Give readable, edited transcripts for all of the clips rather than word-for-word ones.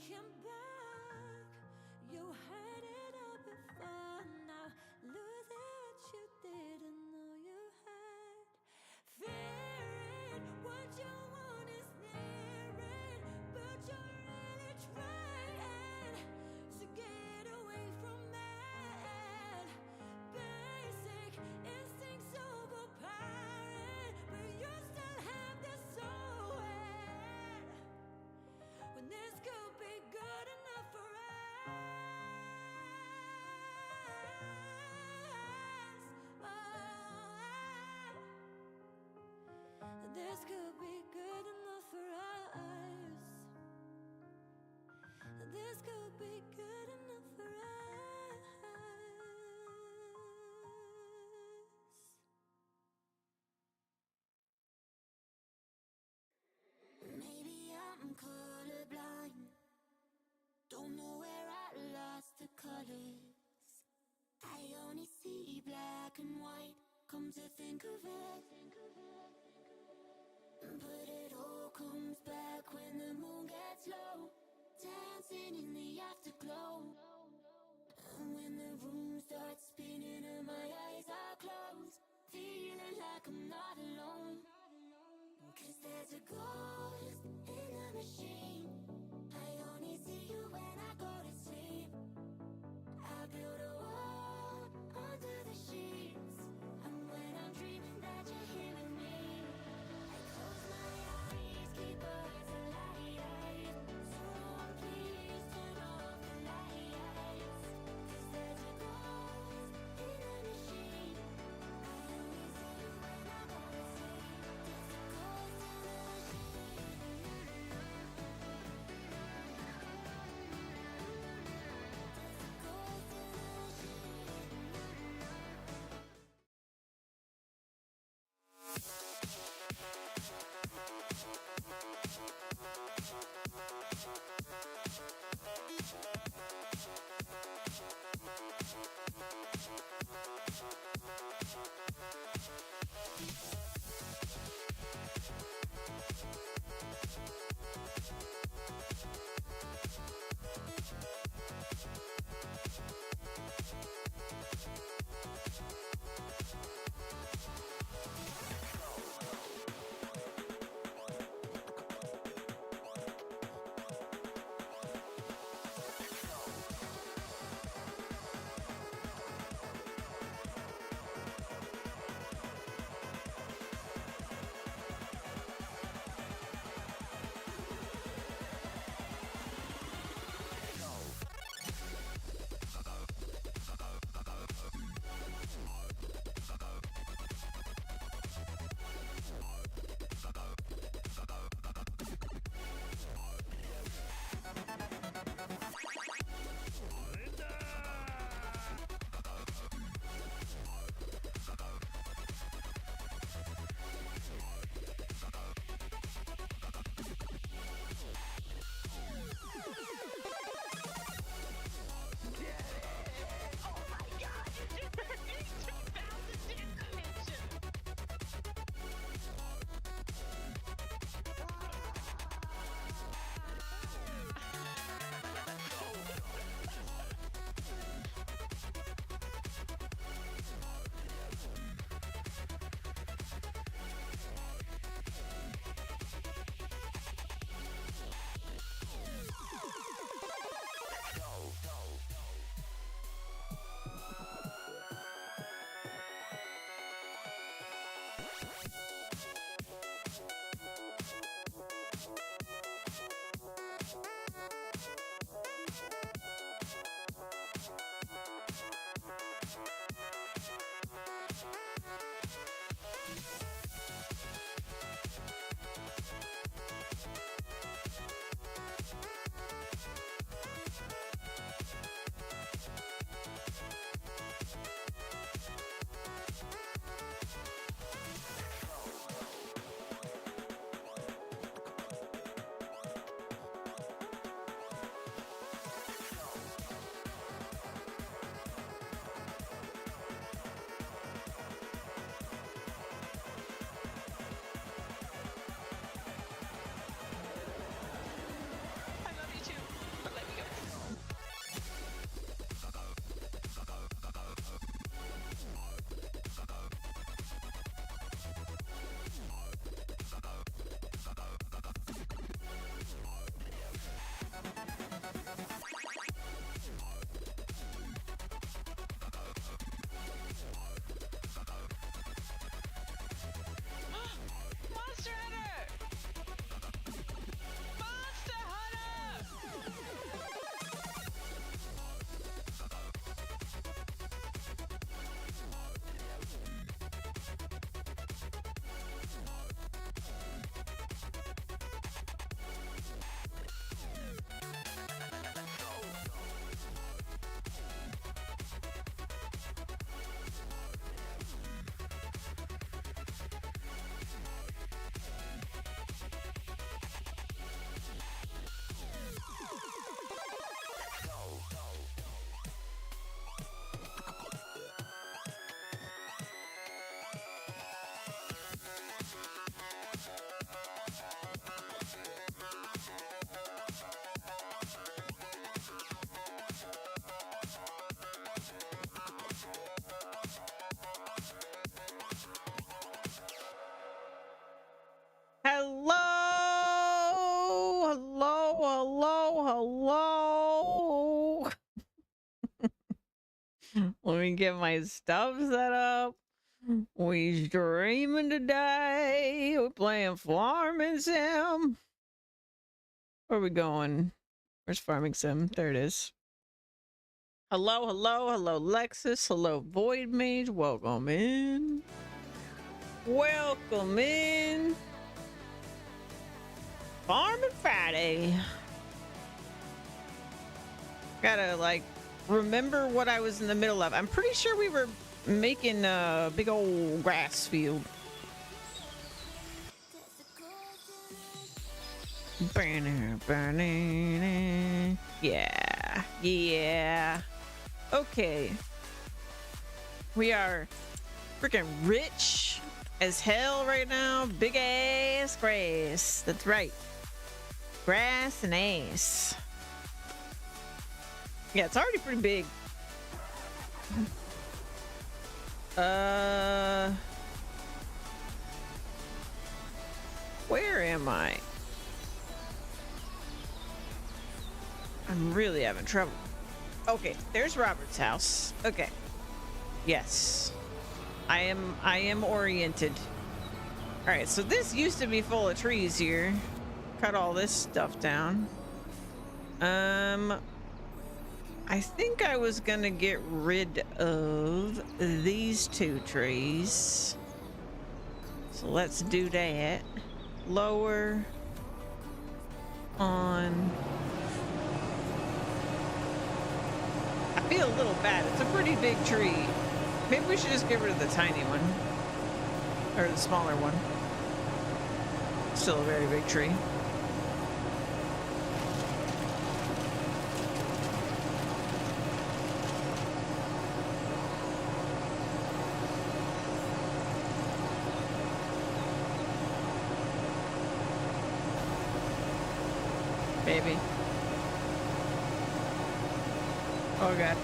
looking back, you had it all before. Now lose it, you didn't know you had. Fear it, what you want is near it, but you're really trying to get away from it. Basic instincts overpowering, but you still have this soul. When this could be good enough for us. This could be good enough for us. This could be good enough for us. Maybe I'm colorblind. Don't know where I lost the colors. I only see black and white. Come to think of it, but it all comes back when the moon gets low, dancing in the afterglow. And when the room starts spinning and my eyes are closed, feeling like I'm not alone. 'Cause there's a ghost in the machine. I only see you when I go to sleep. I build a wall under the sheets, and when I'm dreaming that you're here with me, I close my eyes, keep us alive. Someone please turn off the lights, 'cause there's a ghost Hello, hello, hello, hello. Let me get my stuff set up. We streaming today. We're playing Farming Sim. Where are we going? Where's Farming Sim? There it is. Hello, hello, hello, Lexus. Hello, Void Mage. Welcome in. Welcome in. Farming Friday. Gotta, like, remember what I was in the middle of. I'm pretty sure we were making a big old grass field. Yeah, yeah. Okay. We are freaking rich as hell right now. Big ass grass. That's right. Grass and ass. Yeah, it's already pretty big. Where am I? I'm really having trouble. Okay, there's Robert's house. Okay. Yes. I am oriented. All right, so this used to be full of trees here. Cut all this stuff down. I think I was gonna get rid of these two trees. So let's do that. Lower on. I feel a little bad. It's a pretty big tree. Maybe we should just get rid of the tiny one. Or the smaller one. Still a very big tree. Maybe. Oh god.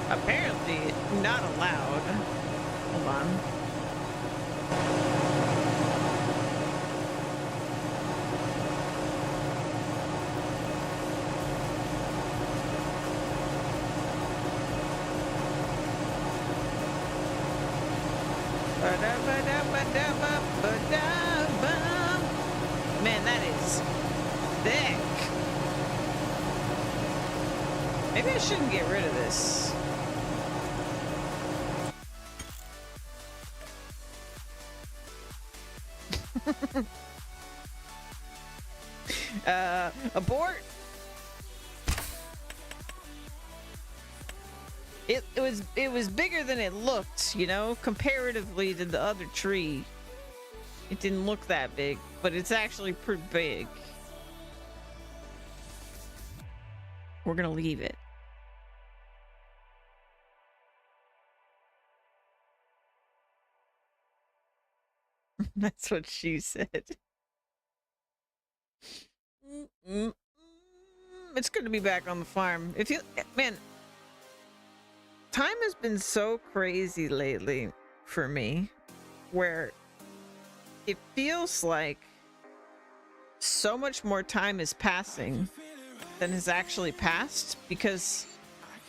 Apparently not allowed. Hold on. Man, that is thick. Maybe I shouldn't get rid of this. Abort. It was bigger than it looked, you know, comparatively to the other tree. It didn't look that big, but it's actually pretty big. We're gonna leave it. That's what she said. It's good to be back on the farm. If you, man, time has been so crazy lately for me, where it feels like so much more time is passing than has actually passed because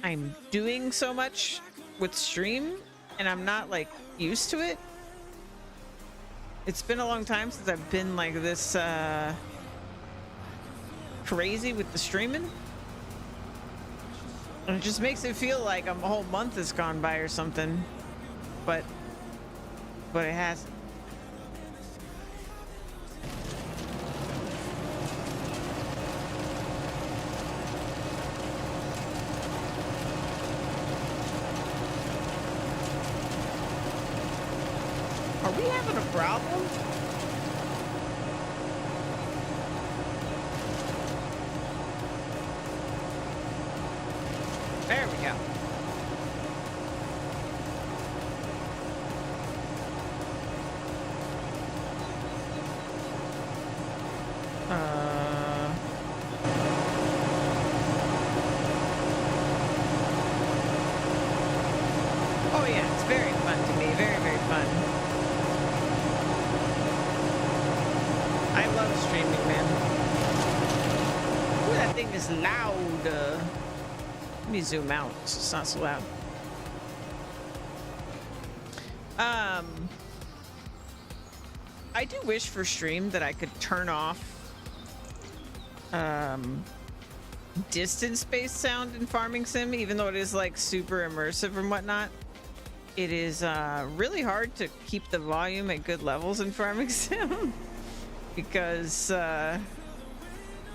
I'm doing so much with stream and I'm not like used to it. It's been a long time since I've been like this crazy with the streaming. And it just makes it feel like a whole month has gone by or something. But it hasn't. Are we having a problem? There we go. fun. I love streaming, man. Ooh, that thing is loud. Let me zoom out so it's not so loud. I do wish for stream that I could turn off distance-based sound in Farming Sim, even though it is like super immersive and whatnot. It is really hard to keep the volume at good levels in Farming Sim because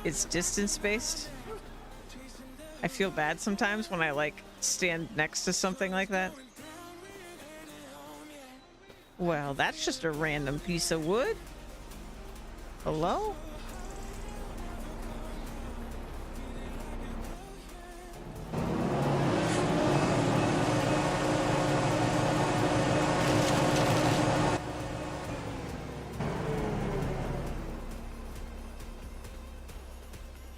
it's distance-based. I feel bad sometimes when I like stand next to something like that. Well, that's just a random piece of wood. Hello?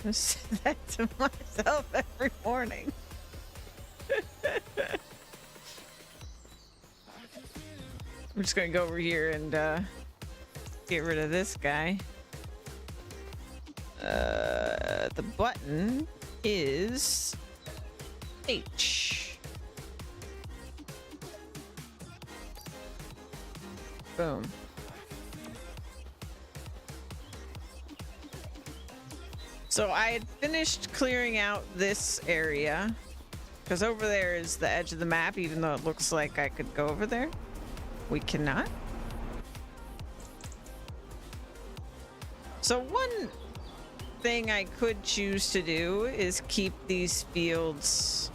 I say that to myself every morning. I'm just gonna go over here and get rid of this guy. The button is H. Boom. So I had finished clearing out this area because over there is the edge of the map, even though it looks like I could go over there. We cannot. So one thing I could choose to do is keep these fields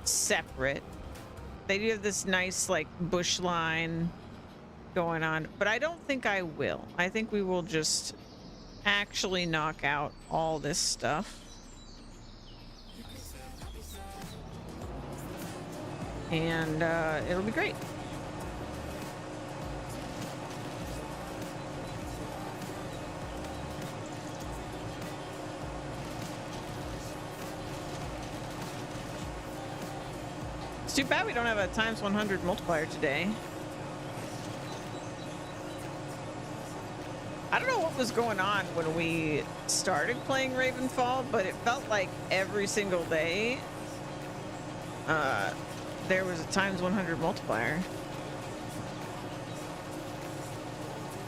separate. They do have this nice like bush line going on, but I don't think I will. I think we will just actually knock out all this stuff. And it'll be great. It's too bad we don't have a times 100 multiplier today. I don't know what was going on when we started playing Ravenfall, but it felt like every single day there was a times 100 multiplier.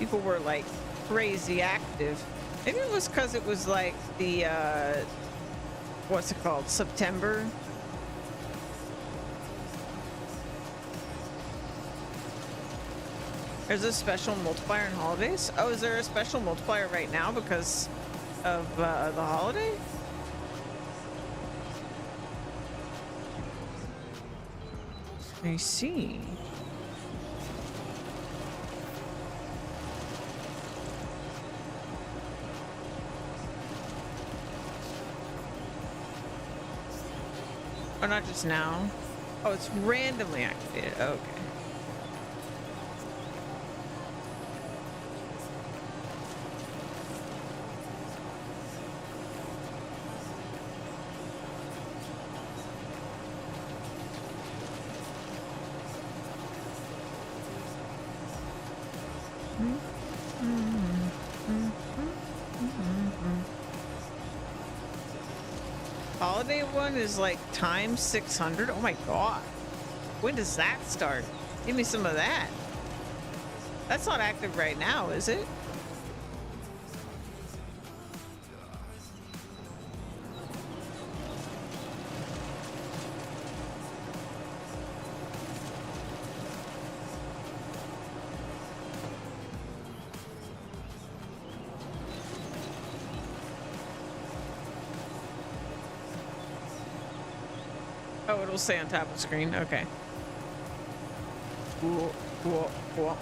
People were like crazy active. Maybe it was because it was like the what's it called, September. There's a special multiplier in holidays. Oh, is there a special multiplier right now because of the holiday? I see. Oh, not just now. Oh, it's randomly activated. Okay. Holiday one is like times 600. Oh my god. When does that start? Give me some of that. That's not active right now, is it? Oh, it'll say on top of the screen. Okay. Cool, cool, cool.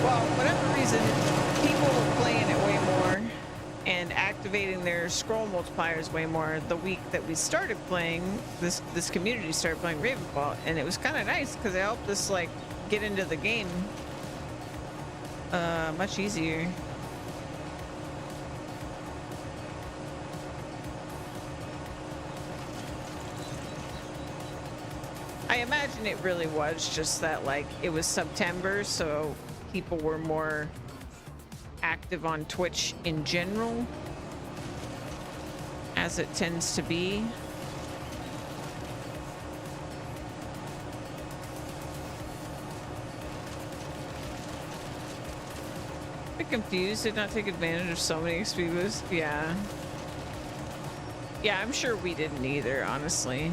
Well, whatever reason, people were playing it way more and activating their scroll multipliers way more the week that we started playing this community started playing Ravenfall, and it was kind of nice because it helped us like get into the game much easier. I imagine it really was just that like it was September, so people were more active on Twitch in general, as it tends to be. I'm confused. Did not take advantage of so many XP boosts. Yeah. Yeah, I'm sure we didn't either, honestly.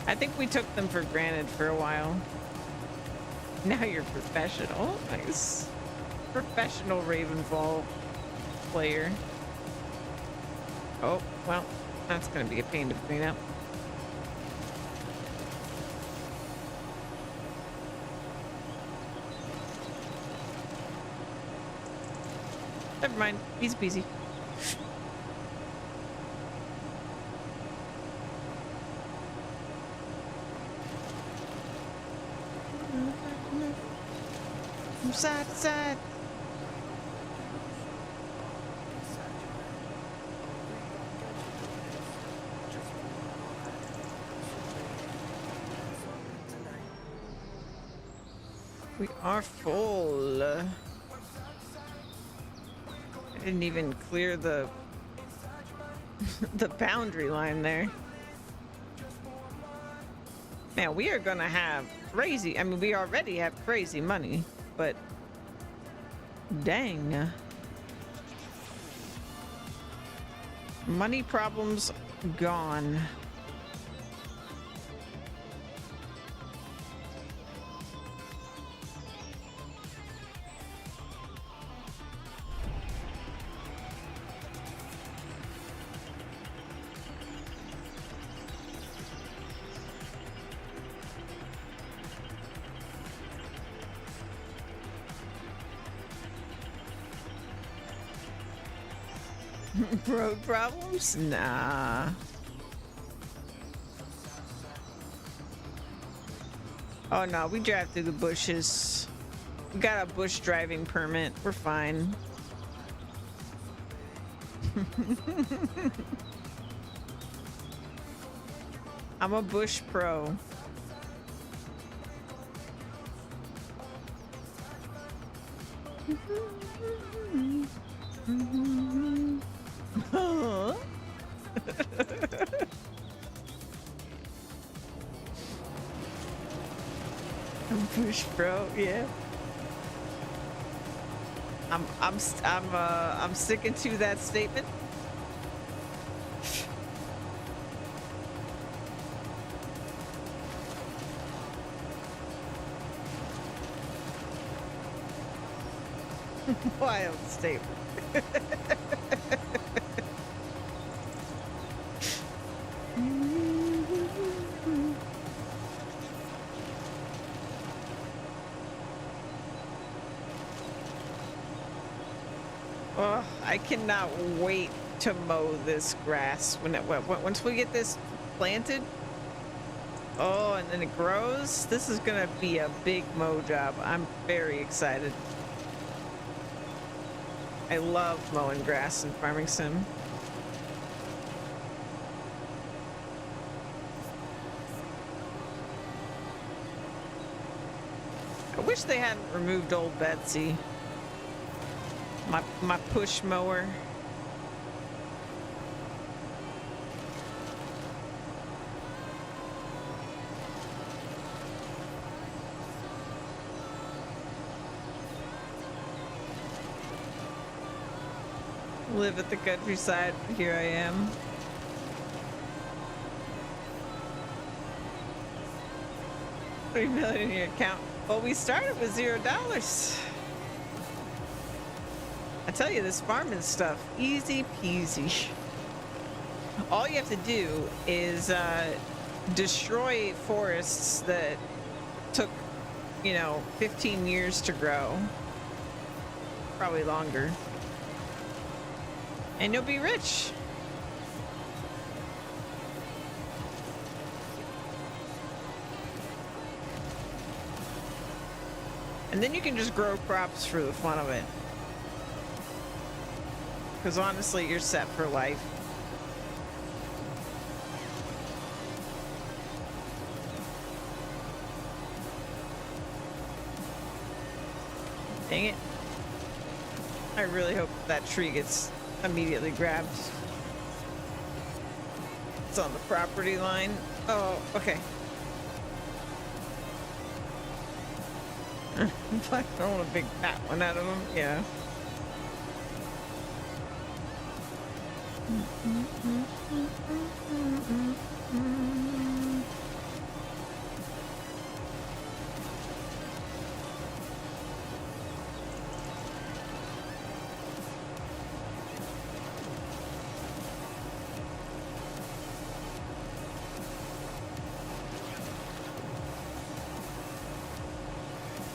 I think we took them for granted for a while. Now you're professional. Nice. Professional Ravenfall player. Oh, well, that's going to be a pain to clean up. Never mind. Easy peasy. From side to side. We are full. I didn't even clear the the boundary line there. Man, we are gonna have crazy. I mean, we already have crazy money, but dang. Money problems gone. Road problems? Nah. Oh no, we drive through the bushes. We got a bush driving permit. We're fine. I'm a bush pro. Bush pro, yeah. I'm sticking to that statement. Wild statement. Oh, I cannot wait to mow this grass once we get this planted. Oh, and then it grows. This is gonna be a big mow job. I'm very excited. I love mowing grass in Farming Sim. I wish they hadn't removed old Betsy. My push mower. Live at the countryside. Here I am. $3 million in your account. Well, we started with $0. I tell you, this farming stuff, easy peasy. All you have to do is destroy forests that took, 15 years to grow. Probably longer. And you'll be rich. And then you can just grow crops for the fun of it. Because honestly, you're set for life. Dang it. I really hope that tree gets immediately grabbed. It's on the property line. Oh, okay. I don't want a big fat one out of them. Yeah.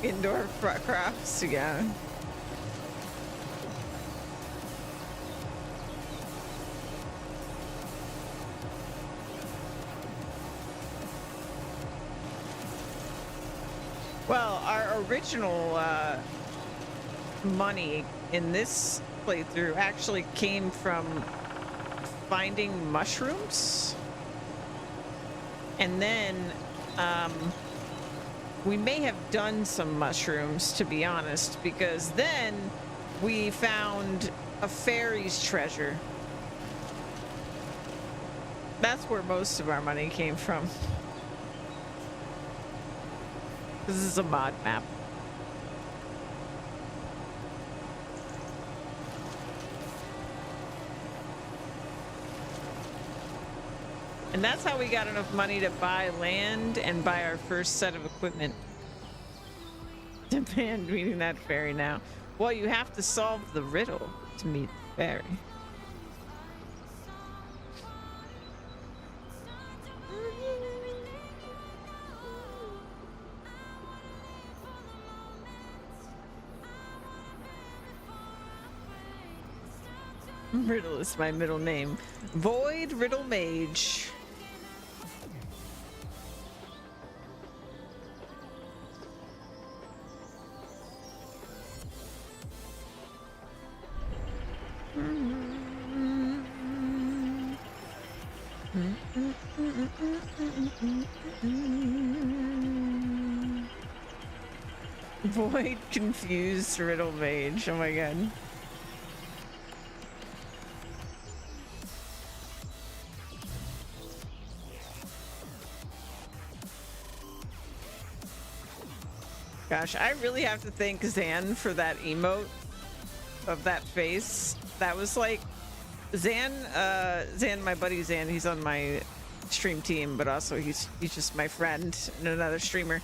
Indoor crafts, yeah. Well, our original money in this playthrough actually came from finding mushrooms. And then we may have done some mushrooms, to be honest, because then we found a fairy's treasure. That's where most of our money came from. This is a mod map. And that's how we got enough money to buy land and buy our first set of equipment. Demand meeting that fairy now. Well, you have to solve the riddle to meet the fairy. Riddle is my middle name. Void Riddle Mage. Void Confused Riddle Mage. Oh my god. Gosh, I really have to thank Zan for that emote of that face. That was like Zan, my buddy Zan, he's on my stream team, but also he's just my friend and another streamer.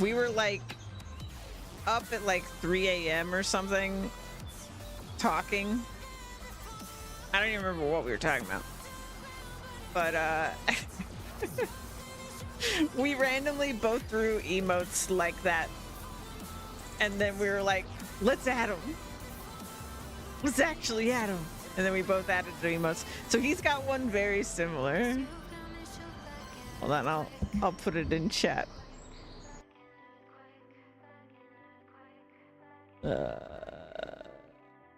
We were like up at like 3 a.m. or something talking. I don't even remember what we were talking about. But we randomly both threw emotes like that. And then we were like, let's add them. Let's actually add them. And then we both added the emotes. So he's got one very similar. Hold on, I'll put it in chat.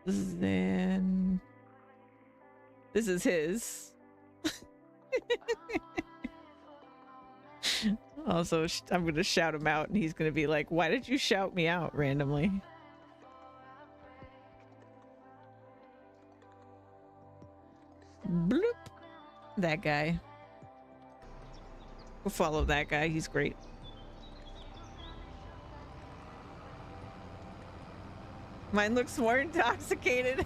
Then this is his. Also, I'm gonna shout him out, and he's gonna be like, "Why did you shout me out randomly?" Bloop. That guy. We'll follow that guy. He's great. Mine looks more intoxicated.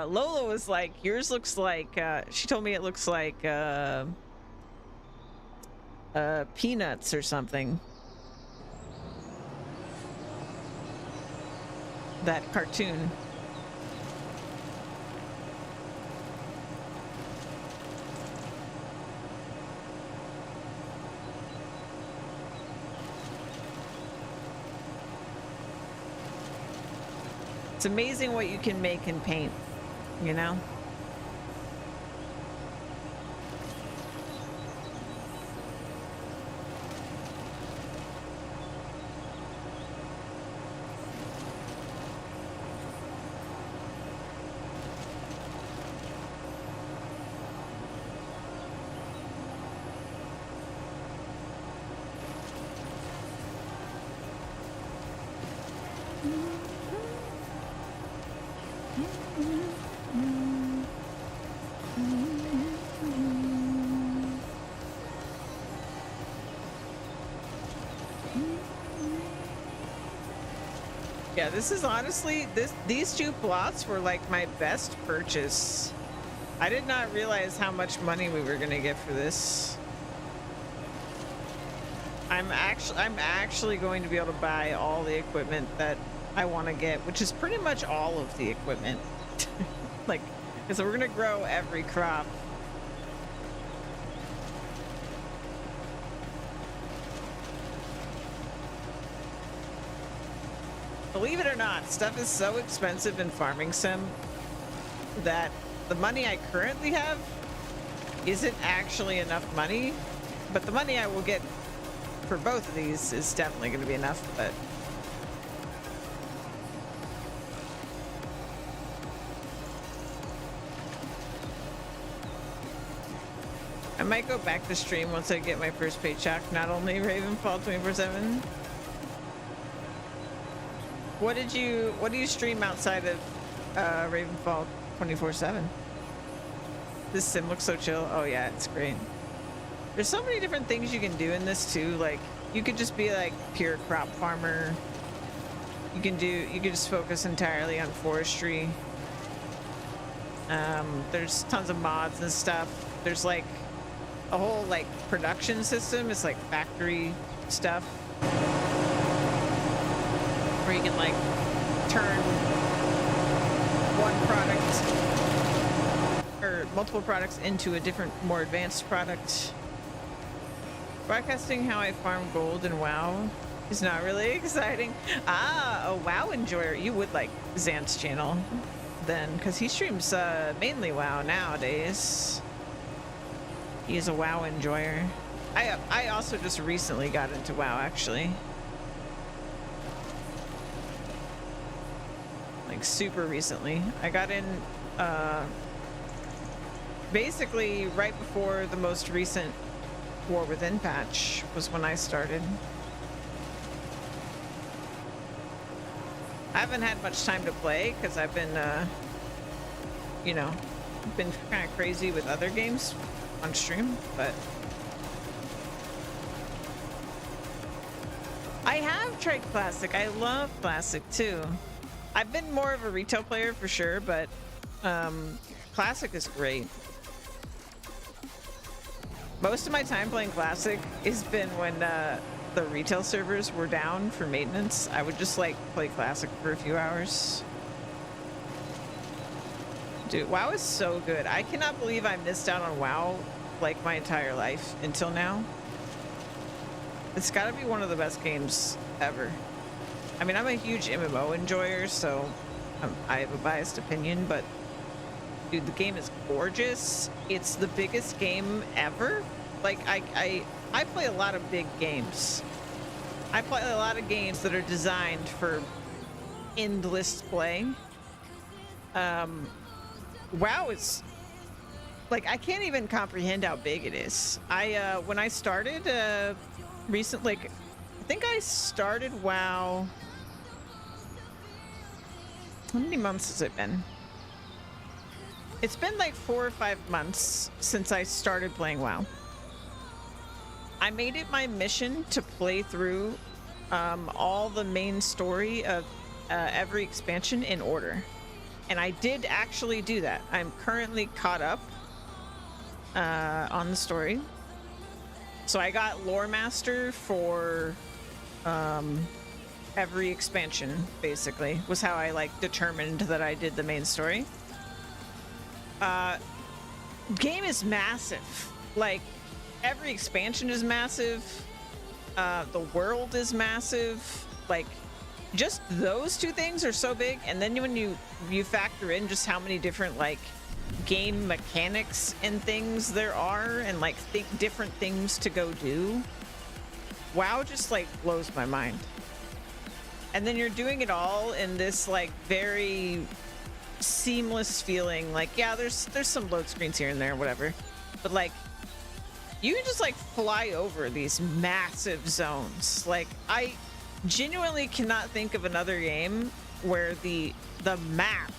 Lola was like, yours looks like, she told me it looks like peanuts or something. That cartoon. amazing what you can make in paint, you know? Yeah, this is honestly, these two plots were like my best purchase. I did not realize how much money we were gonna get for this. I'm actually going to be able to buy all the equipment that I want to get, which is pretty much all of the equipment. Like, because we're gonna grow every crop. Believe it or not, stuff is so expensive in Farming Sim that the money I currently have isn't actually enough money, but the money I will get for both of these is definitely going to be enough. But I might go back to stream once I get my first paycheck, not only Ravenfall 24/7. What do you stream outside of Ravenfall 24/7? This sim looks so chill. Oh yeah, it's great. There's so many different things you can do in this too. Like, you could just be like pure crop farmer. You can just focus entirely on forestry. There's tons of mods and stuff. There's like a whole like production system. It's like factory stuff where you can like turn one product or multiple products into a different, more advanced product. Broadcasting how I farm gold in WoW is not really exciting. Ah, a WoW enjoyer. You would like Xant's channel then, because he streams mainly WoW nowadays. He is a WoW enjoyer. I also just recently got into WoW, actually. Like super recently. I got in basically right before the most recent War Within patch was when I started. I haven't had much time to play because I've been, you know, been kind of crazy with other games on stream, but I have tried Classic. I love Classic too. I've been more of a retail player for sure, but Classic is great. Most of my time playing Classic has been when the retail servers were down for maintenance. I would just like play Classic for a few hours. Dude, WoW is so good. I cannot believe I missed out on WoW like my entire life until now. It's got to be one of the best games ever. I mean, I'm a huge MMO enjoyer, so I have a biased opinion, but dude, the game is gorgeous. It's the biggest game ever. Like, I play a lot of big games. I play a lot of games that are designed for endless play. WoW is like, I can't even comprehend how big it is. When I started recently, like, I think I started WoW. How many months has it been? It's been like 4 or 5 months since I started playing WoW. I made it my mission to play through all the main story of every expansion in order. And I did actually do that. I'm currently caught up on the story. So I got Lore Master for every expansion, basically, was how I like determined that I did the main story. Game is massive. Like, every expansion is massive. The world is massive. Like, just those two things are so big, and then when you factor in just how many different like game mechanics and things there are, and like different things to go do, WoW just like blows my mind. And then you're doing it all in this like very seamless feeling. Like, yeah, there's some load screens here and there, whatever, but like you can just like fly over these massive zones. Like, I genuinely cannot think of another game where the map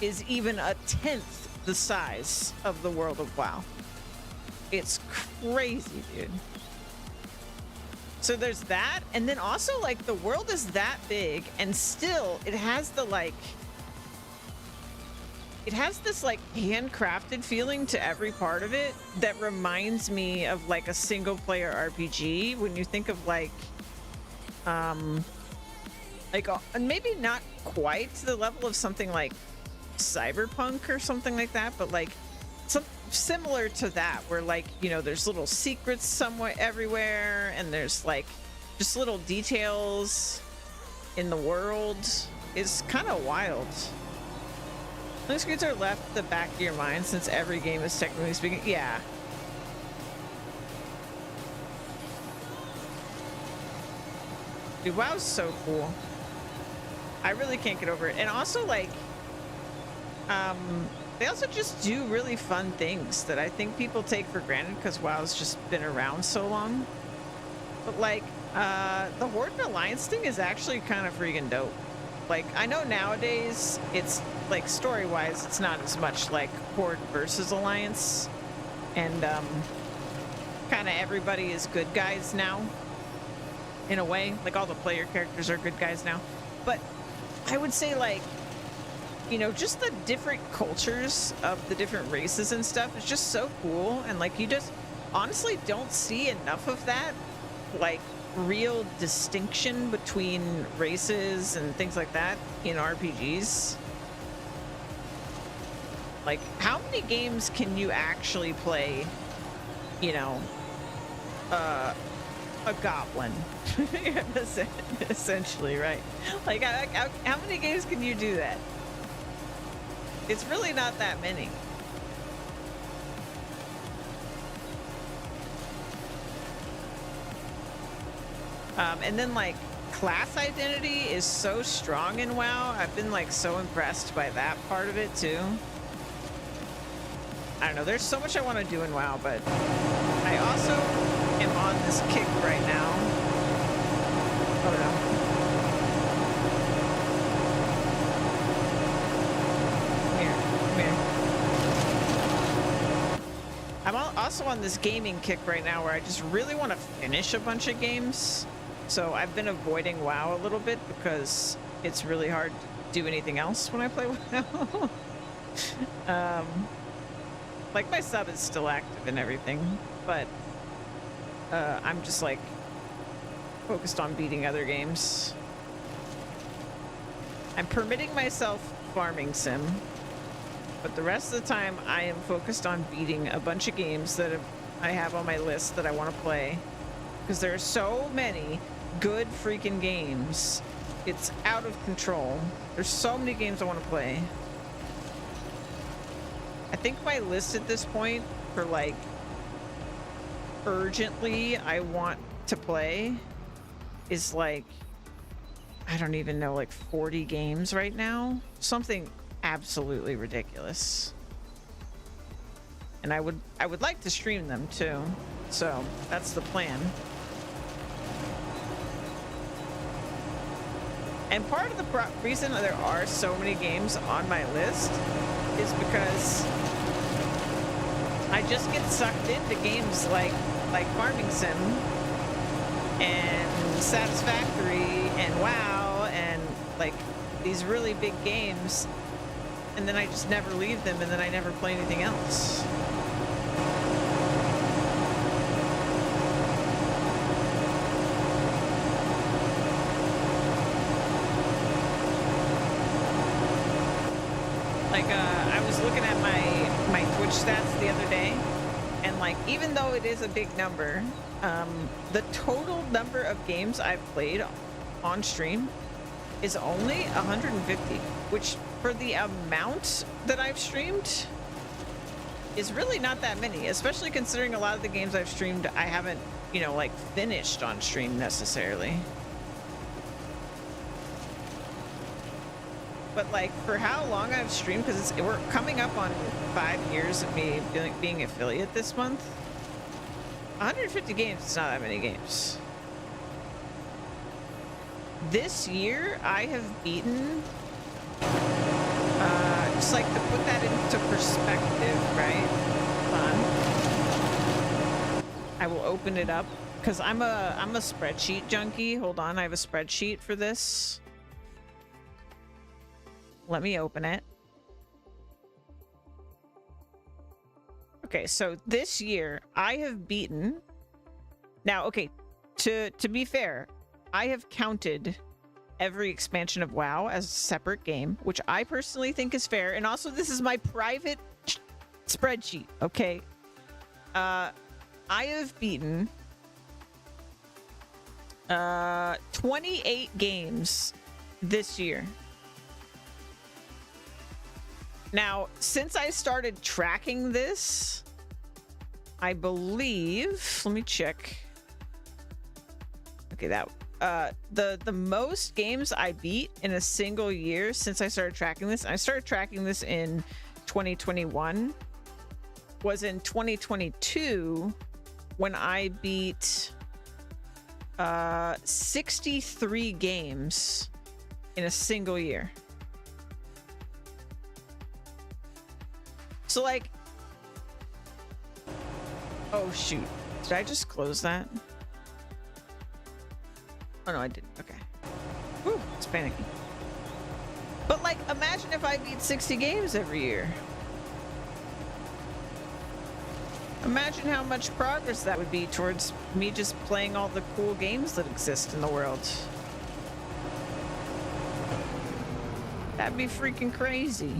is even a tenth the size of the world of WoW. It's crazy, dude. So there's that, and then also like the world is that big, and still it has the like, it has this like handcrafted feeling to every part of it that reminds me of like a single player RPG. When you think of like maybe not quite to the level of something like Cyberpunk or something like that, but like some similar to that, where like, you know, there's little secrets somewhere everywhere, and there's like just little details in the world. Is kind of wild. Load screens are left at the back of your mind since every game is technically speaking. Yeah. Dude, WoW's so cool. I really can't get over it. And also like they also just do really fun things that I think people take for granted because WoW's just been around so long. But like, the Horde and Alliance thing is actually kind of freaking dope. Like, I know nowadays it's like story-wise, it's not as much like Horde versus Alliance, and kind of everybody is good guys now, in a way. Like, all the player characters are good guys now. But I would say like, you know, just the different cultures of the different races and stuff is just so cool. And like, you just honestly don't see enough of that, like real distinction between races and things like that in RPGs. Like, how many games can you actually play, you know, a goblin? Essentially, right? Like, how many games can you do that? It's really not that many. And then like class identity is so strong in WoW. I've been like so impressed by that part of it too. I don't know, there's so much I want to do in WoW, but I also am on this kick right now. Oh no. I'm also on this gaming kick right now where I just really want to finish a bunch of games. So I've been avoiding WoW a little bit because it's really hard to do anything else when I play WoW. Like, my sub is still active and everything, but I'm just like focused on beating other games. I'm permitting myself farming sim, but the rest of the time I am focused on beating a bunch of games that I have on my list that I want to play, because there are so many good freaking games. It's out of control. There's so many games I want to play. I think my list at this point for like urgently I want to play is like, I don't even know, like 40 games right now. Something absolutely ridiculous. And I would like to stream them too. So that's the plan. And part of the reason there are so many games on my list is because I just get sucked into games like Farming Sim and Satisfactory and WoW and like these really big games, and then I just never leave them, and then I never play anything else. Like, I was looking at my Twitch stats the other day, and like, even though it is a big number, the total number of games I've played on stream is only 150, which for the amount that I've streamed is really not that many, especially considering a lot of the games I've streamed I haven't, you know, like finished on stream necessarily. But like for how long I've streamed, because we're coming up on 5 years of me being affiliate this month. 150 games is not that many games. This year I have beaten, just like to put that into perspective, right? Hold on. I will open it up because I'm a spreadsheet junkie. Hold on, I have a spreadsheet for this. Let me open it. Okay, so this year I have beaten. Now, okay, to be fair, I have counted every expansion of WoW as a separate game, which I personally think is fair. And also, this is my private spreadsheet, okay? I have beaten 28 games this year. Now, since I started tracking this, I believe, let me check. Okay, that the most games I beat in a single year since I started tracking this, I started tracking this in 2021, was in 2022 when I beat 63 games in a single year. So like, oh shoot, did I just close that? Oh no, I didn't. Okay. Whew, it's panicking. But like, imagine if I beat 60 games every year. Imagine how much progress that would be towards me just playing all the cool games that exist in the world. That'd be freaking crazy.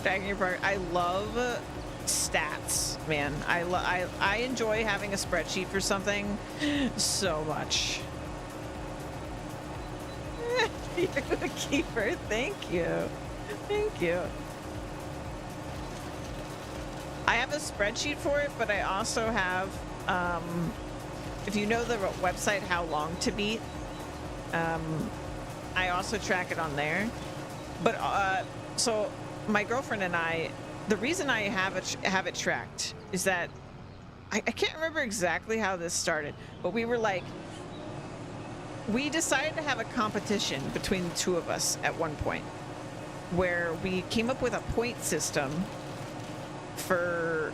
Tracking your progress. I love stats, man. I enjoy having a spreadsheet for something so much. You're a keeper. Thank you. Thank you. I have a spreadsheet for it, but I also have, if you know the website How Long to Beat, I also track it on there. But so my girlfriend and I, the reason I have it tracked is that I can't remember exactly how this started, but we were like, we decided to have a competition between the two of us at one point where we came up with a point system for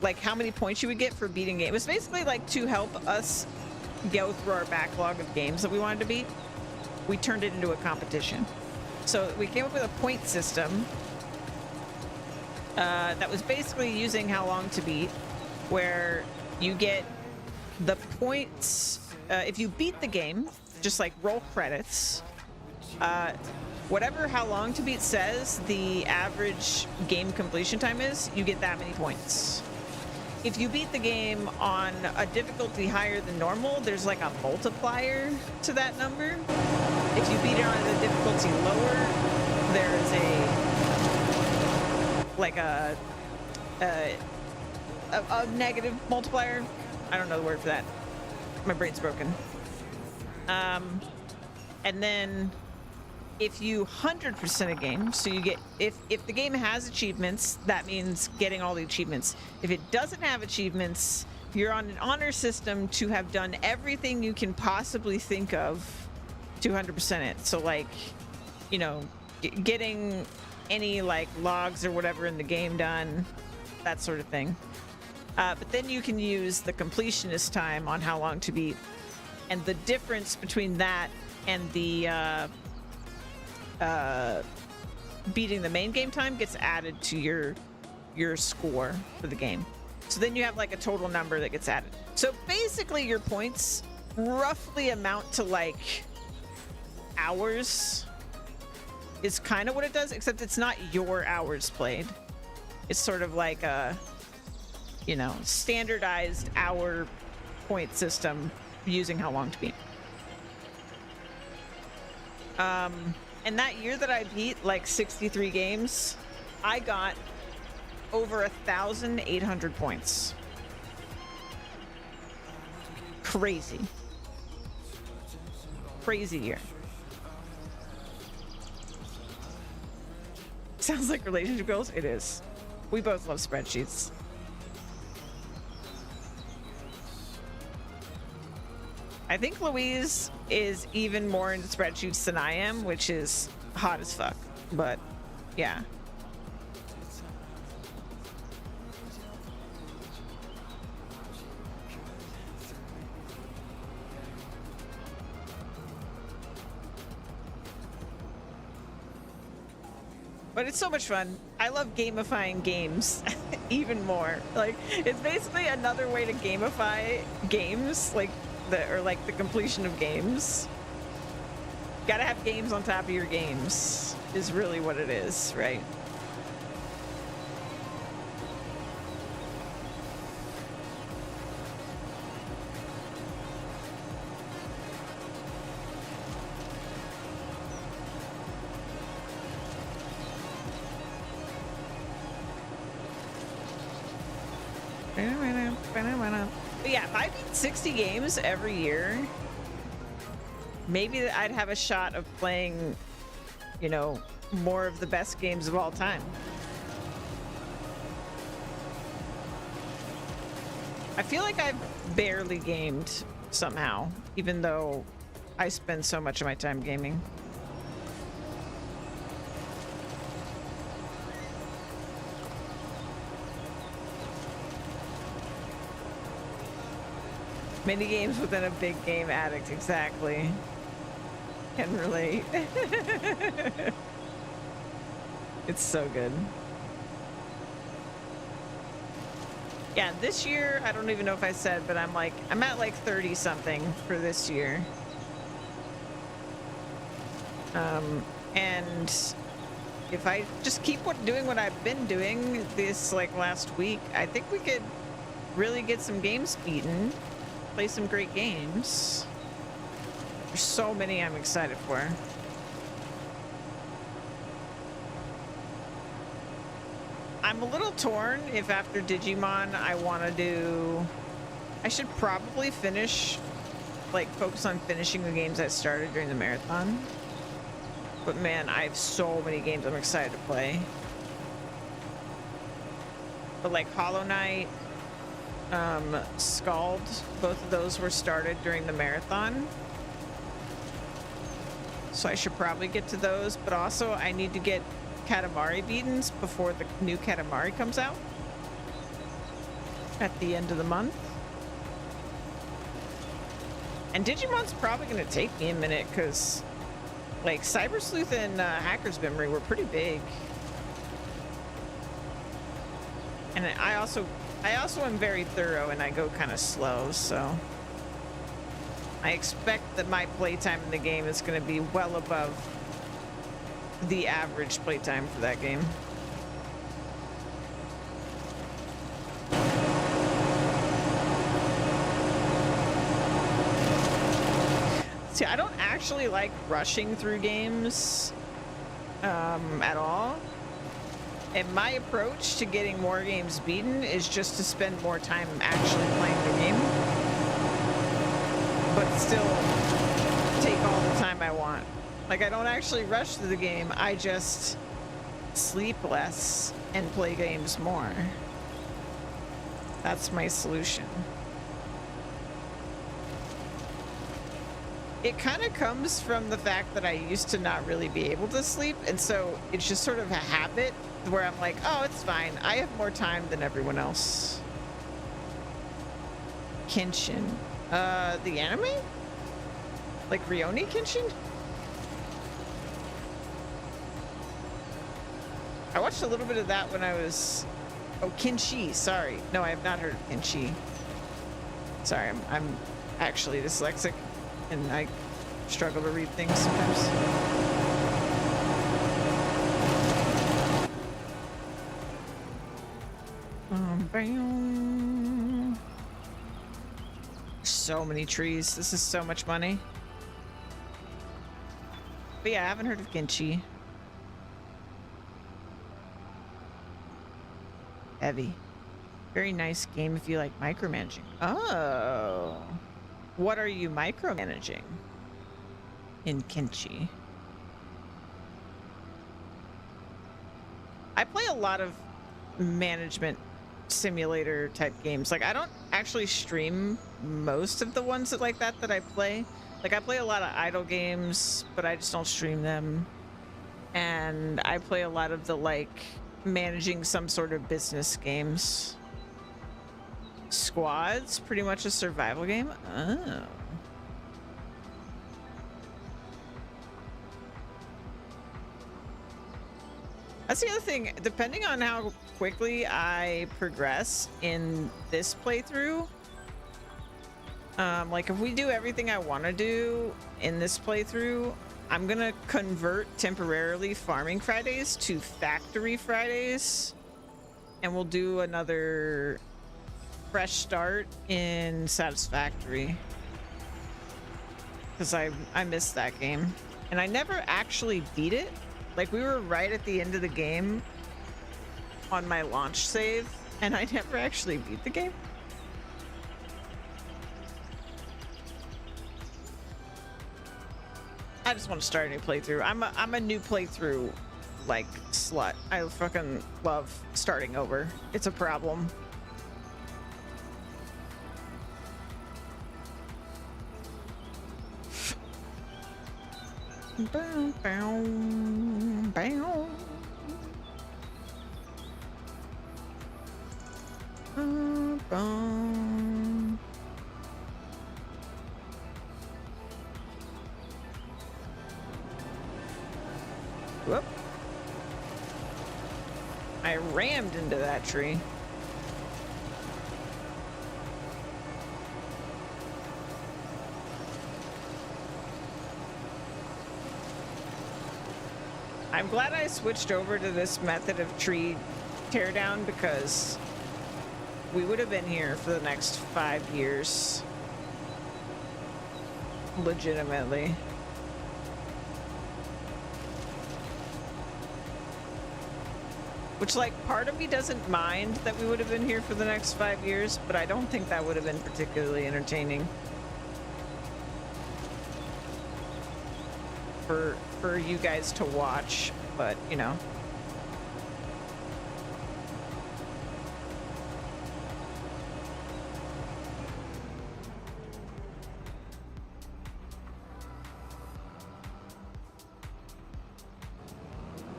like how many points you would get for beating a game. It was basically like to help us go through our backlog of games that we wanted to beat. We turned it into a competition. So we came up with a point system that was basically using How Long to Beat, where you get the points if you beat the game, just like roll credits. Whatever How Long to Beat says the average game completion time is, you get that many points. If you beat the game on a difficulty higher than normal, there's like a multiplier to that number. If you beat it on a difficulty lower, there's a negative multiplier. I don't know the word for that. My brain's broken. And then if you 100% a game, so you get, if the game has achievements, that means getting all the achievements. If it doesn't have achievements, you're on an honor system to have done everything you can possibly think of to 100% it. So like, you know, getting any like logs or whatever in the game done, that sort of thing. But then you can use the completionist time on How Long to Beat, and the difference between that and the beating the main game time gets added to your score for the game. So then you have like a total number that gets added. So basically your points roughly amount to like hours is kind of what it does, except it's not your hours played. It's sort of like a, you know, standardized hour point system using how long to beat. And that year that I beat like 63 games, I got over 1,800 points. Crazy. Crazy year. Sounds like relationship goals. It is. We both love spreadsheets. I think Louise is even more into spreadsheets than I am, which is hot as fuck. But yeah. But it's so much fun. I love gamifying games even more. Like, it's basically another way to gamify games, like the completion of games. Gotta have games on top of your games is really what it is, right? But yeah, if I beat 60 games every year, maybe I'd have a shot of playing, you know, more of the best games of all time. I feel like I've barely gamed somehow, even though I spend so much of my time gaming. Mini games within a big game addict, exactly. Can relate. It's so good. Yeah, this year, I don't even know if I said, but I'm at like 30 something for this year. And if I just keep doing what I've been doing this like last week, I think we could really get some games beaten. Play some great games. There's so many I'm excited for. I'm a little torn if after Digimon I want to do... I should probably focus on finishing the games I started during the marathon. But man, I have so many games I'm excited to play. But like Hollow Knight, Scald, both of those were started during the marathon. So I should probably get to those, but also I need to get Katamari beaten before the new Katamari comes out at the end of the month. And Digimon's probably going to take me a minute because like Cyber Sleuth and Hacker's Memory were pretty big. And I also am very thorough and I go kind of slow, so I expect that my playtime in the game is going to be well above the average playtime for that game. See, I don't actually like rushing through games at all. And my approach to getting more games beaten is just to spend more time actually playing the game, but still take all the time I want. Like, I don't actually rush through the game, I just sleep less and play games more. That's my solution. It kind of comes from the fact that I used to not really be able to sleep, and so it's just sort of a habit where I'm like, oh, it's fine. I have more time than everyone else. Kenshin. The anime? Like Rurouni Kenshin? I watched a little bit of that when I was... Oh, Kenshi, sorry. No, I have not heard of Kenshi. Sorry, I'm actually dyslexic, and I struggle to read things sometimes. Bam. So many trees. This is so much money. But yeah, I haven't heard of Kenshi. Heavy. Very nice game if you like micromanaging. Oh. What are you micromanaging in Kenshi? I play a lot of management simulator type games. Like, I don't actually stream most of the ones that I play. Like, I play a lot of idle games, but I just don't stream them. And I play a lot of the, like, managing some sort of business games. Squad's pretty much a survival game. Oh. That's the other thing. Depending on how quickly I progress in this playthrough, like if we do everything I want to do in this playthrough, I'm gonna convert temporarily Farming Fridays to Factory Fridays, and we'll do another fresh start in Satisfactory, because I missed that game and I never actually beat it. Like, we were right at the end of the game on my launch save, and I never actually beat the game. I just want to start a new playthrough. I'm a new playthrough, like, slut. I fucking love starting over. It's a problem. Bow, bow, bow. Whoop. I rammed into that tree. I'm glad I switched over to this method of tree teardown, because we would have been here for the next 5 years. Legitimately. Which, like, part of me doesn't mind that we would have been here for the next 5 years, but I don't think that would have been particularly entertaining. For you guys to watch, but you know.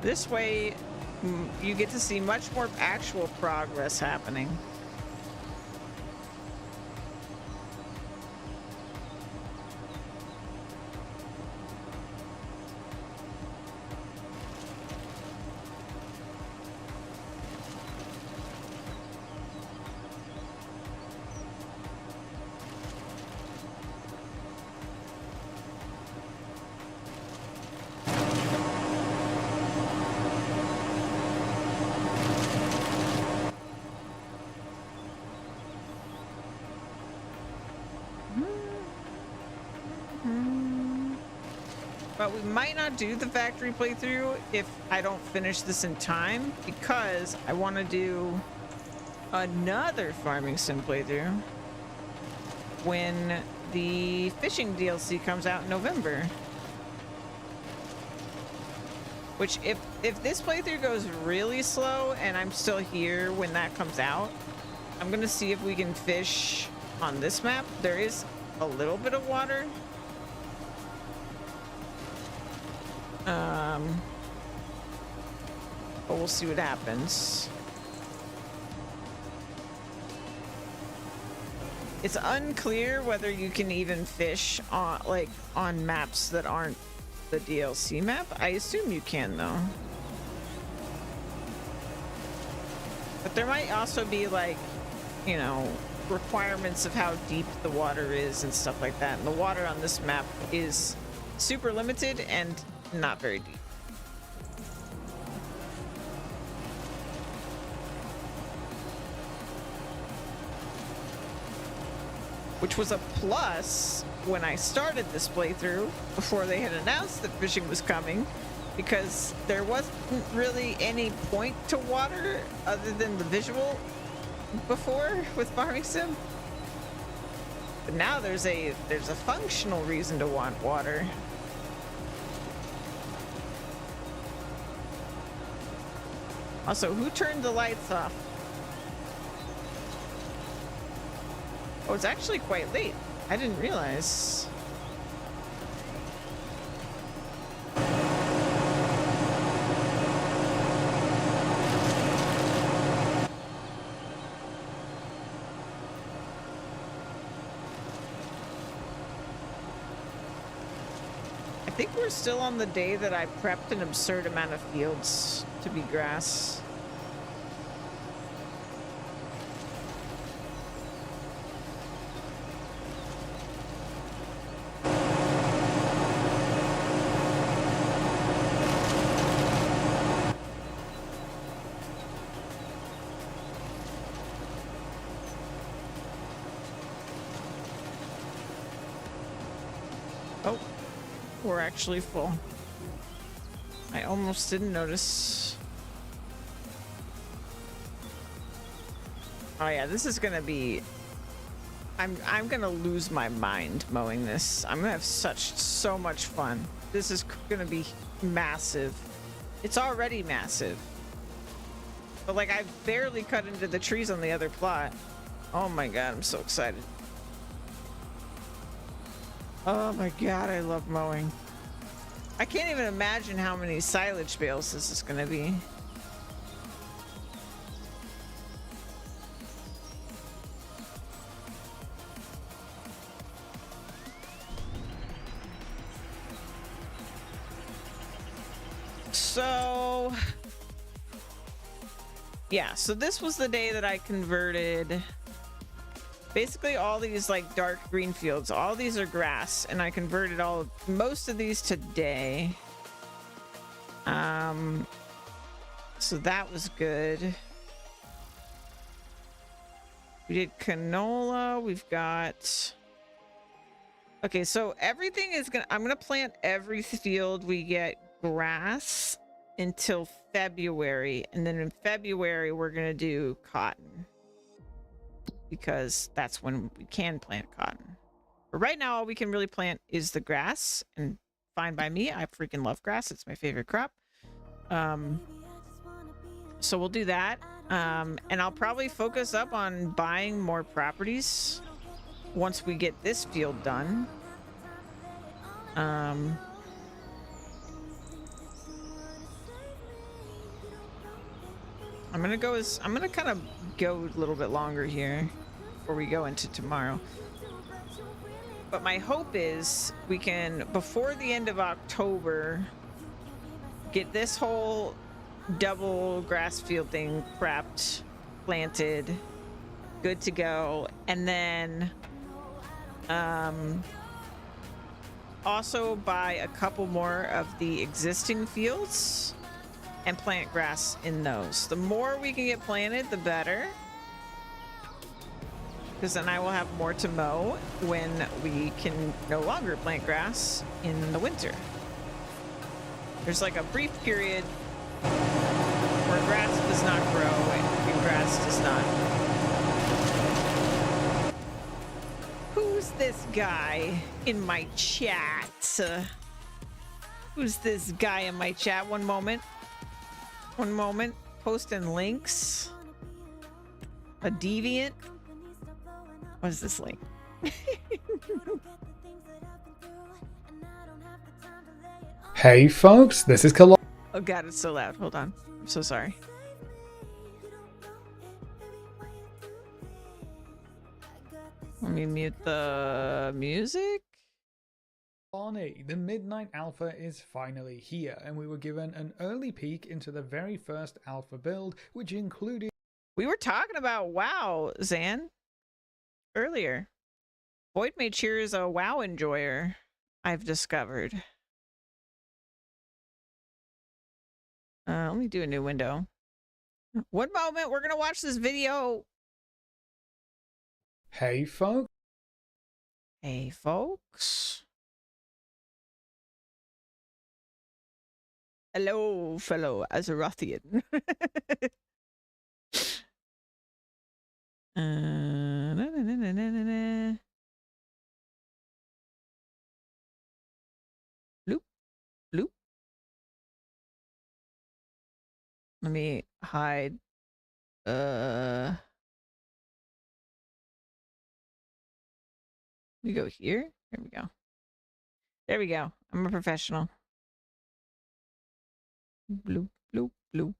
This way, you get to see much more actual progress happening. But we might not do the factory playthrough if I don't finish this in time, because I want to do another farming sim playthrough when the fishing DLC comes out in November. Which, if this playthrough goes really slow and I'm still here when that comes out, I'm gonna see if we can fish on this map. There is a little bit of water. But we'll see what happens. It's unclear whether you can even fish on maps that aren't the DLC map. I assume you can, though. But there might also be, like, you know, requirements of how deep the water is and stuff like that. And the water on this map is super limited and not very deep. which was a plus when I started this playthrough before they had announced that fishing was coming, because there wasn't really any point to water other than the visual before with Farming Sim. But now there's a functional reason to want water. Also, who turned the lights off? Oh, it's actually quite late. I didn't realize. I think we're still on the day that I prepped an absurd amount of fields to be grass. Oh, we're actually full. I almost didn't notice. Oh yeah, this is gonna be... I'm gonna lose my mind mowing this. I'm gonna have so much fun. This is gonna be massive. It's already massive. But like, I've barely cut into the trees on the other plot. Oh my god, I'm so excited. Oh my god, I love mowing. I can't even imagine how many silage bales this is gonna be. So... yeah, so this was the day that I converted basically all these like dark green fields. All these are grass, and I converted most of these today. So that was good. We did canola. We've got... okay, so everything is I'm gonna plant every field we get grass until February, and then in February we're gonna do cotton, because that's when we can plant cotton. But right now all we can really plant is the grass, and fine by me. I freaking love grass. It's my favorite crop. So we'll do that, and I'll probably focus up on buying more properties once we get this field done. I'm gonna kind of go a little bit longer here before we go into tomorrow. But my hope is we can, before the end of October, get this whole double grass field thing prepped, planted, good to go, and then also buy a couple more of the existing fields and plant grass in those. The more we can get planted, the better, because then I will have more to mow when we can no longer plant grass in the winter. There's like a brief period where grass does not grow and grass does not. Who's this guy in my chat? Who's this guy in my chat? One moment. One moment. Posting links. A deviant. What is this link? Hey folks, this is Col. Oh god, it's so loud. Hold on. I'm so sorry. Let me mute the music. Barney, the Midnight Alpha is finally here, and we were given an early peek into the very first alpha build, which included... We were talking about WoW, Zan, earlier. Void Mage here is a WoW enjoyer, I've discovered. Let me do a new window. One moment, we're gonna watch this video. Hey folks. Hey, folks. Hello, fellow Azerothian. Na, na, na, na, na, na, na. Bloop, bloop. Let me hide. Let me go here. There we go. There we go. I'm a professional. Bloop, bloop, bloop.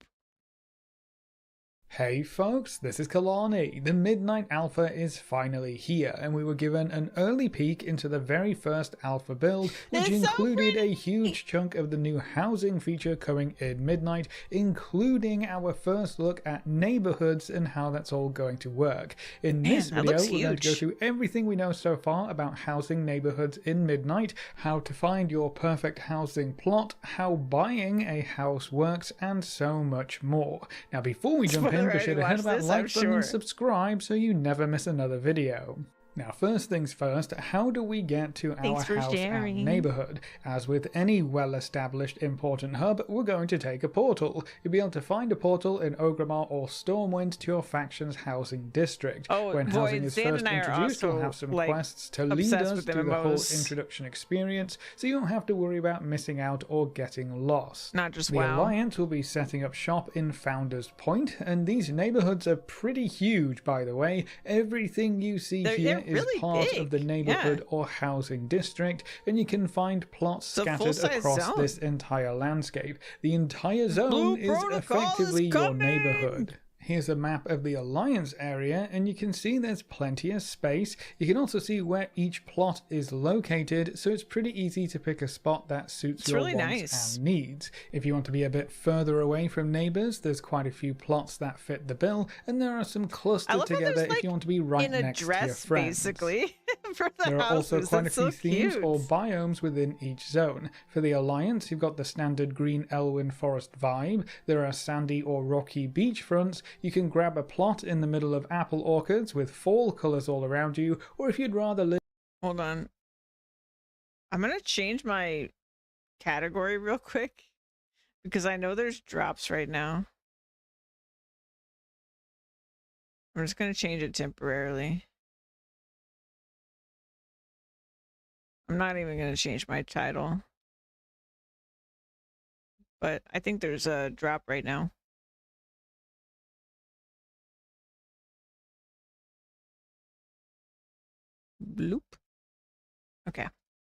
Hey folks, this is Kalani. The Midnight Alpha is finally here, and we were given an early peek into the very first alpha build, which It's so included a pretty! huge chunk of the new housing feature coming in Midnight, including our first look at neighborhoods and how that's all going to work. In Man, this that video, looks we're going to go huge. through everything we know so far about housing neighborhoods in Midnight, how to find your perfect housing plot, how buying a house works, and so much more. Now, before we jump in, be sure to hit Watch that this, like I'm button sure. and subscribe so you never miss another video. Now, first things first, how do we get to our Thanks for house sharing. and neighborhood? As with any well-established important hub, we're going to take a portal. You'll be able to find a portal in Orgrimmar or Stormwind to your faction's housing district. Oh, when boy, housing is Zan first and I are introduced, we'll also, have some like, quests to lead obsessed us with through the whole MMOs. introduction experience, so you don't have to worry about missing out or getting lost. Not just The WoW. Alliance will be setting up shop in Founders Point, and these neighborhoods are pretty huge, by the way. Everything you see They're here is really part big, of the neighborhood yeah. or housing district, and you can find plots It's a scattered full-size across zone. this entire landscape. The entire zone Blue is Protocol is effectively your coming! neighborhood. Here's a map of the Alliance area, and you can see there's plenty of space. You can also see where each plot is located, so it's pretty easy to pick a spot that suits your really wants nice. and needs. If you want to be a bit further away from neighbors, there's quite a few plots that fit the bill, and there are some I clustered love how together there's, if like, you want to be right in a next to your dress, friends. basically, for the There are houses. also quite That's a few so themes cute. or biomes within each zone. For the Alliance, you've got the standard green Elwyn Forest vibe. There are sandy or rocky beachfronts. You can grab a plot in the middle of apple orchards with fall colours all around you, or if you'd rather live Hold on. I'm going to change my category real quick because I know there's drops right now. I'm just going to change it temporarily. I'm not even going to change my title. But I think there's a drop right now. Bloop. Okay.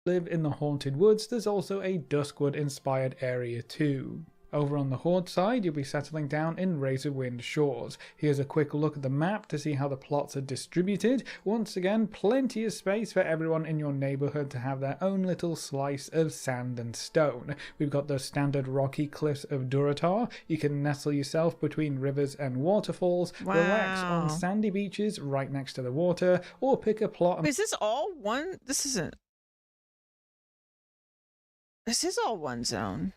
in the Haunted Woods, there's also a Duskwood inspired area too. Over on the Horde side, you'll be settling down in Razorwind Shores. Here's a quick look at the map to see how the plots are distributed. Once again, plenty of space for everyone in your neighborhood to have their own little slice of sand and stone. We've got the standard rocky cliffs of Durotar. You can nestle yourself between rivers and waterfalls, relax Wow. on sandy beaches right next to the water, or pick a plot. Is this all one? This isn't. This is all one zone.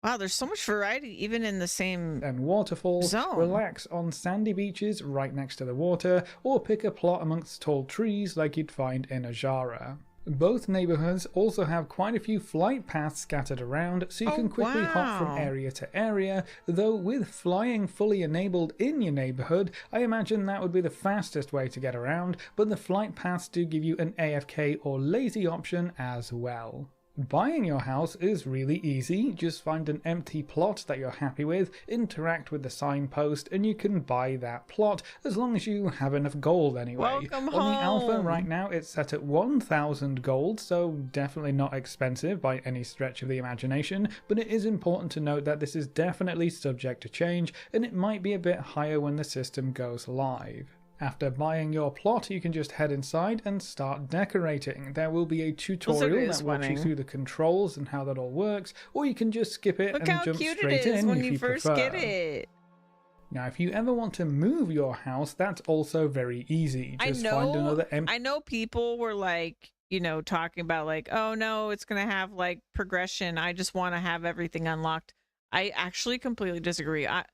Wow, there's so much variety even in the same and waterfalls, zone. relax on sandy beaches right next to the water, or pick a plot amongst tall trees like you'd find in Ajara. Both neighborhoods also have quite a few flight paths scattered around, so you Oh, can quickly hop from wow. area to area, though with flying fully enabled in your neighborhood, I imagine that would be the fastest way to get around, but the flight paths do give you an AFK or lazy option as well. Buying your house is really easy. Just find an empty plot that you're happy with, interact with the signpost, and you can buy that plot as long as you have enough gold anyway. Welcome On the alpha home. right now it's set at 1,000 gold, so definitely not expensive by any stretch of the imagination, but it is important to note that this is definitely subject to change, and it might be a bit higher when the system goes live. After buying your plot, you can just head inside and start decorating. There will be a tutorial that walks you through the controls and how that all works, or you can just skip it Look and how jump cute it straight is in when if you you first prefer. get it. Now, if you ever want to move your house, that's also very easy. Just find another empty. I know people were like, you know, talking about like, oh no, it's gonna have like progression. I just want to have everything unlocked. I actually completely disagree. Are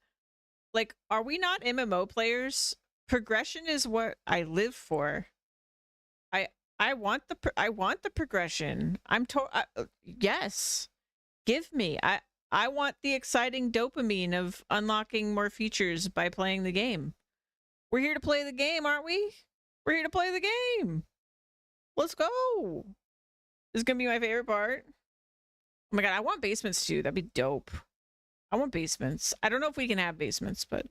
we not MMO players? Progression is what I live for. I want the progression. Yes. Give me. I want the exciting dopamine of unlocking more features by playing the game. We're here to play the game, aren't we? We're here to play the game. Let's go. This is going to be my favorite part. Oh my god, I want basements too. That'd be dope. I want basements. I don't know if we can have basements, but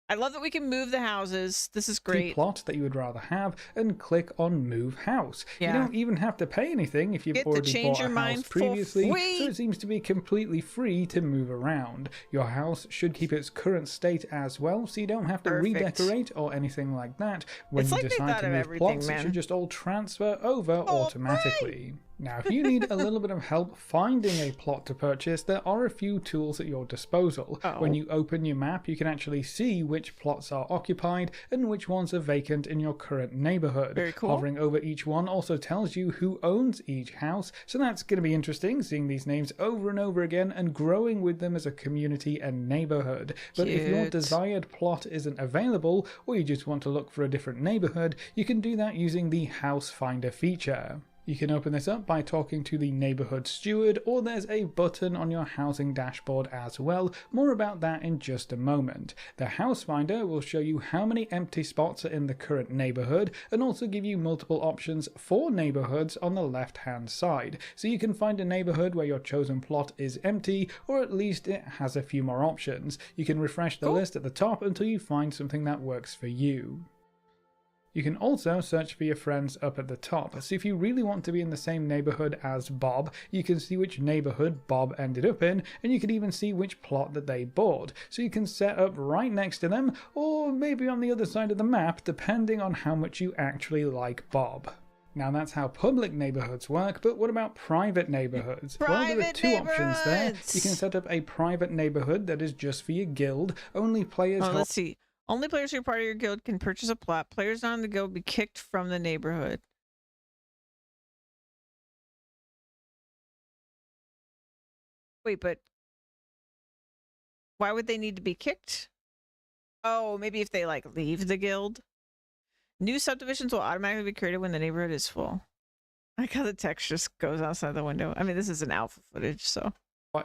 I love that we can move the houses. This is The great. plot that you would rather have and click on Move House. Yeah. You don't even have to pay anything if you've Get to already change bought your a mind house for previously, free. so it seems to be completely free to move around. Your house should keep its current state as well, so you don't have to Perfect. redecorate or anything like that. When It's you like they decide thought to of move everything, plots, man. it should just all transfer over automatically. Now, if you need a little bit of help finding a plot to purchase, there are a few tools at your disposal. Uh-oh. When you open your map, you can actually see which plots are occupied and which ones are vacant in your current neighborhood. Very cool. Hovering over each one also tells you who owns each house, so that's going to be interesting, seeing these names over and over again and growing with them as a community and neighborhood. But if your Cute. desired plot isn't available, or you just want to look for a different neighborhood, you can do that using the House Finder feature. You can open this up by talking to the neighborhood steward, or there's a button on your housing dashboard as well. More about that in just a moment. The House Finder will show you how many empty spots are in the current neighborhood and also give you multiple options for neighborhoods on the left hand side. So you can find a neighborhood where your chosen plot is empty, or at least it has a few more options. You can refresh the list at the top until you find something that works for you. You can also search for your friends up at the top, so if you really want to be in the same neighborhood as Bob, you can see which neighborhood Bob ended up in, and you can even see which plot that they bought, so you can set up right next to them, or maybe on the other side of the map, depending on how much you actually like Bob. Now that's how public neighborhoods work, but what about private neighborhoods? Well, there are two options there. You can set up a private neighborhood that is just for your guild. Only players Let's see. Only players who are part of your guild can purchase a plot. Players not in the guild will be kicked from the neighborhood. Wait, but why would they need to be kicked? Oh, maybe if they like leave the guild. New subdivisions will automatically be created when the neighborhood is full. I like how the text just goes outside the window. I mean, this is an alpha footage, so.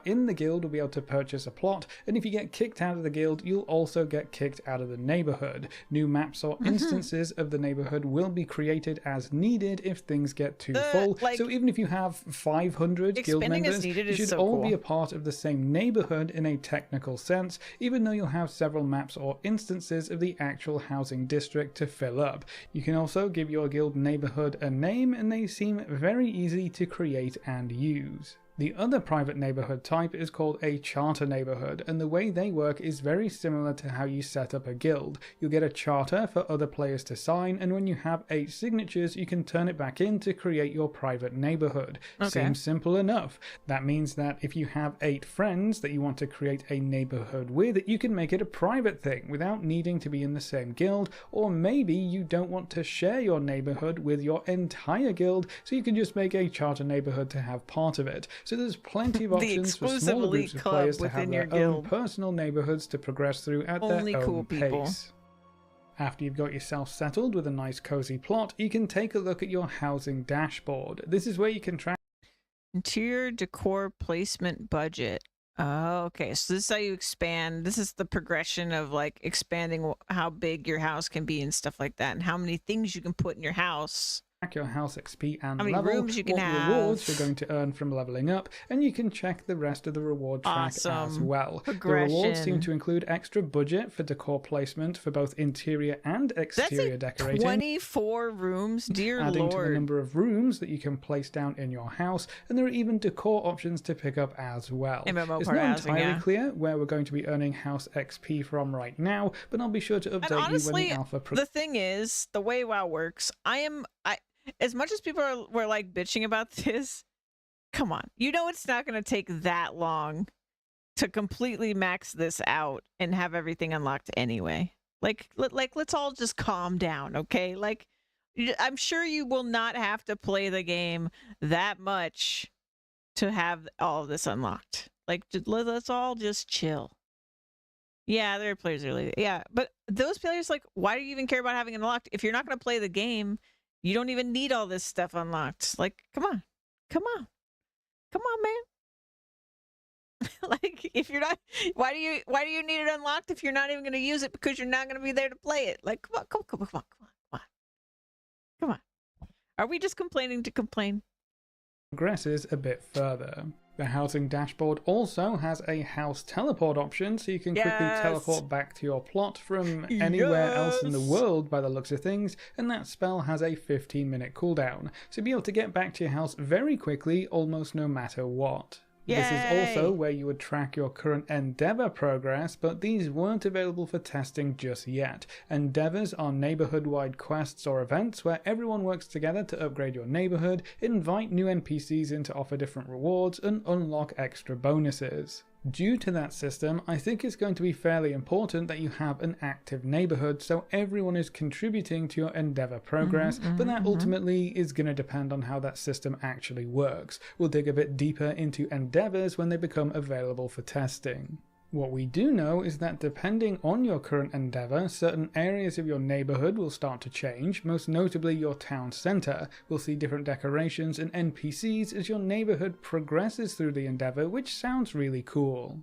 in the guild will be able to purchase a plot, and if you get kicked out of the guild, you'll also get kicked out of the neighborhood. New maps or instances of the neighborhood will be created as needed if things get too full. So even if you have 500 guild members, you should all be a part of the same neighborhood in a technical sense, even though you'll have several maps or instances of the actual housing district to fill up. You can also give your guild neighborhood a name, and they seem very easy to create and use. The other private neighborhood type is called a charter neighborhood, and the way they work is very similar to how you set up a guild. You'll get a charter for other players to sign, and when you have 8 signatures, you can turn it back in to create your private neighborhood. Seems simple enough. That means that if you have 8 friends that you want to create a neighborhood with, you can make it a private thing without needing to be in the same guild, or maybe you don't want to share your neighborhood with your entire guild, so you can just make a charter neighborhood to have part of it. So there's plenty of options for smaller groups of players to have their own personal neighborhoods to progress through at their own pace. After you've got yourself settled with a nice cozy plot, you can take a look at your housing dashboard. This is where you can track interior decor placement budget. Oh, okay, so this is how you expand. This is the progression of like expanding how big your house can be and stuff like that, and how many things you can put in your house. Your house XP and how many level, rooms you can what have, rewards you're going to earn from leveling up, and you can check the rest of the reward track as well. The rewards seem to include extra budget for decor placement for both interior and exterior decorating. 24 rooms, dear adding Lord. to the number of rooms that you can place down in your house, and there are even decor options to pick up as well. MMO it's not entirely clear where we're going to be earning house XP from right now, but I'll be sure to update you when the alpha. The thing is, the way WoW works, as much as people were like bitching about this, come on, you know it's not going to take that long to completely max this out and have everything unlocked anyway. Like let's all just calm down, okay? Like, I'm sure you will not have to play the game that much to have all of this unlocked. Like, let's all just chill. Yeah, there are players early. Yeah, but those players, like, why do you even care about having it unlocked if you're not going to play the game? You don't even need all this stuff unlocked. Like, come on. Come on. Come on, man. Like, if you're not, why do you need it unlocked if you're not even going to use it because you're not going to be there to play it? Like, come on. Are we just complaining to complain? Progresses a bit further. The housing dashboard also has a house teleport option, so you can quickly teleport back to your plot from anywhere else in the world by the looks of things, and that spell has a 15-minute cooldown, so you'll be able to get back to your house very quickly, almost no matter what. Yay! This is also where you would track your current Endeavor progress, but these weren't available for testing just yet. Endeavors are neighborhood-wide quests or events where everyone works together to upgrade your neighborhood, invite new NPCs in to offer different rewards, and unlock extra bonuses. Due to that system, I think it's going to be fairly important that you have an active neighborhood so everyone is contributing to your Endeavor progress, but that ultimately is going to depend on how that system actually works. We'll dig a bit deeper into Endeavors when they become available for testing. What we do know is that depending on your current endeavor, certain areas of your neighborhood will start to change, most notably your town center. We'll see different decorations and NPCs as your neighborhood progresses through the endeavor, which sounds really cool.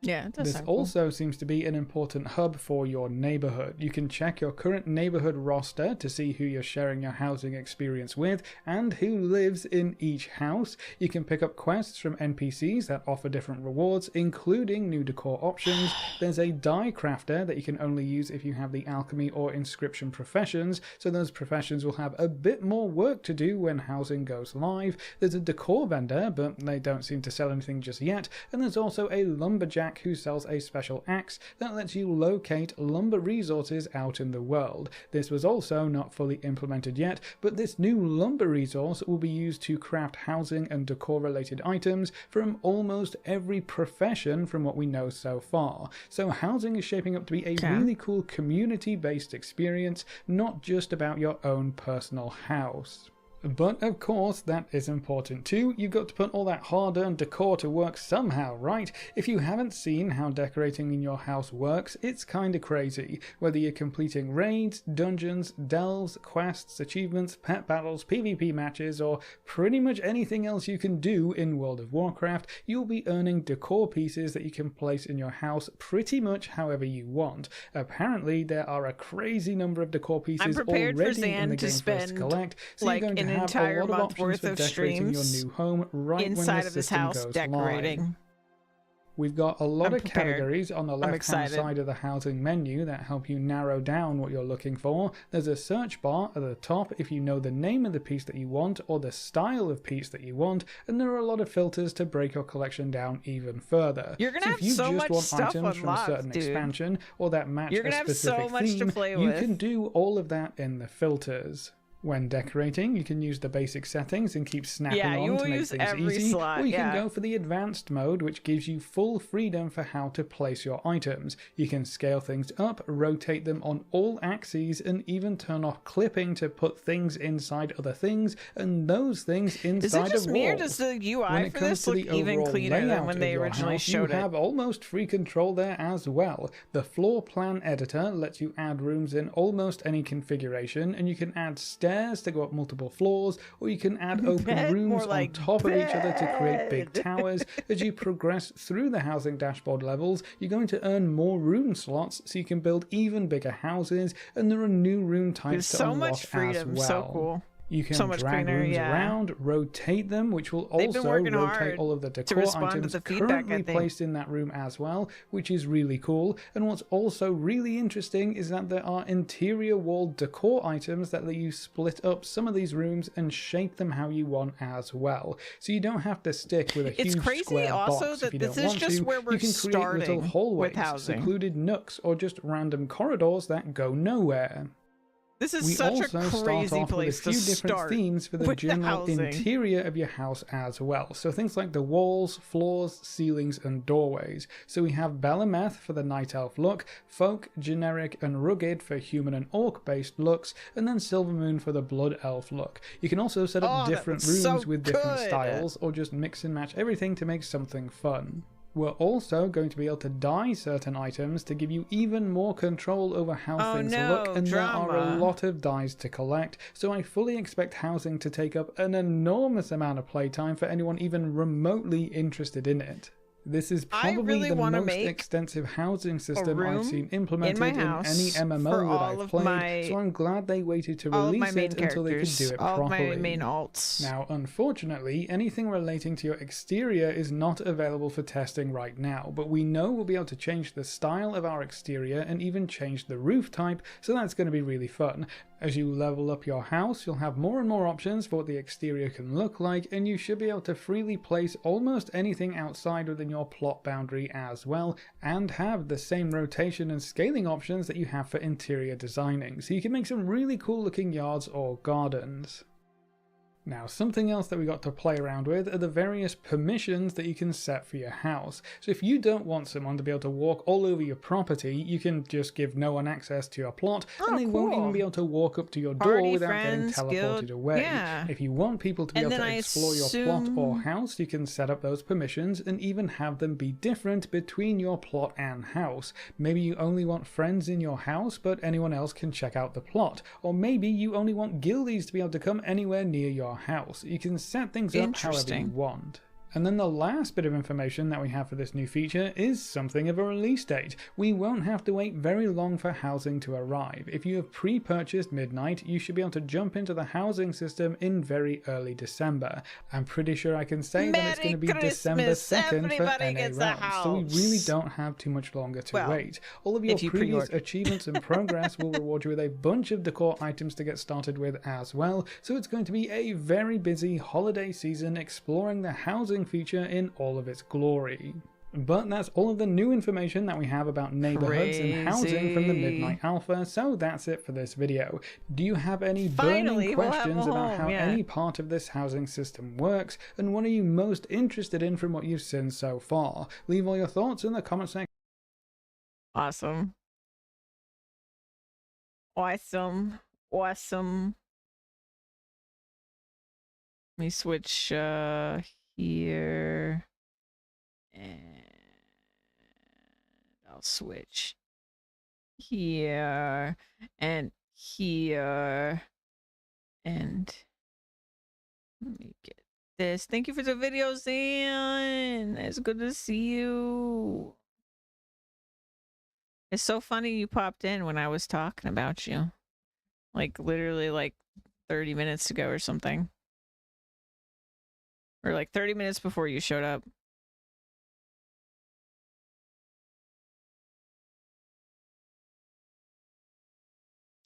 Yeah, it does This sound cool. also seems to be an important hub for your neighborhood. You can check your current neighborhood roster to see who you're sharing your housing experience with and who lives in each house. You can pick up quests from NPCs that offer different rewards, including new decor options. There's a die crafter that you can only use if you have the alchemy or inscription professions, so those professions will have a bit more work to do when housing goes live. There's a decor vendor, but they don't seem to sell anything just yet. And there's also a lumberjack who sells a special axe that lets you locate lumber resources out in the world. This was also not fully implemented yet, but this new lumber resource will be used to craft housing and decor related items from almost every profession from what we know so far. So housing is shaping up to be a really cool community based experience, not just about your own personal house. But of course that is important too. You've got to put all that hard-earned decor to work somehow, right? If you haven't seen how decorating in your house works, it's kinda crazy. Whether you're completing raids, dungeons, delves, quests, achievements, pet battles, PvP matches, or pretty much anything else you can do in World of Warcraft, you'll be earning decor pieces that you can place in your house pretty much however you want. Apparently there are a crazy number of decor pieces already in the game for us to collect, so you're going to have entire a lot of month options worth for of decorating your streams new home right inside when the of this system house goes decorating. live. We've got a lot of prepared. categories on the left-hand side of the housing menu that help you narrow down what you're looking for. There's a search bar at the top if you know the name of the piece that you want or the style of piece that you want, and there are a lot of filters to break your collection down even further. You're gonna so have if you so just much want stuff items from a unlocked, certain dude. expansion or that match You're a gonna have so specific much to theme, play you with. can do all of that in the filters. When decorating, you can use the basic settings and keep snapping on to make things easy, or you can go for the advanced mode, which gives you full freedom for how to place your items. You can scale things up, rotate them on all axes, and even turn off clipping to put things inside other things, and those things inside Is it just of me or walls. does the UI When it for comes this to look the even overall cleaner than layout when of they your originally house, showed you it? have almost free control there as well. The floor plan editor lets you add rooms in almost any configuration, and you can add stairs to go up multiple floors, or you can add open Bed, rooms more on like top of each other to create big bed. towers. As you progress through the housing dashboard levels, you're going to earn more room slots so you can build even bigger houses, and there are new room types There's to so unlock much freedom. as well. So cool. You can So much drag cleaner, rooms yeah. around, rotate them, which will They've been also working rotate hard all of the to decor respond to items the feedback, I currently think. placed in that room as well, which is really cool. And what's also really interesting is that there are interior wall decor items that let you split up some of these rooms and shape them how you want as well. So you don't have to stick with a huge It's crazy square also box that if you this don't is want just to. where we're You can create little starting hallways, with housing. secluded nooks, or just random corridors that go nowhere. This is We such also a start crazy off with a place few to different start themes for the with the general housing. interior of your house as well. So things like the walls, floors, ceilings, and doorways. So we have Belemeth for the night elf look, folk, generic, and rugged for human and orc based looks, and then Silvermoon for the blood elf look. You can also set up Oh, that different looks rooms so with different good. styles, or just mix and match everything to make something fun. We're also going to be able to dye certain items to give you even more control over how Oh, things no, look, and there are a drama. lot of dyes to collect, so I fully expect housing to take up an enormous amount of playtime for anyone even remotely interested in it. This is I probably really the wanna most make extensive housing system room I've seen in implemented my in any house for MMO that all I've of played, my- so I'm glad they waited to all of my release main it until they could characters, do it all properly. of my main alts. Now, unfortunately, anything relating to your exterior is not available for testing right now, but we know we'll be able to change the style of our exterior and even change the roof type, so that's going to be really fun. As you level up your house, you'll have more and more options for what the exterior can look like, and you should be able to freely place almost anything outside within your plot boundary as well, and have the same rotation and scaling options that you have for interior designing, so you can make some really cool looking yards or gardens. Now, something else that we got to play around with are the various permissions that you can set for your house. So if you don't want someone to be able to walk all over your property, you can just give no one access to your plot, and they won't even be able to walk up to your door Party, without friends, getting teleported guild, away. yeah. If you want people to be And able then to I explore your plot or assume- house, you can set up those permissions and even have them be different between your plot and house. Maybe you only want friends in your house, but anyone else can check out the plot. Or maybe you only want guildies to be able to come anywhere near your house. You can set things up however you Interesting. want. And then the last bit of information that we have for this new feature is something of a release date. We won't have to wait very long for housing to arrive. If you have pre-purchased Midnight, you should be able to jump into the housing system in very early December. I'm pretty sure I can say that it's going to be Merry December Christmas, 2nd for everybody NA gets a rounds, so we really house. don't have too much longer to Well, wait. All of your if you previous pre-order. achievements and progress will reward you with a bunch of decor items to get started with as well, so it's going to be a very busy holiday season exploring the housing feature in all of its glory. But that's all of the new information that we have about neighborhoods and housing from the Crazy. Midnight Alpha, so that's it for this video. Do you have any Finally, burning we'll have a questions about home, how yeah. any part of this housing system works, and what are you most interested in from what you've seen so far? Leave all your thoughts in the comment section. Awesome. Awesome. Awesome. Let me switch here. And I'll switch here and here. And let me get this. Thank you for the video, Zan. It's good to see you. It's so funny you popped in when I was talking about you. Like literally like 30 minutes ago or something. Or like 30 minutes before you showed up.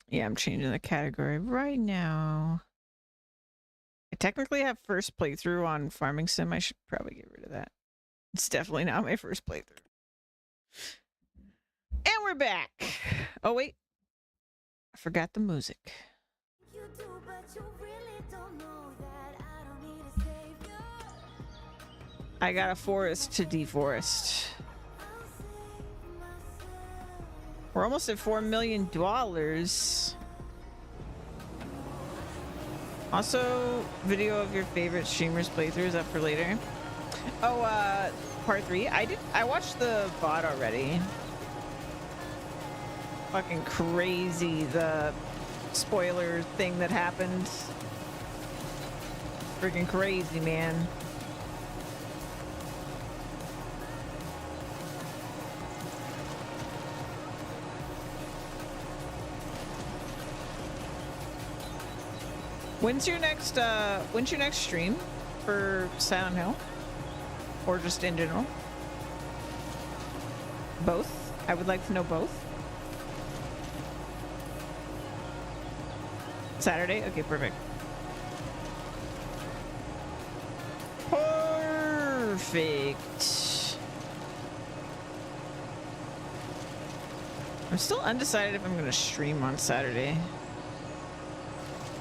Yeah, I'm changing the category right now. I technically have first playthrough on Farming Sim. I should probably get rid of that. It's definitely not my first playthrough. And we're back. Oh, wait. I forgot the music. You do, but you really don't know that I don't need a savior. I got a forest to deforest. I'll save myself. We're almost at $4 million. Also, video of your favorite streamers' playthroughs up for later. Oh, part 3. I watched the VOD already. Fucking crazy, the spoiler thing that happened. Freaking crazy, man. When's your next stream for Silent Hill? Or just in general? Both? I would like to know both. Saturday? Okay, perfect. Perfect. I'm still undecided if I'm gonna stream on Saturday.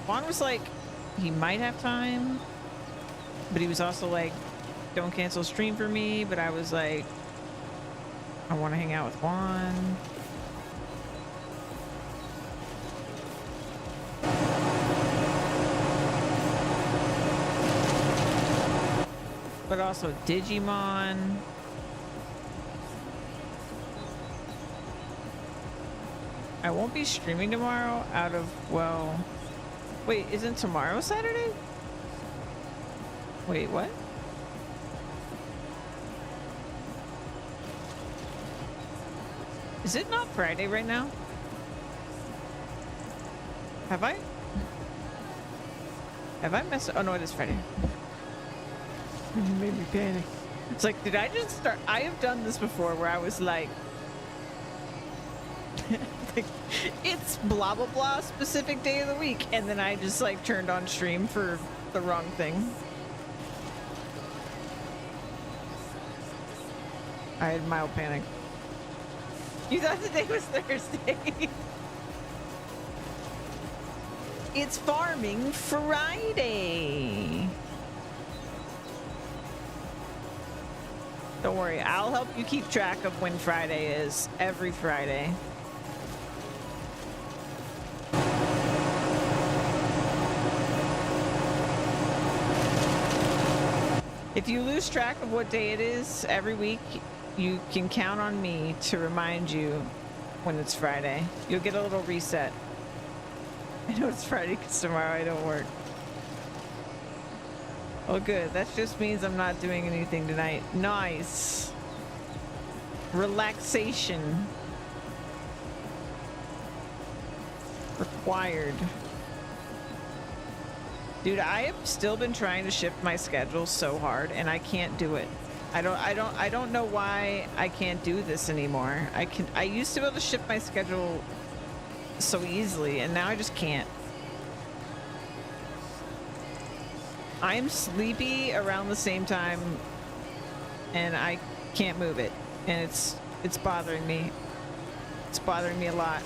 Juan was like, he might have time, but he was also like, don't cancel stream for me, but I was like, I want to hang out with Juan. But also Digimon. I won't be streaming tomorrow out of, well, wait, isn't tomorrow Saturday? Wait, what? Is it not Friday right now? Have I messed? Oh no, it is Friday. You made me panic. It's like, did I just start? I have done this before where I was like, like, it's blah blah blah specific day of the week, and then I just like turned on stream for the wrong thing. I had mild panic. You thought the day was Thursday. It's Farming Friday. Don't worry, I'll help you keep track of when Friday is every Friday. If you lose track of what day it is every week, you can count on me to remind you when it's Friday. You'll get a little reset. I know it's Friday because tomorrow I don't work. Oh good, that just means I'm not doing anything tonight. Nice. Relaxation. Required. Dude, I have still been trying to shift my schedule so hard and I can't do it. I don't know why I can't do this anymore. I used to be able to shift my schedule so easily and now I just can't. I'm sleepy around the same time and I can't move it, and it's bothering me. It's bothering me a lot.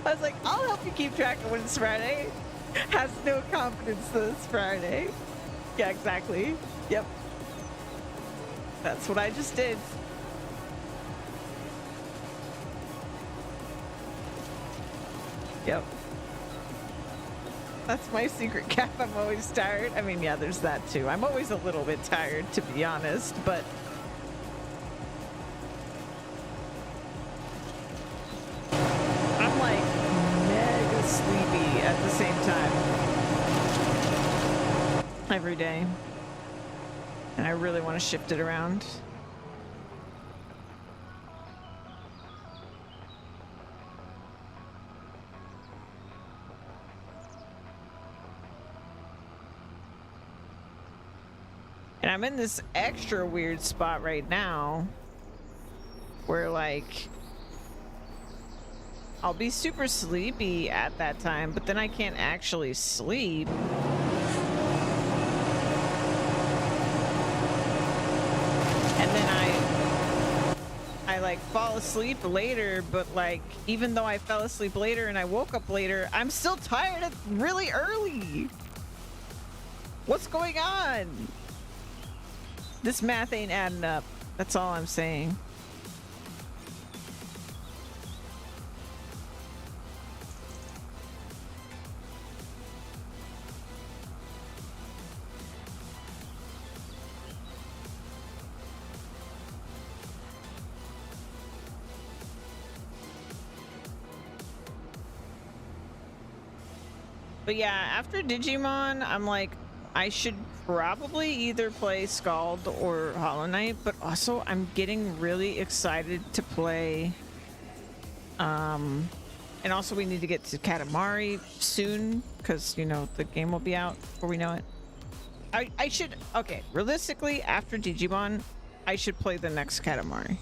I was like, I'll help you keep track of when it's Friday. Has no confidence that it's Friday. Yeah, exactly. Yep. That's what I just did. Yep. That's my secret cap. I'm always tired. I mean, yeah, there's that too. I'm always a little bit tired, to be honest, but I'm like mega sleepy at the same time every day. And I really want to shift it around. And I'm in this extra weird spot right now where like I'll be super sleepy at that time, but then I can't actually sleep. And then I like fall asleep later, but like even though I fell asleep later and I woke up later, I'm still tired at really early. What's going on? This math ain't adding up. That's all I'm saying. But yeah, after Digimon, I'm like, I should probably either play Scald or Hollow Knight, but also I'm getting really excited to play. And also we need to get to Katamari soon, because, you know, the game will be out before we know it. I should, okay, realistically, after Digimon, I should play the next Katamari,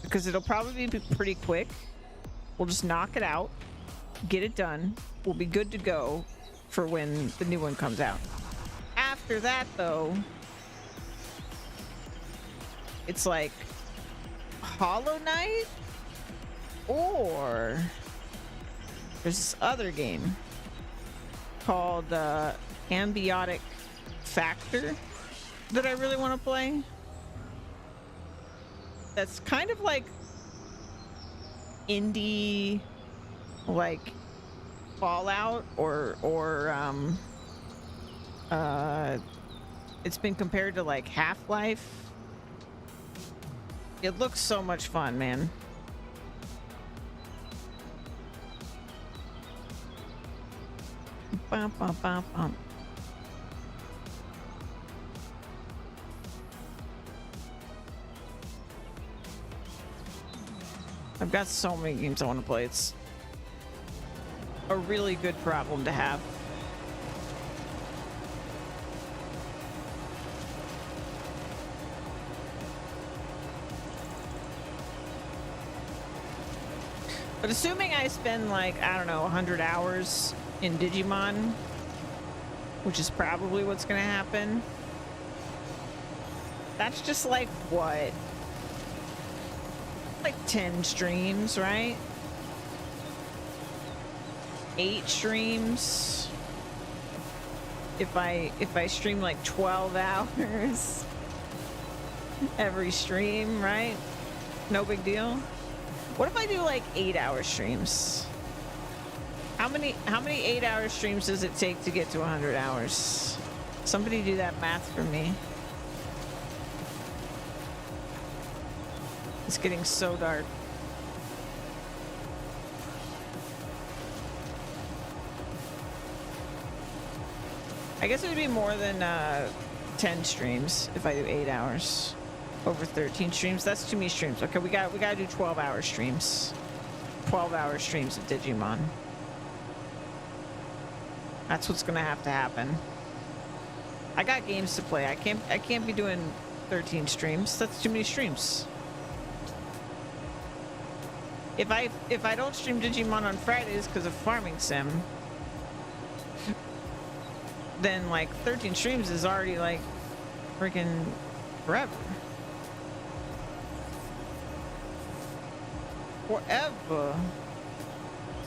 because it'll probably be pretty quick. We'll just knock it out, get it done. We'll be good to go for when the new one comes out. After that, though, it's like Hollow Knight, or there's this other game called Ambiotic Factor that I really want to play. That's kind of like indie, like Fallout or it's been compared to like Half-Life. It looks so much fun, man. Bum, bum, bum, bum. I've got so many games I want to play. It's a really good problem to have. But assuming I spend like, I don't know, 100 hours in Digimon, which is probably what's gonna happen. That's just like what? Like 10 streams, right? 8 streams. If I stream like 12 hours every stream, right? No big deal. What if I do like 8-hour streams? How many 8-hour streams does it take to get to 100 hours? Somebody do that math for me. It's getting so dark. I guess it would be more than 10 streams if I do 8 hours. Over 13 streams. That's too many streams. Okay, we gotta do 12-hour streams. 12-hour streams of Digimon. That's what's gonna have to happen. I got games to play. I can't be doing 13 streams. That's too many streams. If I don't stream Digimon on Fridays because of Farming Sim, then like 13 streams is already like freaking forever. Forever.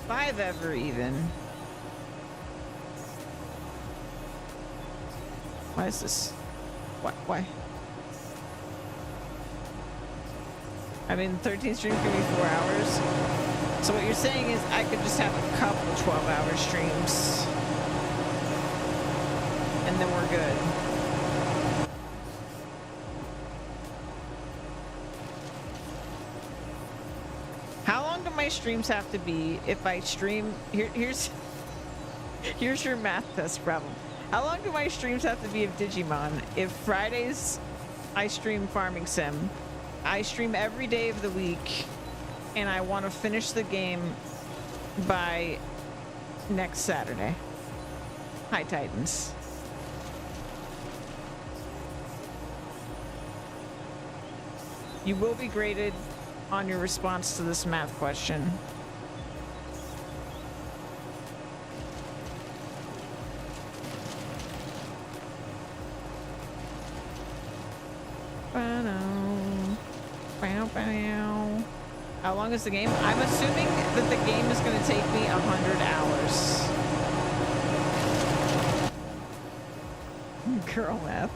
5 ever even. Why is this? Why? I mean, 13 streams could be 4 hours. So what you're saying is I could just have a couple 12-hour streams. And then we're good. How long do my streams have to be if I stream? Here's your math test problem. How long do my streams have to be of Digimon? If Fridays I stream Farming Sim, I stream every day of the week, and I want to finish the game by next Saturday. Hi, Titans. You will be graded on your response to this math question. How long is the game? I'm assuming that the game is going to take me 100 hours. Girl math.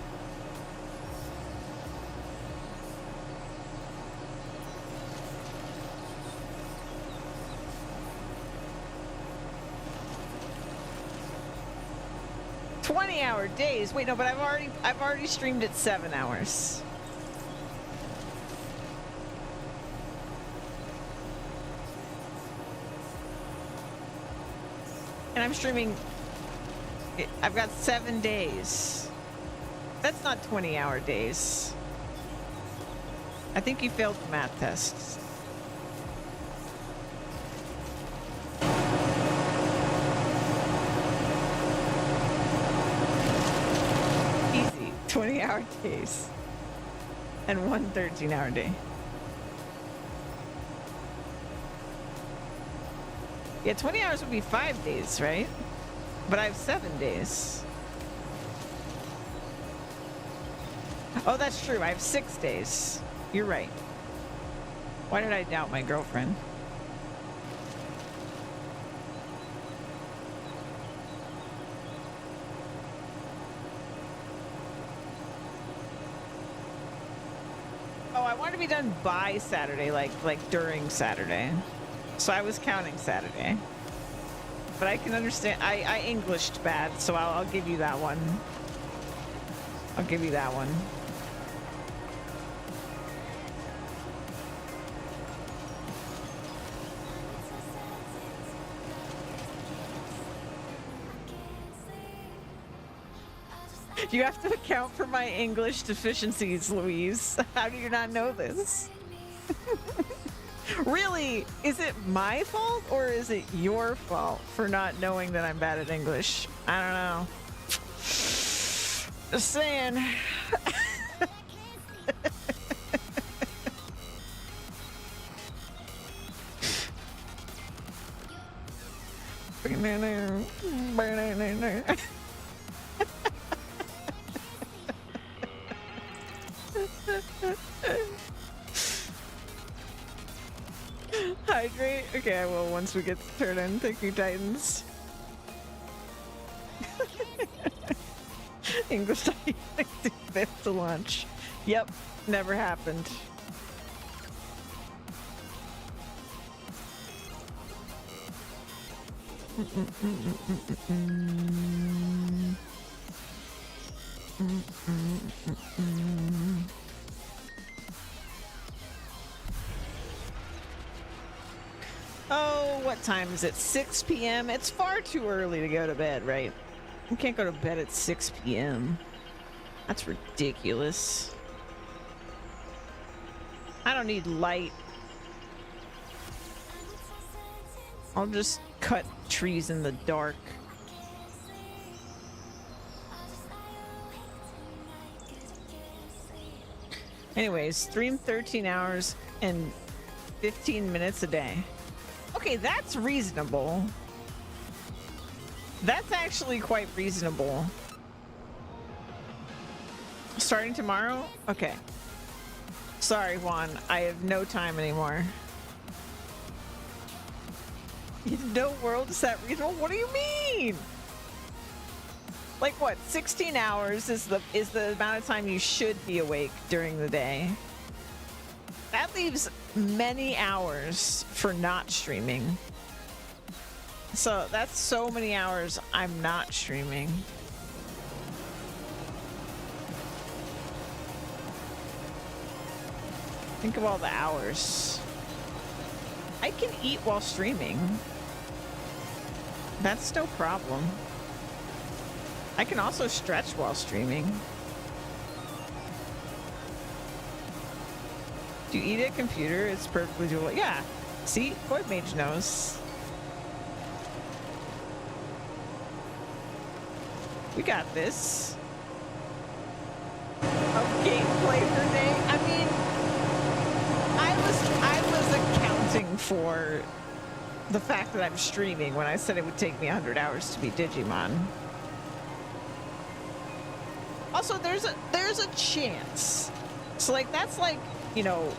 "20-hour days." Wait, no, but I've already streamed it 7 hours. And I'm streaming, I've got 7 days. That's not 20-hour days. I think you failed the math test. Easy, 20-hour days. And 1 13-hour day. Yeah, 20 hours would be 5 days, right? But I have 7 days. Oh, that's true. I have 6 days. You're right. Why did I doubt my girlfriend? Oh, I want to be done by Saturday, like during Saturday. So I was counting Saturday. but I can understand. I Englished bad, so I'll give you that one. I'll give you that one. You have to account for my English deficiencies, Louise. How do you not know this? Really, is it my fault or is it your fault for not knowing that I'm bad at English? I don't know. Just saying. Hydrate? Okay, I will once we get to turn in. Thank you, Titans. English fifth to launch. Yep, never happened. Oh, what time is it? 6 p.m.? It's far too early to go to bed, right? You can't go to bed at 6 p.m. That's ridiculous. I don't need light. I'll just cut trees in the dark. Anyways, stream 13 hours and 15 minutes a day. Okay, that's reasonable. That's actually quite reasonable. Starting tomorrow? Okay. Sorry, Juan. I have no time anymore. No world is that reasonable? What do you mean? Like what? 16 hours is the amount of time you should be awake during the day. That leaves many hours for not streaming. So that's so many hours I'm not streaming. Think of all the hours. I can eat while streaming. That's no problem. I can also stretch while streaming. Do you eat at a computer? It's perfectly doable. Yeah. See? Void Mage knows. We got this. Of gameplay per day. I mean, I was accounting for the fact that I'm streaming when I said it would take me 100 hours to beat Digimon. Also, there's a chance. So like that's like, you know,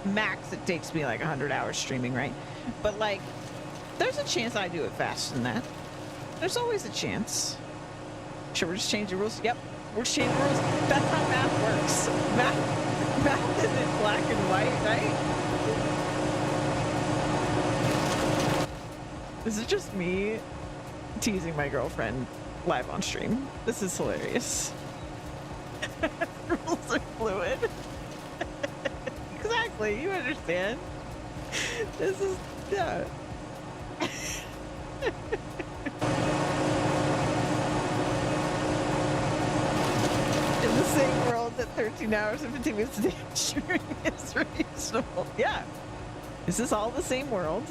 max it takes me like 100 hours streaming, right? But like there's a chance I do it faster than that. There's always a chance. Should we just change the rules? Yep, we're changing the rules. That's how math works. Math isn't black and white, right? This is just me teasing my girlfriend live on stream. This is hilarious. Rules are fluid. Exactly, you understand. This is, yeah. In the same world that 13 hours and 15 minutes a day of streaming is reasonable. Yeah. This is all the same world.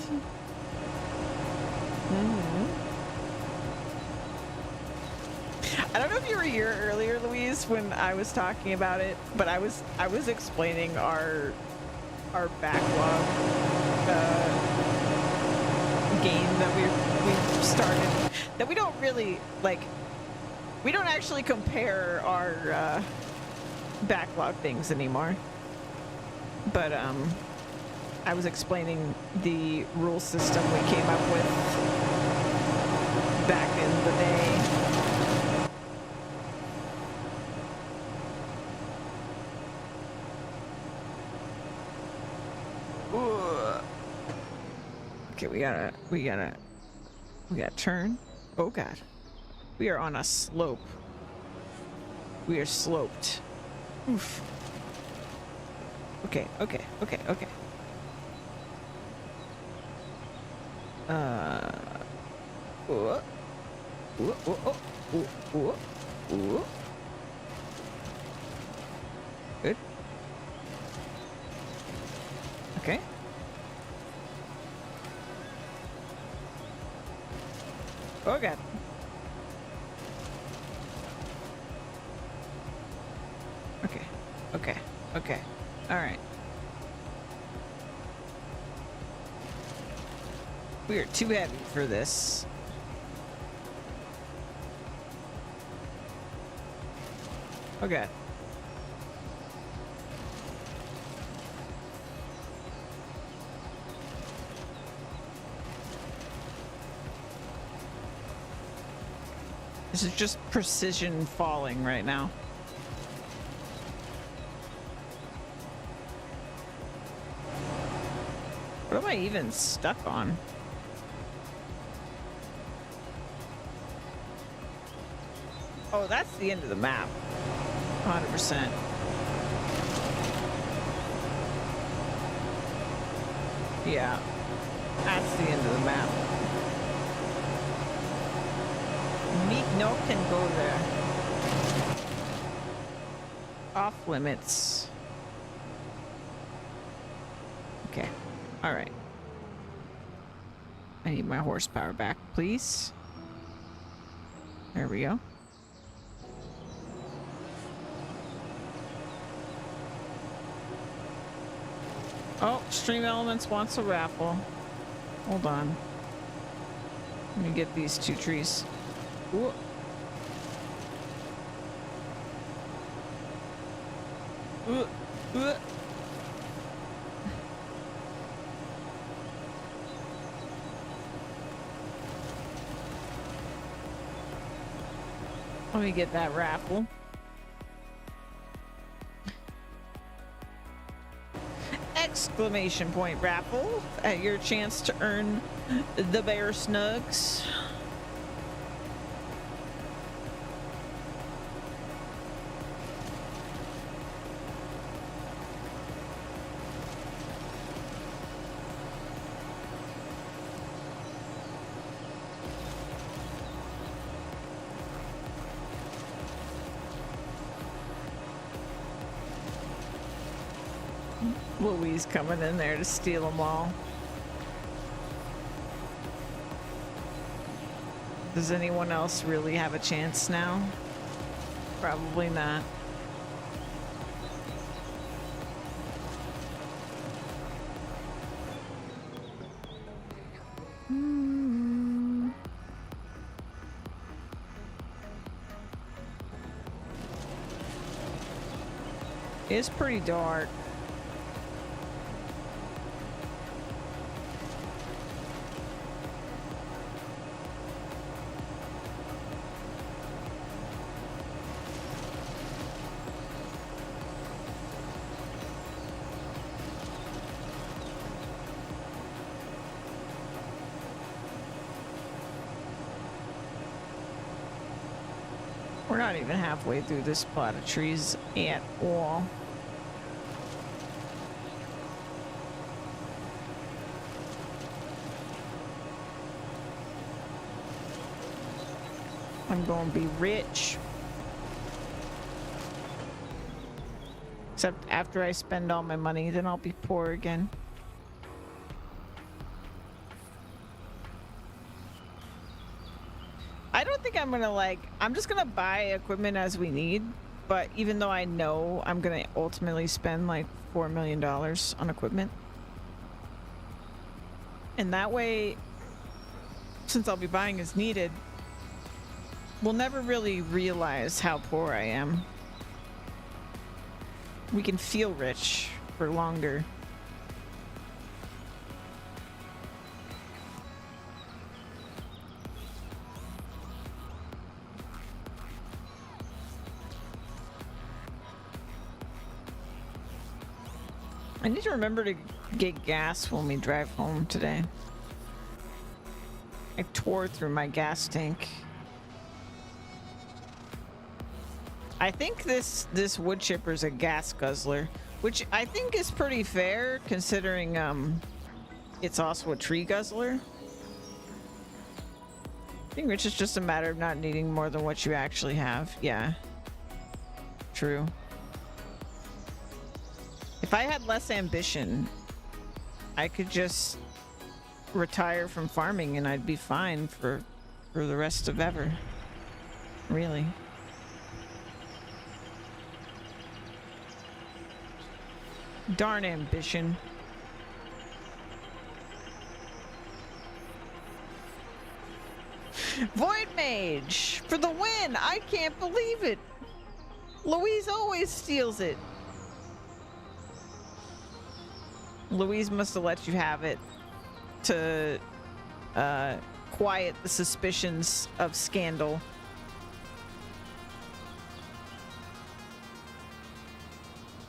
I don't know if you were here earlier, Louise, when I was talking about it, but I was explaining our backlog game that we've started, that we don't really like. We don't actually compare our backlog things anymore. But I was explaining the rule system we came up with back in the day. Okay, we gotta We got turn. Oh god. We are on a slope. We are sloped. Oof. Okay, okay, okay, okay. Oh, oh, oh, oh, oh, oh. Good. Okay. Oh god. Okay. Okay. Okay. All right. We are too heavy for this. Okay. This is just precision falling right now. What am I even stuck on? Oh, that's the end of the map. 100%. Yeah. That's the end of the map. Meek no can go there. Off limits. Okay. All right. I need my horsepower back, please. There we go. Oh, Stream Elements wants a raffle. Hold on. Let me get these two trees. Ooh. Ooh. Ooh. Let me get that raffle. Exclamation point raffle at your chance to earn the bear snugs. Louise coming in there to steal them all. Does anyone else really have a chance now? Probably not. It's pretty dark. We're not even halfway through this plot of trees at all. I'm gonna be rich. Except after I spend all my money, then I'll be poor again. I don't think I'm gonna I'm just gonna buy equipment as we need, but even though I know I'm gonna ultimately spend like $4 million on equipment. And that way, since I'll be buying as needed, we'll never really realize how poor I am. We can feel rich for longer. I need to remember to get gas when we drive home today. I tore through my gas tank. I think this wood chipper is a gas guzzler, which I think is pretty fair considering it's also a tree guzzler. I think it's just a matter of not needing more than what you actually have. Yeah. True. If I had less ambition, I could just retire from farming and I'd be fine for the rest of ever. Really. Darn ambition. Void Mage for the win! I can't believe it! Louise always steals it. Louise must have let you have it to quiet the suspicions of scandal.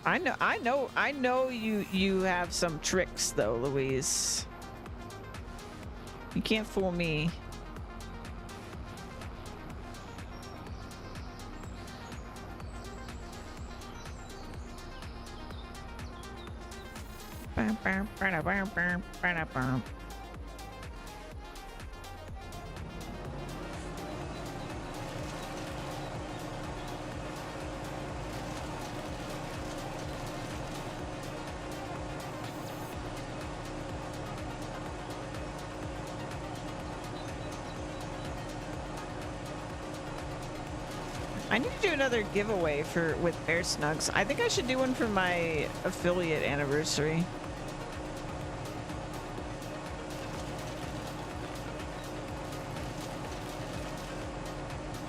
I know you have some tricks though, Louise. You can't fool me. I need to do another giveaway with Bear Snugs. I think I should do one for my affiliate anniversary.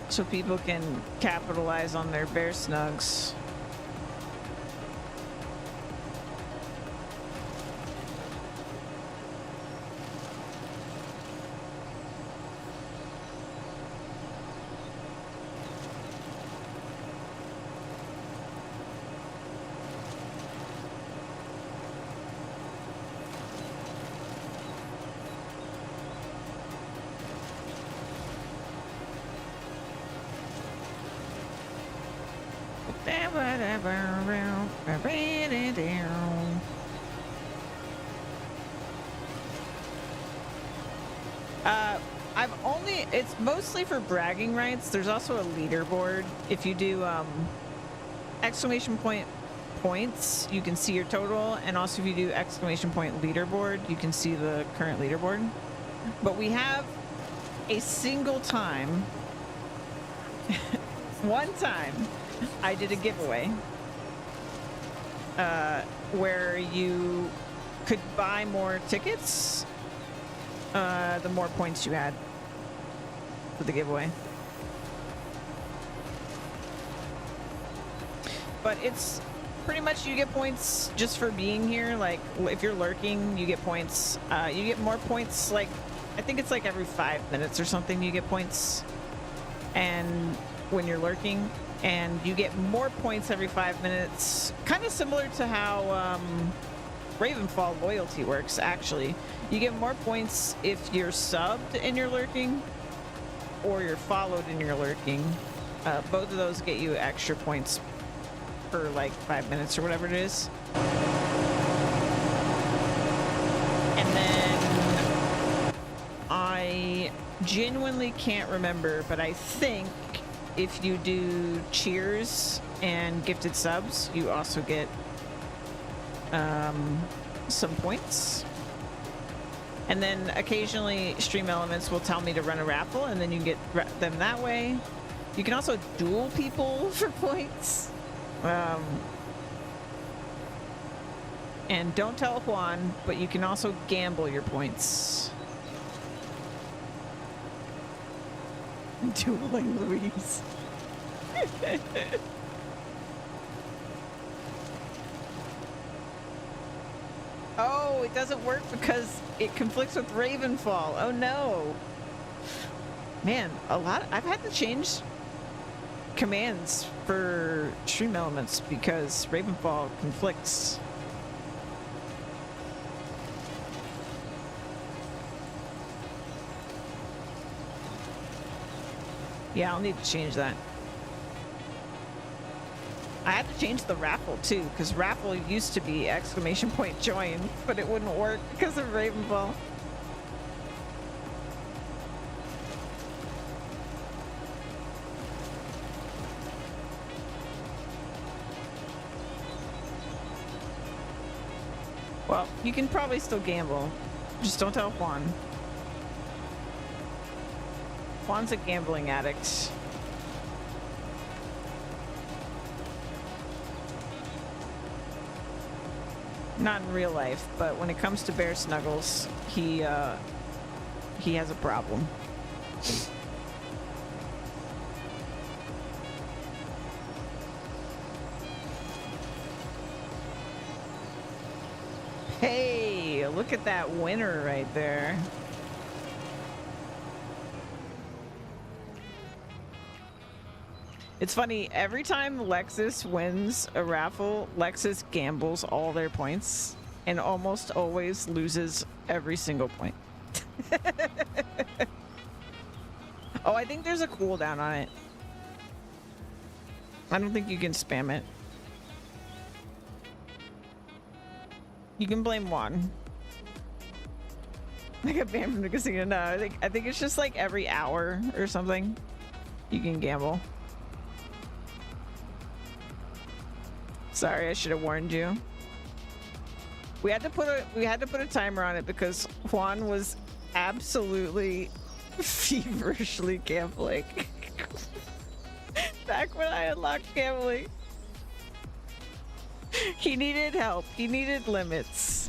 So people can capitalize on their Bear Snugs. It's mostly for bragging rights. There's also a leaderboard. If you do exclamation point points, you can see your total, and also if you do exclamation point leaderboard, you can see the current leaderboard. But we have a single time, one time, I did a giveaway where you could buy more tickets the more points you had for the giveaway. But it's pretty much you get points just for being here. Like if you're lurking, you get points. You get more points, like I think it's like every 5 minutes or something you get points, and when you're lurking, and you get more points every 5 minutes, kind of similar to how Ravenfall loyalty works. Actually, you get more points if you're subbed and you're lurking, or you're followed and you're lurking. Both of those get you extra points per like 5 minutes or whatever it is. And then I genuinely can't remember, but I think if you do cheers and gifted subs, you also get some points. And then occasionally Stream Elements will tell me to run a raffle, and then you get them that way. You can also duel people for points. And don't tell Juan, but you can also gamble your points. Dueling Louise. Oh, it doesn't work because it conflicts with Ravenfall. Oh no. Man, I've had to change commands for Stream Elements because Ravenfall conflicts. Yeah, I'll need to change that. I had to change the raffle too, because raffle used to be ! join, but it wouldn't work because of Ravenfall. Well, you can probably still gamble. Just don't tell Juan. Juan's a gambling addict. Not in real life, but when it comes to bear snuggles, he has a problem. Hey, look at that winner right there. It's funny, every time Lexus wins a raffle, Lexus gambles all their points and almost always loses every single point. Oh, I think there's a cooldown on it. I don't think you can spam it. You can blame Juan. I got banned from the casino. No, I think it's just like every hour or something you can gamble. Sorry, I should have warned you. We had to put a timer on it because Juan was absolutely feverishly gambling. Back when I unlocked gambling. He needed help. He needed limits.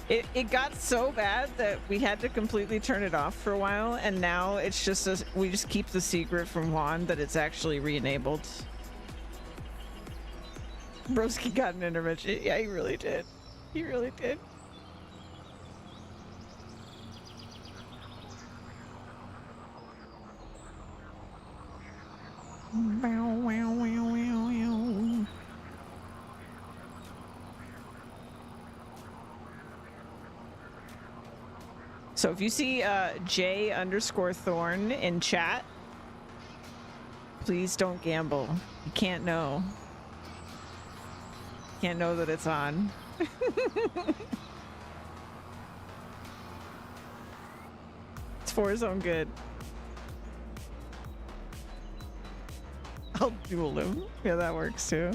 It got so bad that we had to completely turn it off for a while, and now it's just we just keep the secret from Juan that it's actually re-enabled. Broski got an intervention. Yeah, he really did. He really did. Wow, wow, wow, wow, wow. So if you see J_Thorn in chat, please don't gamble. You can't know. Can't know that it's on. It's for his own good. I'll duel him. Yeah, that works too.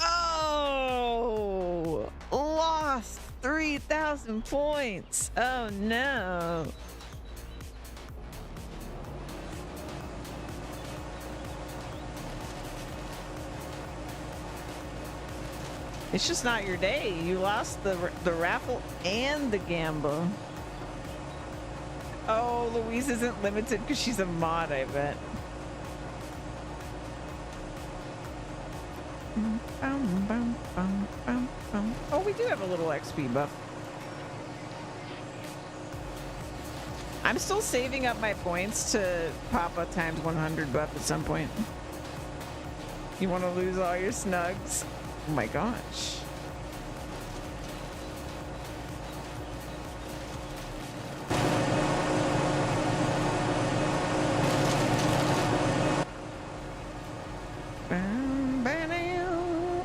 Oh! Lost 3,000 points. Oh no. It's just not your day. You lost the raffle and the gamble. Oh, Louise isn't limited because she's a mod, I bet. Oh, we do have a little XP buff. I'm still saving up my points to pop a times 100 buff at some point. You want to lose all your snugs? Oh my gosh.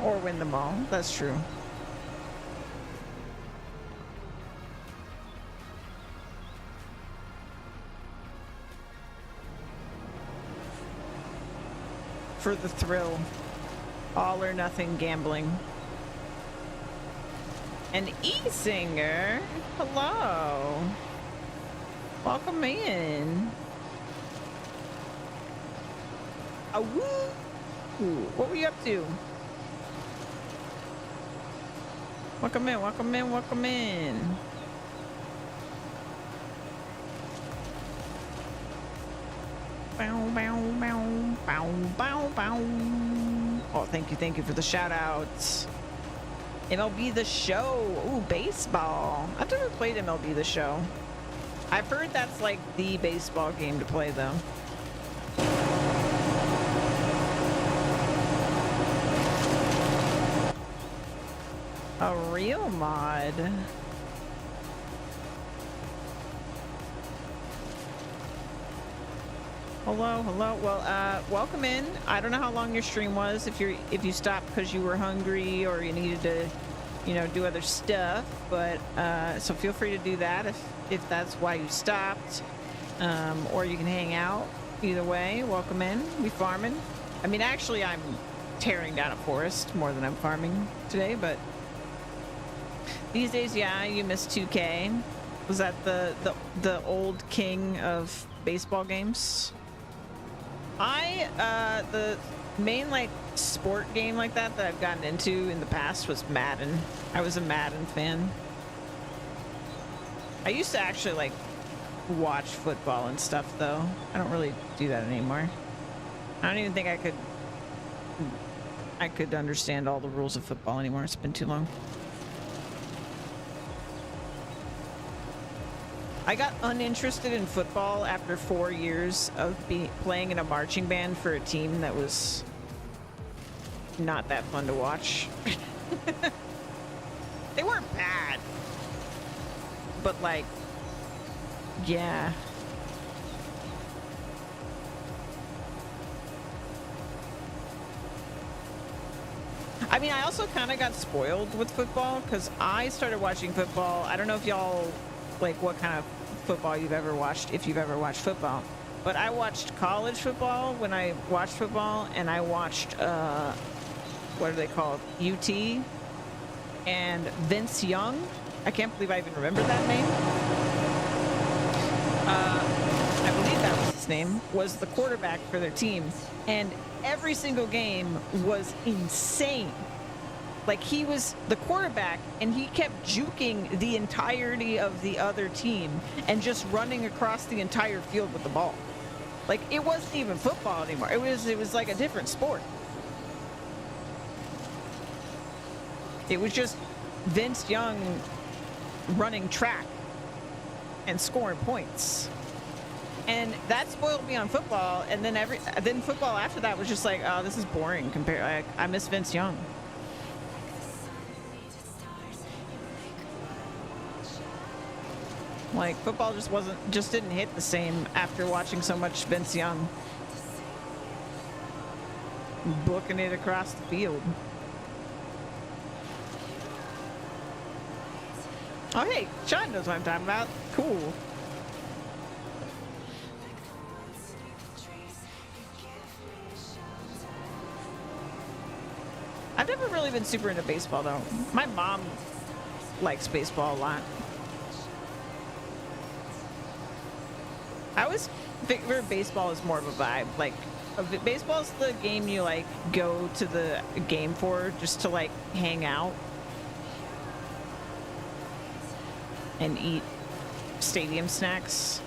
Or win them all. That's true. For the thrill. All or nothing gambling. An E-Singer? Hello. Welcome in. A woo! What were you up to? Welcome in, welcome in, welcome in. Bow, bow, bow, bow, bow, bow. Oh, thank you for the shout outs. MLB The Show. Ooh, baseball. I've never played MLB The Show. I've heard that's like the baseball game to play though. A real mod. Hello, hello. Well, welcome in. I don't know how long your stream was. If you stopped because you were hungry or you needed to, you know, do other stuff. But so feel free to do that if that's why you stopped. Or you can hang out. Either way, welcome in. We farming. I mean, actually, I'm tearing down a forest more than I'm farming today. But these days, yeah, you miss 2K. Was that the old king of baseball games? The main like sport game like that I've gotten into in the past was Madden. I was a Madden fan. I used to actually like watch football and stuff though. I don't really do that anymore. I don't even think I could understand all the rules of football anymore. It's been too long. I got uninterested in football after 4 years of playing in a marching band for a team that was not that fun to watch. They weren't bad, but like, yeah. I mean, I also kind of got spoiled with football because I started watching football. I don't know if y'all like what kind of football you've ever watched, if you've ever watched football, but I watched college football when I watched football, and I watched what are they called, UT, and Vince Young. I can't believe I even remember that name. I believe that was his name, was the quarterback for their team, and every single game was insane. Like, he was the quarterback, and he kept juking the entirety of the other team and just running across the entire field with the ball. Like, it wasn't even football anymore. It was like a different sport. It was just Vince Young running track and scoring points. And that spoiled me on football, and then football after that was just like, oh, this is boring compared. I miss Vince Young. Like, football just didn't hit the same after watching so much Vince Young booking it across the field. Oh, hey, Sean knows what I'm talking about. Cool. I've never really been super into baseball, though. My mom likes baseball a lot. I always figure baseball is more of a vibe. Like, baseball is the game you, like, go to the game for just to, like, hang out and eat stadium snacks.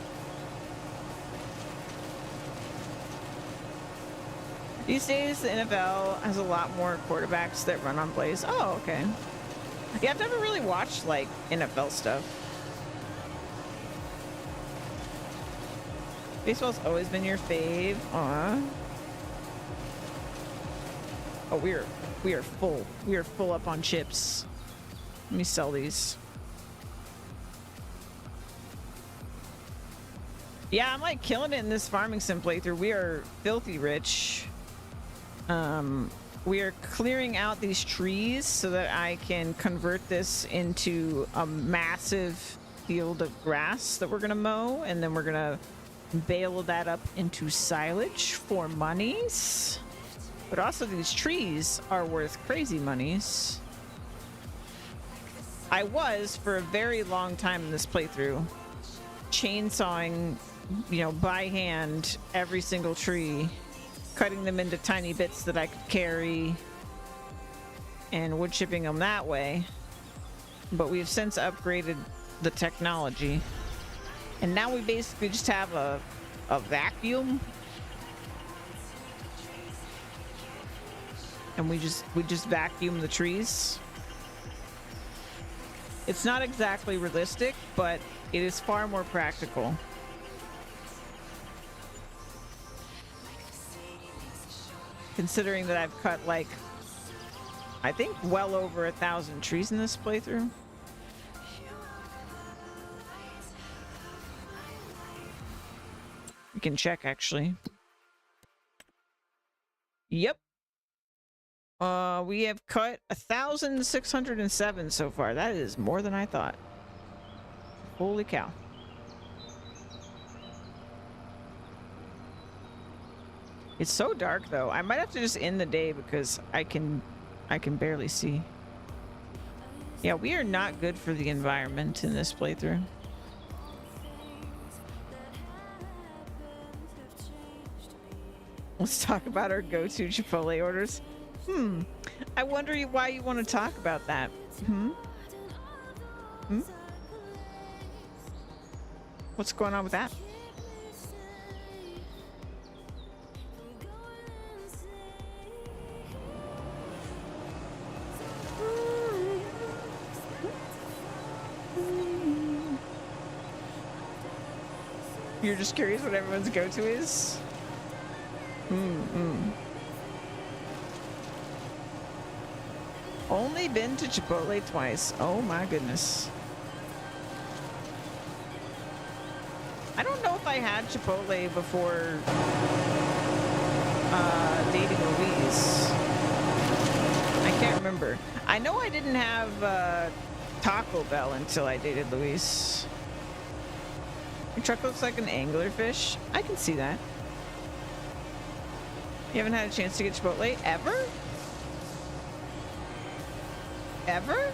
These days, the NFL has a lot more quarterbacks that run on plays. Oh, okay. Yeah, I've never really watched, like, NFL stuff. Baseball's always been your fave. Aw. Oh, we are full. We are full up on chips. Let me sell these. Yeah, I'm like killing it in this farming sim playthrough. We are filthy rich. We are clearing out these trees so that I can convert this into a massive field of grass that we're gonna mow, and then we're gonna bale that up into silage for monies. But also these trees are worth crazy monies. I was, for a very long time in this playthrough, chainsawing, you know, by hand every single tree, cutting them into tiny bits that I could carry and wood chipping them that way. But we've since upgraded the technology, and now we basically just have a vacuum, and we just vacuum the trees. It's not exactly realistic, but it is far more practical. Considering that I've cut like I think well over 1,000 trees in this playthrough. We can check actually. Yep. We have cut 1,607 so far. That is more than I thought. Holy cow. It's so dark though. I might have to just end the day because I can barely see. Yeah, we are not good for the environment in this playthrough. Let's talk about our go-to Chipotle orders. I wonder why you want to talk about that. What's going on with that? You're just curious what everyone's go-to is? Only been to Chipotle twice. Oh my goodness. I don't know if I had Chipotle before dating Louise. I can't remember. I know I didn't have Taco Bell until I dated Louise. Your truck looks like an anglerfish. I can see that. You haven't had a chance to get Chipotle ever? Ever?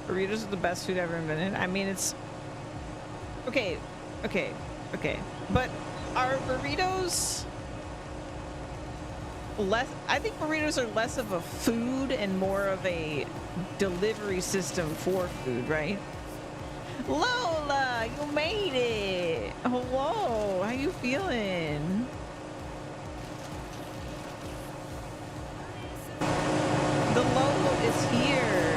Burritos are the best food ever invented. I mean, it's... Okay. But are burritos... less... I think burritos are less of a food and more of a delivery system for food, right? Lola, you made it! Hello, how you feeling? The Lolo is here.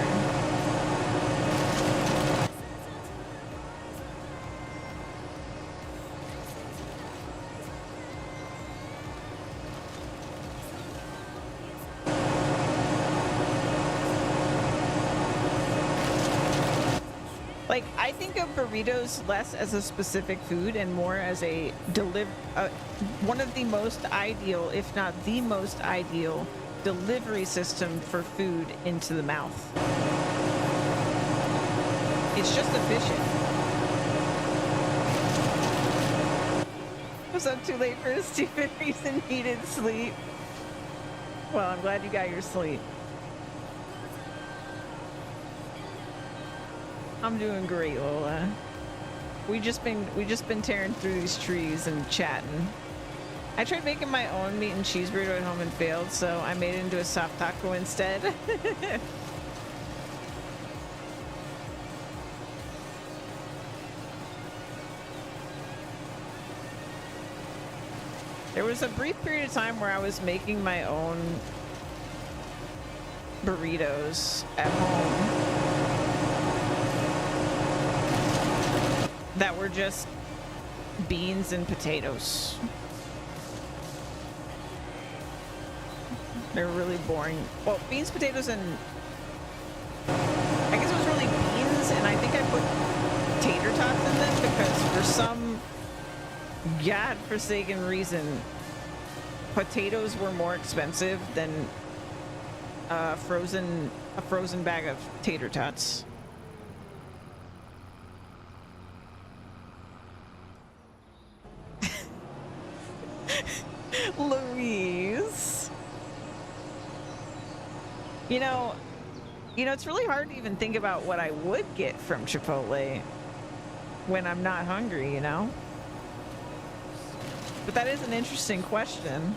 Like, I think of burritos less as a specific food and more as a one of the most ideal, if not the most ideal, delivery system for food into the mouth. It's just efficient. Was up too late for a stupid reason, needed sleep. Well, I'm glad you got your sleep. I'm doing great, Lola. We just been tearing through these trees and chatting. I tried making my own meat and cheese burrito at home and failed, so I made it into a soft taco instead. There was a brief period of time where I was making my own burritos at home. That were just beans and potatoes. They're really boring. Well, beans, potatoes, and I guess it was really beans, and I think I put tater tots in them because for some godforsaken reason, potatoes were more expensive than a frozen bag of tater tots. Louise. You know, it's really hard to even think about what I would get from Chipotle when I'm not hungry, you know? But that is an interesting question.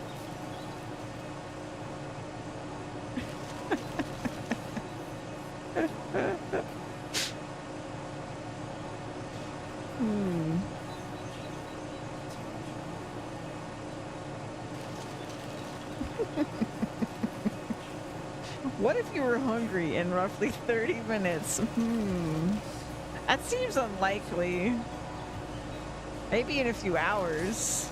What if you were hungry in roughly 30 minutes? That seems unlikely. Maybe in a few hours.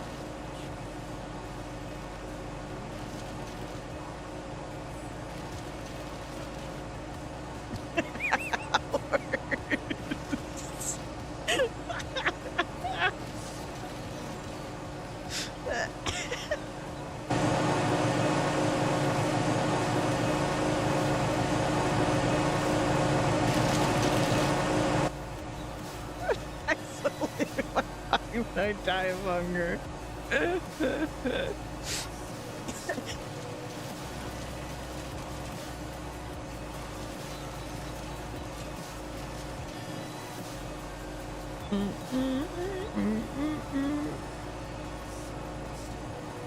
I die of hunger.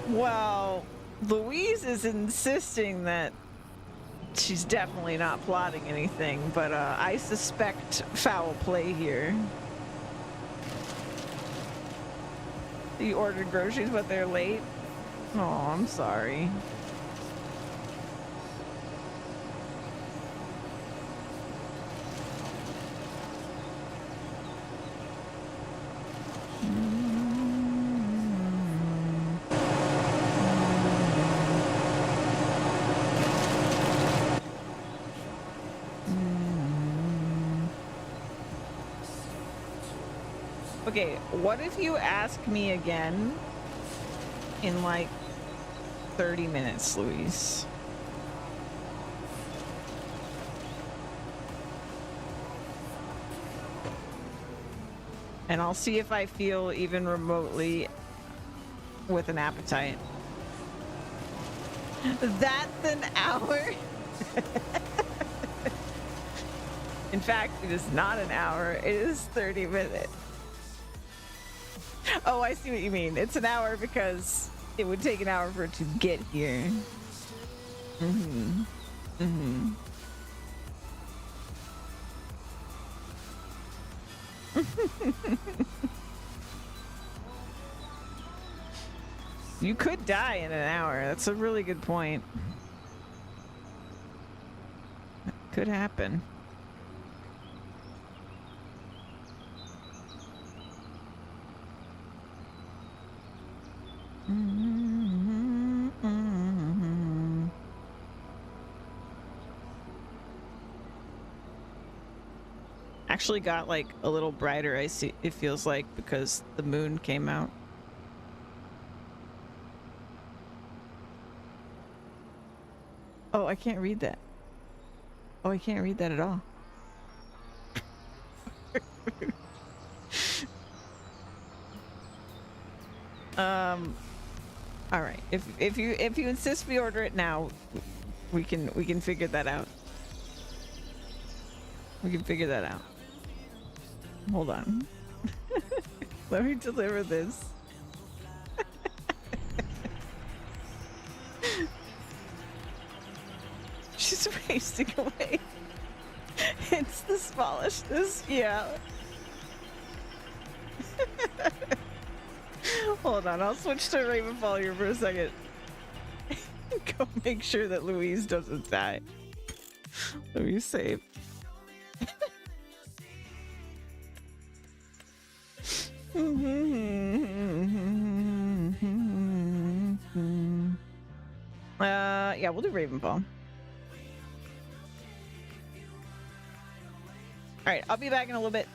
Well, Louise is insisting that she's definitely not plotting anything, but I suspect foul play here. You ordered groceries, but they're late? Oh, I'm sorry. Okay, what if you ask me again in like 30 minutes, Louise? And I'll see if I feel even remotely with an appetite. That's an hour? In fact, it is not an hour, it is 30 minutes. Oh, I see what you mean. It's an hour because it would take an hour for it to get here. You could die in an hour. That's a really good point. That could happen. Actually got like a little brighter, I see, it feels like, because the moon came out. Oh, I can't read that. Oh, I can't read that at all. All right. If you insist we order it now, we can figure that out. We can figure that out. Hold on. Let me deliver this. She's wasting away. It's the smallishness, yeah. Hold on, I'll switch to Ravenfall here for a second. Go make sure that Louise doesn't die. Louise safe. Yeah, we'll do Ravenfall. All right, I'll be back in a little bit.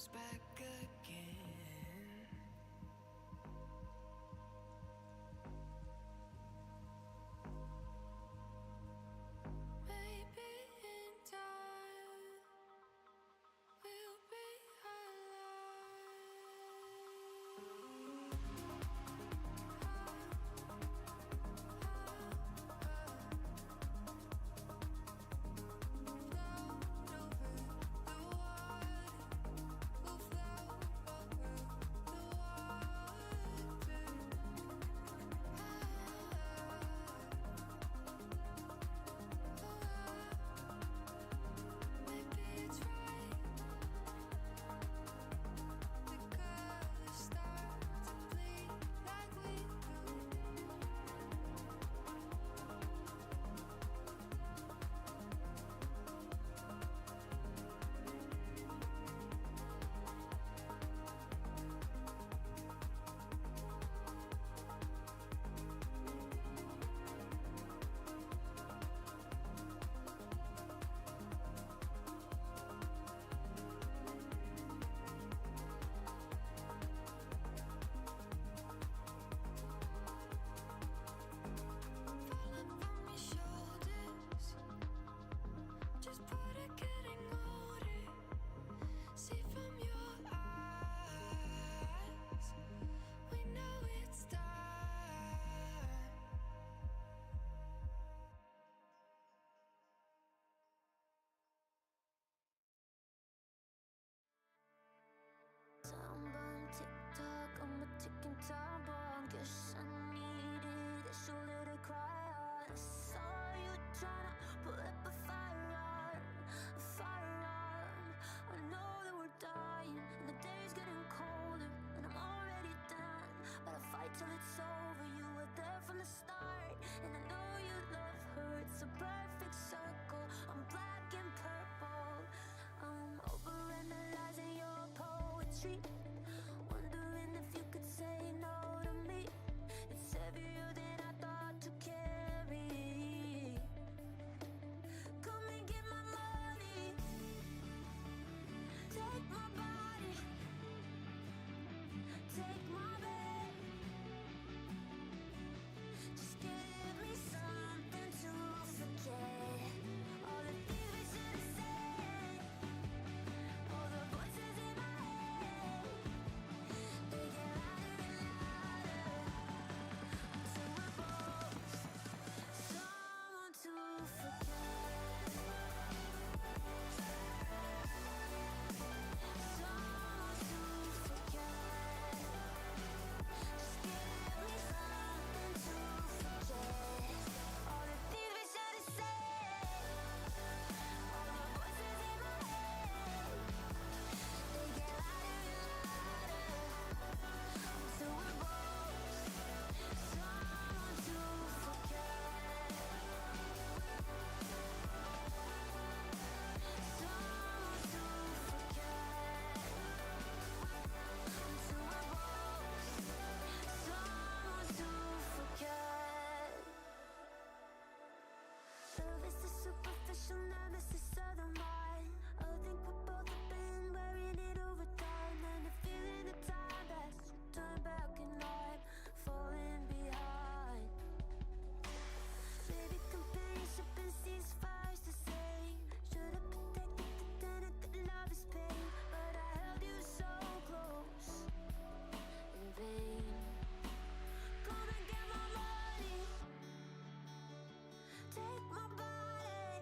comes back again. Maybe in time we'll be maybe it's right. The colors start to bleed like we do. Falling from your shoulders, just put it getting older. See from your eyes, we know it's time. Time bomb, tick tock, I'm a ticking time bomb. Guess I needed a shoulder to cry on. I saw you tryna put up a firearm, a firearm. I know that we're dying, and the day's getting colder, and I'm already done. But I fight till it's over. You were there from the start, and I know you love her. It's a perfect circle. I'm black and purple. I'm overanalyzing your poetry, wondering if you could say no to me. It's heavier than I thought to carry. Come and get my money, take my body, take my bed. Just give me something to forget. All the things we should have said, all the voices in my head, they get louder and louder until we're both someone to forget. Someone to forget. Just give me something to forget. All the things we should have said, all the voices in my head, they get louder and louder until we're both someone to forget. Someone to forget until we're both someone to forget. Love is the superficial, nervous is southern mind. I think we both have been wearing it over time, and the feeling of time has turned back and I'm falling behind. Baby, companionship and ceasefires the same. Should've protected the tenant that love is pain, but I held you so close in vain. Come and get my money, take my body,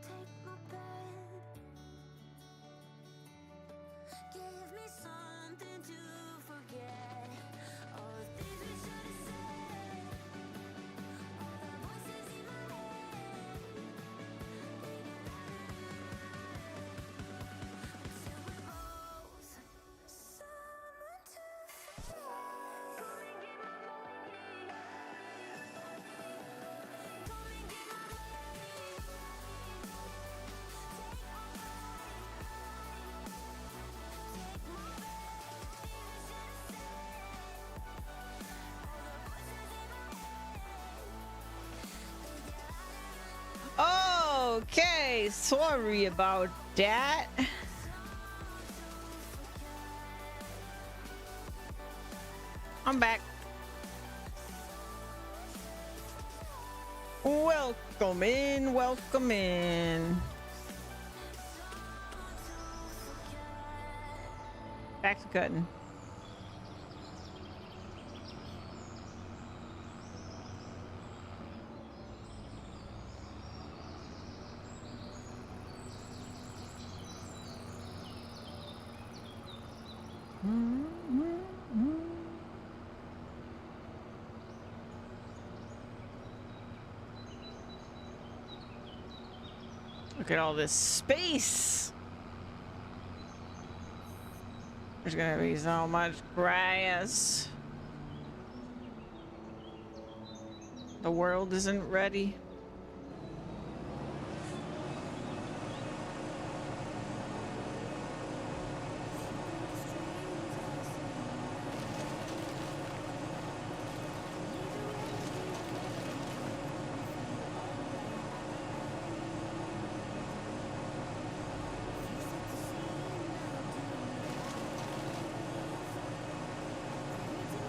take my bed. Give me something to forget. All the things we should have said, all the voices in my head, they get louder until we're both someone to forget. Come and get my money, come and get my money, take my Okay, sorry about that. I'm back. Welcome in, welcome in. Back to cutting. Look at all this space. There's gonna be so much grass. The world isn't ready.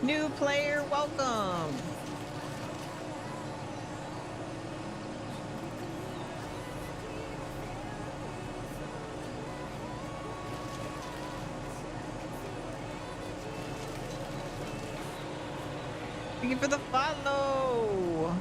New player, welcome. Thank you for the follow.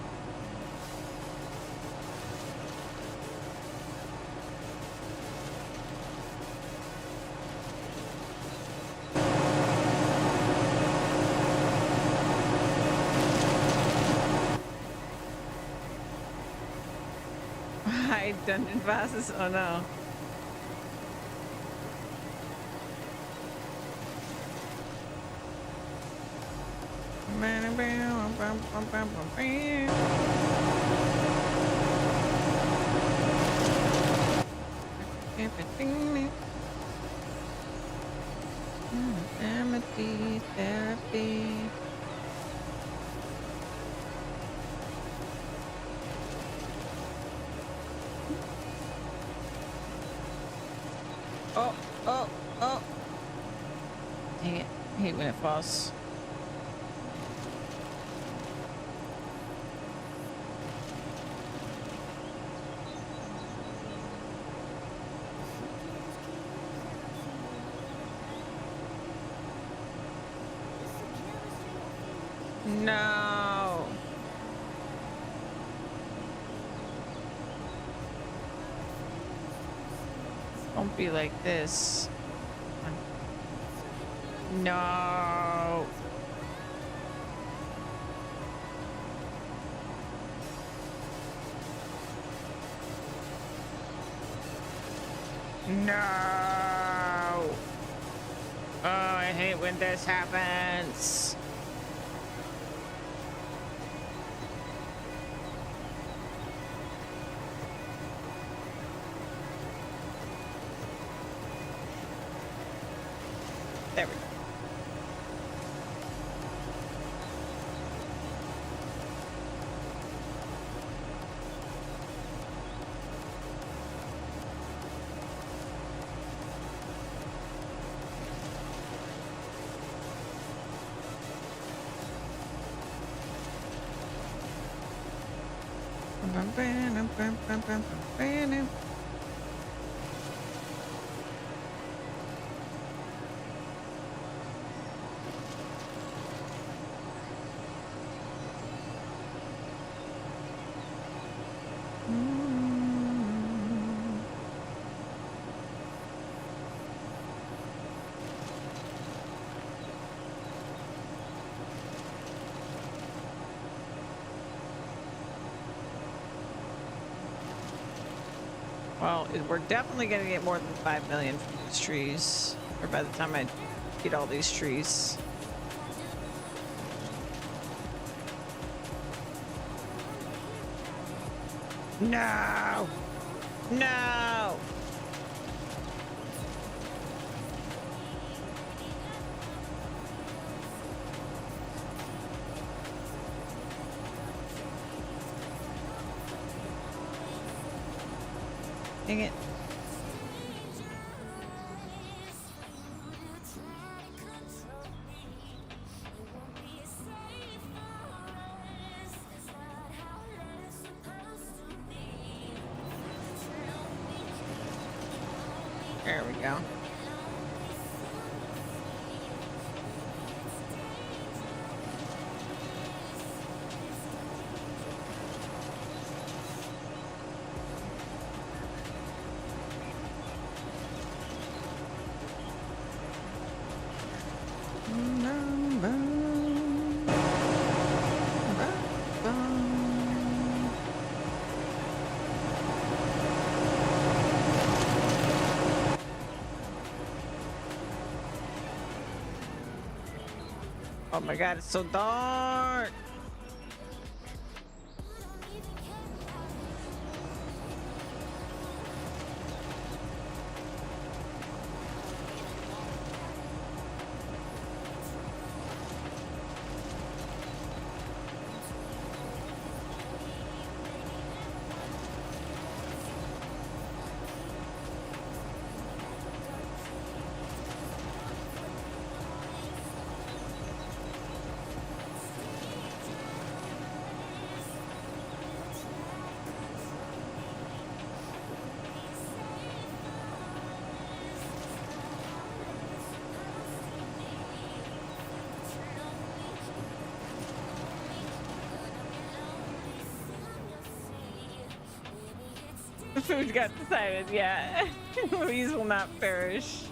Hi, Dungeon Passes. Oh no. Amity therapy. Oh, oh, oh. Dang it. I hate when it falls. No. Don't be like this. No. No. Oh, I hate when this happens. There we go. Well, we're definitely going to get more than 5 million from these trees. Or by the time I get all these trees. No! No! Dang it. go. Oh my god, it's so dark. The food got decided, yeah. Louise will not perish.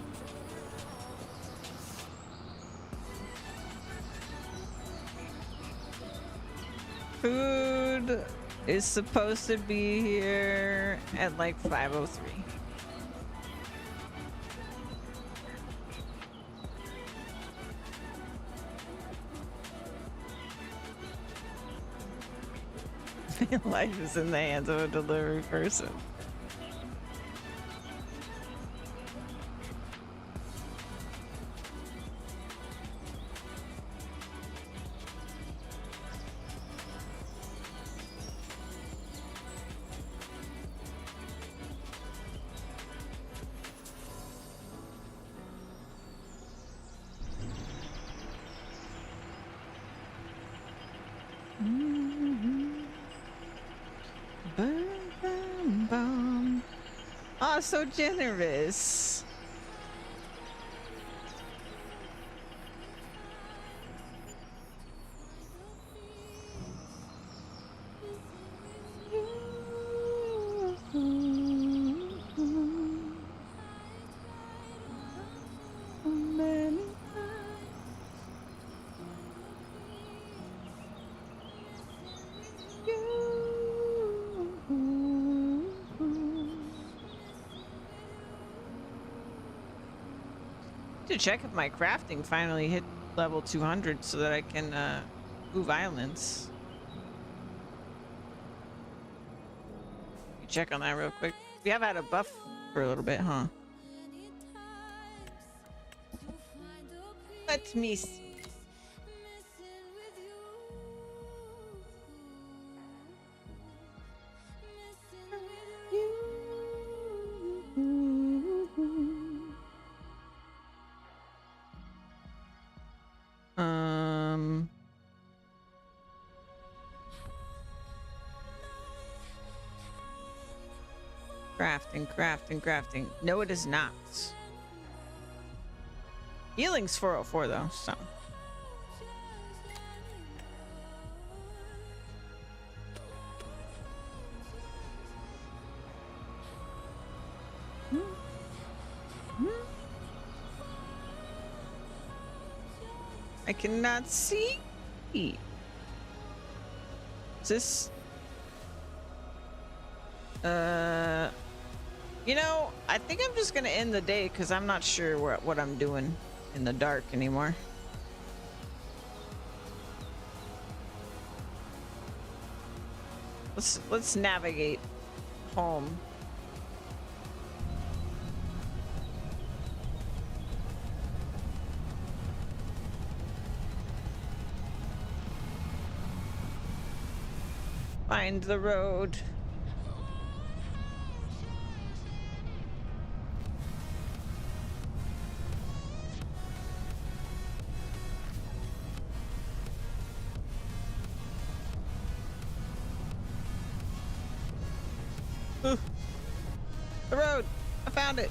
Food is supposed to be here at like 5:03. Life is in the hands of a delivery person. Oh, so generous. To check if my crafting finally hit level 200 so that I can move islands. You check on that real quick. We have had a buff for a little bit, huh? Let me see. Crafting. No, it is not. Healing's 404 though, so. I cannot see. Is this? You know, I think I'm just gonna end the day because I'm not sure what I'm doing in the dark anymore. Let's navigate home. Find the road. The road. I found it.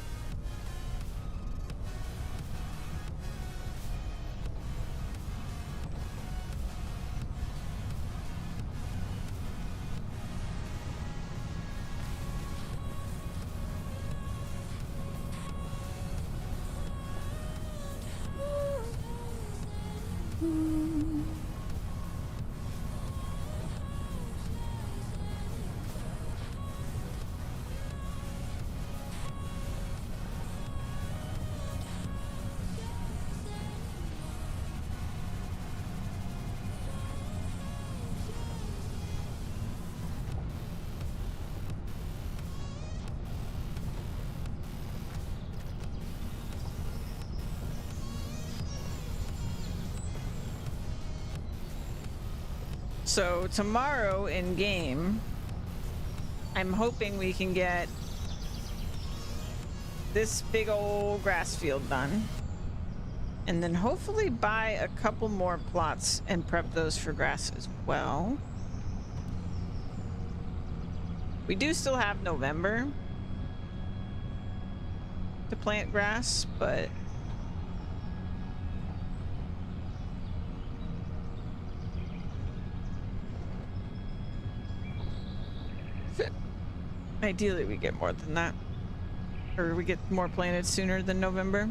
So tomorrow in game, I'm hoping we can get this big old grass field done. And then hopefully buy a couple more plots and prep those for grass as well. We do still have November to plant grass, but ideally we get more than that. Or we get more planted sooner than November.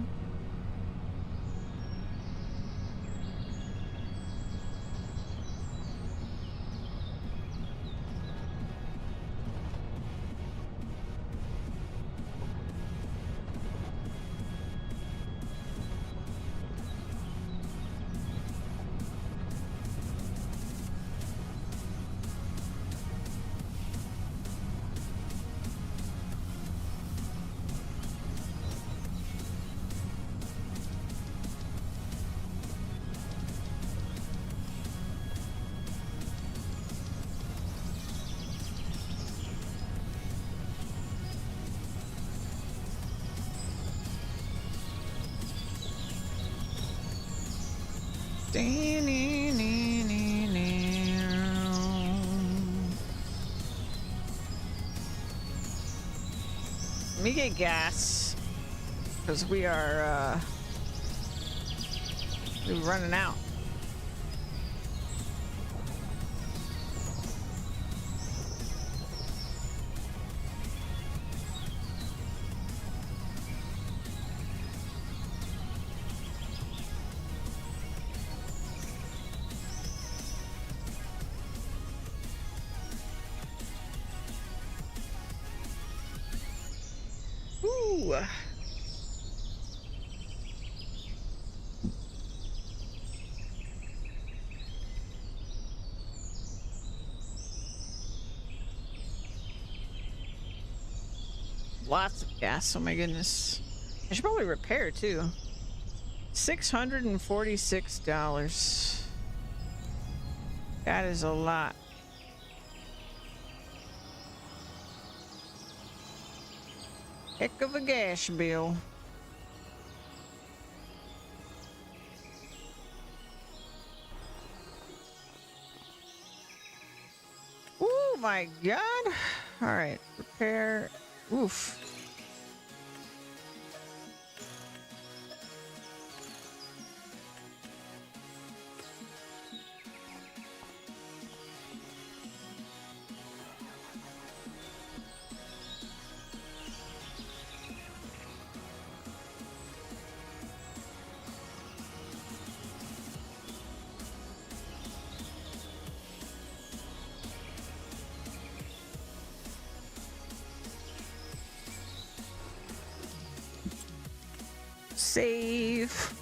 Let me get gas, because we are we're running out. Ooh. Lots of gas, oh my goodness. I should probably repair too. $646. That is a lot. Heck of a gas bill. Oh my god. All right, repair. Oof. Save.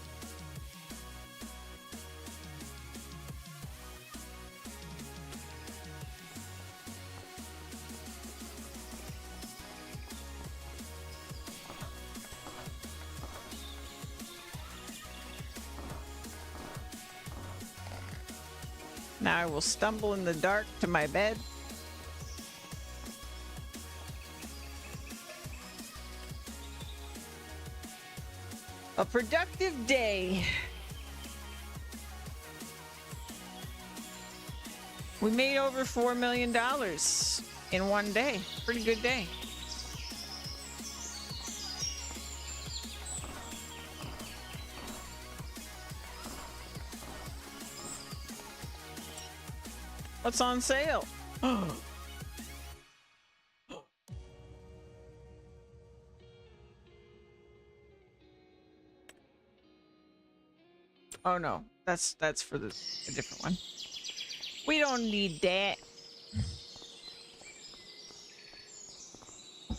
Now I will stumble in the dark to my bed. A productive day. We made over $4 million in one day. Pretty good day. What's on sale? Oh no, that's for a different one. We don't need that.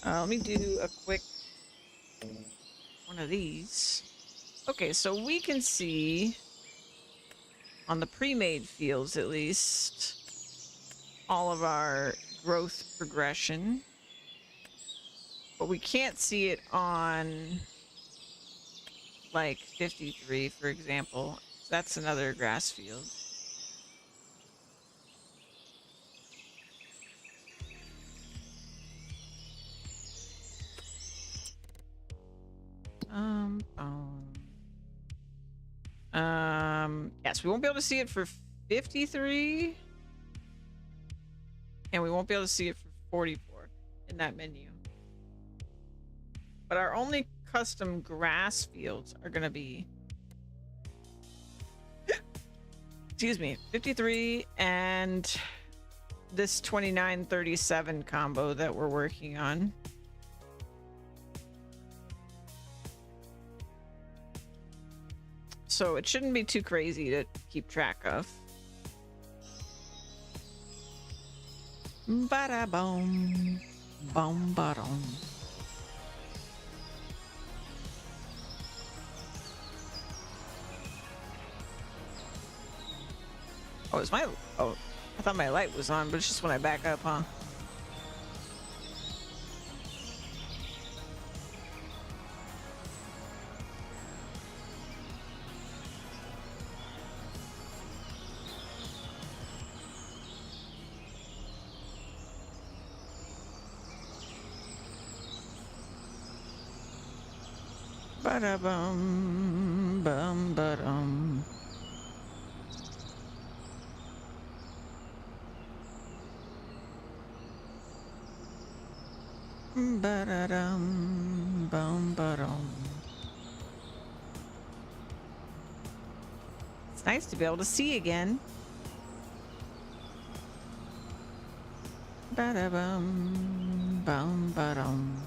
Let me do a quick one of these. Okay, so we can see on the pre-made fields at least all of our growth progression, but we can't see it on like 53, for example. That's another grass field. Yes, we won't be able to see it for 53. And we won't be able to see it for 44 in that menu. But our only custom grass fields are going to be, excuse me, 53 and this 2937 combo that we're working on. So it shouldn't be too crazy to keep track of. Bada boom, boom, bottom. Oh, is my? Oh, I thought my light was on, but it's just when I back up, huh? Bada bum bum badum. Ba-da-dum, bum ba-dum. It's nice to be able to see again. Ba-da-bum, bum ba-dum.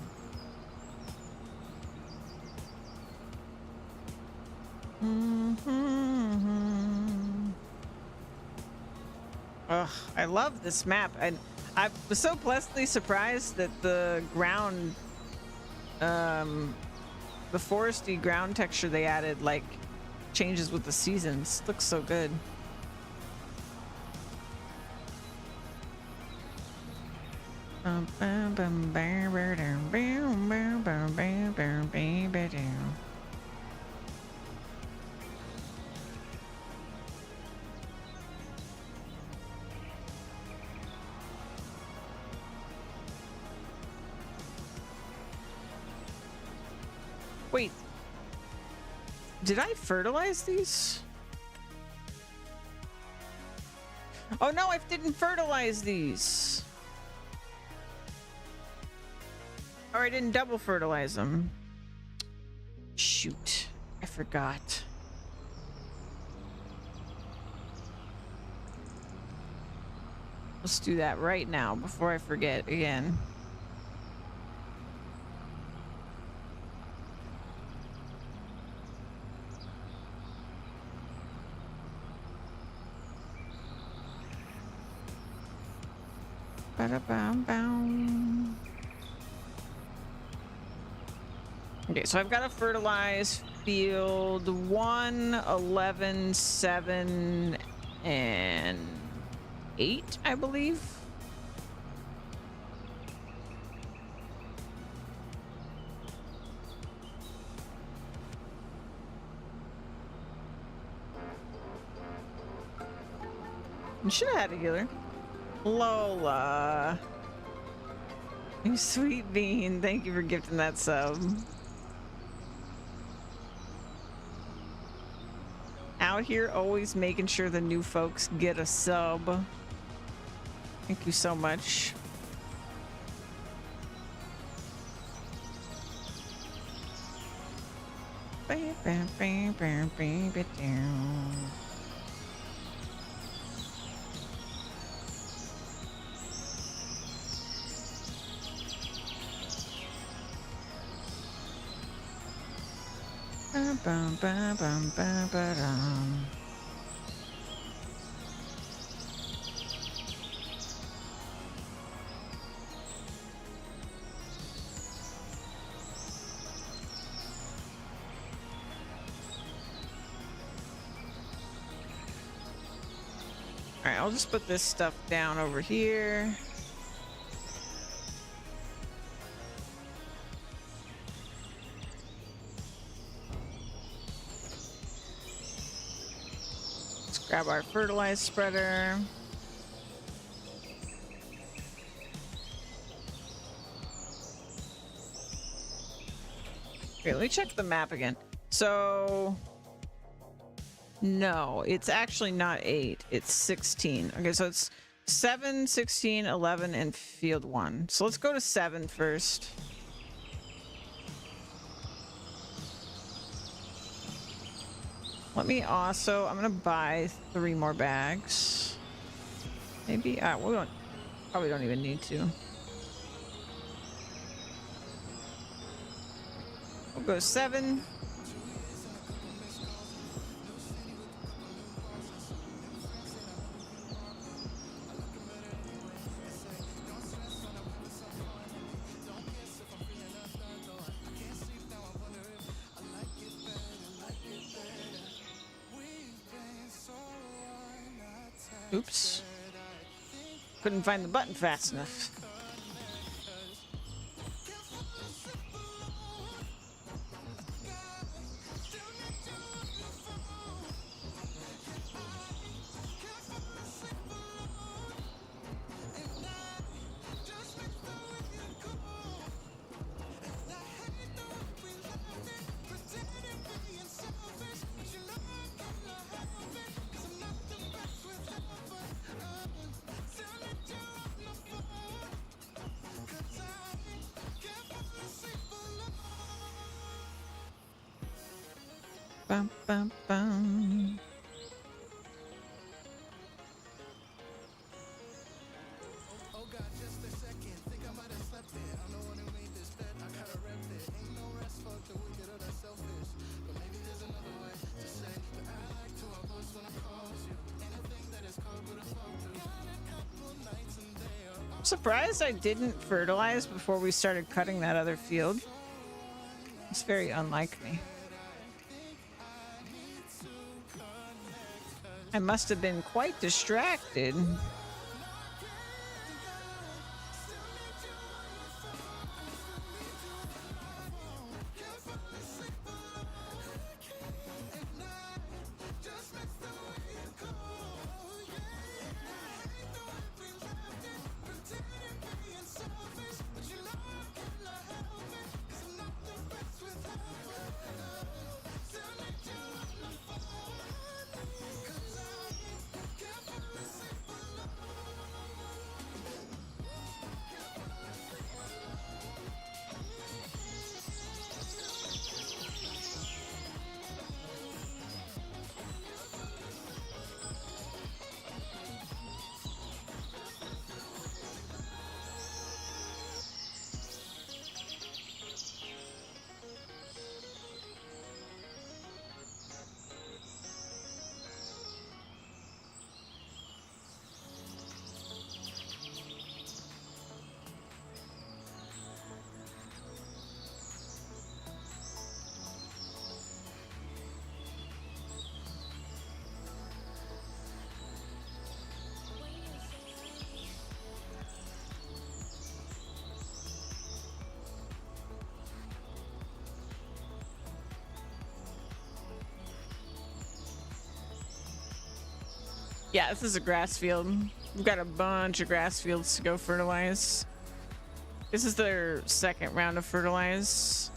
Ugh, I love this map. And I was so pleasantly surprised that the ground, the foresty ground texture they added, like, changes with the seasons. Looks so good. Wait, did I fertilize these? Oh no, I didn't fertilize these. Or I didn't double fertilize them. Shoot, I forgot. Let's do that right now before I forget again. Ba-da-bum-bum. Okay, so I've got to fertilize field 1, 11, 7, and 8, I believe. You should have had a healer. Lola. You sweet bean. Thank you for gifting that sub. Out here always making sure the new folks get a sub. Thank you so much. Bum, bum, bum, bum, ba-dum. All right, I'll just put this stuff down over here. Grab our fertilizer spreader. Okay, let me check the map again. So no, it's actually not 8, it's 16. Okay, so it's 7, 16, 11, and field 1. So let's go to 7 first. Let me also, I'm gonna buy 3 more bags. Maybe, we probably don't even need to. We'll go 7. Oops. Couldn't find the button fast enough. Bum, bum, bum. I'm surprised I didn't fertilize before we started cutting that other field. It's very unlike me. I must have been quite distracted. Yeah, this is a grass field. We've got a bunch of grass fields to go fertilize. This is their second round of fertilize.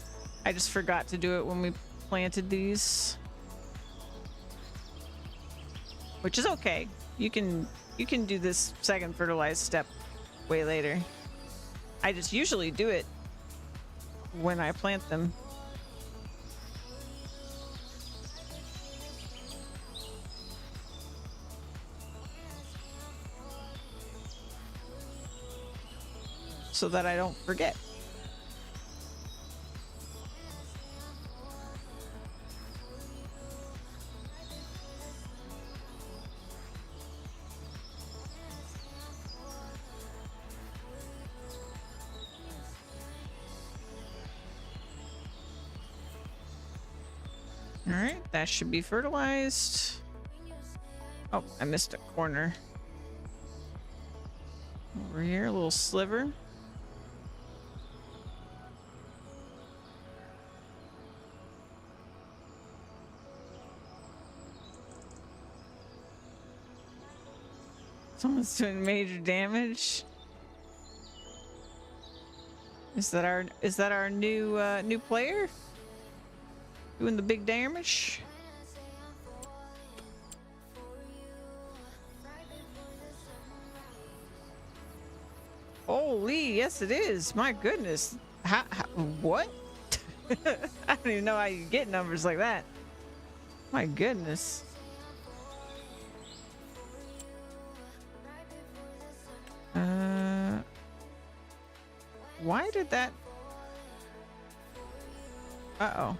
I just forgot to do it when we planted these. Which is okay. You can do this second fertilize step way later. I just usually do it when I plant them. So that I don't forget. All right, that should be fertilized. Oh, I missed a corner. Over here, a little sliver. Someone's doing major damage. Is that our new player? Doing the big damage. Holy, yes it is. My goodness. What? I don't even know how you get numbers like that. My goodness. Why did that? Uh-oh.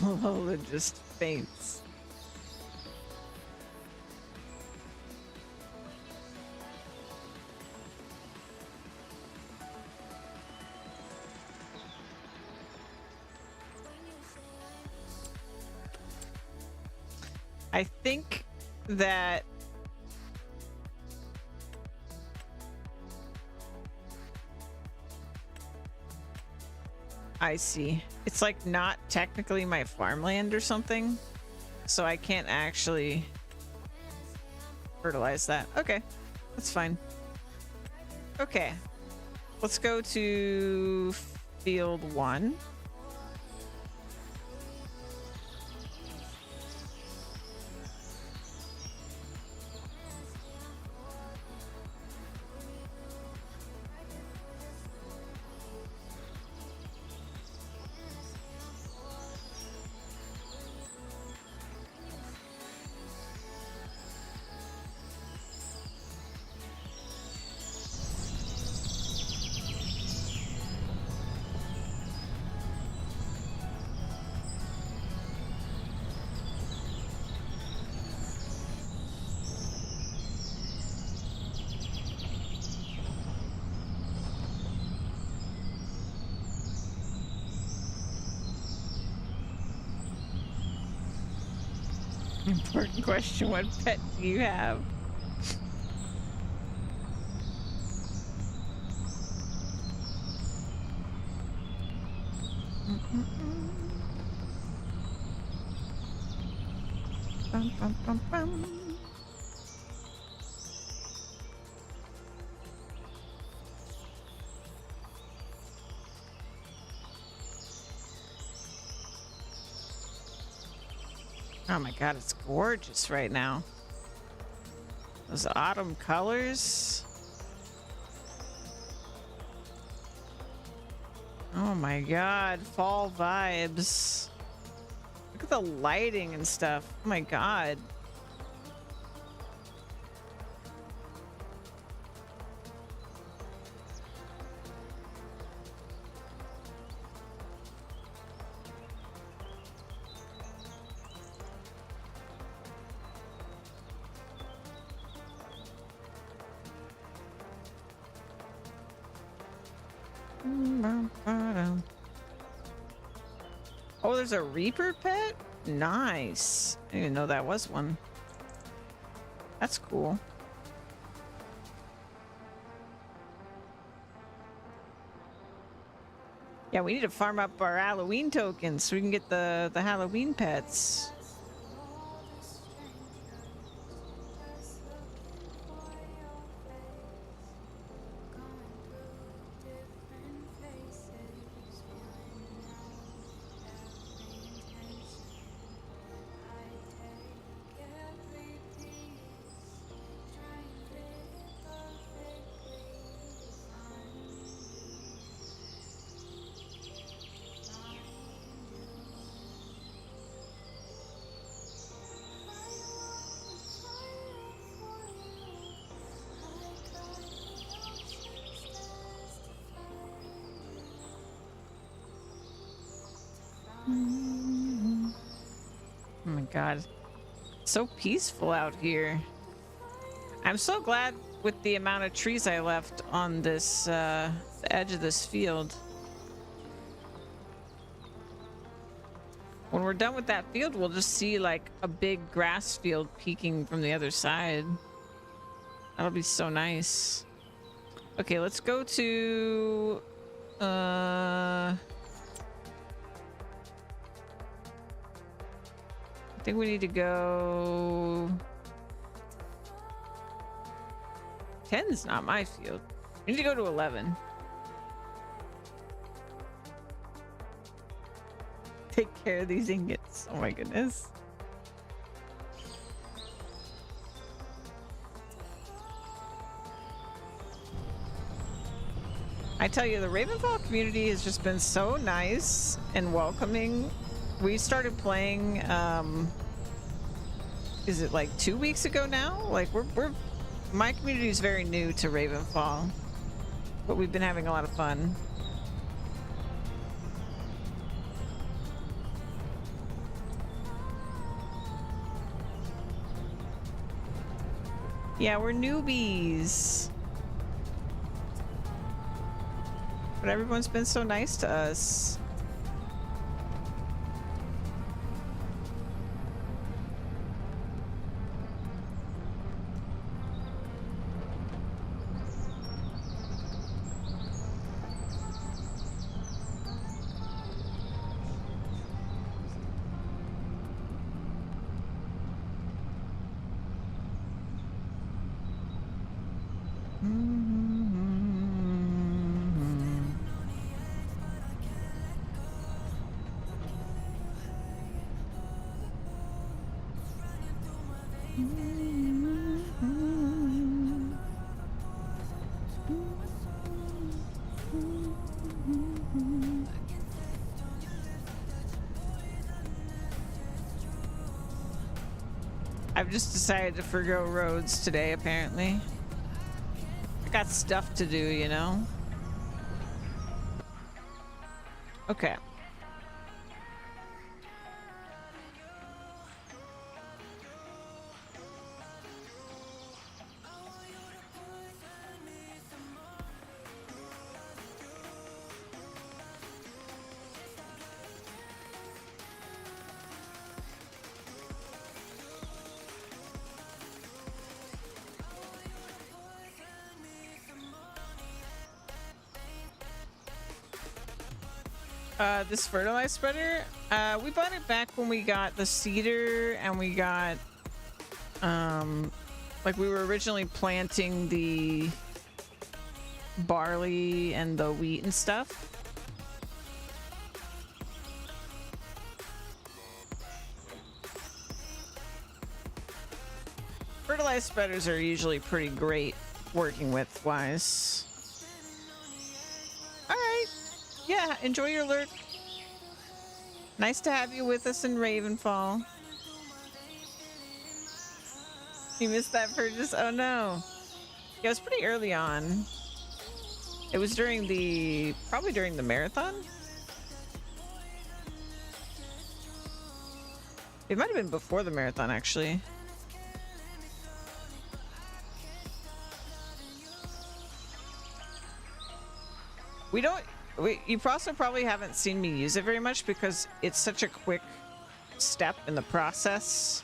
Lola just faints. I think that I see. It's like not technically my farmland or something, so I can't actually fertilize that. Okay, that's fine. Okay, let's go to field 1. Important question, what pet do you have? Bum, bum, bum, bum. Oh my god, it's gorgeous right now. Those autumn colors. Oh my god, fall vibes. Look at the lighting and stuff. Oh my god. Oh, there's a Reaper pet? Nice. I didn't even know that was one. That's cool. Yeah, we need to farm up our Halloween tokens so we can get the Halloween pets. Oh my god. So peaceful out here. I'm so glad with the amount of trees I left on this the edge of this field. When we're done with that field, we'll just see like a big grass field peeking from the other side. That'll be so nice. Okay, let's go to I think we need to go 10's not my field. We need to go to 11. care of these ingots. Oh my goodness. I tell you, the Ravenfall community has just been so nice and welcoming. We started playing, is it like 2 weeks ago now? Like my community is very new to Ravenfall, but we've been having a lot of fun. Yeah, we're newbies. But everyone's been so nice to us. I've just decided to forgo roads today, apparently. I got stuff to do, you know? Okay. This fertilizer spreader, we bought it back when we got the cedar and we got, like we were originally planting the barley and the wheat and stuff. Fertilizer spreaders are usually pretty great working with wise. All right. Yeah, enjoy your lurk. Nice to have you with us in Ravenfall. You missed that purchase? Oh no. Yeah, it was pretty early on. It was during the, probably during the marathon. It might have been before the marathon, actually. You also probably haven't seen me use it very much because it's such a quick step in the process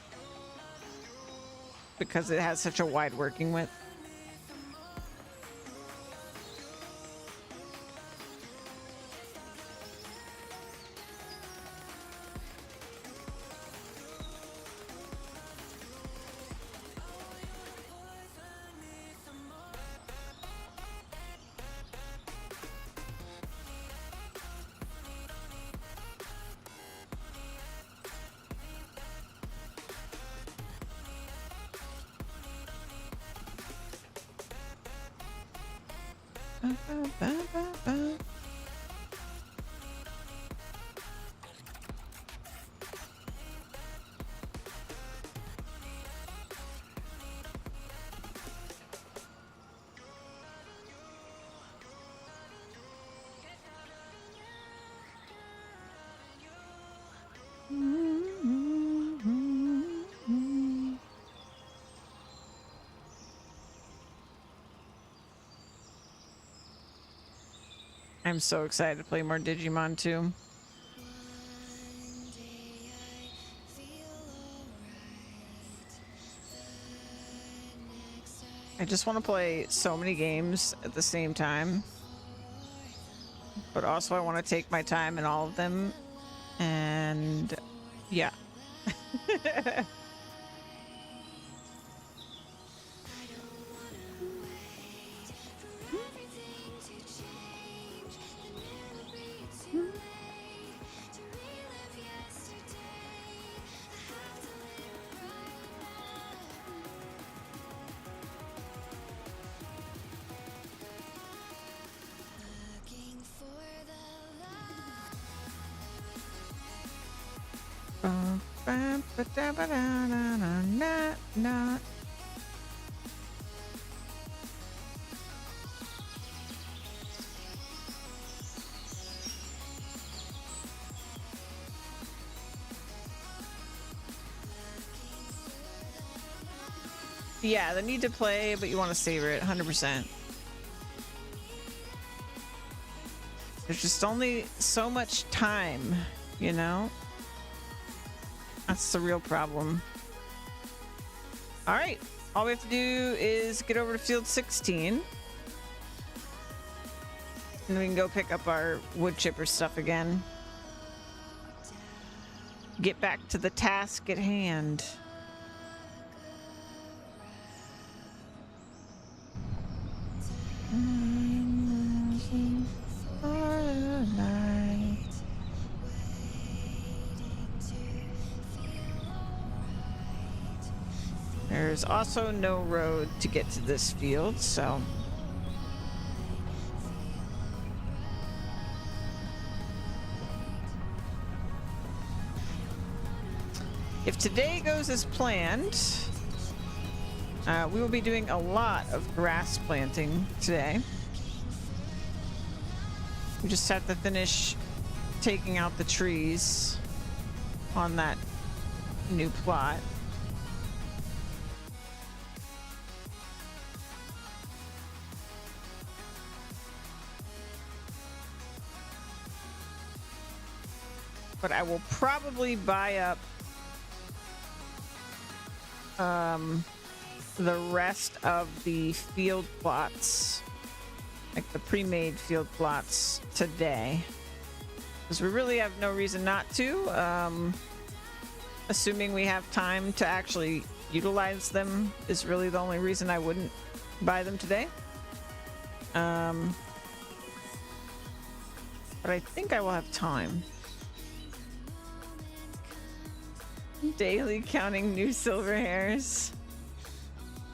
because it has such a wide working width. I'm so excited to play more Digimon too. I just want to play so many games at the same time, but also I want to take my time in all of them, and yeah. Yeah, the need to play, but you want to savor it 100%. There's just only so much time, you know? That's the real problem. All right, all we have to do is get over to field 16. And we can go pick up our wood chipper stuff again. Get back to the task at hand. There's also no road to get to this field, so if today goes as planned, we will be doing a lot of grass planting today. We just have to finish taking out the trees on that new plot. But I will probably buy up the rest of the field plots, like the pre-made field plots today, because we really have no reason not to. Assuming we have time to actually utilize them is really the only reason I wouldn't buy them today. But I think I will have time. Daily counting new silver hairs.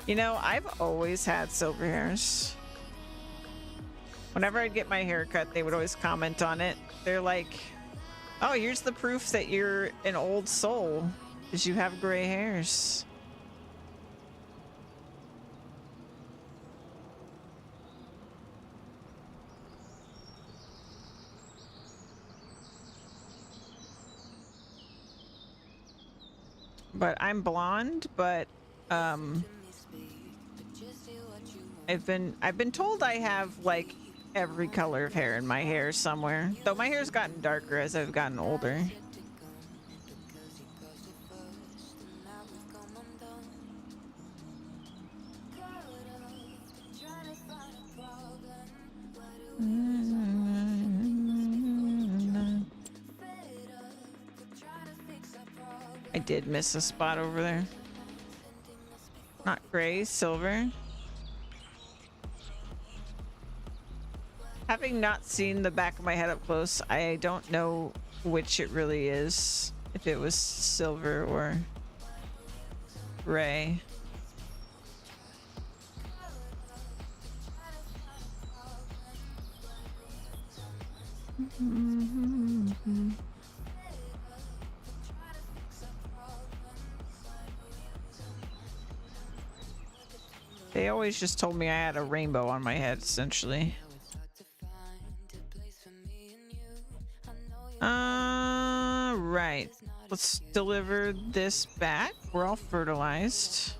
You know, I've always had silver hairs. Whenever I'd get my hair cut, they would always comment on it. They're like, oh, here's the proof that you're an old soul, is you have gray hairs. But I'm blonde, but I've been told I have like every color of hair in my hair somewhere. Though my hair's gotten darker as I've gotten older. I did miss a spot over there. Not gray, silver. Having not seen the back of my head up close, I don't know which it really is. If it was silver or gray. They always just told me I had a rainbow on my head, essentially. Right. Let's deliver this back. We're all fertilized.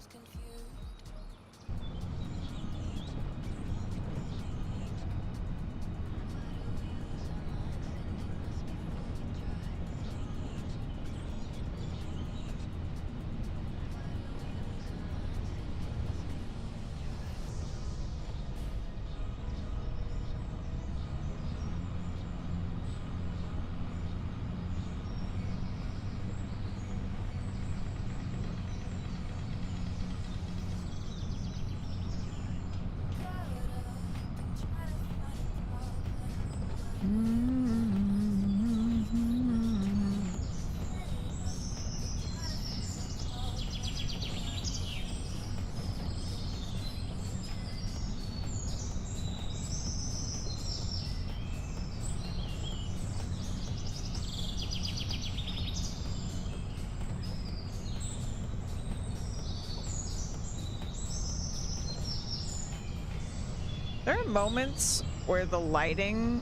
There are moments where the lighting,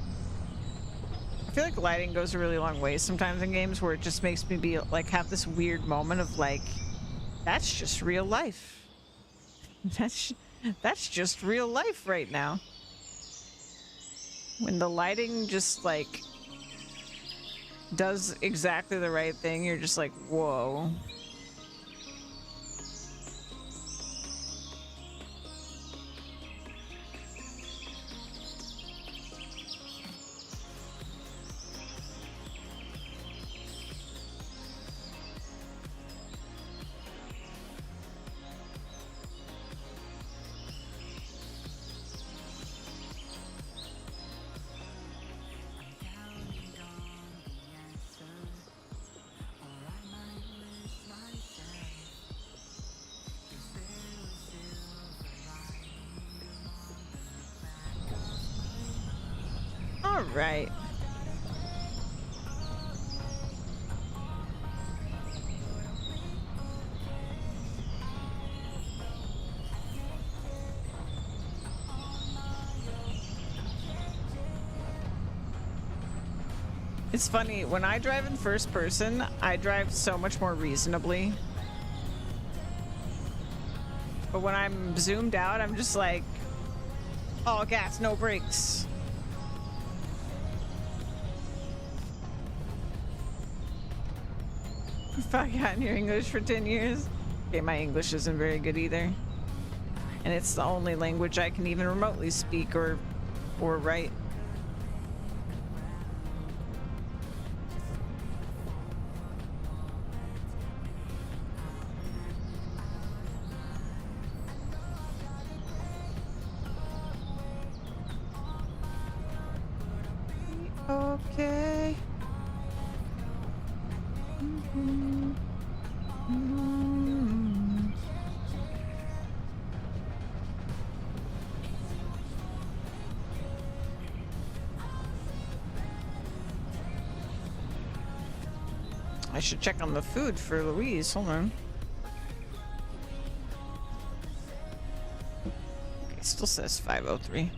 I feel like lighting goes a really long way sometimes in games, where it just makes me be like, have this weird moment of like, that's just real life. That's just real life right now. When the lighting just like does exactly the right thing, you're just like, whoa. All right. It's funny, when I drive in first person, I drive so much more reasonably. But when I'm zoomed out, I'm just like, all gas, no brakes. Forgotten your English for 10 years. Okay, my English isn't very good either. And it's the only language I can even remotely speak or write. Okay. I should check on the food for Louise. Hold on. Okay, still says 503.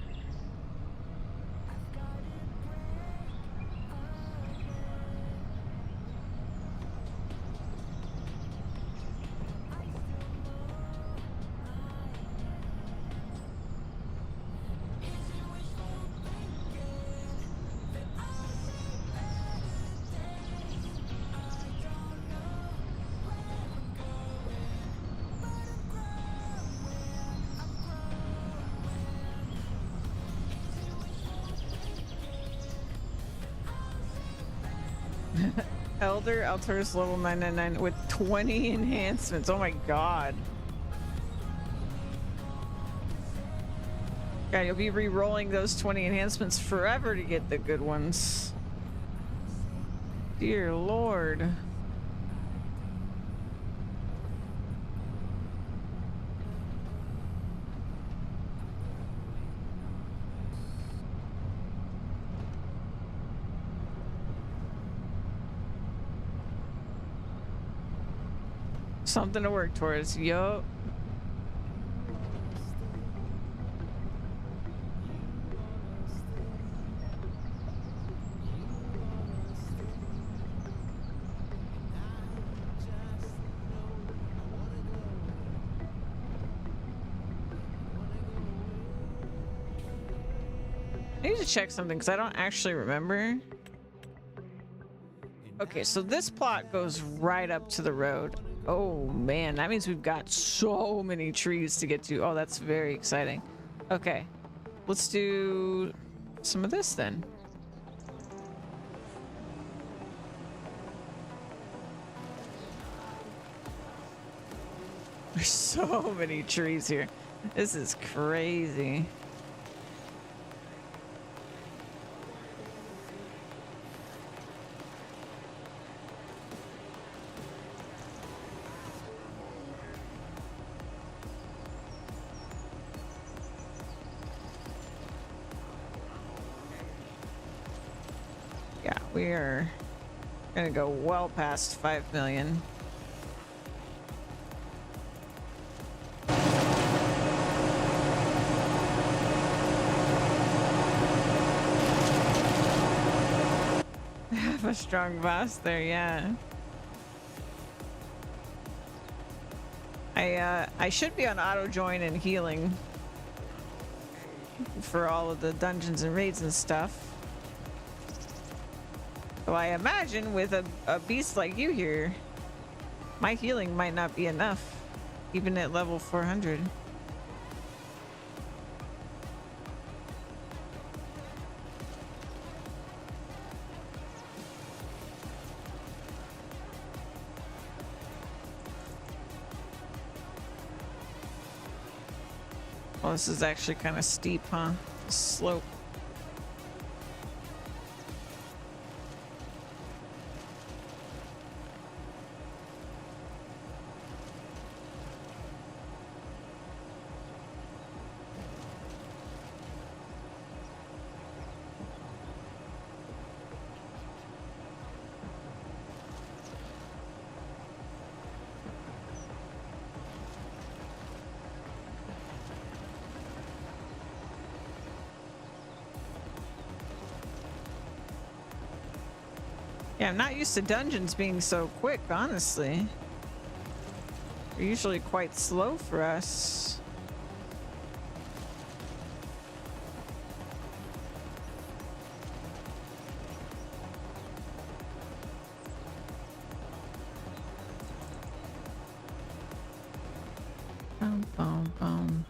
Elder Altair's level 999 with 20 enhancements. Oh my god. God, you'll be re-rolling those 20 enhancements forever to get the good ones. Dear Lord. Something to work towards. Yup. I need to check something because I don't actually remember. Okay, so this plot goes right up to the road. Oh man, that means we've got so many trees to get to. Oh, that's very exciting. Okay, let's do some of this then. There's so many trees here. This is crazy. We are gonna go well past 5 million. a strong boss there, yeah. I should be on auto join and healing for all of the dungeons and raids and stuff. So I imagine with a beast like you here, my healing might not be enough, even at level 400. Well, this is actually kind of steep, huh? Slope. Yeah, I'm not used to dungeons being so quick, honestly. They're usually quite slow for us. Boom, boom, boom.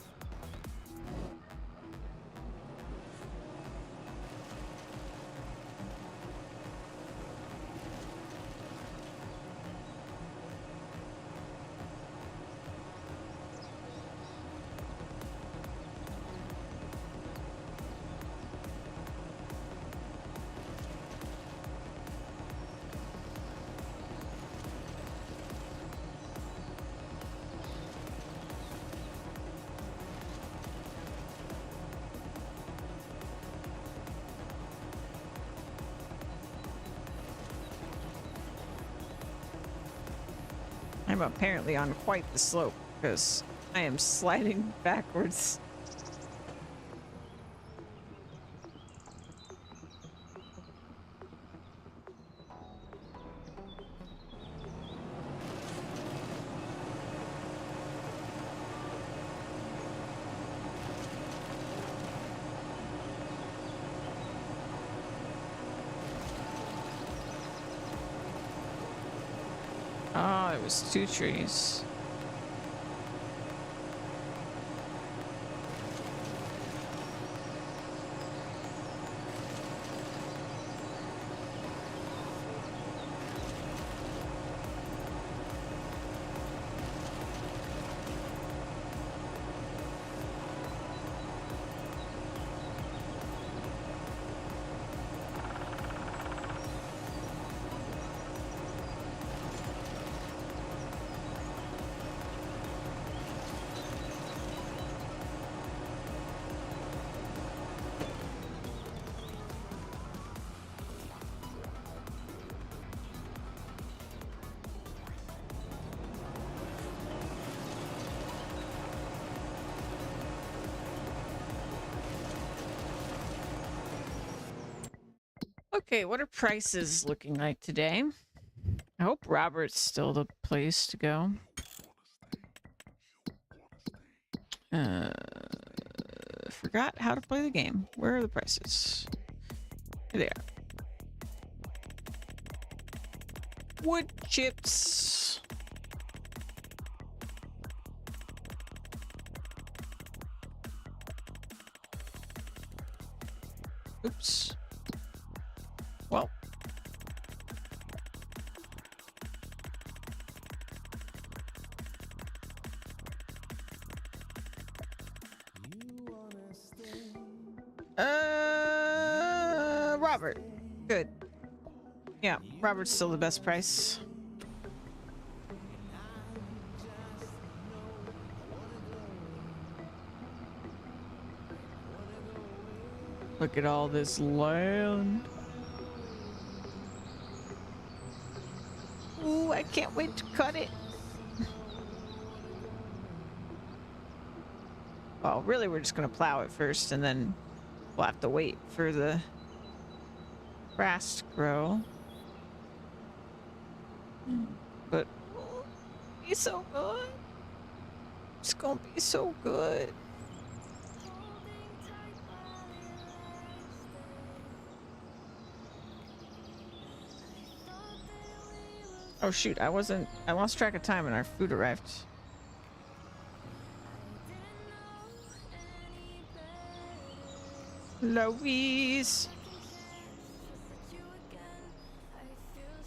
I'm apparently on quite the slope because I am sliding backwards. Oh, it was 2 trees. Okay, what are prices looking like today? I hope Robert's still the place to go. Forgot how to play the game. Where are the prices? Here they are. Wood chips. Oops. Well. Robert. Good. Yeah, Robert's still the best price. Look at all this land. Ooh, I can't wait to cut it. Well, really, we're just gonna plow it first, and then we'll have to wait for the grass to grow. But be so good. It's gonna be so good. Oh shoot, I lost track of time and our food arrived. Louise.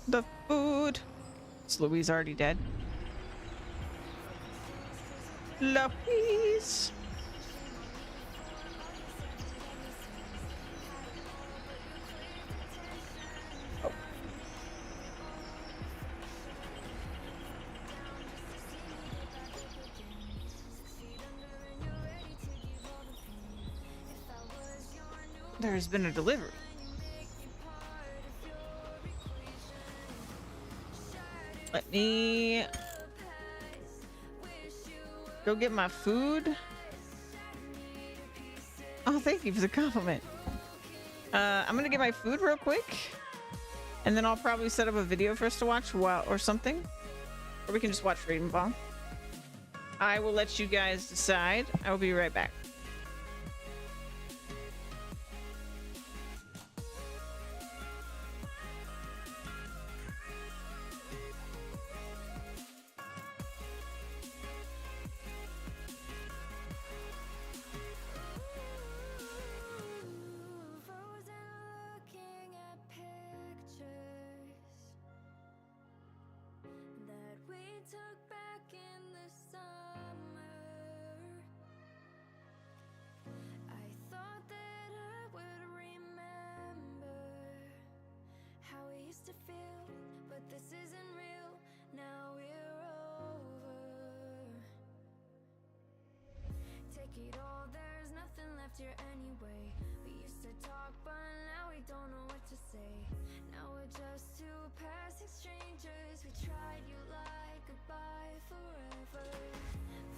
The food. Is Louise already dead? Louise. Oh. There's been a delivery. Let me go get my food. Oh, thank you for the compliment. I'm gonna get my food real quick, and then I'll probably set up a video for us to watch or something, or we can just watch Ravenfall. I will let you guys decide. I will be right back. To feel, but this isn't real. Now we're over. Take it all, there's nothing left here anyway. We used to talk, but now we don't know what to say. Now we're just two passing strangers. We tried, you lied, goodbye forever.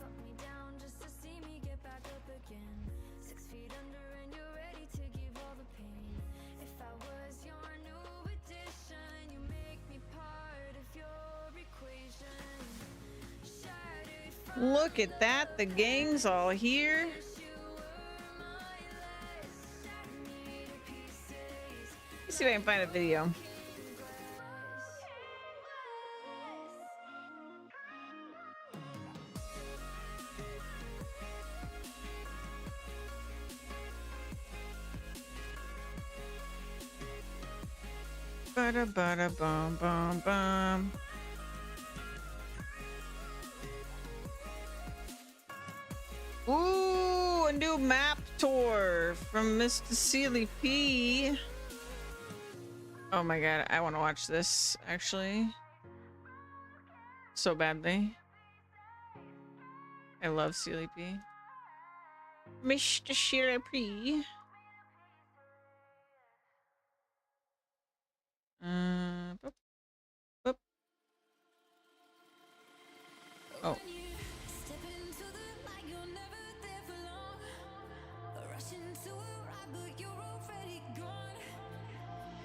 Put me down just to see me get back up again. 6 feet under and you're ready to give all the pain. If I was your new addition, you make me part of your equation. Shattered from Look at that. The gang's all here. Let's see if I can find a video. Bada bada bum bum bum. Ooh, a new map tour from Mr. Sealy P. Oh my god, I want to watch this actually so badly. I love Sealy P. Mr. Sealy P. Boop, boop. Oh. Step into the light, you're never there for long. Rush into a ride, but you're already gone.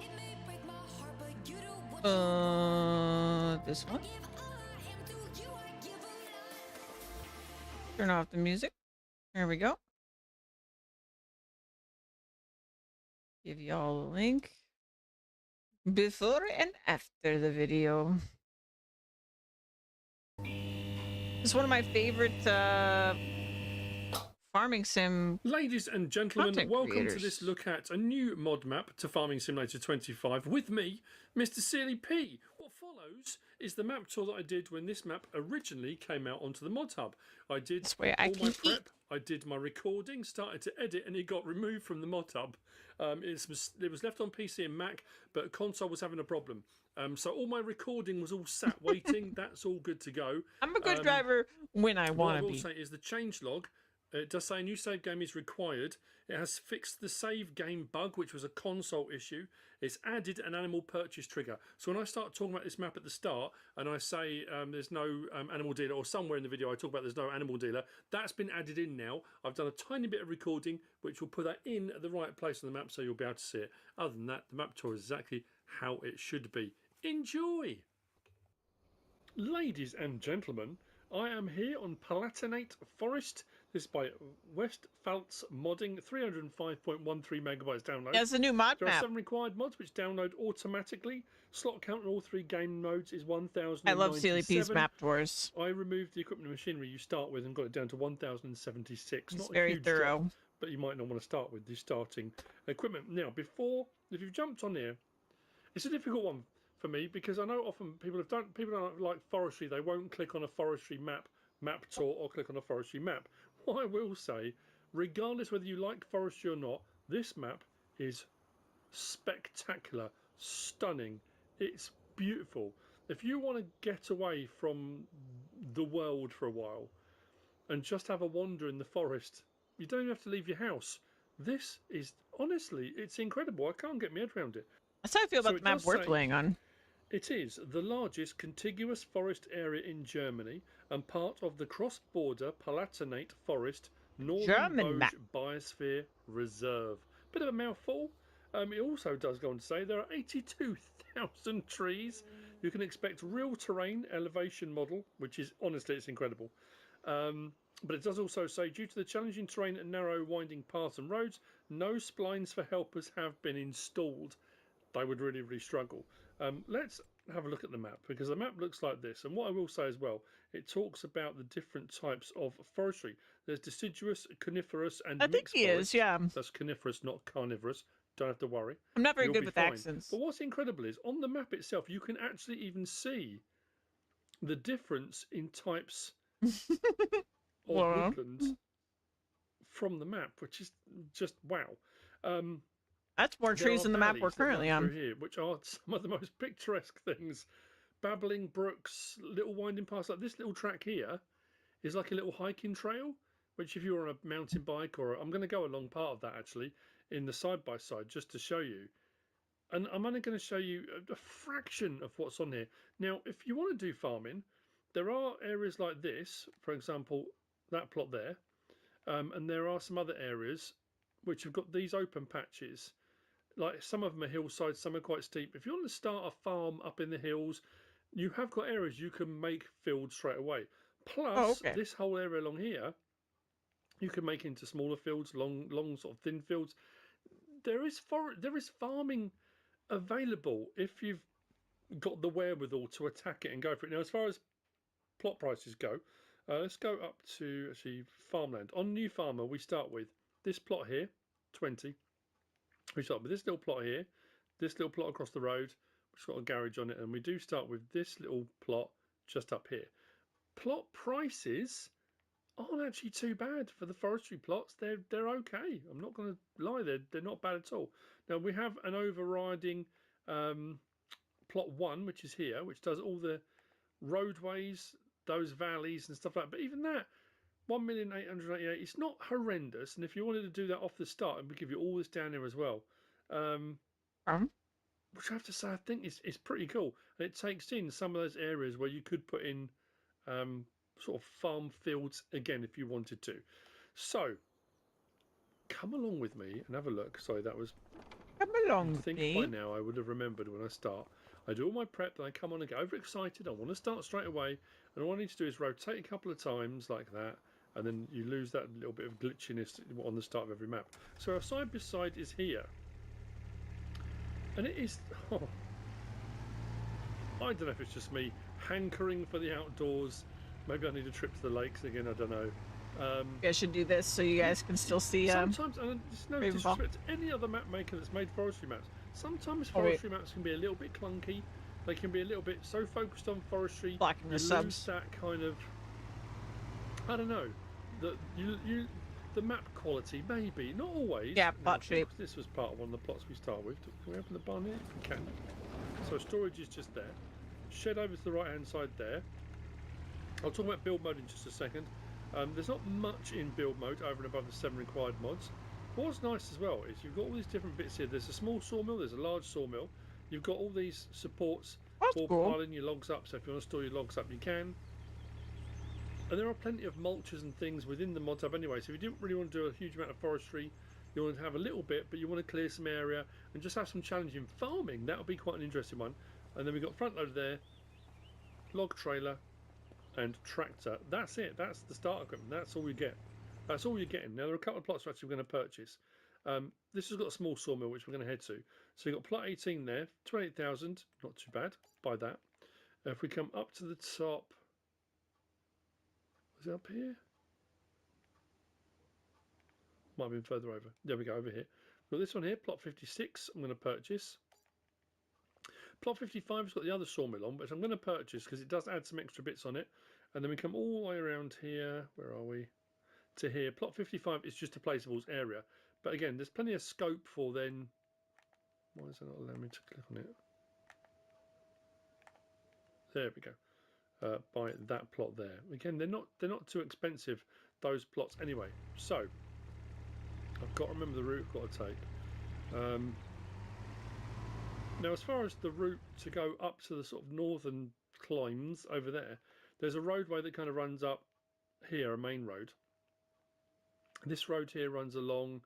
It may break my heart, but you do what This one. give all I am to you, I give a lot. Turn off the music. There we go. Give y'all a link before and after the video. It's one of my favorite farming sim. Ladies and gentlemen, Content welcome to creators. this look at a new mod map to Farming Simulator 25 with me, Mr. Sealy P. What follows is the map tour that I did when this map originally came out onto the Mod Hub. I did This way I all can my eat. prep, I did my recording, started to edit, and it got removed from the Mod Hub. It was left on PC and Mac, but console was having a problem. So all my recording was all sat waiting. That's all good to go. I'm a good driver when I What I want to will be. say is the changelog. It does say a new save game is required. It has fixed the save game bug, which was a console issue. It's added an animal purchase trigger. So when I start talking about this map at the start and I say there's no animal dealer, or somewhere in the video I talk about there's no animal dealer, that's been added in now. I've done a tiny bit of recording, which will put that in at the right place on the map so you'll be able to see it. Other than that, the map tour is exactly how it should be. Enjoy! Ladies and gentlemen, I am here on Palatinate Forest. This is by West Pfalz Modding, 305.13 megabytes download. Yeah, it's a new mod There are map. 7 required mods which download automatically. Slot count on all 3 game modes is 1097. I love CLP's map tours. I removed the equipment and machinery you start with and got it down to 1076. It's Not a very huge thorough. drop, but you might not want to start with the starting equipment. Now, if you've jumped on here, it's a difficult one for me because I know often people don't like forestry. They won't click on a forestry map tour or click on a forestry map. What I will say, regardless whether you like forestry or not, this map is spectacular, stunning. It's beautiful. If you want to get away from the world for a while and just have a wander in the forest, you don't even have to leave your house. This is, honestly, it's incredible. I can't get my head around it. That's how I feel So about it the map does we're say- playing on. It is the largest contiguous forest area in Germany and part of the cross-border Palatinate Forest Northern German map. Vosges Biosphere Reserve. Bit of a mouthful. It also does go on to say there are 82,000 trees. You can expect real terrain elevation model, which is honestly it's incredible. But it does also say, due to the challenging terrain and narrow winding paths and roads, no splines for helpers have been installed. They would really, really struggle. Let's have a look at the map, because the map looks like this. And what I will say as well, it talks about the different types of forestry. There's deciduous, coniferous, and I think mixed he is, forest. yeah. That's coniferous, not carnivorous. Don't have to worry. I'm not very You'll good be with fine. accents. But what's incredible is, on the map itself, you can actually even see the difference in types of Wow. woodlands from the map, which is just wow. That's more There trees are than the map we're valleys that run currently through on. here, which are some of the most picturesque things. Babbling brooks, little winding paths. Like this little track here is like a little hiking trail, which if you're on a mountain bike or I'm going to go along part of that actually in the side by side just to show you. And I'm only going to show you a fraction of what's on here. Now, if you want to do farming, there are areas like this, for example, that plot there, and there are some other areas which have got these open patches. Like some of them are hillsides, some are quite steep. If you want to start a farm up in the hills, you have got areas you can make fields straight away. Plus, okay. this whole area along here, you can make into smaller fields, long sort of thin fields. There is farming available if you've got the wherewithal to attack it and go for it. Now, as far as plot prices go, let's go up to actually farmland. On New Farmer, we start with this plot here, 20. We start with this little plot here, this little plot across the road, which has got a garage on it, and we do start with this little plot just up here. Plot prices aren't actually too bad for the forestry plots. They're okay. I'm not going to lie, they're not bad at all. Now we have an overriding plot 1, which is here, which does all the roadways, those valleys and stuff like that. But even that, 1,888,000. It's not horrendous, and if you wanted to do that off the start, and we give you all this down here as well, which I have to say I think is pretty cool, and it takes in some of those areas where you could put in sort of farm fields again if you wanted to. So come along with me and have a look. Sorry, that was. Come along I with think me. by now I would have remembered when I start. I do all my prep, then I come on and get overexcited. I want to start straight away, and all I need to do is rotate a couple of times like that, and then you lose that little bit of glitchiness on the start of every map. So our side by side is here, and it is. Oh, I don't know if it's just me hankering for the outdoors. Maybe I need a trip to the lakes again. I don't know. You guys should do this so you guys can still see. Sometimes, and it's no Ravenfall. disrespect to any other map maker that's made forestry maps. Sometimes Oh, wait. forestry maps can be a little bit clunky. They can be a little bit so focused on forestry. Blocking you the lose subs. that kind of. I don't know. The map quality maybe not always. Yeah, Now, plot shape. This was part of one of the plots we start with. Can we open the barn here? We can. So storage is just there. Shed over to the right hand side there. I'll talk about build mode in just a second. There's not much in build mode over and above the 7 required mods. What's nice as well is you've got all these different bits here. There's a small sawmill, there's a large sawmill. You've got all these supports That's for cool. piling your logs up. So if you want to store your logs up, you can. And there are plenty of mulches and things within the mod hub anyway. So if you didn't really want to do a huge amount of forestry, you want to have a little bit, but you want to clear some area and just have some challenging farming, that would be quite an interesting one. And then we've got front loader there. log trailer, and tractor. That's it. That's the start equipment. That's all you get. That's all you're getting. Now there are a couple of plots we're actually going to purchase. This has got a small sawmill which we're going to head to. So you've got plot 18 there, 28,000. Not too bad. Buy that. If we come up to the top, is it up here? Might have been further over. There we go, over here. Got this one here, plot 56. I'm going to purchase. Plot 55 has got the other sawmill on, which I'm going to purchase because it does add some extra bits on it. And then we come all the way around here. Where are we? To here. Plot 55 is just a placeables area. But again, there's plenty of scope for then. Why does it not allow me to click on it? There we go. Buy that plot there. Again, they're not too expensive, those plots anyway. So I've got to remember the route I've got to take. Now, as far as the route to go up to the sort of northern climes over there, there's a roadway that kind of runs up here, a main road. This road here runs along.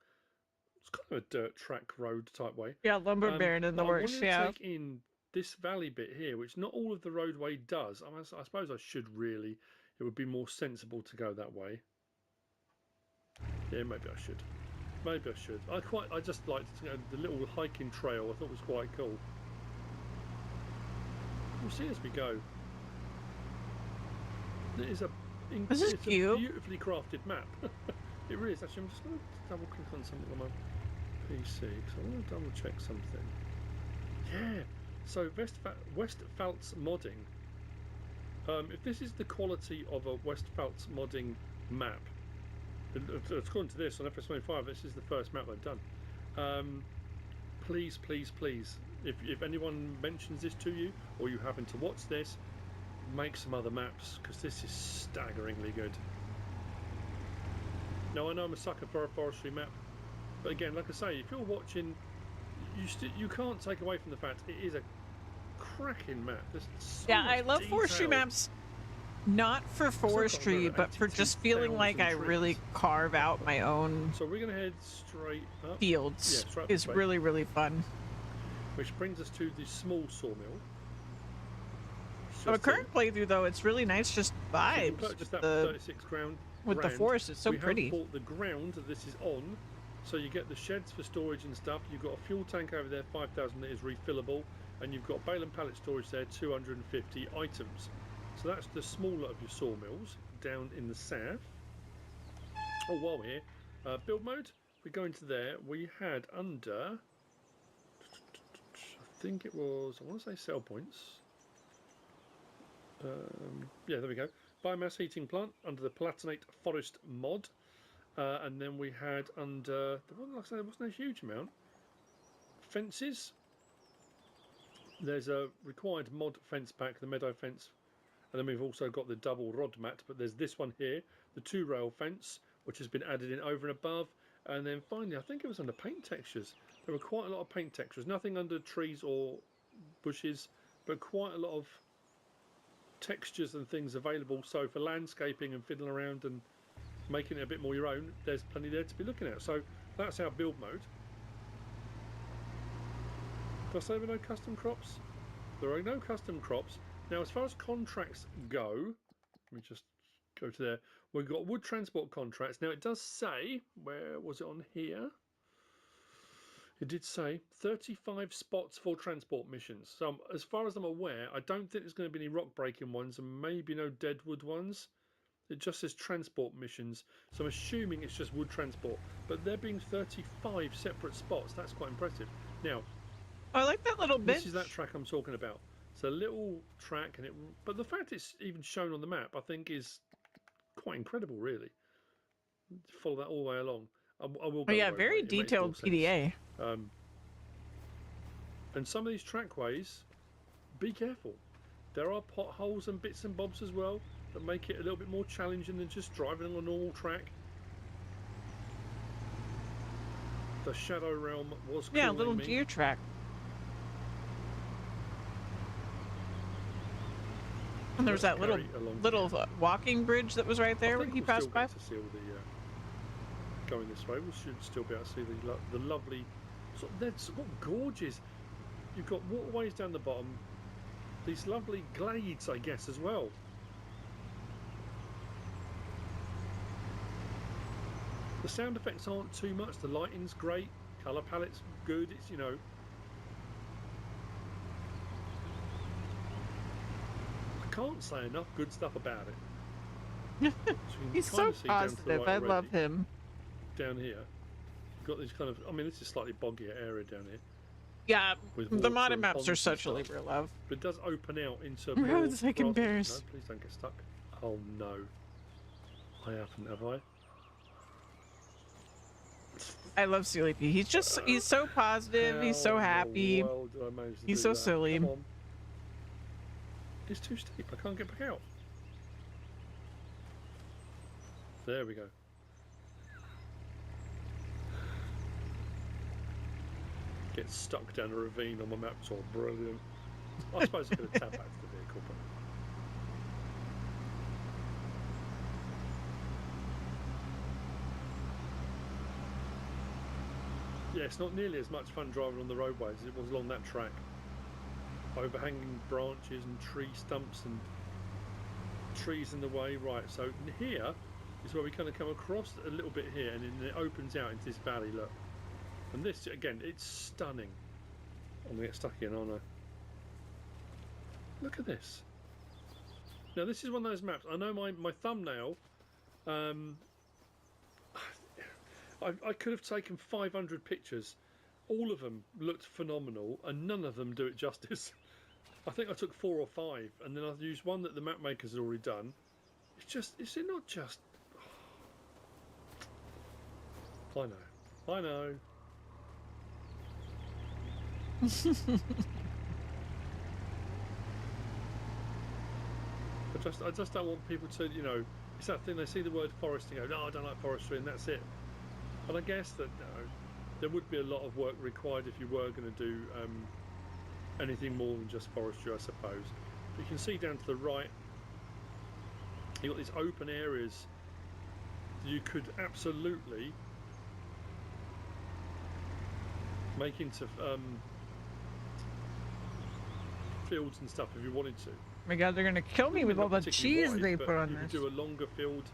It's kind of a dirt track road type way. Yeah, lumber baron in the works. I Yeah. want to take in this valley bit here, which not all of the roadway does. I suppose I should really. It would be more sensible to go that way. Yeah, maybe I should. Maybe I should. I just liked the little hiking trail. I thought was quite cool. We'll see as we go. This is it's cute. a beautifully crafted map. It really is. Actually, I'm just going to double click on something on my PC because I want to double check something. Yeah. So Westphaltz modding. If this is the quality of a Westphaltz modding map, according to this on FS25, this is the first map they've done. Please, please, please, if anyone mentions this to you or you happen to watch this, make some other maps because this is staggeringly good. Now I know I'm a sucker for a forestry map, but again, like I say, if you're watching, you can't take away from the fact it is a cracking map. There's so Yeah, much I love detail. forestry maps, not for forestry, over but for just feeling like I 82,000 really trees. carve out my own So we're going to head straight up. fields. Yeah, straight up It's this way. really, really fun. Which brings us to the small sawmill. On a current playthrough, though, it's really nice, just You vibes purchase with that the 36 grand. with the forest. It's so we pretty. have bought the ground that this is on, so you get the sheds for storage and stuff. You've got a fuel tank over there, 5,000 that is refillable, and you've got bale and pallet storage there, 250 items. So that's the smaller of your sawmills down in the south. Oh, while we're here, build mode. If we go into there, we had under, I think it was, I want to say sell points. Yeah, there we go. Biomass heating plant under the Palatinate Forest mod. And then we had under, like I said, there wasn't a huge amount. Fences. There's a required mod fence pack, the meadow fence. And then we've also got the double rod mat, but there's this one here, the 2-rail fence, which has been added in over and above. And then finally, I think it was under paint textures. There were quite a lot of paint textures, nothing under trees or bushes, but quite a lot of textures and things available. So for landscaping and fiddling around and making it a bit more your own, there's plenty there to be looking at. So that's our build mode. Did I say there were no custom crops? There are no custom crops. Now, as far as contracts go, let me just go to there. We've got wood transport contracts. Now, it does say, where was it on here? It did say 35 spots for transport missions. So, as far as I'm aware, I don't think there's going to be any rock breaking ones and maybe no deadwood ones. It just says transport missions. So, I'm assuming it's just wood transport. But there being 35 separate spots, that's quite impressive. Now, I like that little bit. this is that track I'm talking about. It's a little track, but the fact it's even shown on the map, I think, is quite incredible, really. Follow that all the way along. I will go Oh yeah, over it, very it makes more detailed sense. PDA. And some of these trackways, be careful. There are potholes and bits and bobs as well that make it a little bit more challenging than just driving on a normal track. The Shadow Realm was Yeah, a calling little me. deer track. And there was that little Carry along walking bridge that was right there I when think he we'll passed still by. get to see all the going this way. We should still be able to see the lovely. They've got gorges. You've got waterways down the bottom, these lovely glades, I guess, as well. The sound effects aren't too much. The lighting's great. Colour palette's good. It's, you know, I can't say enough good stuff about it. So He's so positive. I love him. Down here, you've got these kind of. I mean, this is slightly boggier area down here. Yeah, With the water modded and maps ponds are and such a stuff. labor of love. But it does open out into Roads more like in grassy- Paris. No, please don't get stuck. Oh no, I haven't, have I? I love Sleepy. He's so positive. He's so How in the happy. world did I manage to He's do so that? silly. Come on. It's too steep. I can't get back out. There we go. Get stuck down a ravine on my map. It's all brilliant. I suppose I could have tapped back to the vehicle, but yeah, it's not nearly as much fun driving on the roadways as it was along that track. Overhanging branches and tree stumps and trees in the way. Right, so here is where we kind of come across a little bit here, and then it opens out into this valley. Look, and this again, it's stunning. I'm gonna get stuck in, aren't I? Look at this. Now this is one of those maps. I know my thumbnail. I could have taken 500 pictures. All of them looked phenomenal, and none of them do it justice. I think I took 4 or 5, and then I've used one that the map makers had already done. It's just, is it not just? I know. I just don't want people to, you know, it's that thing, they see the word forest and go, no, I don't like forestry, and that's it. And I guess that there would be a lot of work required if you were going to do anything more than just forestry, I suppose. But you can see down to the right, you've got these open areas that you could absolutely make into fields and stuff if you wanted to. Oh my god, they're gonna kill me with all the cheese they put on you could this. do a longer field.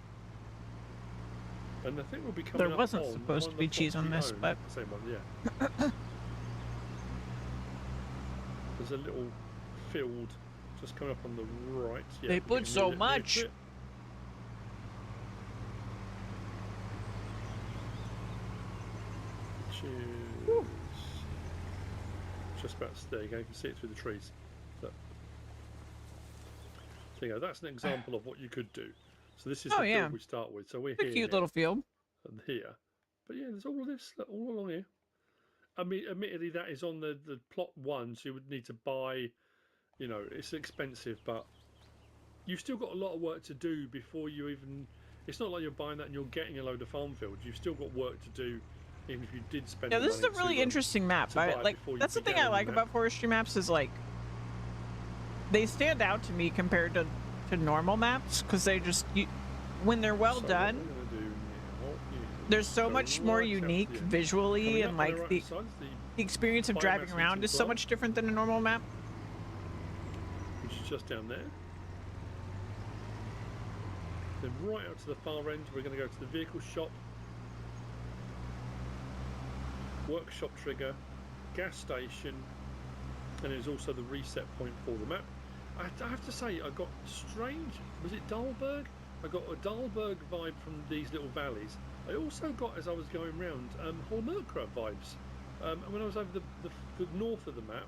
And I think we'll be coming There up wasn't on supposed to one be of the cheese plots on we this, own. but Same one, yeah. There's a little field just coming up on the right. Yeah, They we're put getting so near to much. it. Cheers. Just about there you go. You can see it through the trees. Look. So you go. That's an example of what you could do. So this is Oh, the yeah. field we start with. So we're it's a here cute now little field. and here. But yeah, there's all of this all along here. I mean, admittedly, that is on the plot 1, so you would need to buy. You know, it's expensive, but you've still got a lot of work to do before you even. It's not like you're buying that and you're getting a load of farm fields. You've still got work to do, even if you did spend. Yeah, the this is a money really to, interesting map. to buy I it like before you that's the thing begin I on like the about forestry maps is like they stand out to me compared to normal maps because they just when they're well So what done. we're gonna do now is There's so go much more right out unique here. visually Coming up and on like right the side is the experience of driving biomass around heating is so plant. much different than a normal map. which is just down there. Then right out to the far end, we're going to go to the vehicle shop, workshop trigger, gas station, and there's also the reset point for the map. I have to say, I got strange. Was it Dahlberg? I got a Dahlberg vibe from these little valleys. I also got, as I was going round, Holmerkra vibes. And when I was over the north of the map,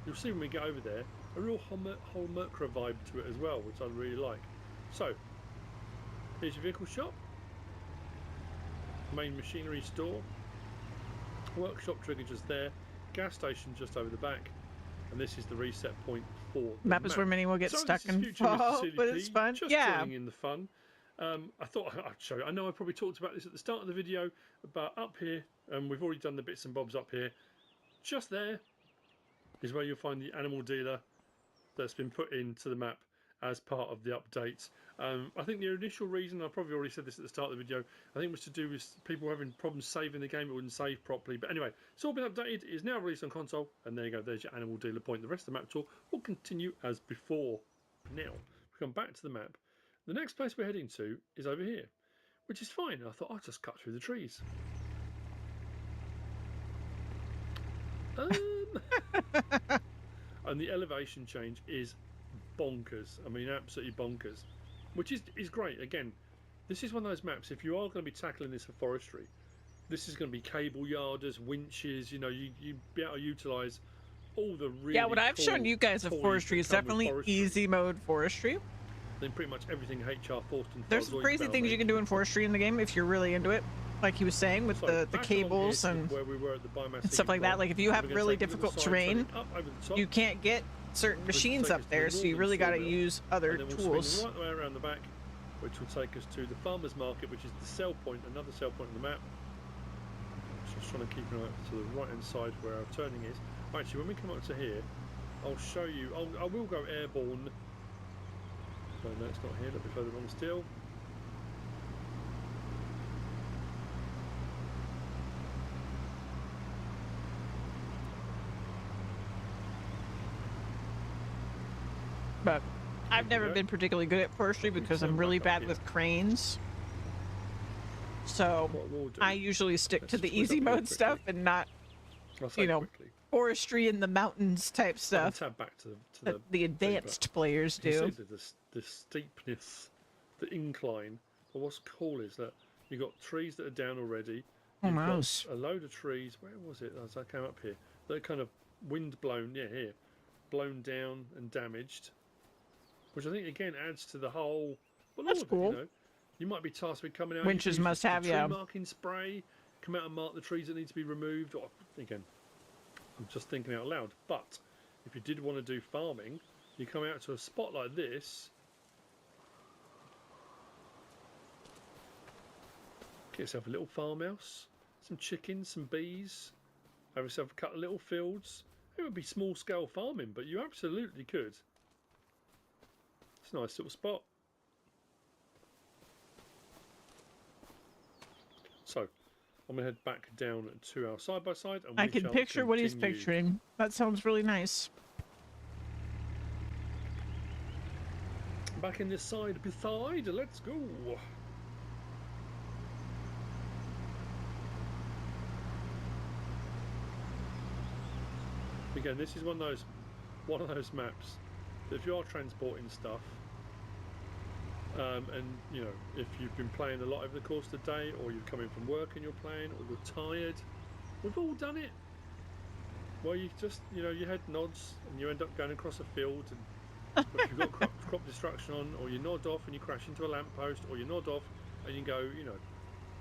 you'll see when we get over there, a real Holmerkra vibe to it as well, which I really like. So, here's your vehicle shop, main machinery store, workshop trigger just there, gas station just over the back, and this is the reset point for the Map is where many will get so stuck this is and future Mr. fall, Silly but it's P, fun. just Yeah. joining in the fun. I thought I'd show you. I know I probably talked about this at the start of the video, but up here, and we've already done the bits and bobs up here, just there is where you'll find the animal dealer that's been put into the map. as part of the updates. I think the initial reason, I probably already said this at the start of the video, I think was to do with people having problems saving the game. It wouldn't save properly. But anyway, it's all been updated. It is now released on console. And there you go. There's your animal dealer point. The rest of the map tour will continue as before. Now, we come back to the map. The next place we're heading to is over here, which is fine. I thought I'd just cut through the trees. And the elevation change is bonkers. I mean, absolutely bonkers. Which is great. Again, this is one of those maps. If you are going to be tackling this for forestry, this is going to be cable yarders, winches. You know, you be able to utilise all the really Yeah, what I've cool shown you guys of toys forestry that is come with definitely forestry. easy mode forestry. Then pretty much everything HR Forstner. There's some crazy things you can do in forestry in the game if you're really into it. Like he was saying with the cables and where we were at the biomass stuff like that. Like if you have really difficult terrain, you can't get certain machines up there, so you really got to use other and then we'll tools. swing right the way around the back, which will take us to the farmers market, which is the sell point, another sell point on the map. Just trying to keep an eye to the right hand side where our turning is. Actually, when we come up to here, I'll show you. I will go airborne. No, it's not here. A little bit further on still. But I've never been particularly good at forestry because I'm really bad with cranes. So What we'll do, I usually stick to let's the switch easy up here mode stuff quickly. and not I'll say you know, quickly. forestry in the mountains type I'll stuff tab back to that the thing, but advanced players you do. see the steepness, the incline. But what's cool is that you've got trees that are down already. You've got Almost. a load of trees. Where was it as I came up here? They're kind of wind blown. Yeah, here, blown down and damaged. Which I think again adds to the whole. Well, That's all of cool. it, you know. You might be tasked with coming out. Winches you can use must the have, tree yeah. marking spray. Come out and mark the trees that need to be removed. Or again, I'm just thinking out loud. But if you did want to do farming, you come out to a spot like this. Get yourself a little farmhouse, some chickens, some bees. Have yourself a couple of little fields. It would be small scale farming, but you absolutely could. It's a nice little spot. So, I'm going to head back down to our side by side. I can picture what he's continue. picturing. That sounds really nice. Back in this side beside, let's go. Again, this is one of those maps that if you are transporting stuff, and you know, if you've been playing a lot over the course of the day, or you're coming from work and you're playing, or you're tired, we've all done it. Well, you just, you know, your head nods and you end up going across a field, and if you've got crop destruction on, or you nod off and you crash into a lamppost, or you nod off and you go, you know,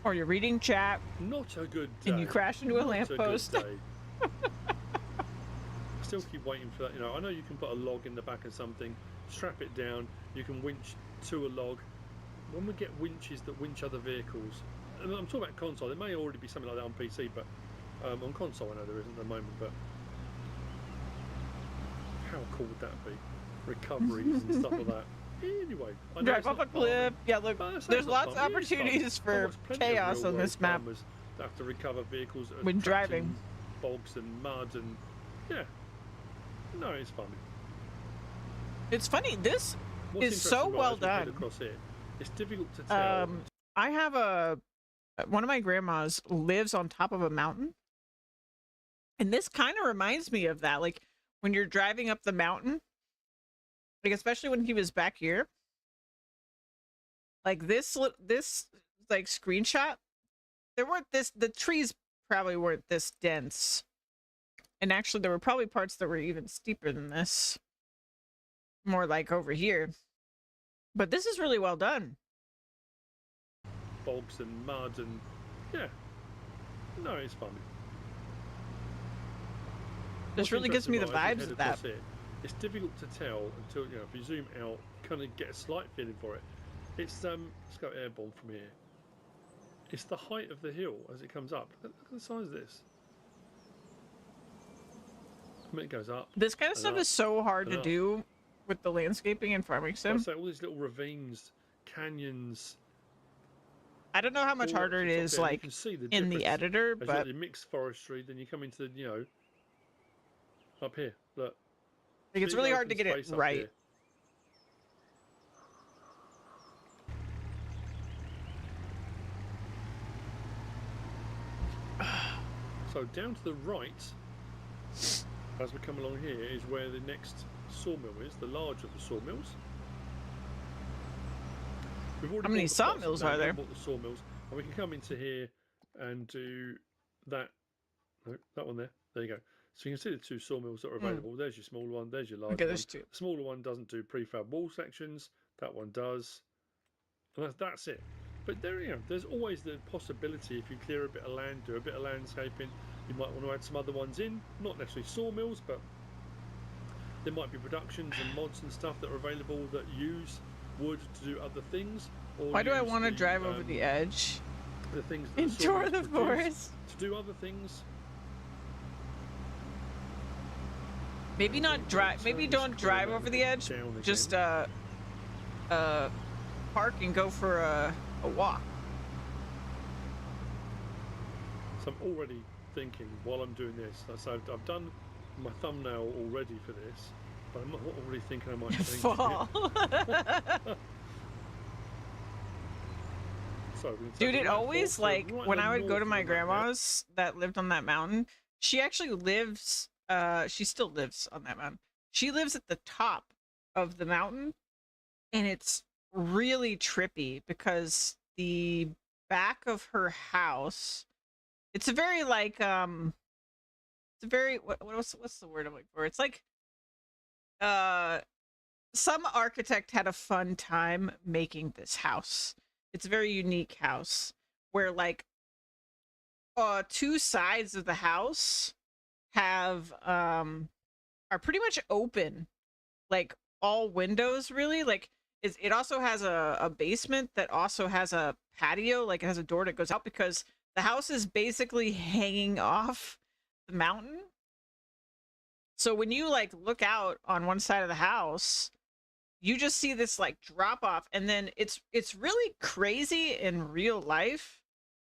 Or you're reading chat. not a good day. And you crash into a Not lamppost. good day. I still keep waiting for that. You know, I know you can put a log in the back of something, strap it down. You can winch to a log. When we get winches that winch other vehicles, and I'm talking about console. There may already be something like that on PC, but on console I know there isn't at the moment. But how cool would that be? Recoveries and stuff like that. Anyway, I know Drive it's off a not cliff. farming. Yeah, look, But I say there's it's not lots of farming, it is farming. opportunities I've for watched plenty of chaos on real-world this map. farmers that have to recover vehicles that are When trapped driving. in bogs and mud and yeah. No, it's funny. It's funny. This What's is so interesting, right, well as we head done. across here, it's difficult to tell. I have one of my grandmas lives on top of a mountain, and this kind of reminds me of that. Like when you're driving up the mountain, like especially when he was back here. Like this like screenshot, the trees probably weren't this dense, and actually there were probably parts that were even steeper than this, more like over here. But this is really well done. Bogs and mud and yeah. No, it's funny. This What's really gives me the interesting, right, as we vibes head of that. across here, it's difficult to tell until, you know, if you zoom out, kind of get a slight feeling for it. It's let's go airborne from here. It's the height of the hill as it comes up. Look at the size of this. I mean, it goes up. This kind of stuff up, is so hard to up. do with the landscaping and farming I sim. say all these little ravines, canyons. I don't know how much all up harder to it the top is there, and you like can see the in the difference editor, as you but got the mixed forestry. Then you come into the, up here. Look, like, it's big really hard open to get it space up right. here. So down to the right, as we come along here, is where the next sawmill is, the larger of the sawmills. We've already How many bought the plots sawmills down are here, there? bought the sawmills, and we can come into here and do that. No, that one there. There you go. So you can see the two sawmills that are available. There's your smaller one. There's your larger Okay, one. there's two. The smaller one doesn't do prefab wall sections. That one does. And that's it. But there's always the possibility, if you clear a bit of land, do a bit of landscaping, you might want to add some other ones in. Not necessarily sawmills, but there might be productions and mods and stuff that are available that use wood to do other things. Or Why do I use want to the, drive over the edge? the things that Into sawmills the produce forest. to do other things. Maybe not drive. Maybe Turn this don't drive corner over the edge. down again. Just park and go for a walk. So I'm already thinking while I'm doing this. So I've done my thumbnail already for this, but I'm already thinking I might change Fall. it. So we're gonna take Dude, a it right always fork, so like right when in the I would go north to of my the map there. grandma's that lived on that mountain. She actually lives. She still lives on that mountain. She lives at the top of the mountain, and it's really trippy because the back of her house. It's a very like It's a very what's the word I'm looking for? It's like some architect had a fun time making this house. It's a very unique house where like two sides of the house have are pretty much open, like all windows really. Like it also has a basement that also has a patio, like it has a door that goes out because the house is basically hanging off the mountain. So when you like look out on one side of the house, you just see this like drop off, and then it's really crazy in real life.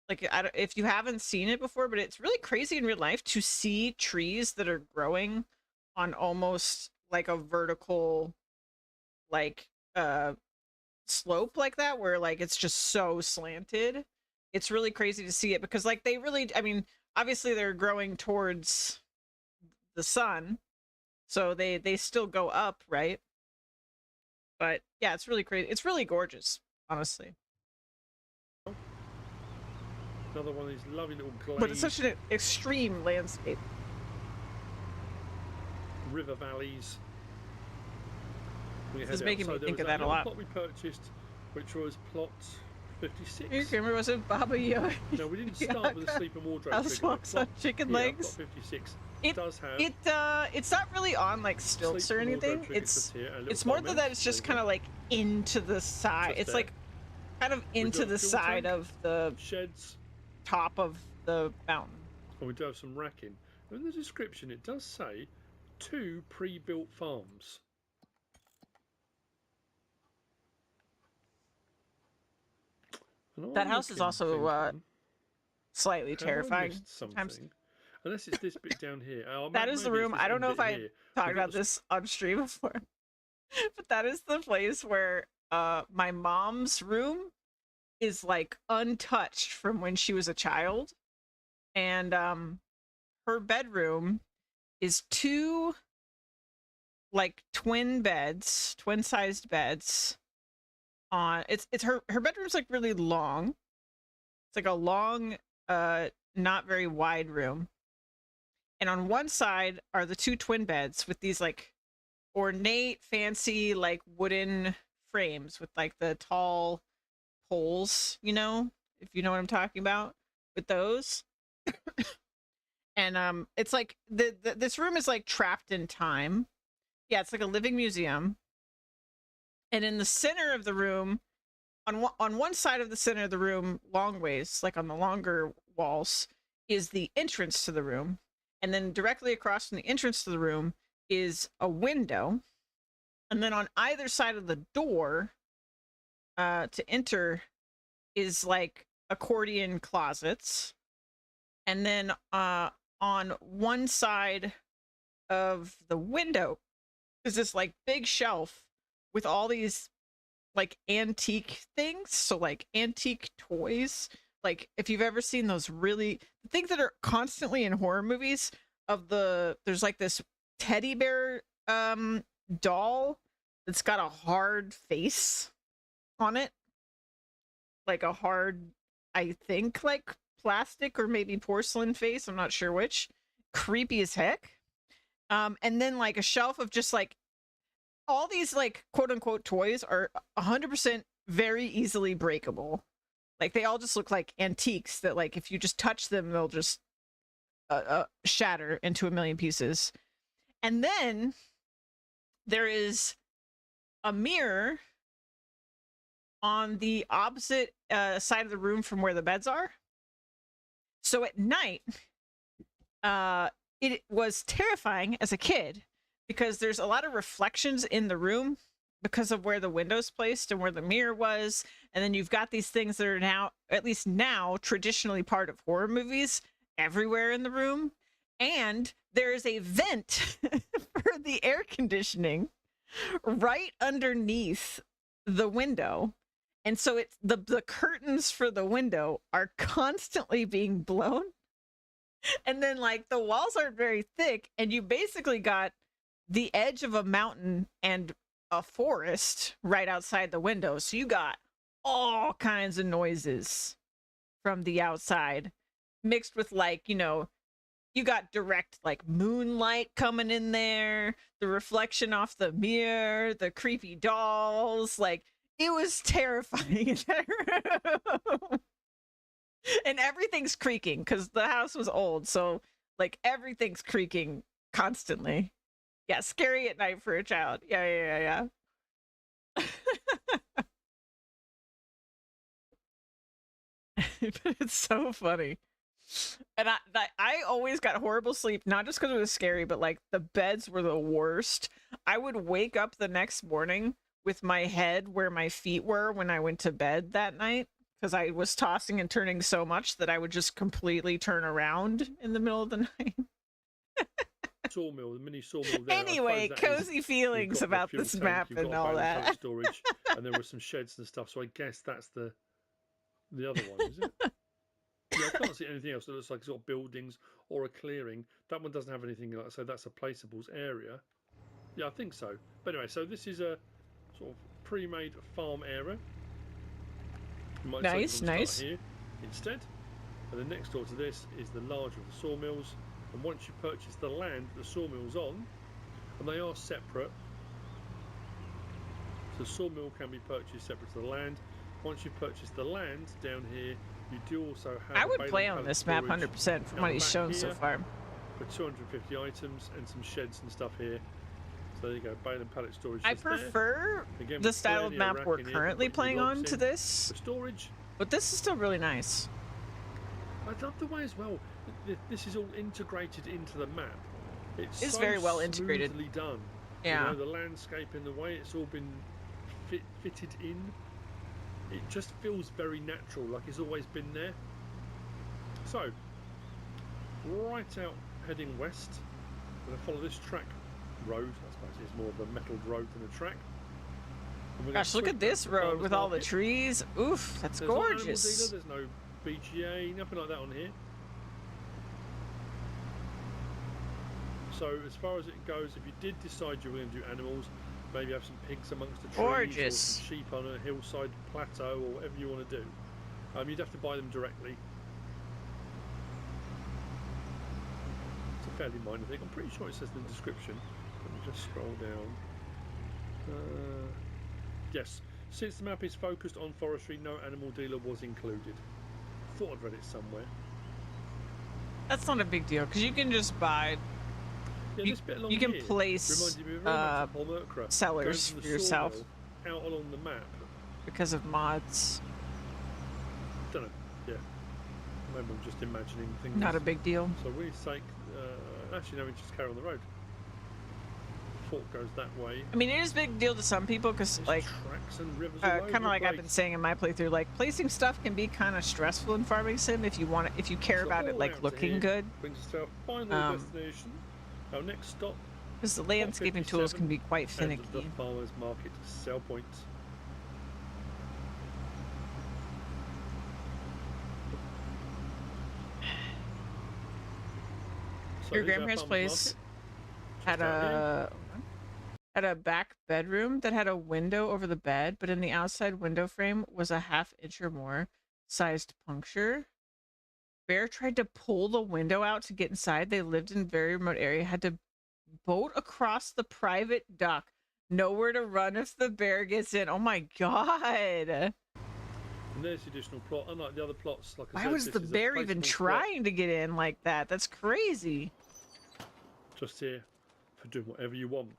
Like if you haven't seen it before, but it's really crazy in real life to see trees that are growing on almost like a vertical like slope like that, where like it's just so slanted. It's really crazy to see it because like they really, I mean, obviously they're growing towards the sun, so they still go up, right? But yeah, it's really crazy. It's really gorgeous, honestly. Another one of these lovely little glazed But it's such an extreme landscape. river valleys. This is making me there think was of that a lot. plot we purchased, which was plot 56. You remember, was it Baba Yaga? No, we didn't start with the sleep and wardrobe. House trigger. walks on chicken legs. Plot 56 It does have it's not really on like stilts sleep or and wardrobe anything. trigger It's just here, a little more than comment. that. It's just There you kind of like into the side. Just It's there. like kind of do into a the fuel side tank. of the go. Sheds, top of the mountain. and we do have some racking. In the description, it does say 2 pre-built farms. And That I'm house is looking, also thinking, slightly have I terrifying. missed sometimes. something? Unless it's this bit down here. That is the maybe it's room. this I don't end know if bit I here. talked We've got about this on stream before, but that is the place where my mom's room is like untouched from when she was a child, and her bedroom is 2 like twin sized beds on it's her bedroom's like really long. It's like a long not very wide room, and on one side are the 2 twin beds with these like ornate fancy like wooden frames with like the tall poles, if you know what I'm talking about, with those. And it's like this room is like trapped in time. Yeah, it's like a living museum. And in the center of the room, on one side of the center of the room, long ways, like on the longer walls, is the entrance to the room. And then directly across from the entrance to the room is a window. And then on either side of the door to enter is like accordion closets. And then on one side of the window is this like big shelf with all these like antique things. So like antique toys. Like if you've ever seen those really things that are constantly in horror movies there's like this teddy bear doll that's got a hard face on it. Like a hard, I think like plastic or maybe porcelain face. I'm not sure which. Creepy as heck. And then like a shelf of just like all these like quote unquote toys are 100% very easily breakable. Like they all just look like antiques that like if you just touch them, they'll just shatter into a million pieces. And then there is a mirror on the opposite side of the room from where the beds are. So at night, it was terrifying as a kid because there's a lot of reflections in the room because of where the window's placed and where the mirror was. And then you've got these things that are now, at least now, traditionally part of horror movies everywhere in the room. And there is a vent for the air conditioning right underneath the window. And so it's the curtains for the window are constantly being blown. And then like the walls aren't very thick and you basically got the edge of a mountain and a forest right outside the window. So you got all kinds of noises from the outside mixed with like, you know, you got direct like moonlight coming in there, the reflection off the mirror, the creepy dolls. Like it was terrifying in that room. And everything's creaking because the house was old. So like everything's creaking constantly. Yeah, scary at night for a child. Yeah. But it's so funny. And I always got horrible sleep, not just because it was scary, but like the beds were the worst. I would wake up the next morning with my head where my feet were when I went to bed that night because I was tossing and turning so much that I would just completely turn around in the middle of the night. Sawmill, the mini sawmill there. Anyway, cozy feelings about this map and all that. Storage, and there were some sheds and stuff. So I guess that's the other one, is it? Yeah, I can't see anything else that looks like sort of buildings or a clearing. That one doesn't have anything like so. That's a placeables area. Yeah, I think so. But anyway, so this is a sort of pre-made farm area. Nice. Here instead, and then next door to this is the larger of the sawmills. And once you purchase the land the sawmill's on, and they are separate, so sawmill can be purchased separate to the land. Once you purchase the land down here, you do also have. I would play on this map 100% from what he's shown so far. For 250 items and some sheds and stuff here. So there you go, bale and pallet storage. I prefer the style of map we're currently playing on to this. Storage. But this is still really nice. I love the way as well. This is all integrated into the map. It's so very well integrated. Smoothly done. Yeah. You know, the landscape and the way it's all been fitted in. It just feels very natural, like it's always been there. So, right out heading west, we're going to follow this track road. I suppose it's more of a metalled road than a track. Gosh, look at this road with all the trees. Oof, that's gorgeous. There's no BGA, nothing like that on here. So as far as it goes, if you did decide you were going to do animals, maybe have some pigs amongst the trees, or some sheep on a hillside plateau, or whatever you want to do, you'd have to buy them directly. It's a fairly minor thing. I'm pretty sure it says in the description. Let me just scroll down. Yes, since the map is focused on forestry, no animal dealer was included. Thought I'd read it somewhere. That's not a big deal because you can just buy. Yeah, you can place sellers for yourself out along the map because of mods. Don't know. Yeah, maybe I'm just imagining things. Not a big deal. So we take. Actually, no, we just carry on the road. port goes that way. I mean, it is a big deal to some people because, There's like, tracks and rivers all over kind of the like I've been place. saying in my playthrough, like placing stuff can be kind of stressful in Farming Sim if you want it, if you care So about it all like out to looking here good, brings us to our final Um, destination. Our next stop, because the landscaping tools can be quite and the finicky. farmers market sell point. So Your here's our grandparents' farmers place market, had just out here. a back bedroom that had a window over the bed, but in the outside window frame was a half-inch or more sized puncture. Bear tried to pull the window out to get inside. They lived in a very remote area, had to boat across the private dock. Nowhere to run if the bear gets in. Oh my god. And there's the additional plot. Unlike the other plots, like I Why said, was this the is a bear even placeable plot trying to get in like that? That's crazy. just here for doing whatever you want.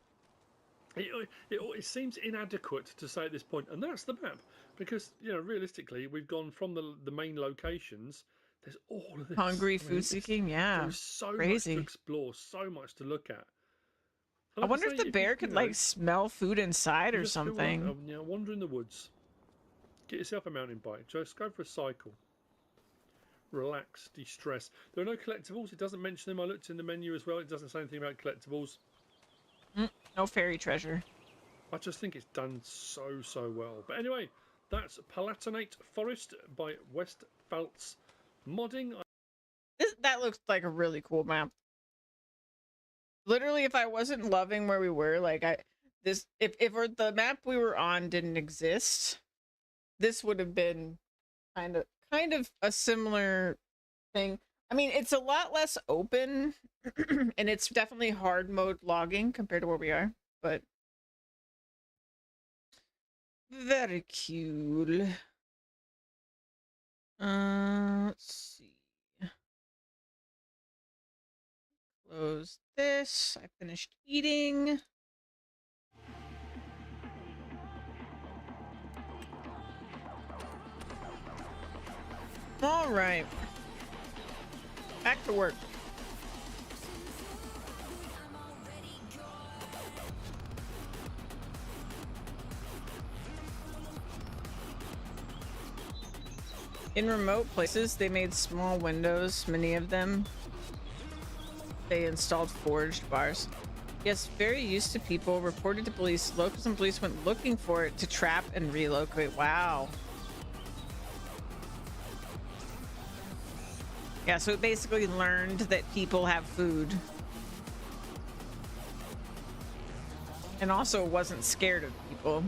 It seems inadequate to say at this point, and that's the map, because realistically, we've gone from the main locations. There's all of this. Hungry, I mean, food seeking, yeah. There's so Crazy. much to explore, so much to look at. And I like wonder say, if the you- bear you could know, like smell food inside you or just feel like, something. wander in the woods. Get yourself a mountain bike. Just go for a cycle. Relax, de-stress. There are no collectibles. It doesn't mention them. I looked in the menu as well. It doesn't say anything about collectibles. No fairy treasure. I just think it's done so well. But anyway, that's Palatinate Forest by West Pfalz Modding. That looks like a really cool map. Literally, if I wasn't loving where we were, like if the map we were on didn't exist, this would have been kind of a similar thing. I mean, it's a lot less open, and it's definitely hard mode logging compared to where we are, but very cool. Let's see. Close this. I finished eating. All right. Back to work. In remote places, they made small windows, many of them. They installed forged bars. Yes, very used to people, reported to police. Locals and police went looking for it to trap and relocate. Wow. Yeah, so it basically learned that people have food. And also wasn't scared of people.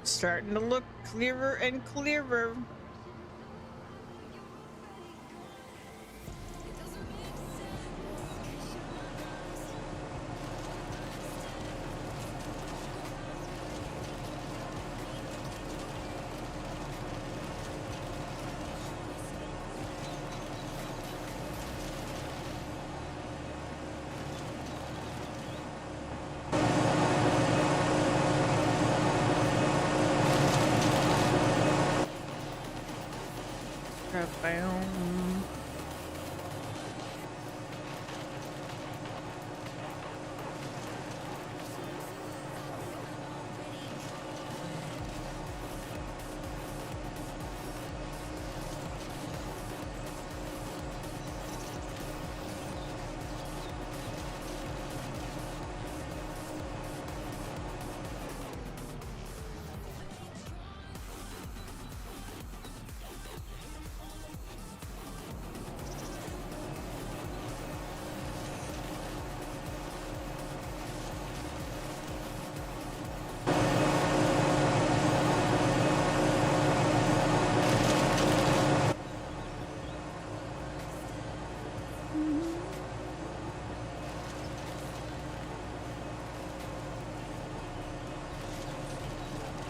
Starting to look clearer and clearer. Boom.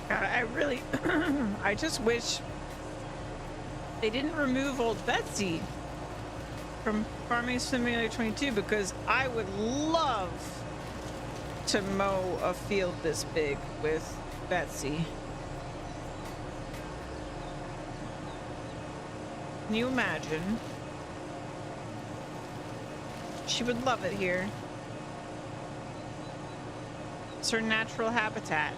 God, I really, I just wish they didn't remove old Betsy from Farming Simulator 22 because I would love to mow a field this big with Betsy. Can you imagine? She would love it here. It's her natural habitat.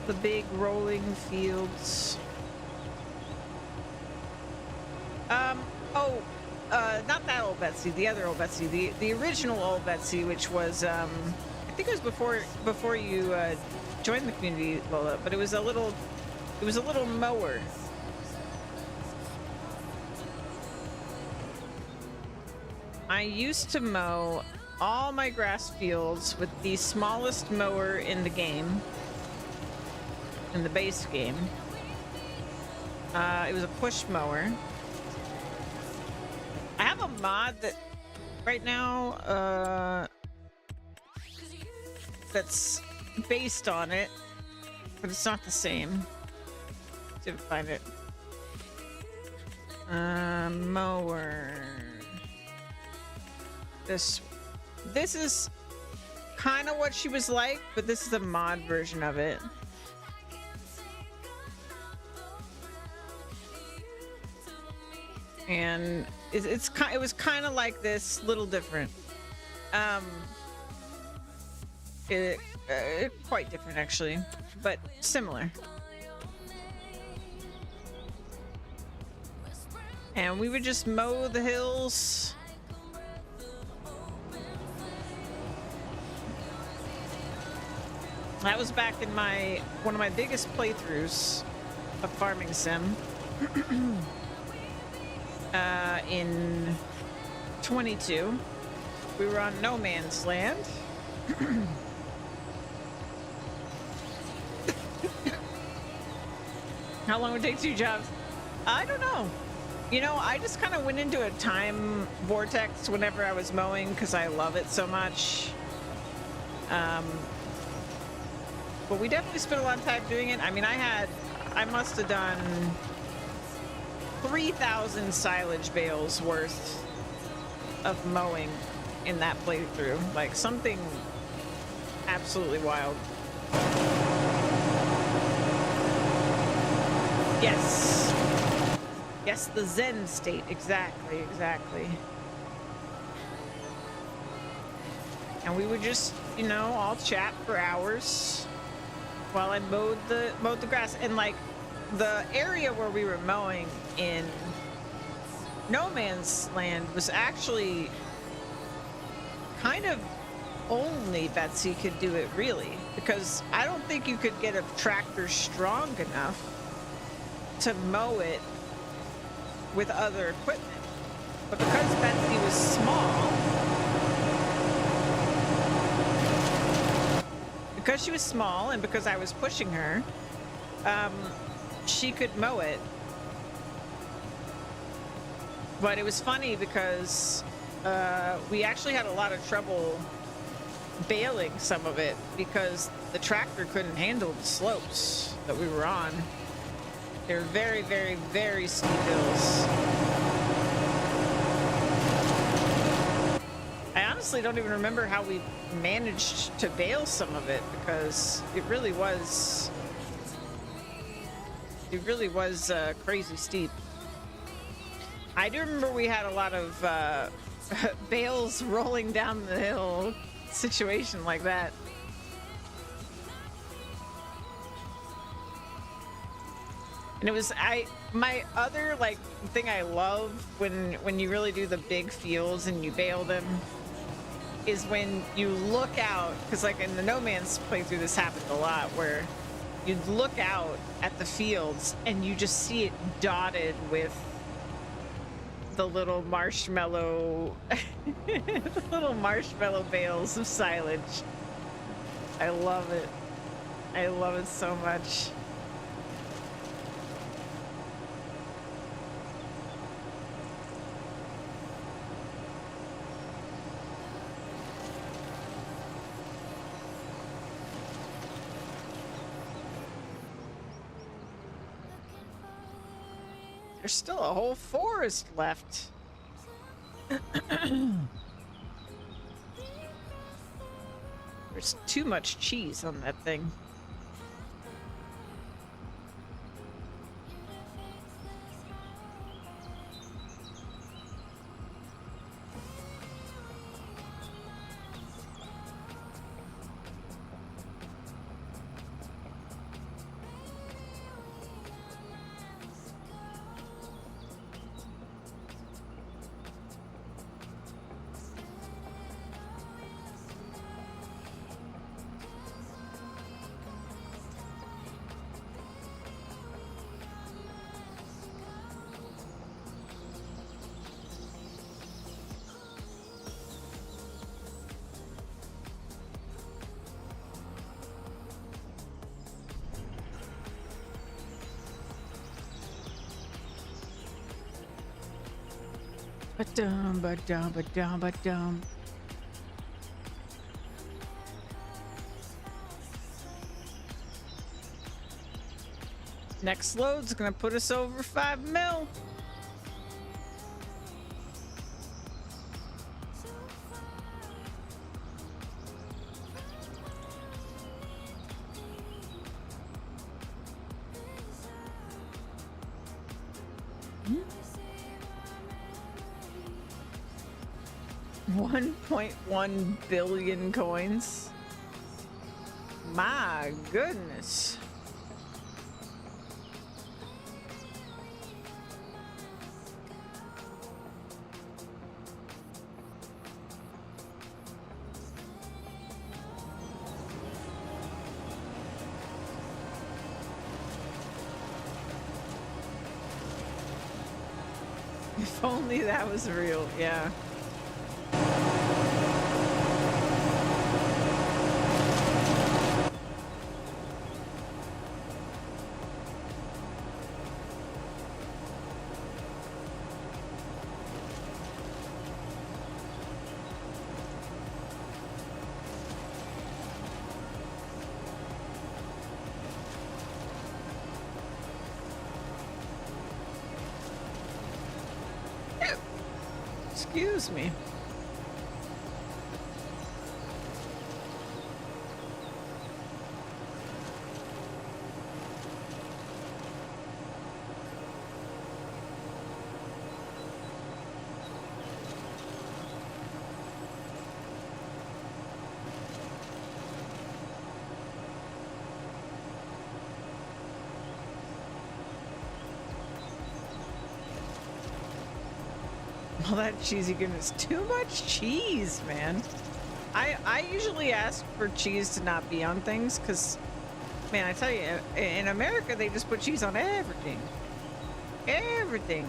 The big rolling fields. Not that old Betsy, the other old Betsy, the original old Betsy, which was, I think it was before you joined the community, Lola, but it was a little mower. I used to mow all my grass fields with the smallest mower in the game, in the base game. It was a push mower. I have a mod that right now that's based on it, but it's not the same. Didn't find it. Mower. This is kind of what she was like, but this is a mod version of it. And it was kind of like this, little different. Quite different actually, but similar. And we would just mow the hills. That was back in one of my biggest playthroughs of Farming Sim. In 22, we were on No Man's Land. How long would it take 2 jobs? I don't know. You know, I just kind of went into a time vortex whenever I was mowing because I love it so much. But we definitely spent a lot of time doing it. I mean, I must have done 3,000 silage bales worth of mowing in that playthrough. Like something absolutely wild. Yes. Yes, the Zen state. Exactly, exactly. And we would just, you know, all chat for hours while I mowed the grass. And like the area where we were mowing in No Man's Land was actually kind of only Betsy could do it, really, because I don't think you could get a tractor strong enough to mow it with other equipment. But because Betsy was small, because she was small and because I was pushing her, she could mow it. But it was funny because we actually had a lot of trouble baling some of it because the tractor couldn't handle the slopes that we were on. They were very, very, very steep hills. I honestly don't even remember how we managed to bale some of it because it really was crazy steep. I do remember we had a lot of bales rolling down the hill situation like that. And it was my other like thing I love when you really do the big fields and you bale them is when you look out, because like in the No Man's playthrough this happened a lot, where you'd look out at the fields and you just see it dotted with the little marshmallow bales of silage. I love it. I love it so much. There's still a whole forest left. There's too much cheese on that thing. Ba-dum, ba-dum, ba-dum, ba-dum. Next load's gonna put us over 5 mil. Hmm? 1.1 billion coins. My goodness. If only that was real, yeah. Excuse me. All that cheesy goodness. Too much cheese, man. I usually ask for cheese to not be on things because, man, I tell you, in America, they just put cheese on everything. Everything.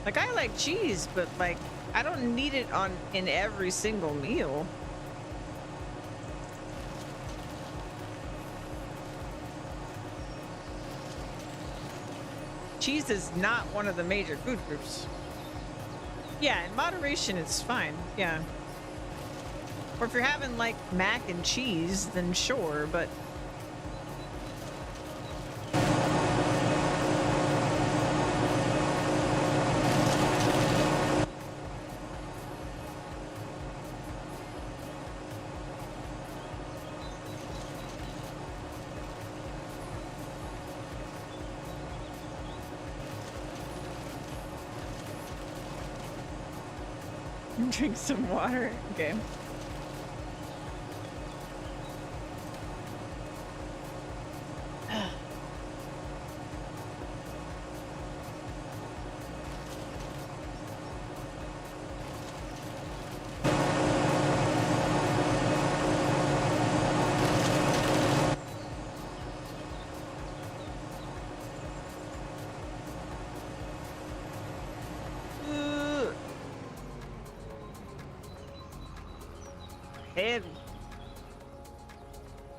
Like, I like cheese, but, like, I don't need it in every single meal. Cheese is not one of the major food groups. Yeah, in moderation, it's fine. Yeah. Or if you're having, like, mac and cheese, then sure, but... Drink some water. Okay.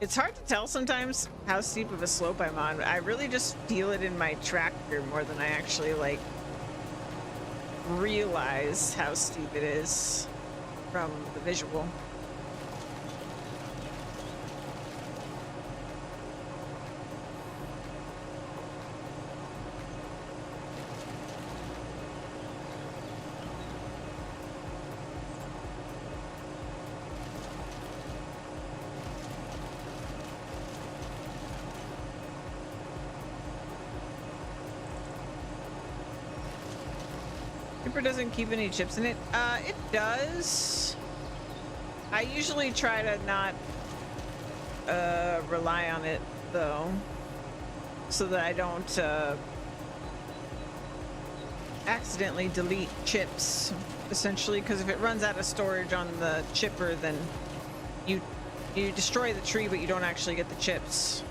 It's hard to tell sometimes how steep of a slope I'm on. I really just feel it in my tractor more than I actually, like, realize how steep it is from the visual. Chipper doesn't keep any chips in it. It does. I usually try to not rely on it though, so that I don't accidentally delete chips, essentially, because if it runs out of storage on the chipper, then you destroy the tree, but you don't actually get the chips.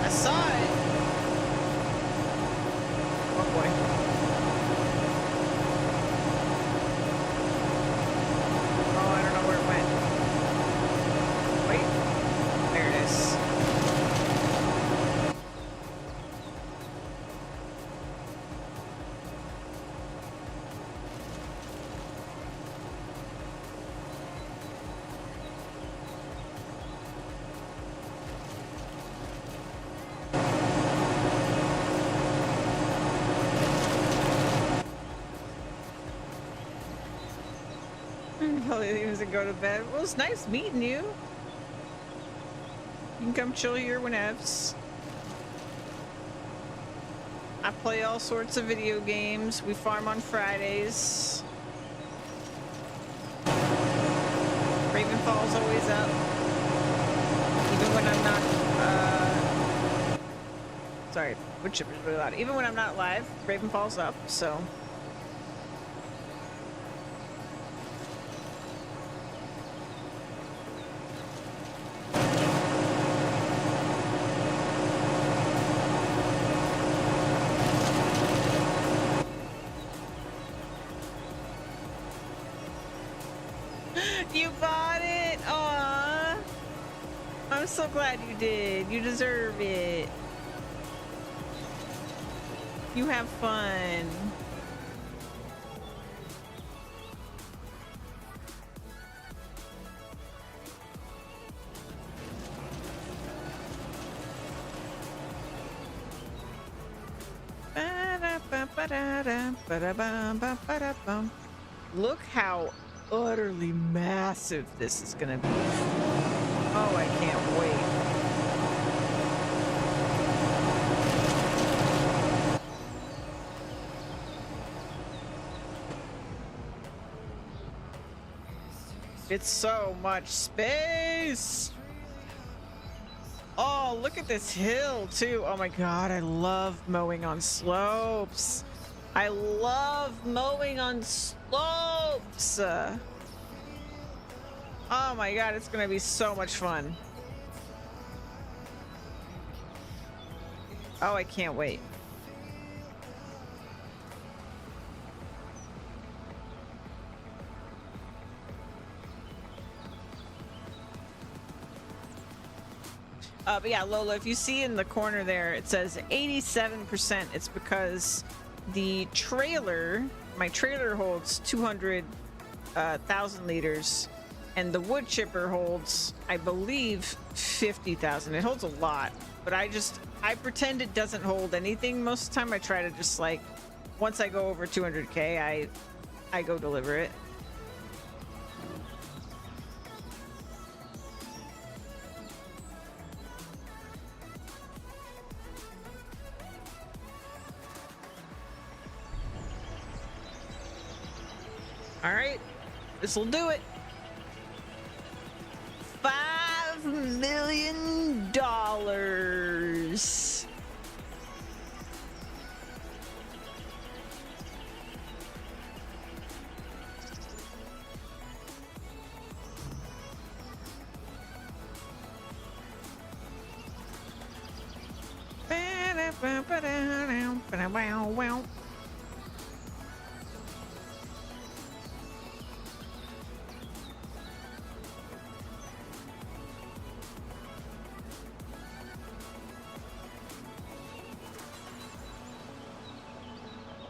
I saw it. Oh boy. Oh, I don't know where it went. Wait. There it is. Probably leaves and go to bed. Well, it's nice meeting you. You can come chill here whenevs. I play all sorts of video games. We farm on Fridays. Ravenfall's always up. Even when I'm not, sorry, wood chipper's really loud. Even when I'm not live, Ravenfall's up, so. You bought it? Aww. I'm so glad you did. You deserve it. You have fun. Look how utterly massive this is gonna be. Oh, I can't wait. It's so much space. Oh, look at this hill too. Oh my god, I love mowing on slopes. I love mowing on slopes. Oh my god, it's gonna be so much fun. Oh, I can't wait. But yeah, Lola, if you see in the corner there, it says 87%. It's because the trailer, my trailer holds 200,000 liters, and the wood chipper holds, I believe, 50,000. It holds a lot, but I pretend it doesn't hold anything most of the time. I try to just like, once I go over 200K, I go deliver it. All right, this will do it. $5 million.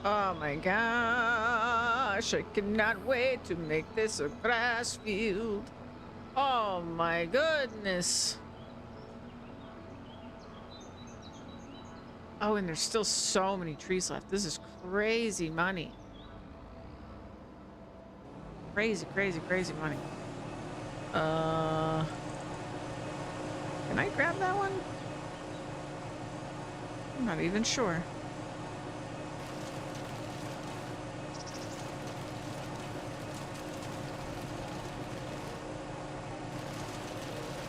Oh my gosh, I cannot wait to make this a grass field. Oh my goodness. Oh, and there's still so many trees left. This is crazy money. Crazy, crazy, crazy money. Can I grab that one? I'm not even sure.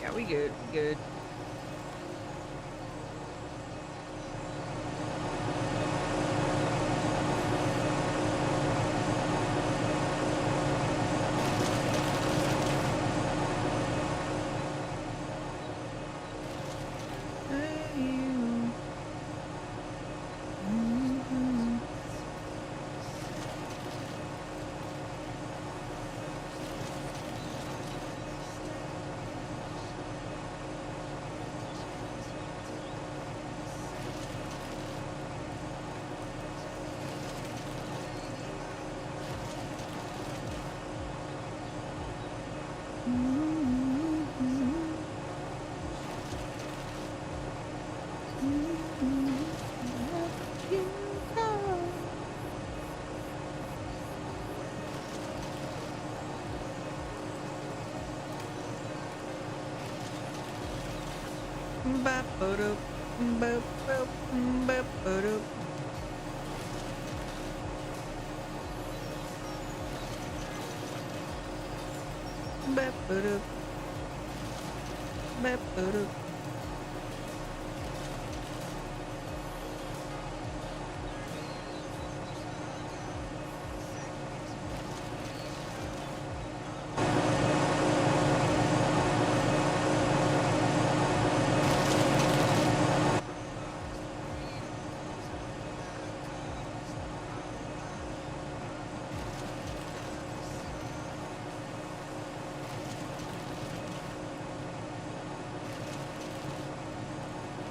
Yeah, we good, we good. Ba-ba-doop, ba-boop, ba-ba-doop. Ba-ba-doop, ba-ba-doop.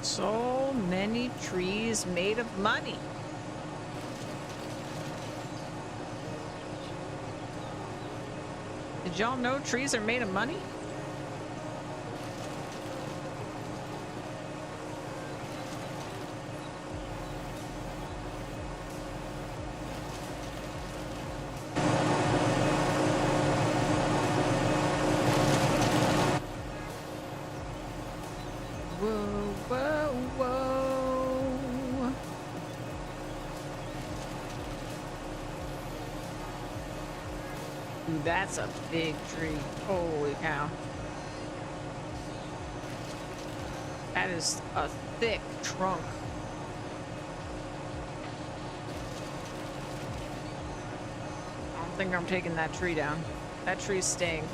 So many trees made of money. Did y'all know trees are made of money? Whoa, whoa, whoa. Dude, that's a big tree. Holy cow. That is a thick trunk. I don't think I'm taking that tree down. That tree's staying.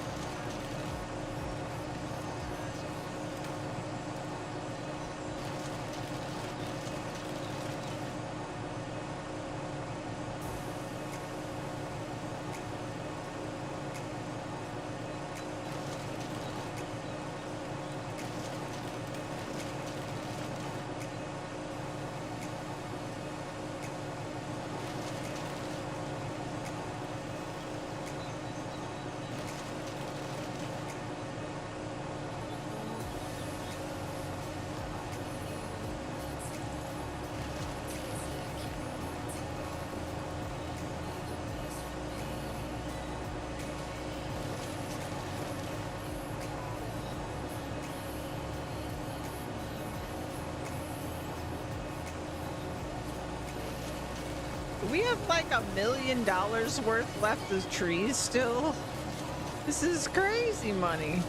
We have like $1 million worth left of trees still. This is crazy money.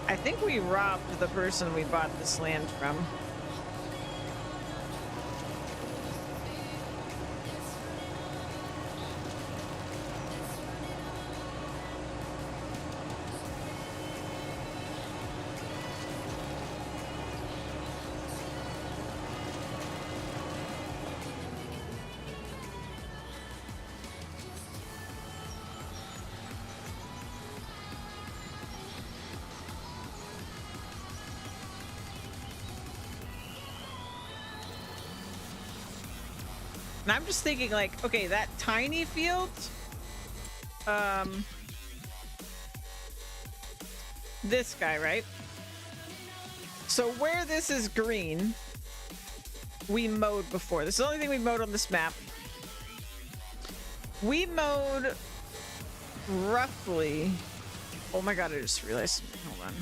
I think we robbed the person we bought this land from. And I'm just thinking like, okay, that tiny field, this guy, right? So where this is green, we mowed before. This is the only thing we mowed on this map. We mowed roughly... Oh my god, I just realized. Hold on.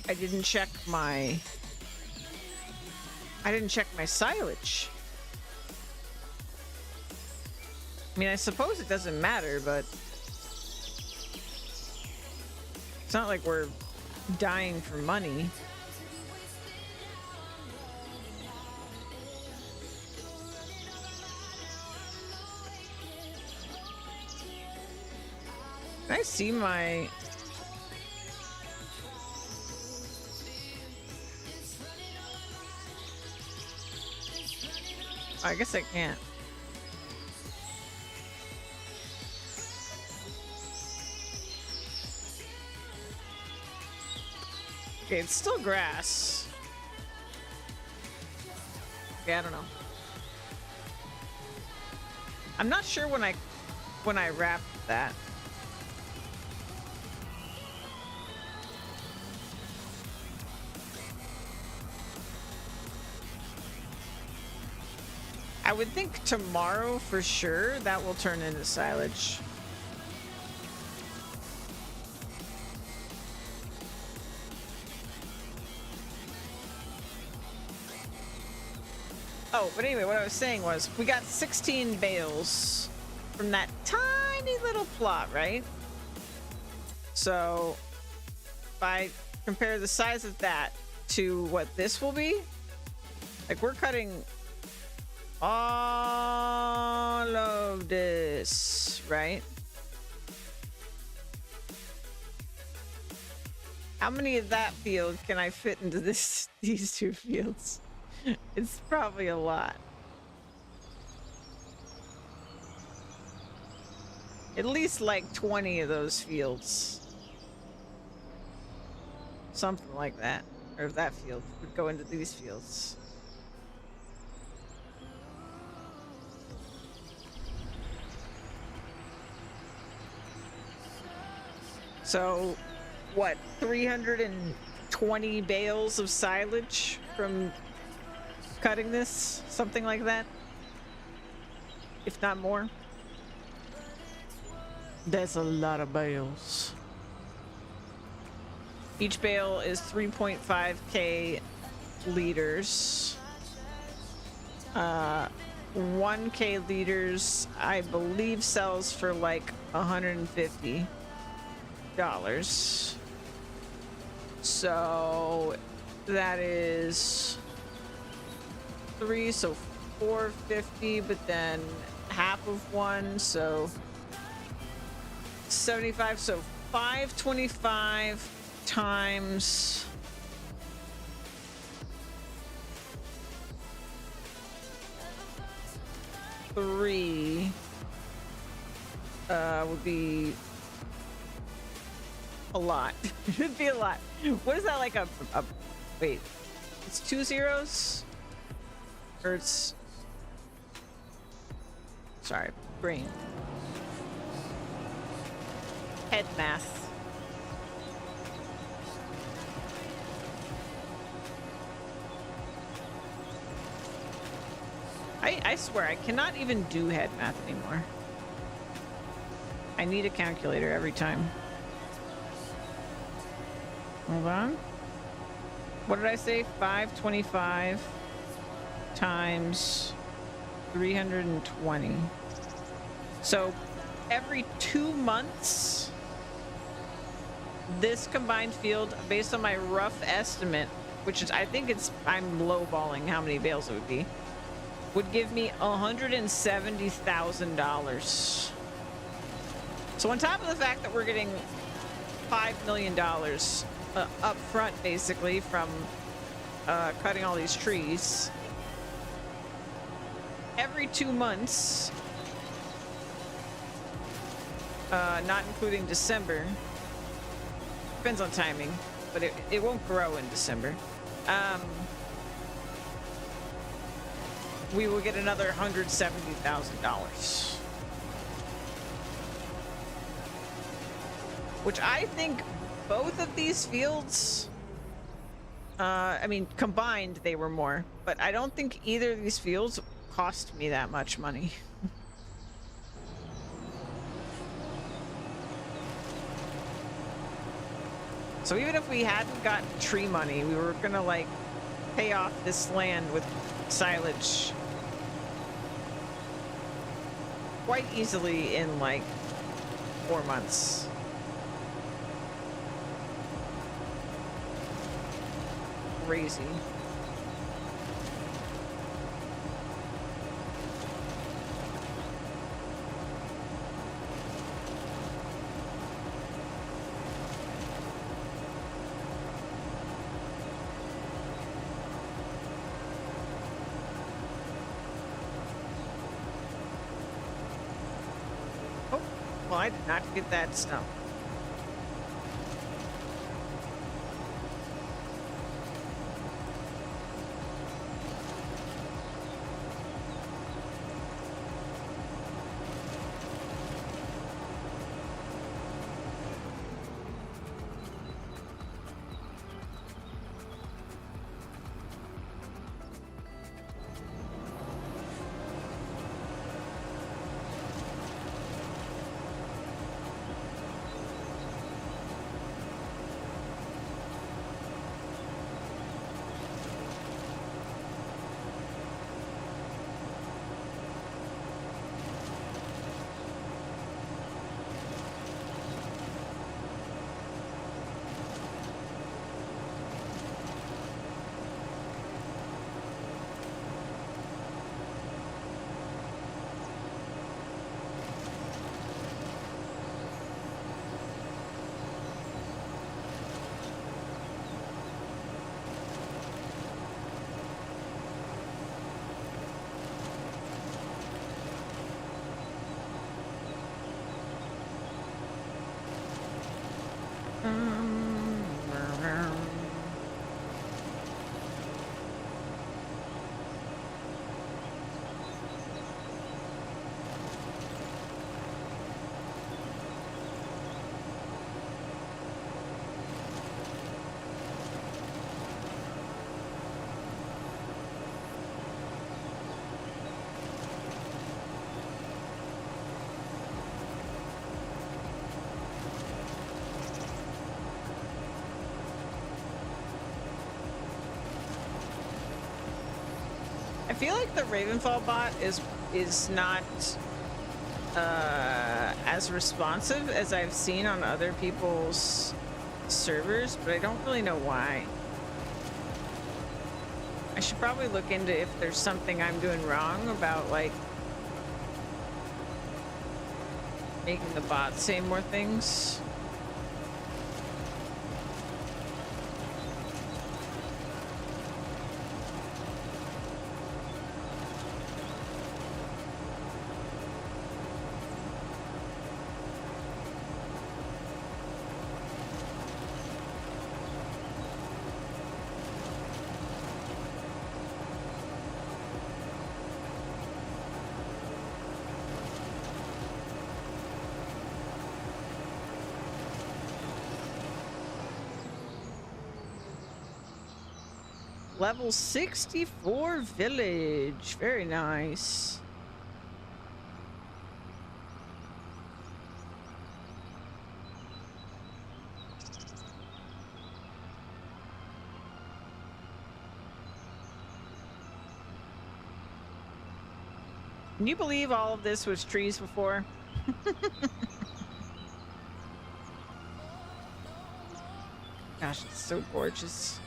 I didn't check my silage. I mean, I suppose it doesn't matter, but it's not like we're dying for money. Can I see my... I guess I can't. Okay, it's still grass. Okay, I don't know. I'm not sure when I wrapped that. I would think tomorrow for sure that will turn into silage. Oh, but anyway, what I was saying was we got 16 bales from that tiny little plot, right? So if I compare the size of that to what this will be, like we're cutting all of this, right? How many of that field can I fit into these two fields? It's probably a lot. At least like 20 of those fields. Something like that. Or that field would go into these fields. So, what, 320 bales of silage from cutting this? Something like that? If not more. That's a lot of bales. Each bale is 3.5k liters. 1k liters, I believe, sells for like $150. So that is 3, so 450, but then half of one, so 75, so 525 times three would be a lot. It would be a lot. What is that, like a wait, it's 2 zeros? Or it's, sorry, brain. Head math. I swear, I cannot even do head math anymore. I need a calculator every time. Hold on. What did I say? 525 times 320. So every 2 months, this combined field, based on my rough estimate, which is, I think it's, I'm lowballing how many bales it would be, would give me $170,000. So on top of the fact that we're getting $5 million up front, basically, from cutting all these trees, every 2 months, not including December, depends on timing, but it won't grow in December, we will get another $170,000. which I think both of these fields, I mean, combined they were more, but I don't think either of these fields cost me that much money. So even if we hadn't gotten tree money, we were gonna like pay off this land with silage quite easily in like 4 months. Crazy. Oh, well, I did not get that stump. I feel like the Ravenfall bot is not as responsive as I've seen on other people's servers, but I don't really know why. I should probably look into if there's something I'm doing wrong about like making the bot say more things. Level 64 village. Very nice. Can you believe all of this was trees before? Gosh, it's so gorgeous.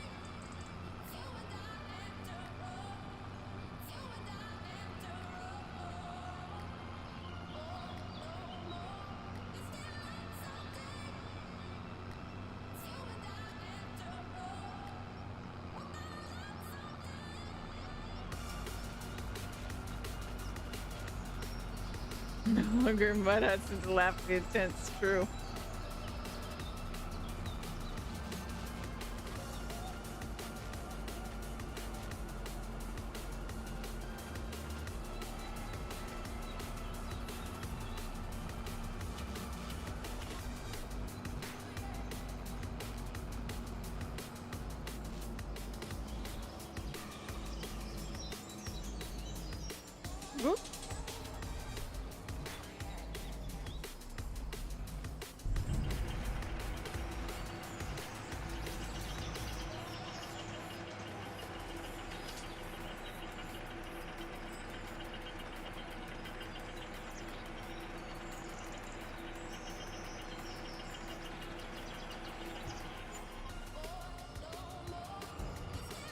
No longer mud huts and dilapidated tents. True. Whoop.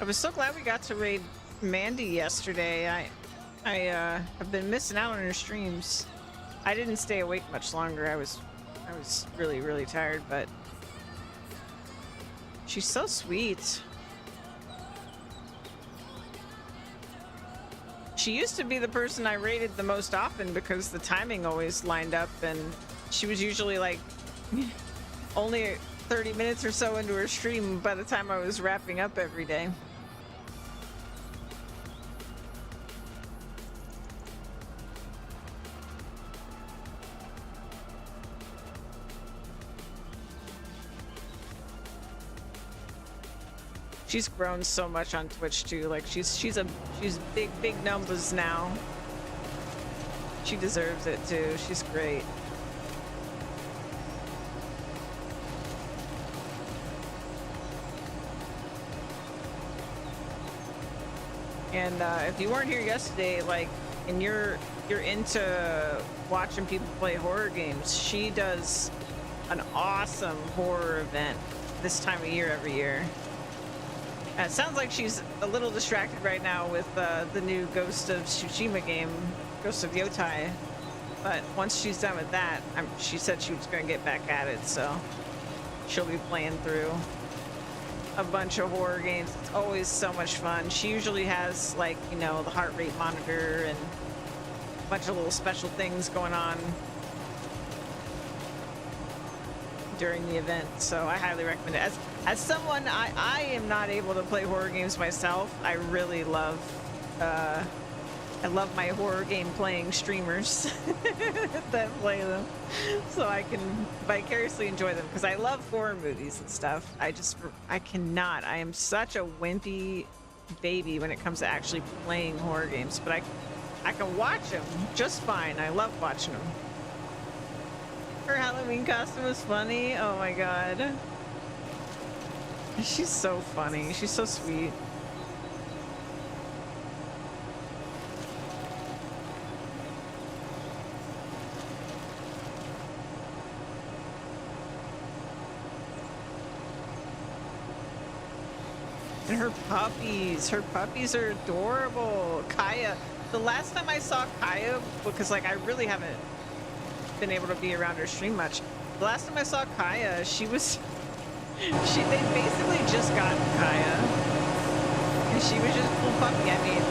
I was so glad we got to raid Mandy yesterday. I have been missing out on her streams. I didn't stay awake much longer. I was really tired, but she's so sweet. She used to be the person I raided the most often because the timing always lined up, and she was usually like only 30 minutes or so into her stream by the time I was wrapping up every day. She's grown so much on Twitch too. Like she's big numbers now. She deserves it too. She's great. And if you weren't here yesterday, like, and you're into watching people play horror games, she does an awesome horror event this time of year every year. It sounds like she's a little distracted right now with the new Ghost of Tsushima game, Ghost of Yotai. But once she's done with that, she said she was going to get back at it, so she'll be playing through a bunch of horror games. It's always so much fun. She usually has, like, you know, the heart rate monitor and a bunch of little special things going on during the event, so I highly recommend it. As someone, I am not able to play horror games myself. I really love I love my horror game playing streamers that play them, so I can vicariously enjoy them, because I love horror movies and stuff. I cannot. I am such a wimpy baby when it comes to actually playing horror games, but I can watch them just fine. I love watching them. Her Halloween costume was funny. Oh my god. She's so funny. She's so sweet. And her puppies are adorable. Kaya, the last time I saw Kaya, because like I really haven't been able to be around her stream much. The last time I saw Kaya, they basically just got Kaya, and she was just a little puppy. I mean,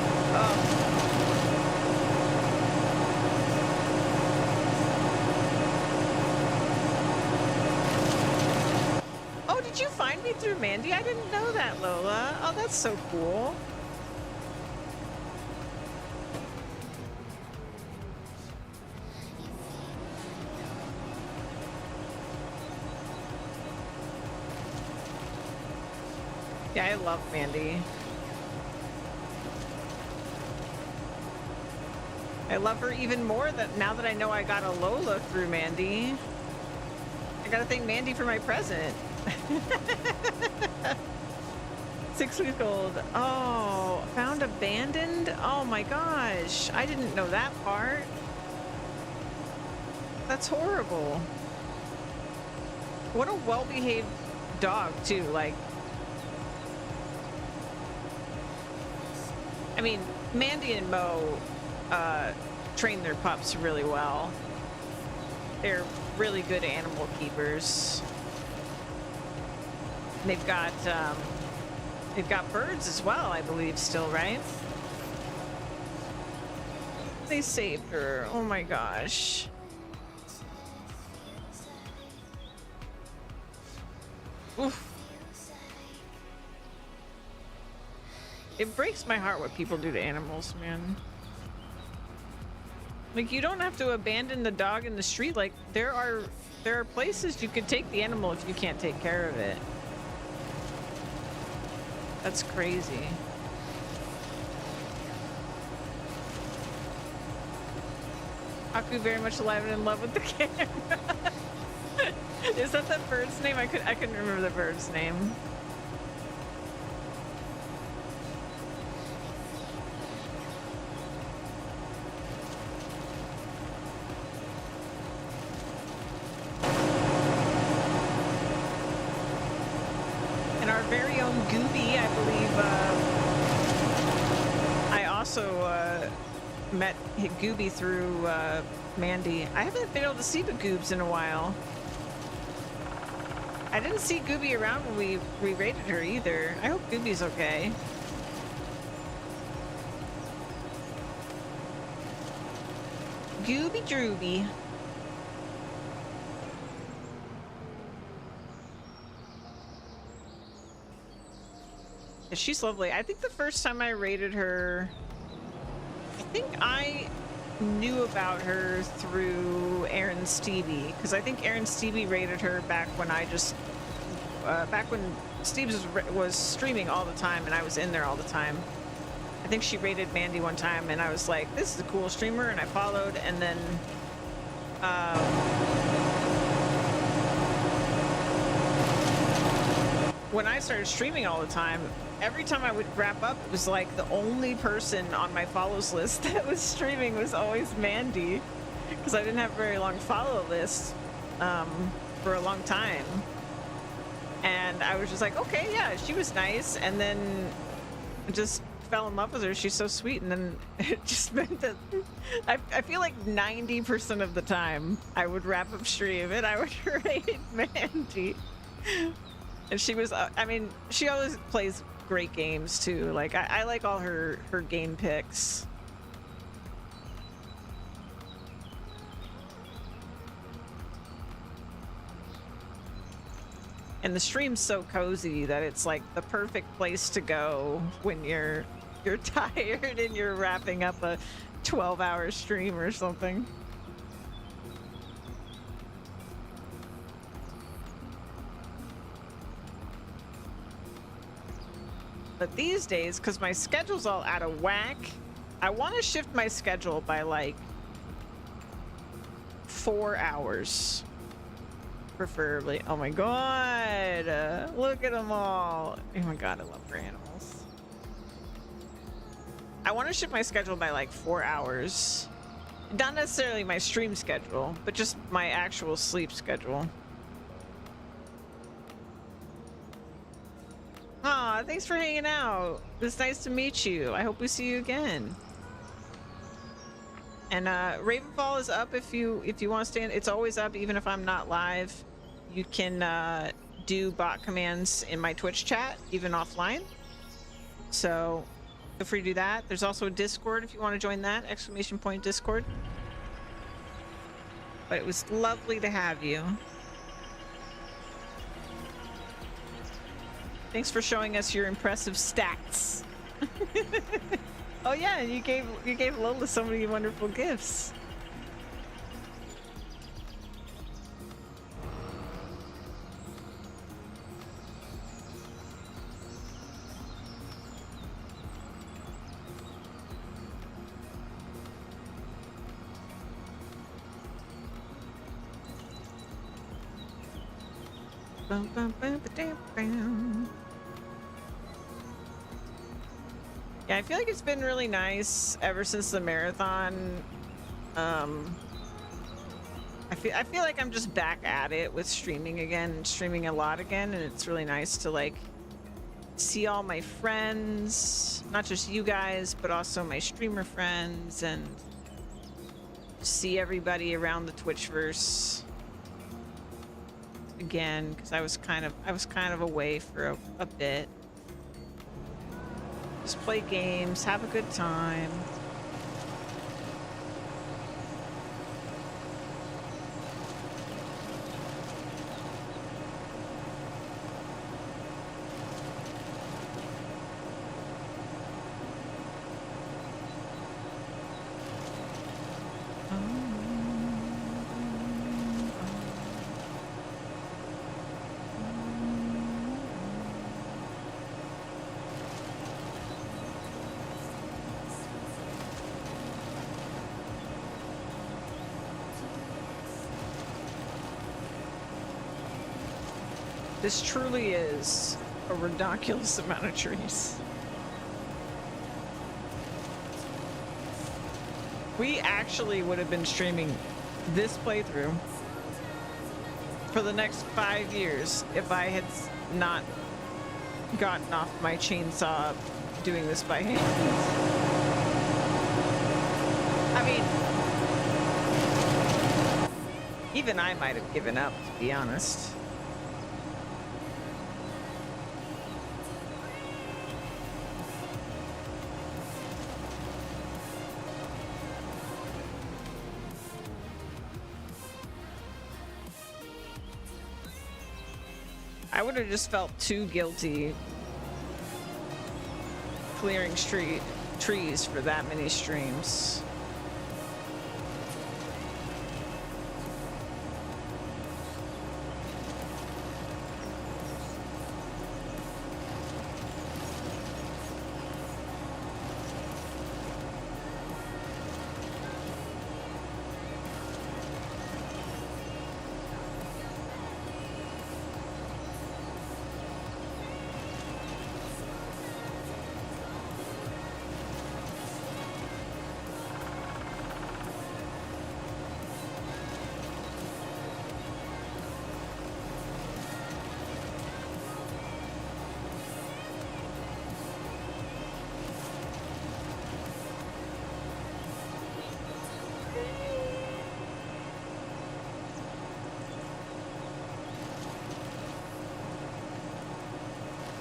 oh, did you find me through Mandy? I didn't know that, Lola. Oh, that's so cool. Yeah, I love Mandy. I love her even more now that I know I got a Lola through Mandy. I gotta thank Mandy for my present. 6 weeks old. Oh, found abandoned? Oh my gosh. I didn't know that part. That's horrible. What a well-behaved dog, too. Like, I mean, Mandy and Mo train their pups really well. They're really good animal keepers. They've got birds as well, I believe, still, right? They saved her. Oh my gosh. Oof. It breaks my heart what people do to animals, man. Like, you don't have to abandon the dog in the street. Like, there are places you could take the animal if you can't take care of it. That's crazy. Aku very much alive and in love with the camera. Is that the bird's name? I couldn't remember the bird's name. And our very own Gooby, I believe, I also met Gooby through Mandy. I haven't been able to see the Goobs in a while. I didn't see Gooby around when we re-rated her either. I hope Gooby's okay. Gooby Drooby. Yeah, she's lovely. I think the first time I rated her, I think I knew about her through Aaron Stevie, because I think Aaron Stevie rated her back when I just back when Steves was streaming all the time and I was in there all the time. I think she rated Mandy one time and I was like, this is a cool streamer, and I followed, and then when I started streaming all the time, every time I would wrap up, it was like the only person on my follows list that was streaming was always Mandy, because I didn't have a very long follow list for a long time. And I was just like, okay, yeah, she was nice, and then just fell in love with her. She's so sweet. And then it just meant that I feel like 90% of the time I would wrap up stream and I would rate Mandy. And she was, I mean, she always plays great games too. Like I like all her game picks. And the stream's so cozy that it's like the perfect place to go when you're tired and you're wrapping up a 12-hour stream or something. But these days, because my schedule's all out of whack, I want to shift my schedule by like 4 hours. Preferably. Oh my god. Look at them all. Oh my god, I love her animals. I want to shift my schedule by like 4 hours. Not necessarily my stream schedule, but just my actual sleep schedule. Aw, thanks for hanging out. It's nice to meet you. I hope we see you again. And Ravenfall is up if you want to stay in. It's always up even if I'm not live. You can do bot commands in my Twitch chat, even offline. So feel free to do that. There's also a Discord if you want to join that, ! Discord. But it was lovely to have you. Thanks for showing us your impressive stats. Oh yeah, and you gave Lola so many wonderful gifts. Bum, bum, bum, ba-dam, bam. Yeah, I feel like it's been really nice ever since the marathon. I feel like I'm just back at it with streaming again, streaming a lot again, and it's really nice to like see all my friends, not just you guys, but also my streamer friends, and see everybody around the Twitchverse again, because I was kind of away for a bit. Just play games, have a good time. This truly is a ridiculous amount of trees. We actually would have been streaming this playthrough for the next 5 years if I had not gotten off my chainsaw doing this by hand. I mean, even I might have given up, to be honest. I would have just felt too guilty clearing trees for that many streams.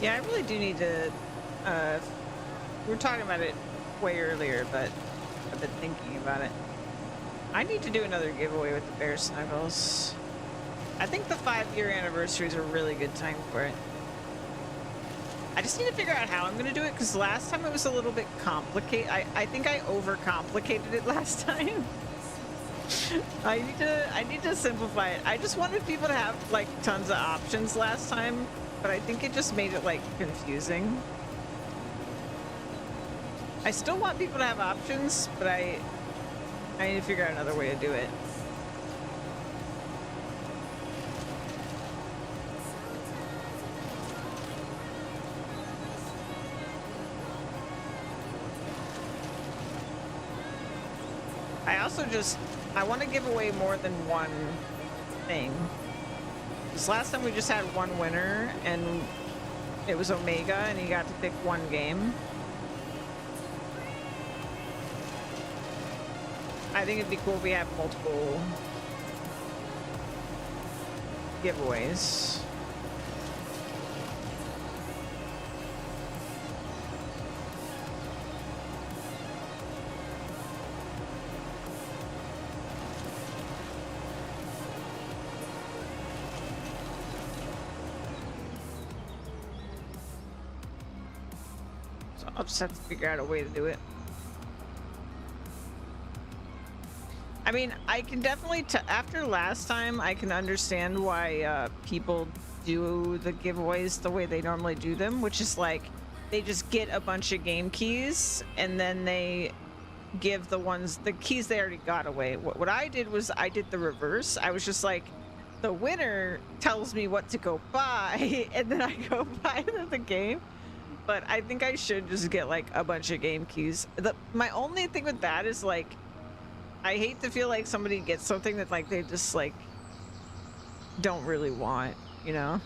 Yeah, I really do need to, we were talking about it way earlier, but I've been thinking about it. I need to do another giveaway with the Bear Snuggles. I think the 5-year anniversary is a really good time for it. I just need to figure out how I'm going to do it, because last time it was a little bit complicated. I think I overcomplicated it last time. I need to simplify it. I just wanted people to have, like, tons of options last time, but I think it just made it, like, confusing. I still want people to have options, but I need to figure out another way to do it. I want to give away more than one thing. This last time we just had one winner, and it was Omega, and he got to pick one game. I think it'd be cool if we have multiple giveaways. I'll just have to figure out a way to do it. I mean, I can definitely, after last time, I can understand why people do the giveaways the way they normally do them, which is like, they just get a bunch of game keys, and then they give the keys they already got away. What I did was, I did the reverse. I was just like, the winner tells me what to go buy, and then I go buy the game. But I think I should just get like a bunch of game keys. My only thing with that is like, I hate to feel like somebody gets something that like they just like don't really want, you know?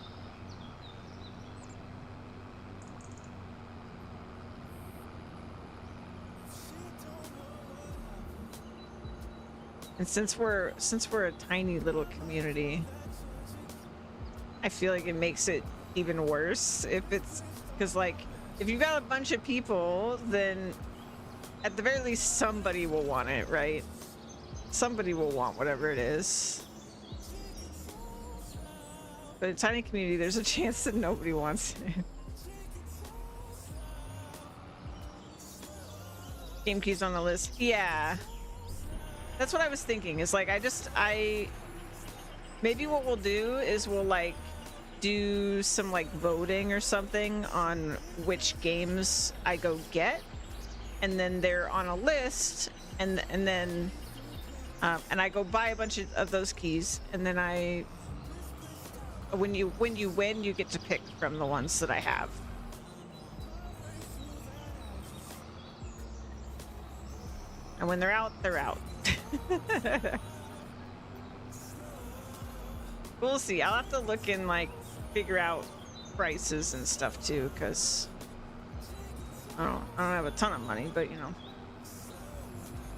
And since we're a tiny little community, I feel like it makes it even worse if it's, because like, if you've got a bunch of people, then at the very least somebody will want it, right? Somebody will want whatever it is. But a tiny community, there's a chance that nobody wants it. Game keys on the list. Yeah. That's what I was thinking. Is like, maybe what we'll do is we'll like do some like voting or something on which games I go get, and then they're on a list, and then I go buy a bunch of those keys, and then I when you win, you get to pick from the ones that I have. And when they're out, they're out. We'll see. I'll have to look and like figure out prices and stuff too, because I don't have a ton of money, but you know,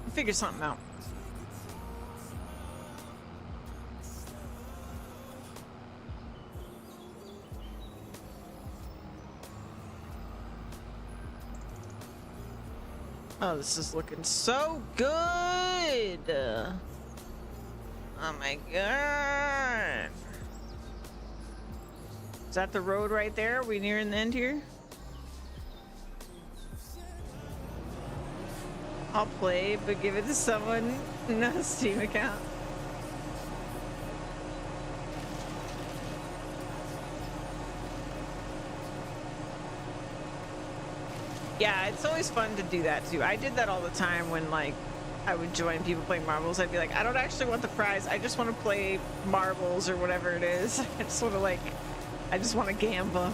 I'll figure something out. Oh, this is looking so good. Oh my god. Is that the road right there? Are we nearing the end here? I'll play, but give it to someone. No Steam account. Yeah, it's always fun to do that too. I did that all the time when like I would join people playing marbles. I'd be like, I don't actually want the prize. I just want to play marbles or whatever it is. I just want to like, I just want to gamble.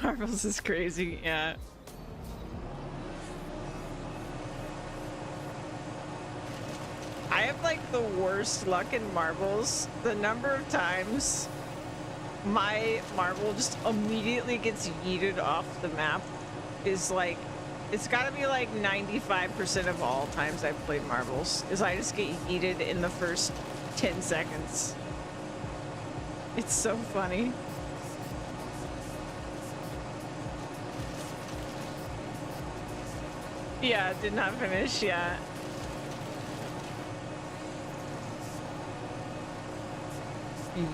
Marbles is crazy, yeah. I have like the worst luck in marbles. The number of times my marble just immediately gets yeeted off the map is like, it's gotta be like 95% of all times I've played marbles, is I just get yeeted in the first 10 seconds. It's so funny. Yeah, did not finish, yeah.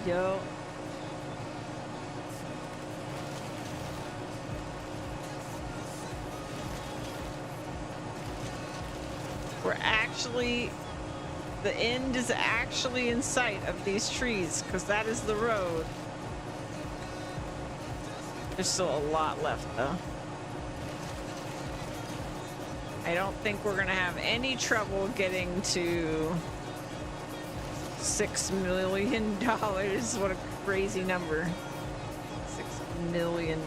Yo. We're actually, the end is actually in sight of these trees, because that is the road. There's still a lot left though. I don't think we're gonna have any trouble getting to $6 million. What a crazy number. $6 million.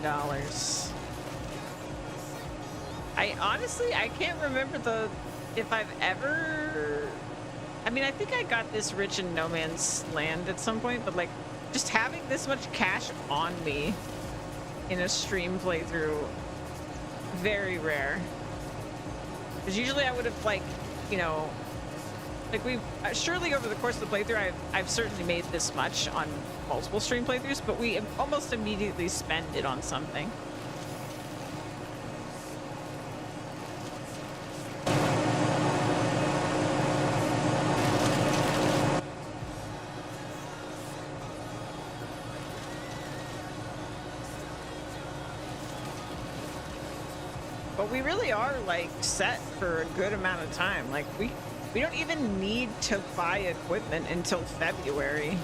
I honestly, I can't remember if I've ever, I mean, I think I got this rich in No Man's Land at some point, but like just having this much cash on me in a stream playthrough, very rare. Because usually I would have, like, you know, like we surely over the course of the playthrough, I've certainly made this much on multiple stream playthroughs, but we almost immediately spend it on something. But we really are like set for a good amount of time. Like we don't even need to buy equipment until February.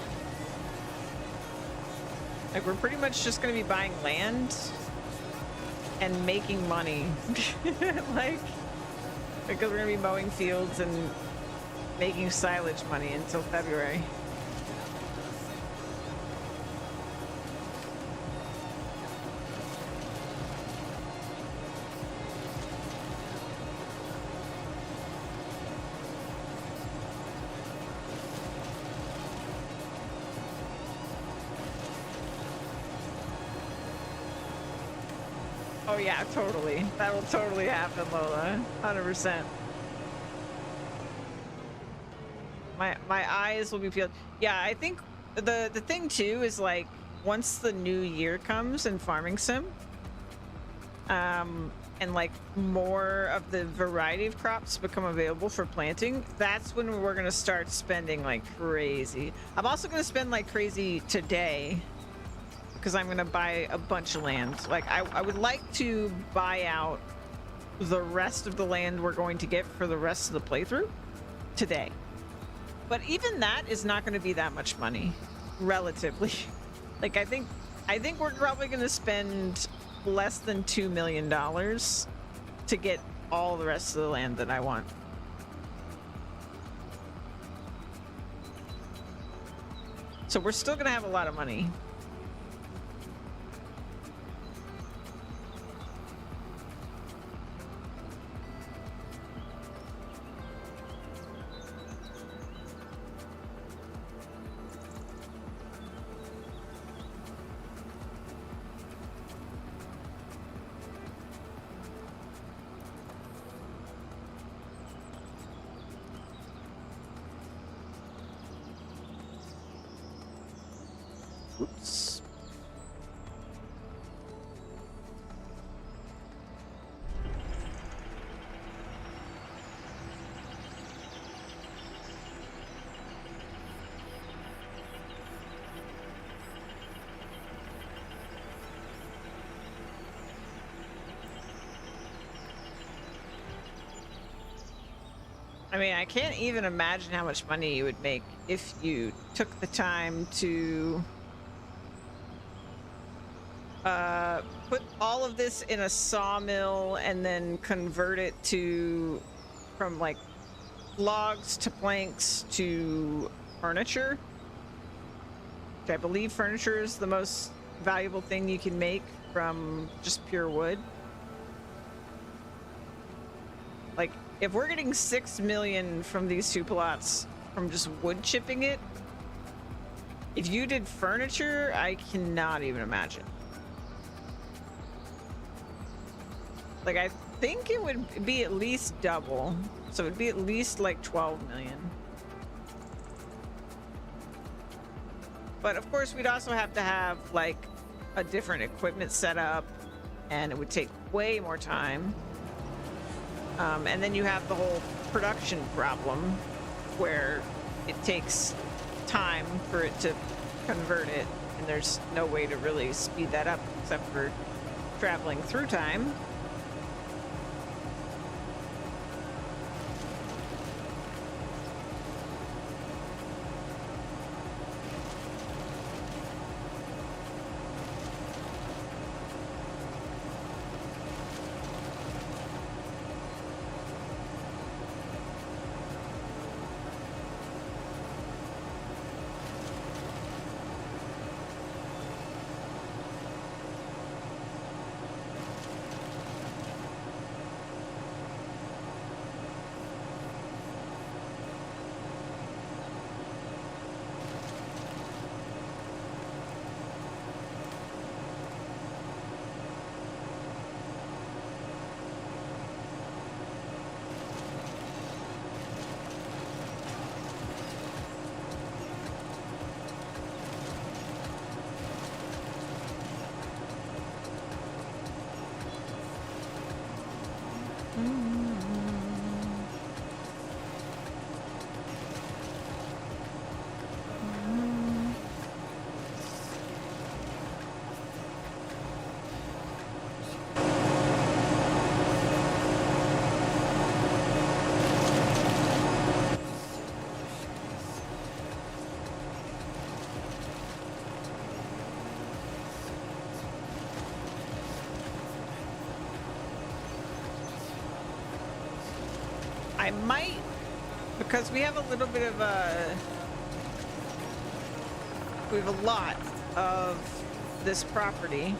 Like we're pretty much just going to be buying land and making money. Like because we're going to be mowing fields and making silage money until February. Oh yeah, totally. That will totally happen, Lola. 100%. My eyes will be peeled. Yeah, I think the thing too is like once the new year comes in Farming Sim, and like more of the variety of crops become available for planting, that's when we're gonna start spending like crazy. I'm also gonna spend like crazy today because I'm gonna buy a bunch of land. Like I would like to buy out the rest of the land we're going to get for the rest of the playthrough today. But even that is not going to be that much money, relatively. Like I think we're probably going to spend less than $2 million to get all the rest of the land that I want. So we're still going to have a lot of money. Oops. I mean, I can't even imagine how much money you would make if you took the time to put all of this in a sawmill and then convert it to from like logs to planks to furniture. I believe furniture is the most valuable thing you can make from just pure wood. Like if we're getting 6 million from these two plots from just wood chipping it, if you did furniture, I cannot even imagine. Like, I think it would be at least double. So it'd be at least like 12 million. But of course, we'd also have to have like a different equipment set up, and it would take way more time. And then you have the whole production problem where it takes time for it to convert it, and there's no way to really speed that up except for traveling through time. I might, because we have a little bit of we have a lot of this property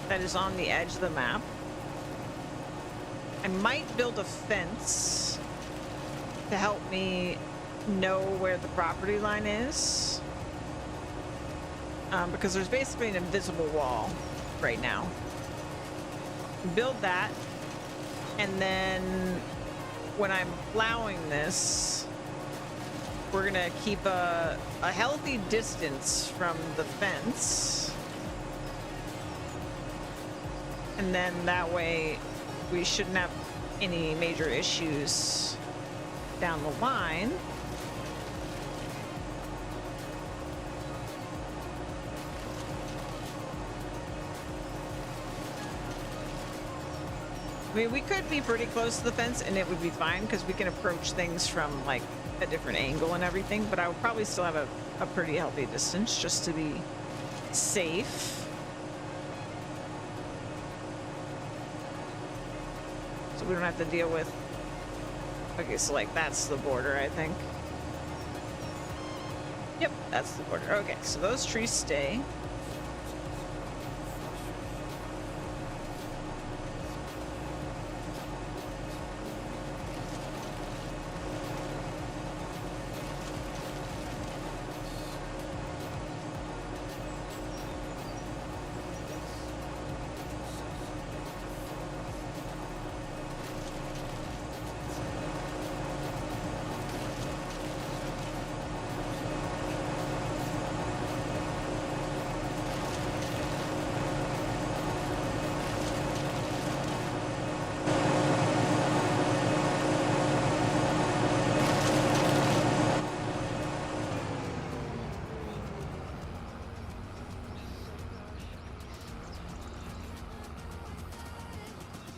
that is on the edge of the map. I might build a fence to help me know where the property line is. Because there's basically an invisible wall right now. Build that, and then when I'm plowing this, we're gonna keep a healthy distance from the fence. And then that way we shouldn't have any major issues down the line. I mean, we could be pretty close to the fence and it would be fine because we can approach things from like a different angle and everything, but I would probably still have a pretty healthy distance just to be safe. So we don't have to deal with... Okay, so like that's the border, I think. Yep, that's the border. Okay, so those trees stay.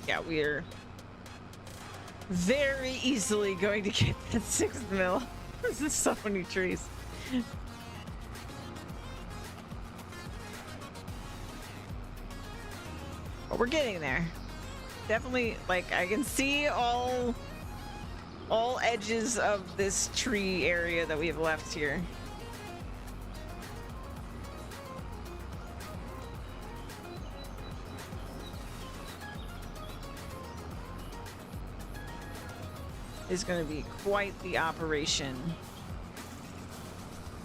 Yeah, we're very easily going to get that 6th mill. This is so many trees. But we're getting there. Definitely, like, I can see all edges of this tree area that we have left here. Is going to be quite the operation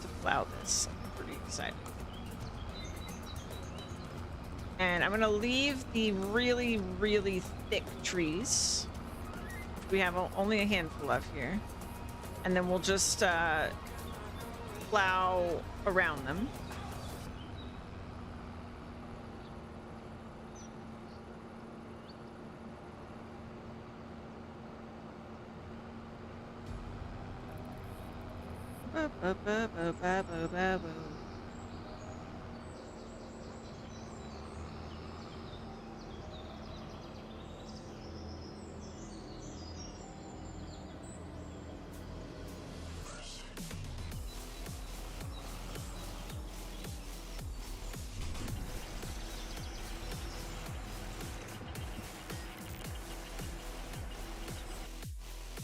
to plow this. I'm pretty excited. And I'm going to leave the really, really thick trees. We have only a handful of here. And then we'll just plow around them.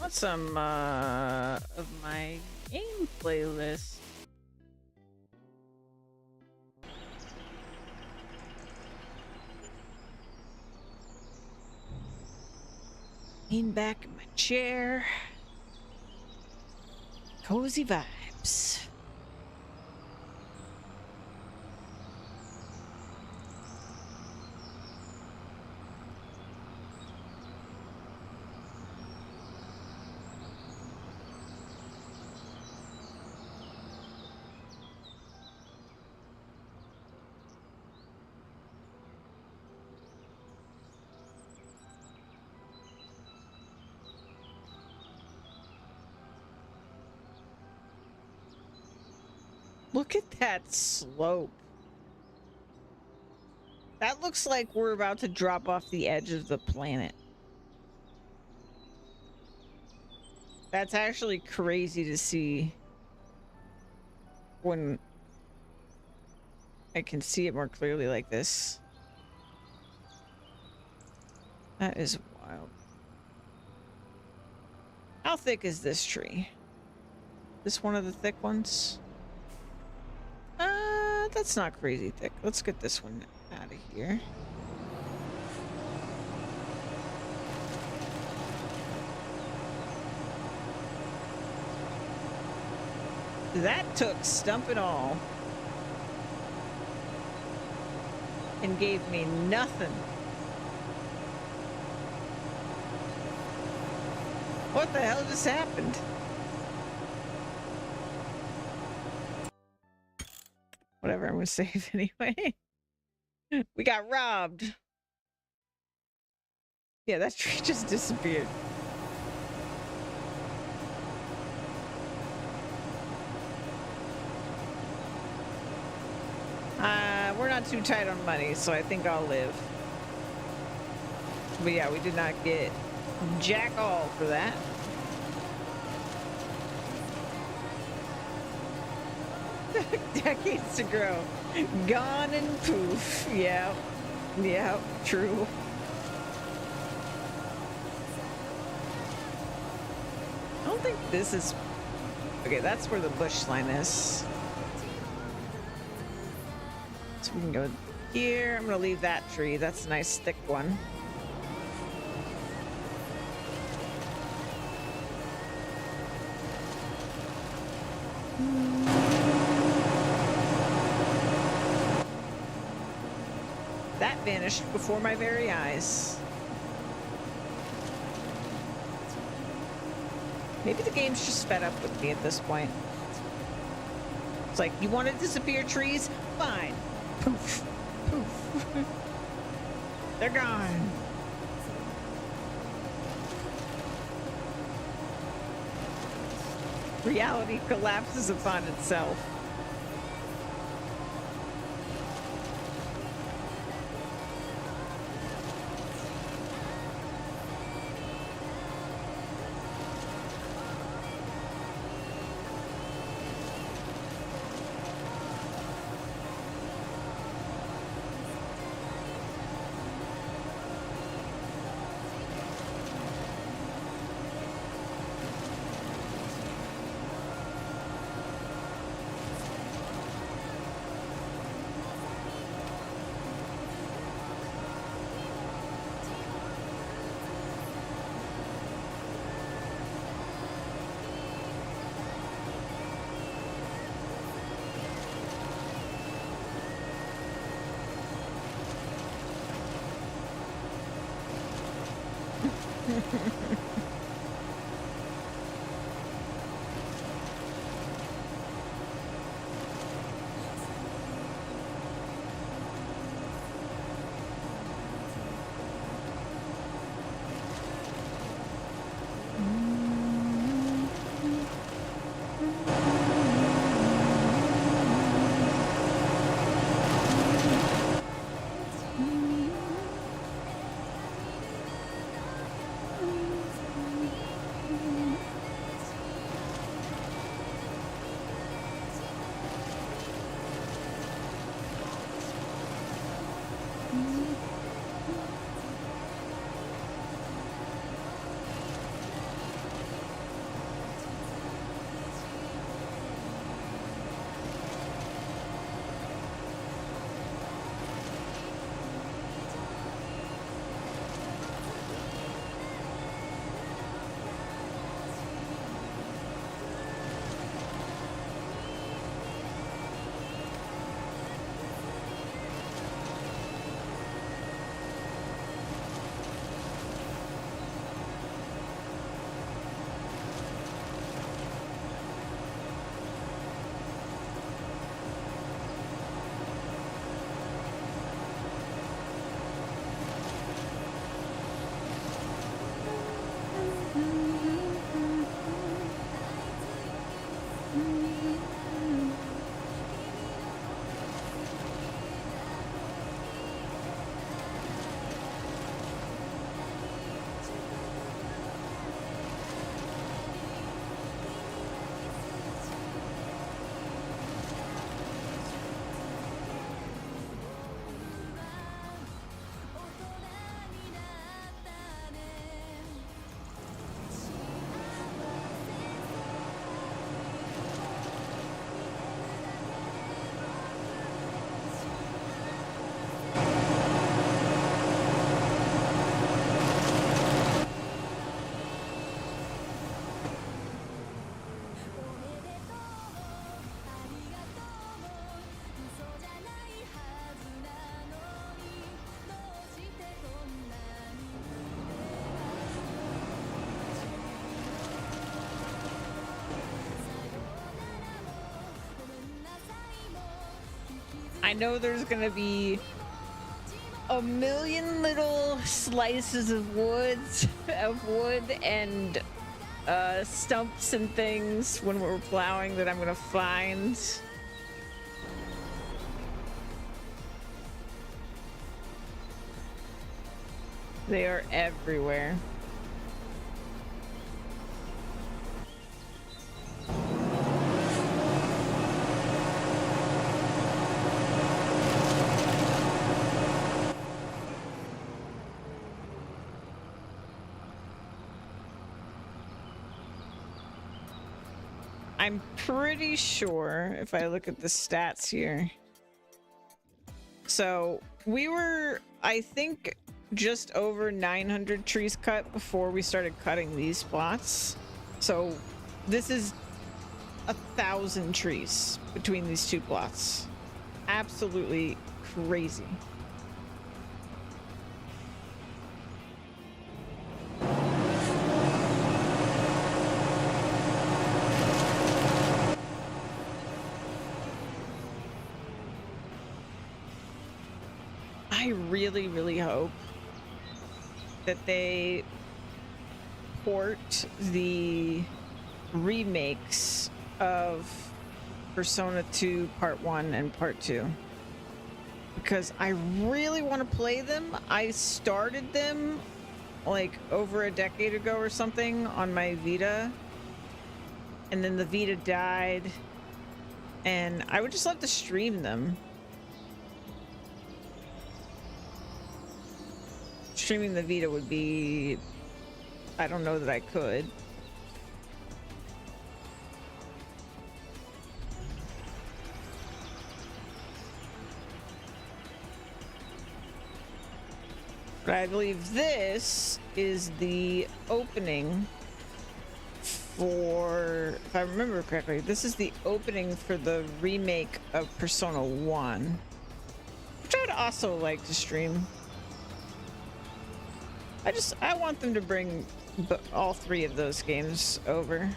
Want some of my game playlist. Lean back in my chair. Cozy vibes. Look at that slope. That looks like we're about to drop off the edge of the planet. That's actually crazy to see when I can see it more clearly like this. That is wild. How thick is this tree? This one of the thick ones? That's not crazy thick. Let's get this one out of here. That took stump and all and gave me nothing. What the hell just happened? Whatever, I'm gonna save anyway. We got robbed. Yeah, that tree just disappeared. We're not too tight on money, so I think I'll live. But yeah, we did not get jack all for that. Decades to grow. Gone and poof. Yeah. Yeah, true. I don't think this is... Okay, that's where the bush line is. So we can go here. I'm gonna leave that tree. That's a nice thick one. That vanished before my very eyes. Maybe the game's just fed up with me at this point. It's like, you want to disappear trees? Fine. Poof. Poof. They're gone. Reality collapses upon itself. I know there's gonna be a million little slices of wood and stumps and things when we're plowing that I'm gonna find. They are everywhere. I'm pretty sure if I look at the stats here. So we were, I think, just over 900 trees cut before we started cutting these plots. So this is 1,000 trees between these two plots. Absolutely crazy. I really, really hope that they port the remakes of Persona 2 Part 1 and Part 2. Because I really want to play them. I started them like over a decade ago or something on my Vita. And then the Vita died. And I would just love to stream them. Streaming the Vita would be... I don't know that I could. But I believe this is the opening for... If I remember correctly, this is the opening for the remake of Persona 1. Which I would also like to stream. I want them to bring all three of those games over.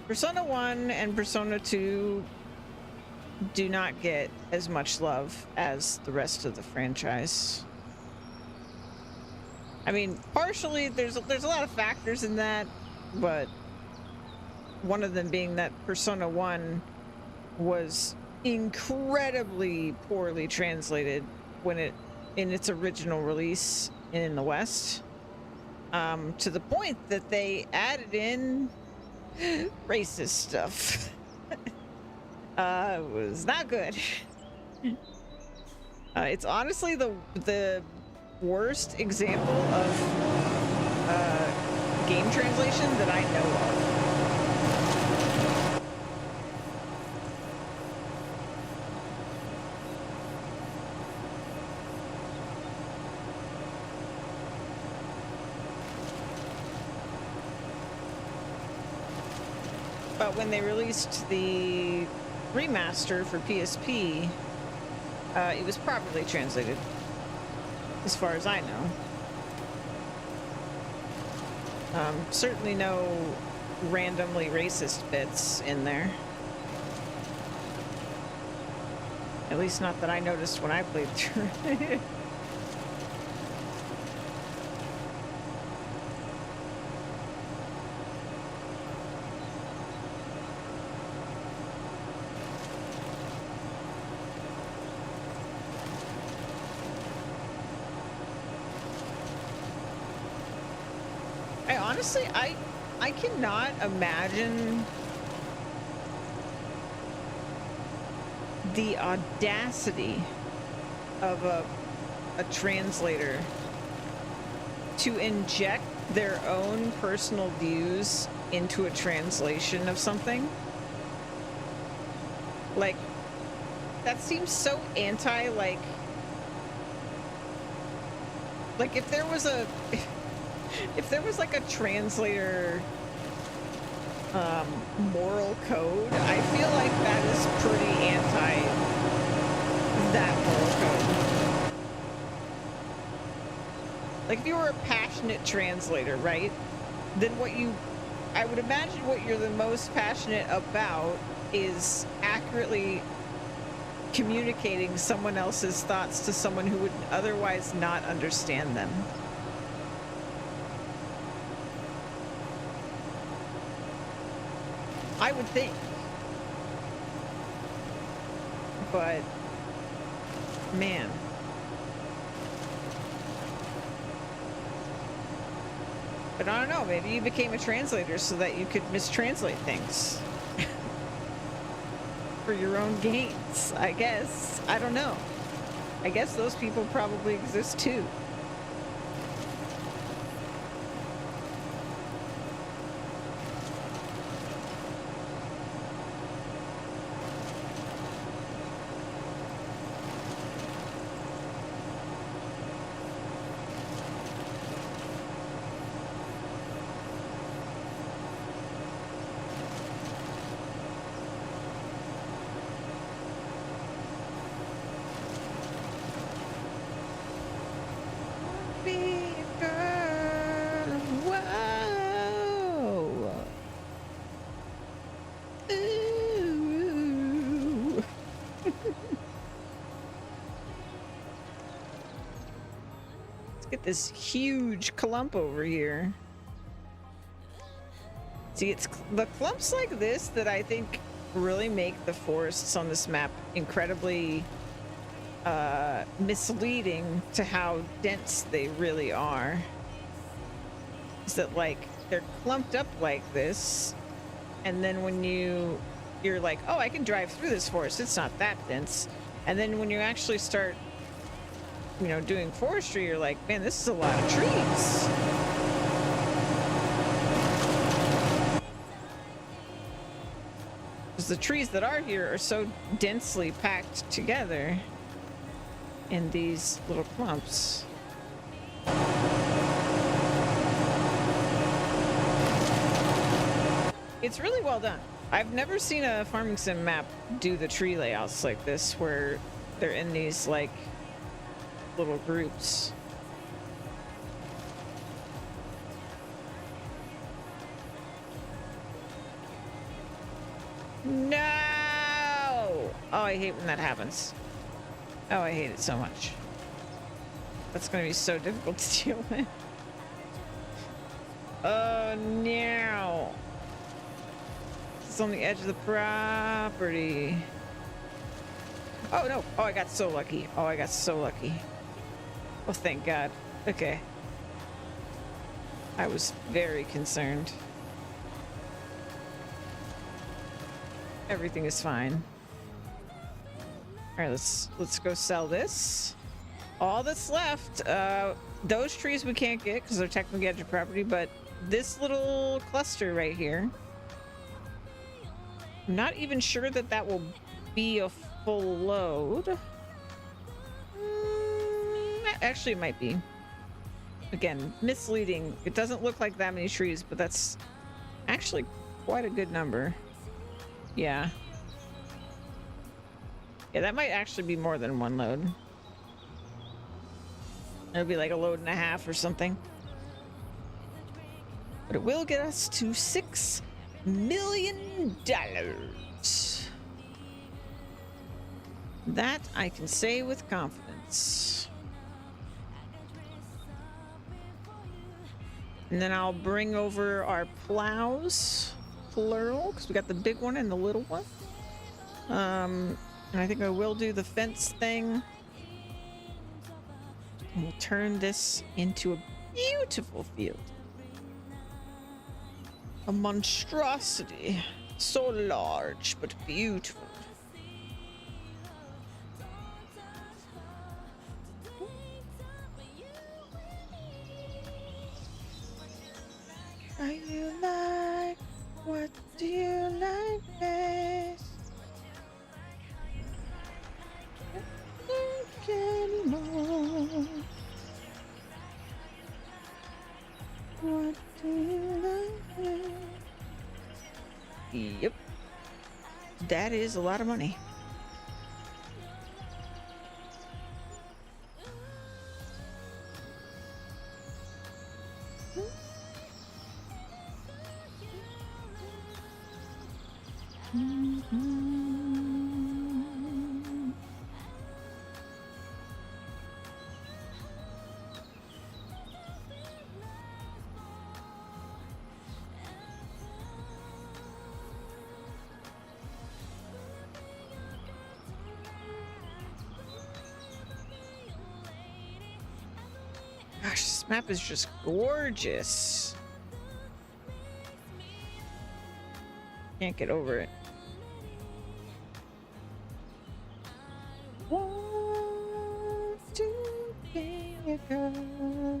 Persona 1 and Persona 2 do not get as much love as the rest of the franchise. I mean, partially there's a lot of factors in that, but one of them being that Persona 1 was incredibly poorly translated when in its original release in the West, to the point that they added in racist stuff. It was not good. It's honestly the worst example of game translation that I know of. But when they released the remaster for PSP, it was properly translated, as far as I know. Certainly no randomly racist bits in there. At least not that I noticed when I played through it. Honestly, I cannot imagine the audacity of a translator to inject their own personal views into a translation of something. Like, that seems so anti, like if there was like a translator moral code, I feel like that is pretty anti that moral code. Like, if you were a passionate translator, right? Then what you I would imagine what you're the most passionate about is accurately communicating someone else's thoughts to someone who would otherwise not understand them. I would think. But, man. But I don't know, maybe you became a translator so that you could mistranslate things. For your own gains, I guess. I don't know. I guess those people probably exist too. Be a girl. Whoa. Ooh. Let's get this huge clump over here. See, it's the clumps like this that I think really make the forests on this map incredibly misleading to how dense they really are. Is that like they're clumped up like this, and then when you're like, oh, I can drive through this forest, it's not that dense, and then when you actually start, you know, doing forestry, you're like, man, this is a lot of trees. Because the trees that are here are so densely packed together in these little clumps. It's really well done. I've never seen a farming sim map do the tree layouts like this, where they're in these like little groups. No! Oh, I hate when that happens. Oh, I hate it so much. That's gonna be so difficult to deal with. Oh no! It's on the edge of the property. Oh no! Oh, I got so lucky. Oh, I got so lucky. Oh, thank God. Okay. I was very concerned. Everything is fine. All right, let's go sell this. All that's left, those trees we can't get because they're technically edge of property, but this little cluster right here, I'm not even sure that that will be a full load. Actually, it might be. Again, misleading. It doesn't look like that many trees, but that's actually quite a good number. Yeah. Yeah, that might actually be more than one load. It'll be like a load and a half or something. But it will get us to $6 million. That I can say with confidence. And then I'll bring over our plows, plural, because we got the big one and the little one. And I think I will do the fence thing. And we'll turn this into a beautiful field. A monstrosity. So large, but beautiful. Are you like? What do you like best? Anymore. What do you like? Yep. That is a lot of money. Gosh, this map is just gorgeous. Can't get over it. Want to be a girl.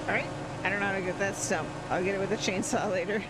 Alright, I don't know how to get that stump. I'll get it with a chainsaw later.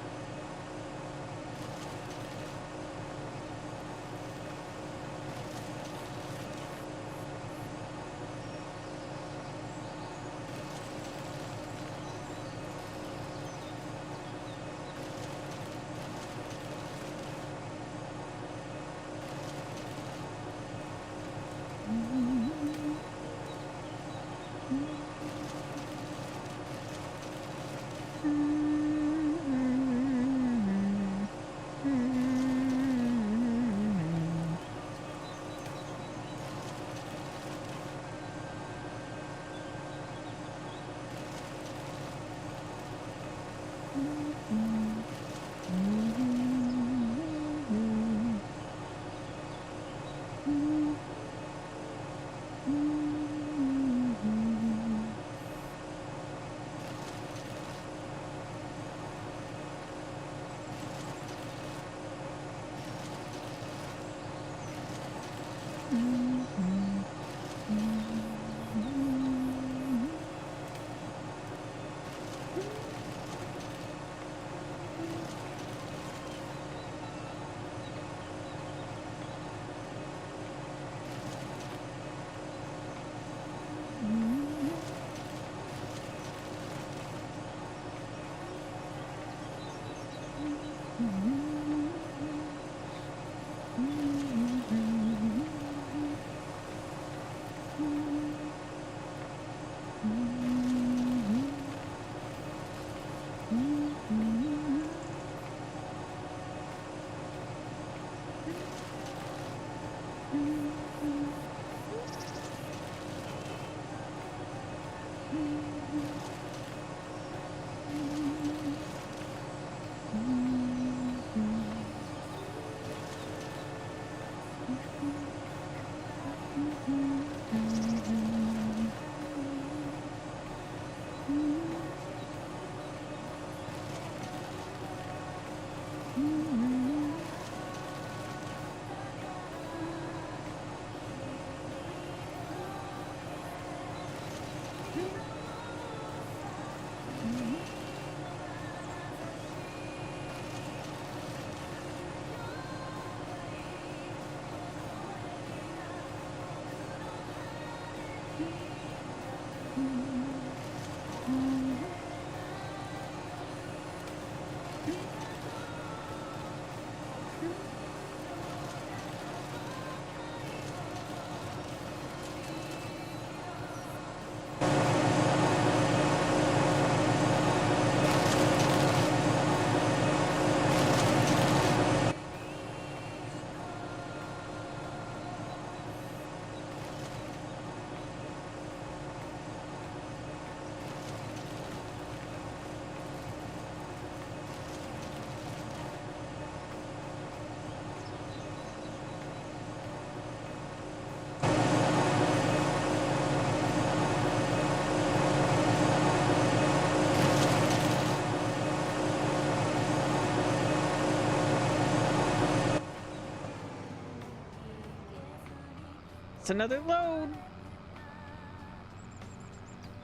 That's another load.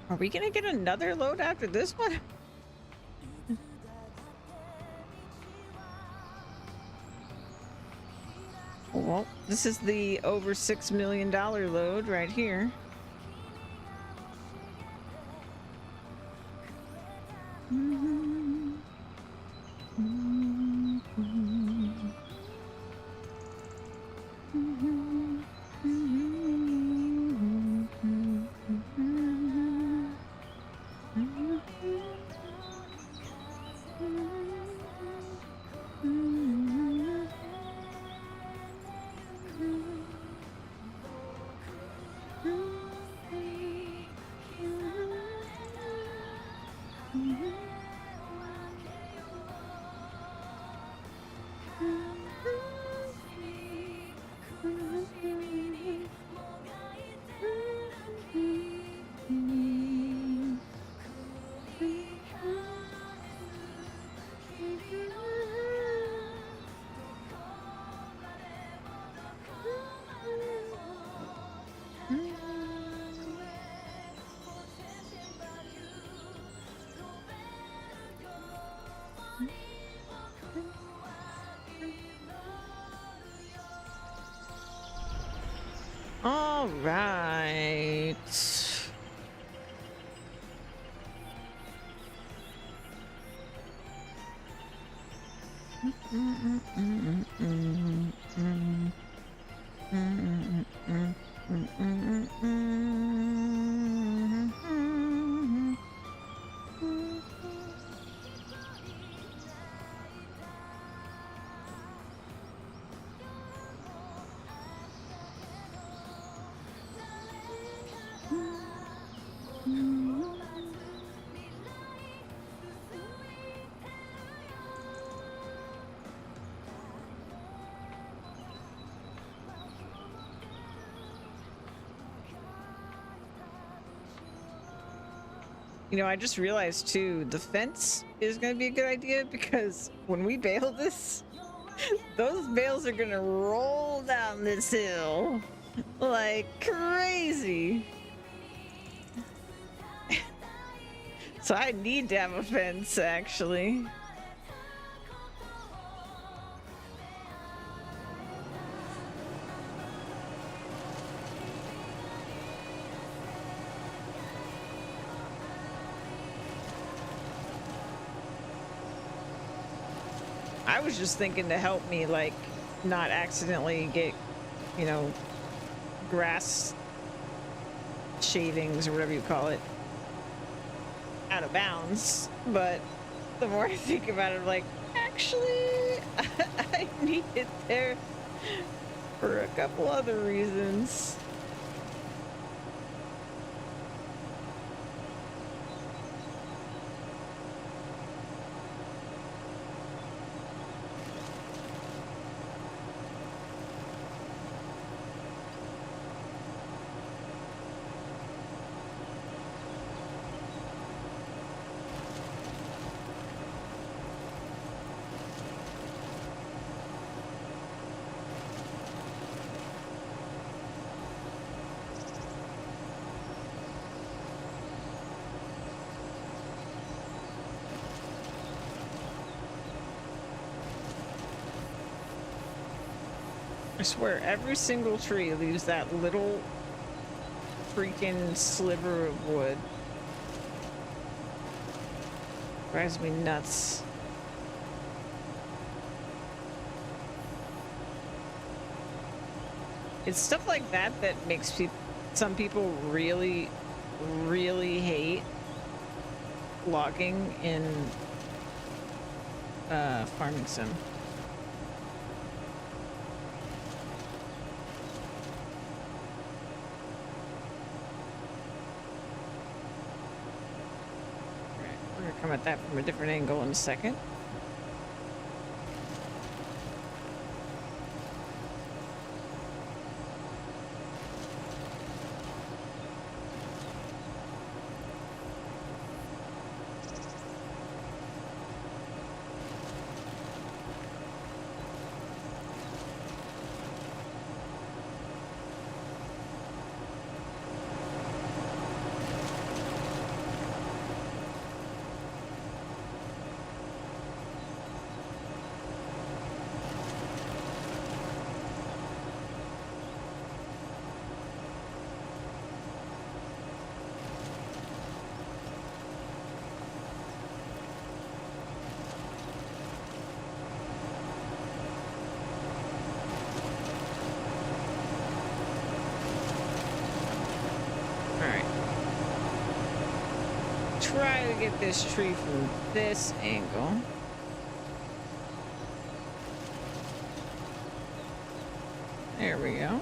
Are we gonna get another load after this one? Well, this is the over $6 million load right here. All right. You know, I just realized too, the fence is going to be a good idea because when we bail this, those bales are going to roll down this hill like crazy. So I need to have a fence, actually. I was just thinking to help me, like, not accidentally get, you know, grass shavings or whatever you call it out of bounds. But the more I think about it, I'm like, actually, I need it there for a couple other reasons. I swear, every single tree leaves that little freaking sliver of wood. Drives me nuts. It's stuff like that that makes some people really, really hate logging in Farming Sim. Come at that from a different angle in a second. try to get this tree from this angle. There we go.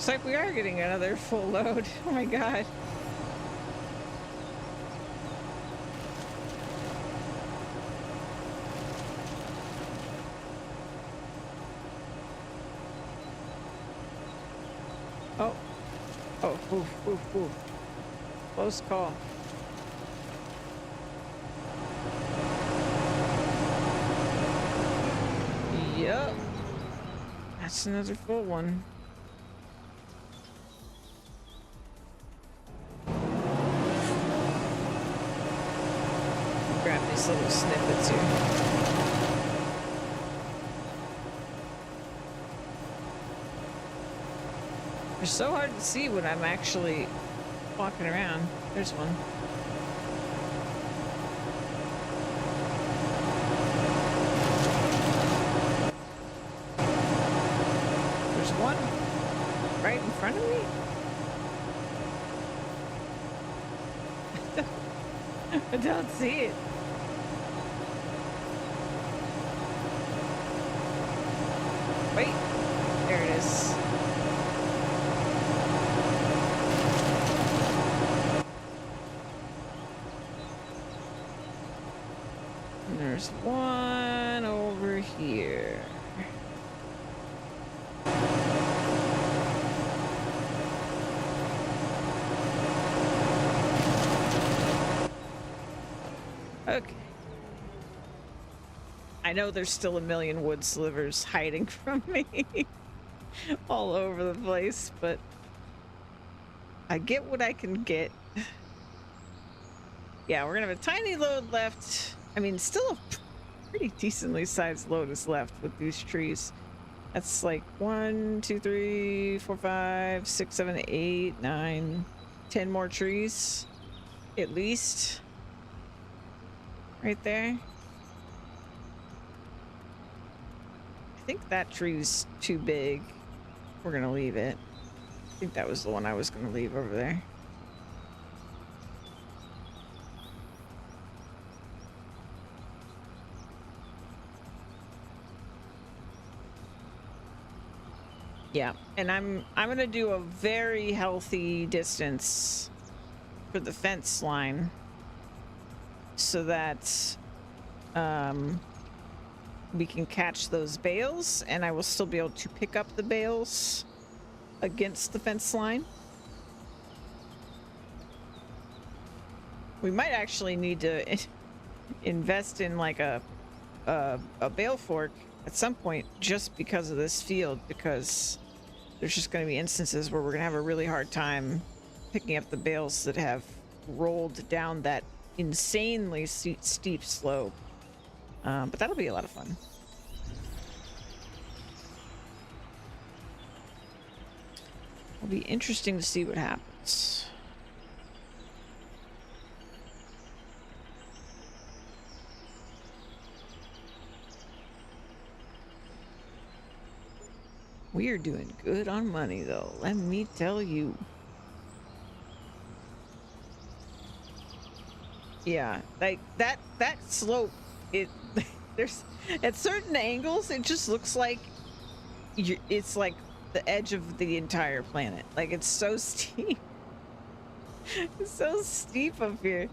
Looks like we are getting another full load. Oh my god. Oh. Oh, oof, oof, oof. Close call. Yup. That's another full one. Grab these little snippets here. They're so hard to see when I'm actually walking around. There's one. There's one right in front of me. I don't see it. Wait, there it is. And there's one over here. Okay. I know there's still a million wood slivers hiding from me all over the place, but I get what I can get. Yeah, we're gonna have a tiny load left. I mean, still a pretty decently sized load is left with these trees. That's like 1, 2, 3, 4, 5, 6, 7, 8, 9, 10 more trees at least. Right there. I think that tree's too big. We're gonna leave it. I think that was the one I was gonna leave over there. Yeah, and I'm gonna do a very healthy distance for the fence line, so that we can catch those bales, and I will still be able to pick up the bales against the fence line. We might actually need to invest in like a bale fork at some point just because of this field, because there's just going to be instances where we're going to have a really hard time picking up the bales that have rolled down that insanely steep slope. But that'll be a lot of fun. It'll be interesting to see what happens. We are doing good on money, though, let me tell you. Yeah, like that slope, there's at certain angles it just looks like it's like the edge of the entire planet. Like, it's so steep. It's so steep up here.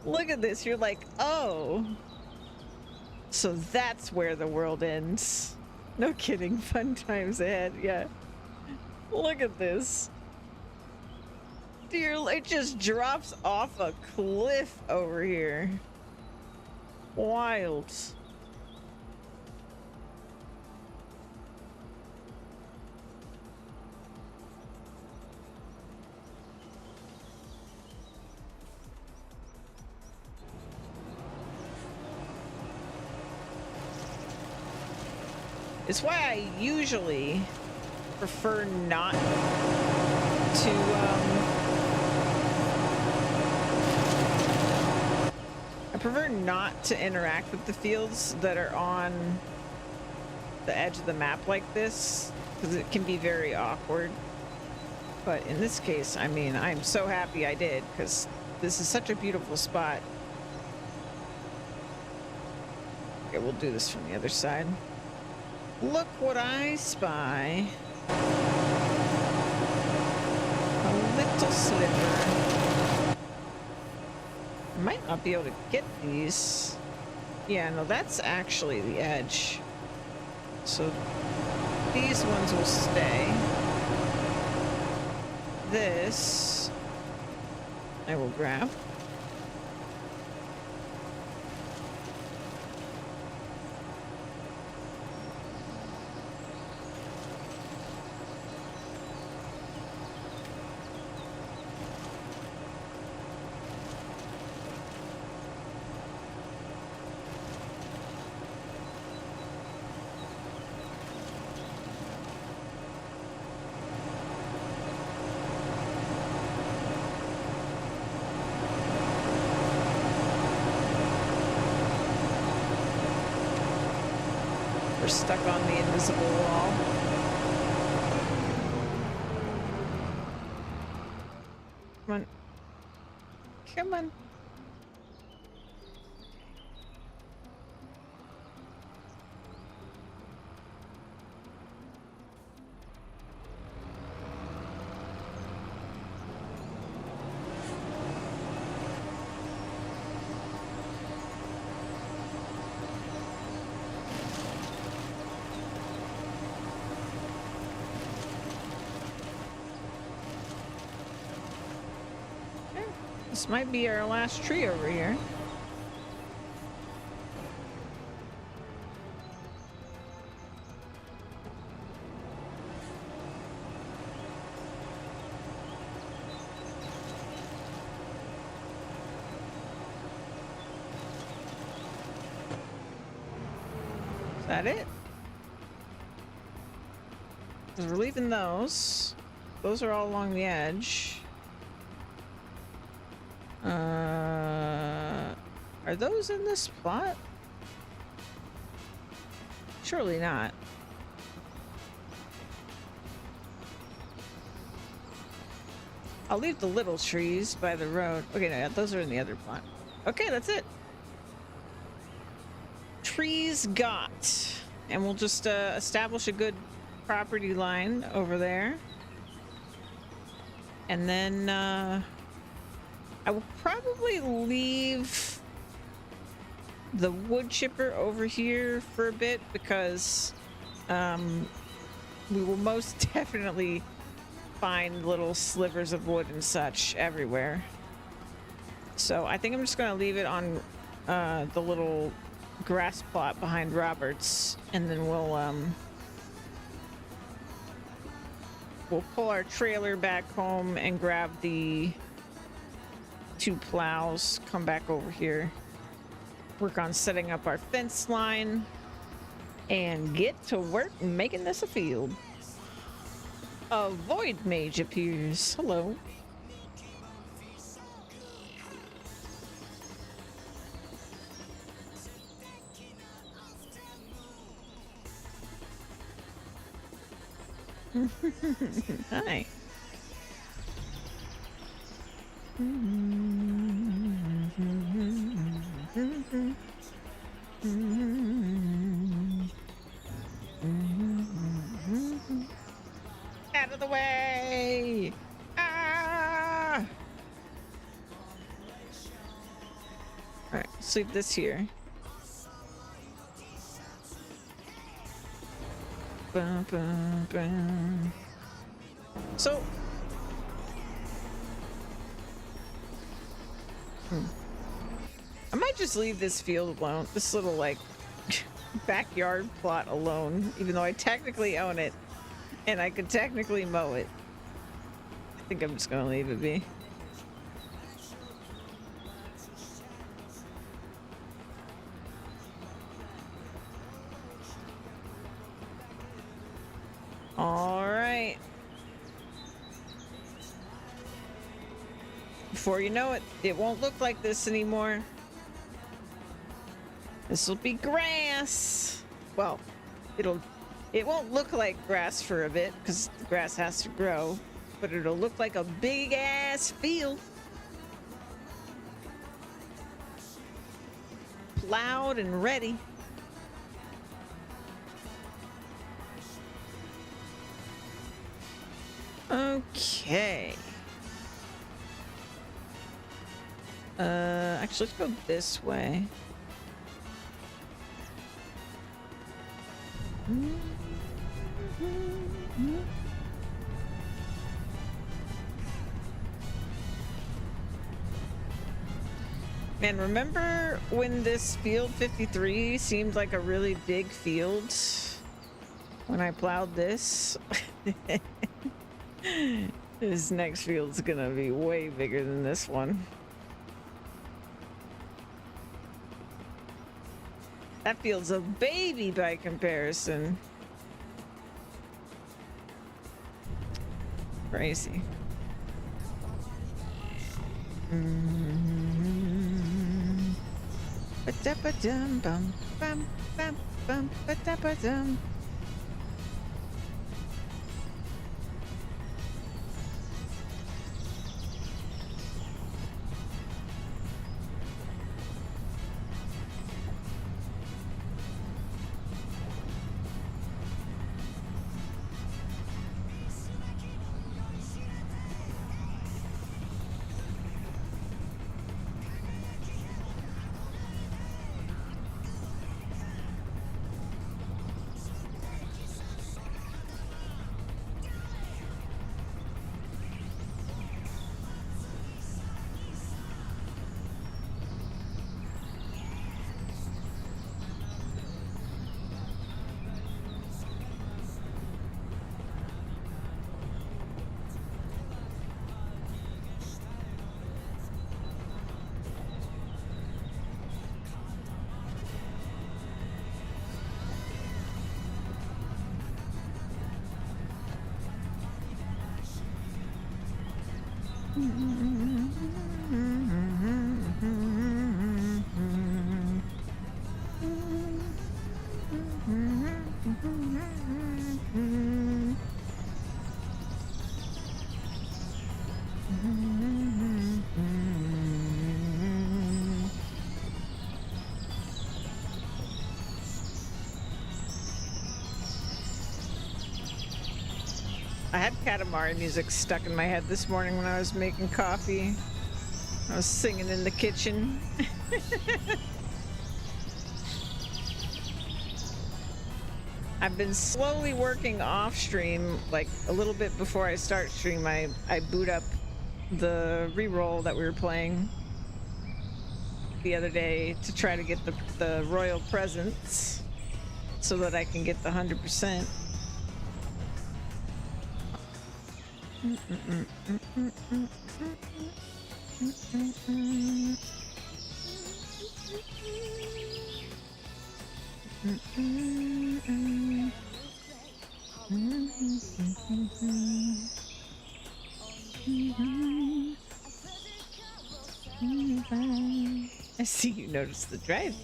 Look at this. You're like, oh, so that's where the world ends. No kidding. Fun times ahead. Yeah, look at this. dear, it just drops off a cliff over here. Wild. It's why I usually prefer not to I prefer not to interact with the fields that are on the edge of the map like this, because it can be very awkward. But in this case, I mean, I'm so happy I did, because this is such a beautiful spot. Okay, we'll do this from the other side. Look what I spy. A little sliver. I might not be able to get these. Yeah, no, that's actually the edge. So these ones will stay. This I will grab. We're stuck on the invisible wall. Come on. Come on. This might be our last tree over here. Is that it? 'Cause we're leaving those. Those are all along the edge. Are those in this plot? Surely not. I'll leave the little trees by the road. Okay, no, those are in the other plot. Okay, that's it. Trees got. And we'll just establish a good property line over there. And then I will probably leave the wood chipper over here for a bit, because we will most definitely find little slivers of wood and such everywhere. So I think I'm just going to leave it on the little grass plot behind Roberts, and then we'll pull our trailer back home and grab the 2 plows, come back over here, work on setting up our fence line, and get to work making this a field. A void mage appears. Hello. Hi. Out of the way! Ah! Alright, let's leave this here. Bum, bum, bum. So I might just leave this field alone, this little like backyard plot alone, even though I technically own it and I could technically mow it. I think I'm just gonna leave it be. All right. Before you know it, it won't look like this anymore. This will be grass. Well, it won't look like grass for a bit because the grass has to grow, but it'll look like a big ass field. Plowed and ready. Okay. Actually, let's go this way. Man, remember when this field 53 seemed like a really big field when I plowed this? This next field's gonna be way bigger than this one. That field's a baby by comparison. Crazy. Ba-da-ba-dum, bum, bum, bum, bum, ba-da-ba-dum. I had Katamari music stuck in my head this morning when I was making coffee. I was singing in the kitchen. I've been slowly working off stream, like a little bit before I start stream. I boot up the reroll that we were playing the other day to try to get the royal presents so that I can get the 100%. I see you noticed the drive.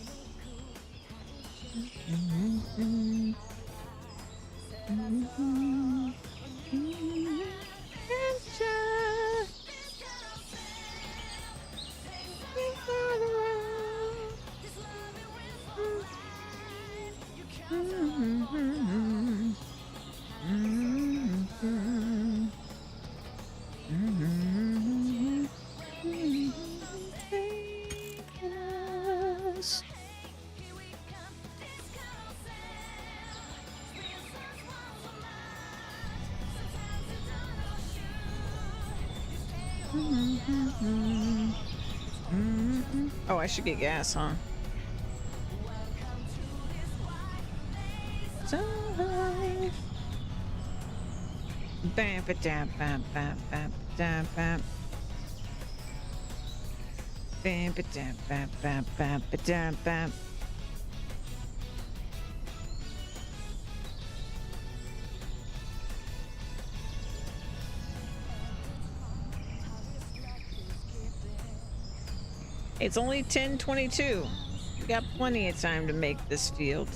I should get gas, huh? So high. Bam, ba, dam, bam, bam, bam, dam, bam. Bam, ba, dam, bam, bam, bam, ba, dam, bam. It's only 10:22. We got plenty of time to make this field.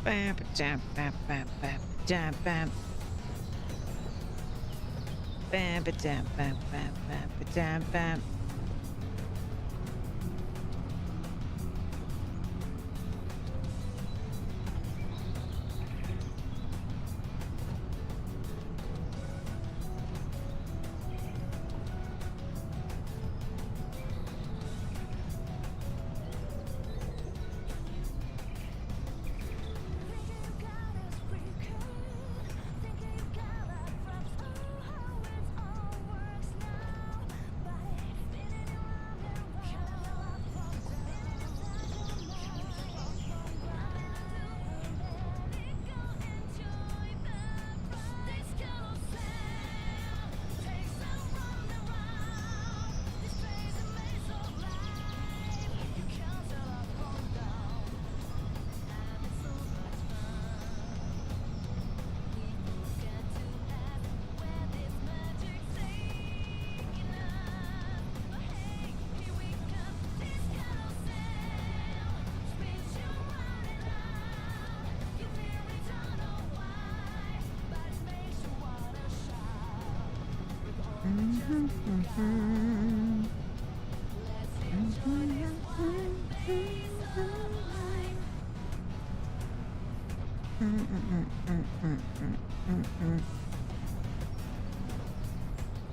Bam, ba, dam, bam, bam, bam, dam, bam. Bam, ba, dam, bam, bam, bam, ba, dam, bam.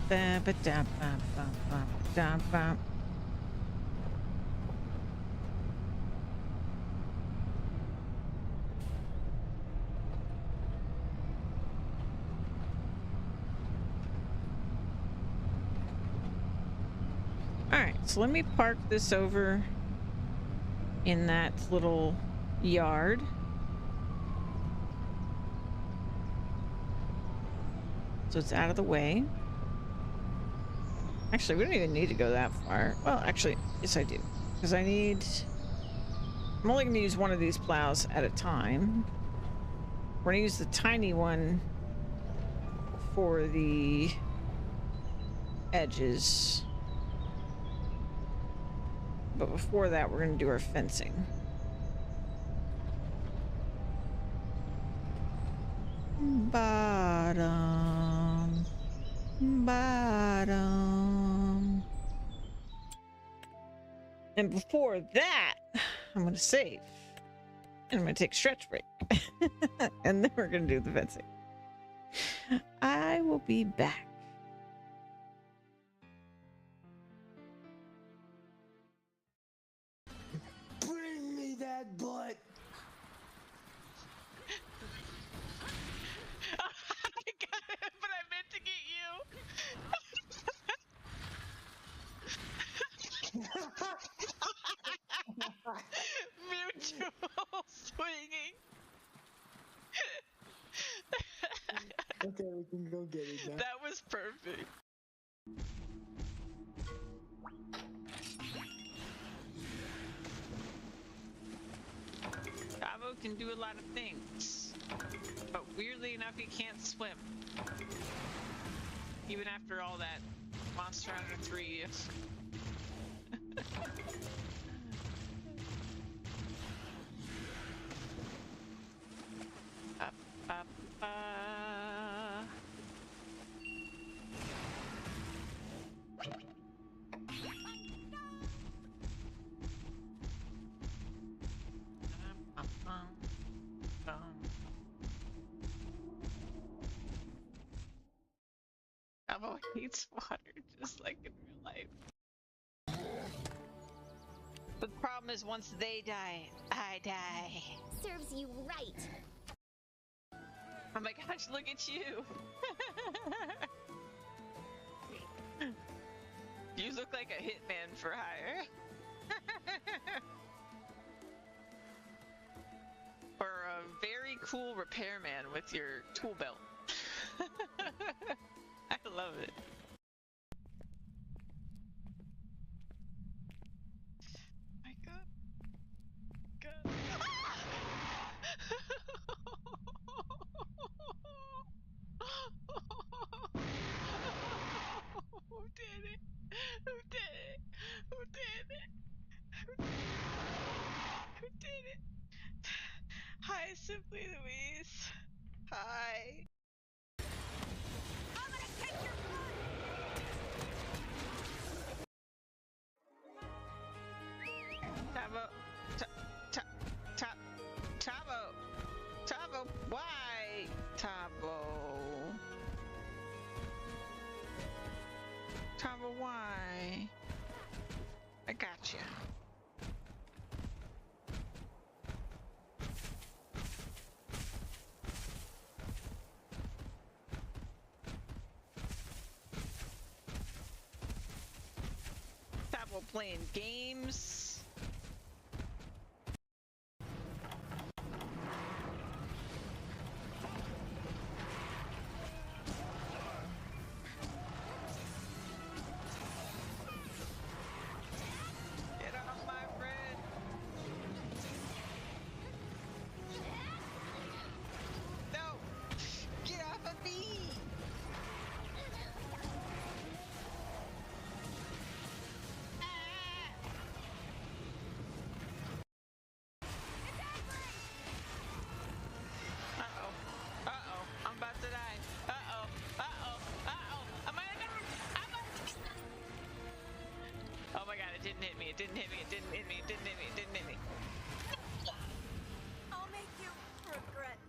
Ba, ba, da, ba, ba, ba, da, ba. Alright, so let me park this over in that little yard. So it's out of the way. Actually, we don't even need to go that far. Well, actually, yes I do. Because I'm only going to use one of these plows at a time. We're going to use the tiny one for the edges. But before that, we're going to do our fencing. Bottom. Bottom. And before that, I'm going to save. And I'm going to take a stretch break. And then we're going to do the fencing. I will be back. Bring me that butt! I got it, but I meant to get you. Mutual swinging. Okay, we can go get it now. That was perfect. Cabo can do a lot of things. Oh. weirdly enough, he can't swim. Even after all that Monster Hunter 3. Up, up, Avo needs water just like in real life. But the problem is once they die, I die. Serves you right. Oh my gosh, look at you! You look like a hitman for hire. Or a very cool repairman with your tool belt. I love it. My god. God. Who did it? Who did it? Who did it? Who did it? Hi, Simply Louise. Hi. I'm gonna take your Tavo. Tavo. Tavo. Why? Tavo. Tavo, why? I got you. Tavo playing games. Get off my friend. No! Get off of me! Uh-oh. Uh-oh. I'm about to die. Uh-oh. Uh-oh. Uh-oh. Am I gonna die? Oh my god, it didn't hit me. It didn't hit me. It didn't hit me. It didn't hit me. It didn't hit me. I'll make you regret.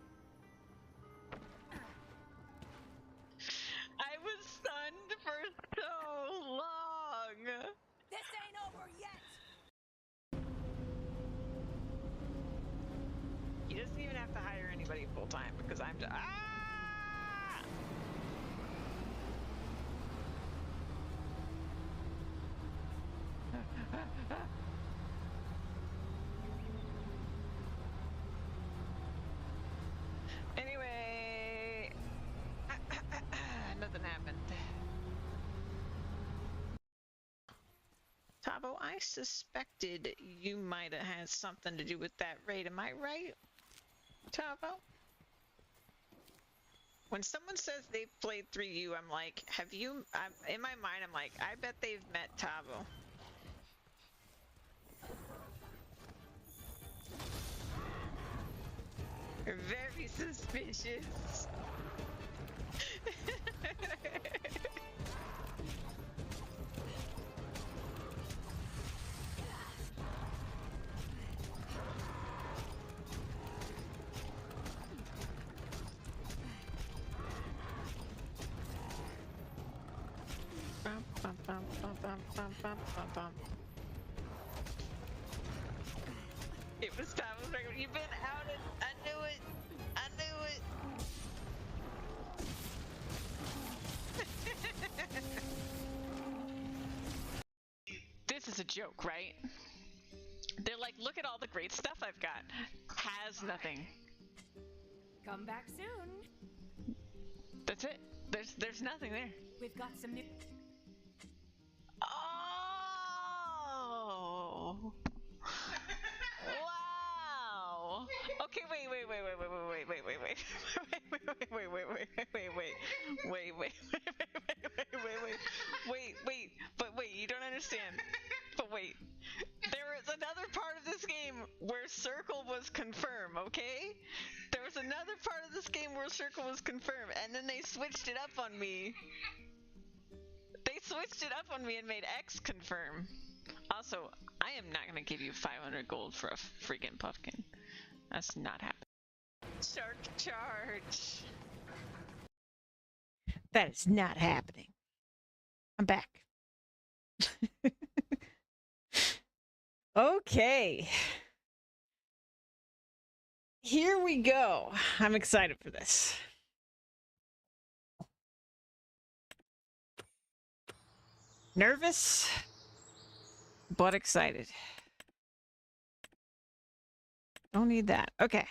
I was stunned for so long. This ain't over yet. He doesn't even have to hire anybody full time because I'm just. Ah! Anyway, nothing happened. Tavo, I suspected you might have had something to do with that raid. Am I right, Tavo? When someone says they've played 3U, I'm like, have you? In my mind, I'm like, I bet they've met Tavo. You're very suspicious. Bum, bum, bum, bum, bum, bum, bum, bum, bum. It was Tavo's record. You've been outed. I knew it. I knew it. This is a joke, right? They're like, look at all the great stuff I've got. Has nothing. Come back soon. That's it. There's nothing there. We've got some new. Oh. Wow. Okay, wait. Wait, you don't understand. But wait, there is another part of this game where circle was confirmed, okay? There was another part of this game where circle was confirmed, and then they switched it up on me. They switched it up on me and made X confirm. Also, I am not gonna give you 500 gold for a freaking pumpkin. That's not happening. Shark charge. That is not happening. I'm back. Okay. Here we go. I'm excited for this. Nervous, but excited. Don't need that. Okay.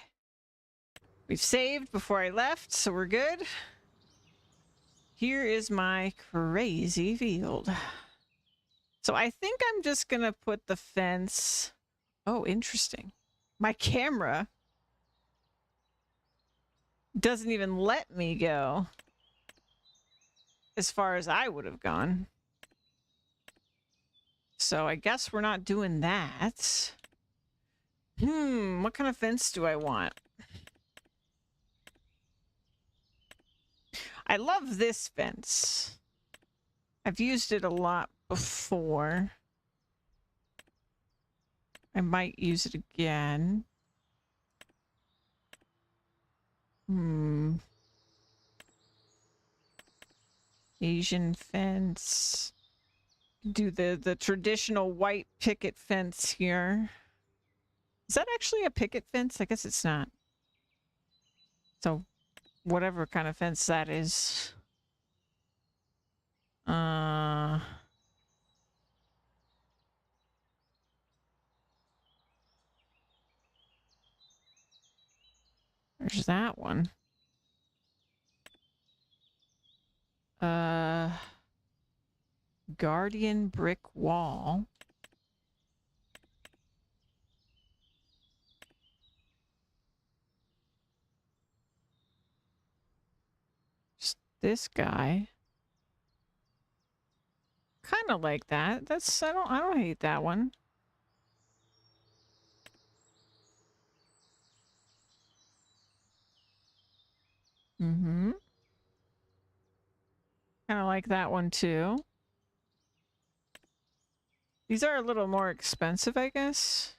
We've saved before I left, so we're good. Here is my crazy field. So I think I'm just gonna put the fence. Oh, interesting. My camera doesn't even let me go as far as I would have gone. So I guess we're not doing that. What kind of fence do I want? I love this fence. I've used it a lot before. I might use it again. Asian fence. Do the traditional white picket fence here. Is that actually a picket fence? I guess it's not. So whatever kind of fence that is. There's that one. Guardian brick wall. Just this guy. Kind of like that. That's I don't hate that one. Kind of like that one too. These are a little more expensive, I guess.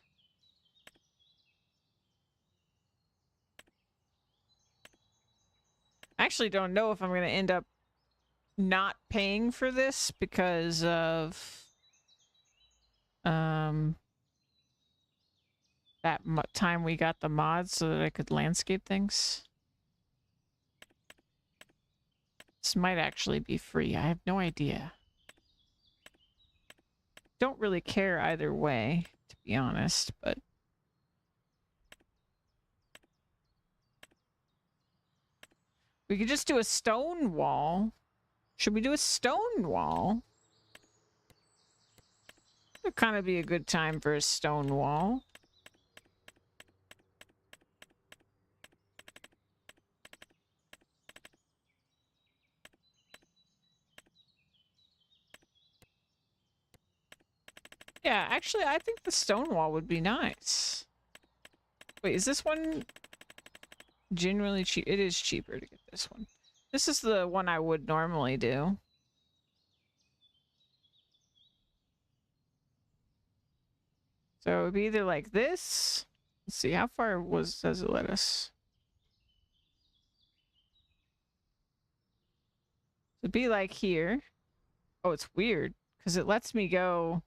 I actually don't know if I'm going to end up not paying for this because of that time we got the mods so that I could landscape things. This might actually be free. I have no idea. Don't really care either way, to be honest, but we could just do a stone wall. Should we do a stone wall? It'd kind of be a good time for a stone wall. Yeah, actually, I think the stone wall would be nice. Wait, is this one generally cheap? It is cheaper to get this one. This is the one I would normally do. So it would be either like this. Let's see, how far does it let us? It'd be like here. Oh, it's weird because it lets me go.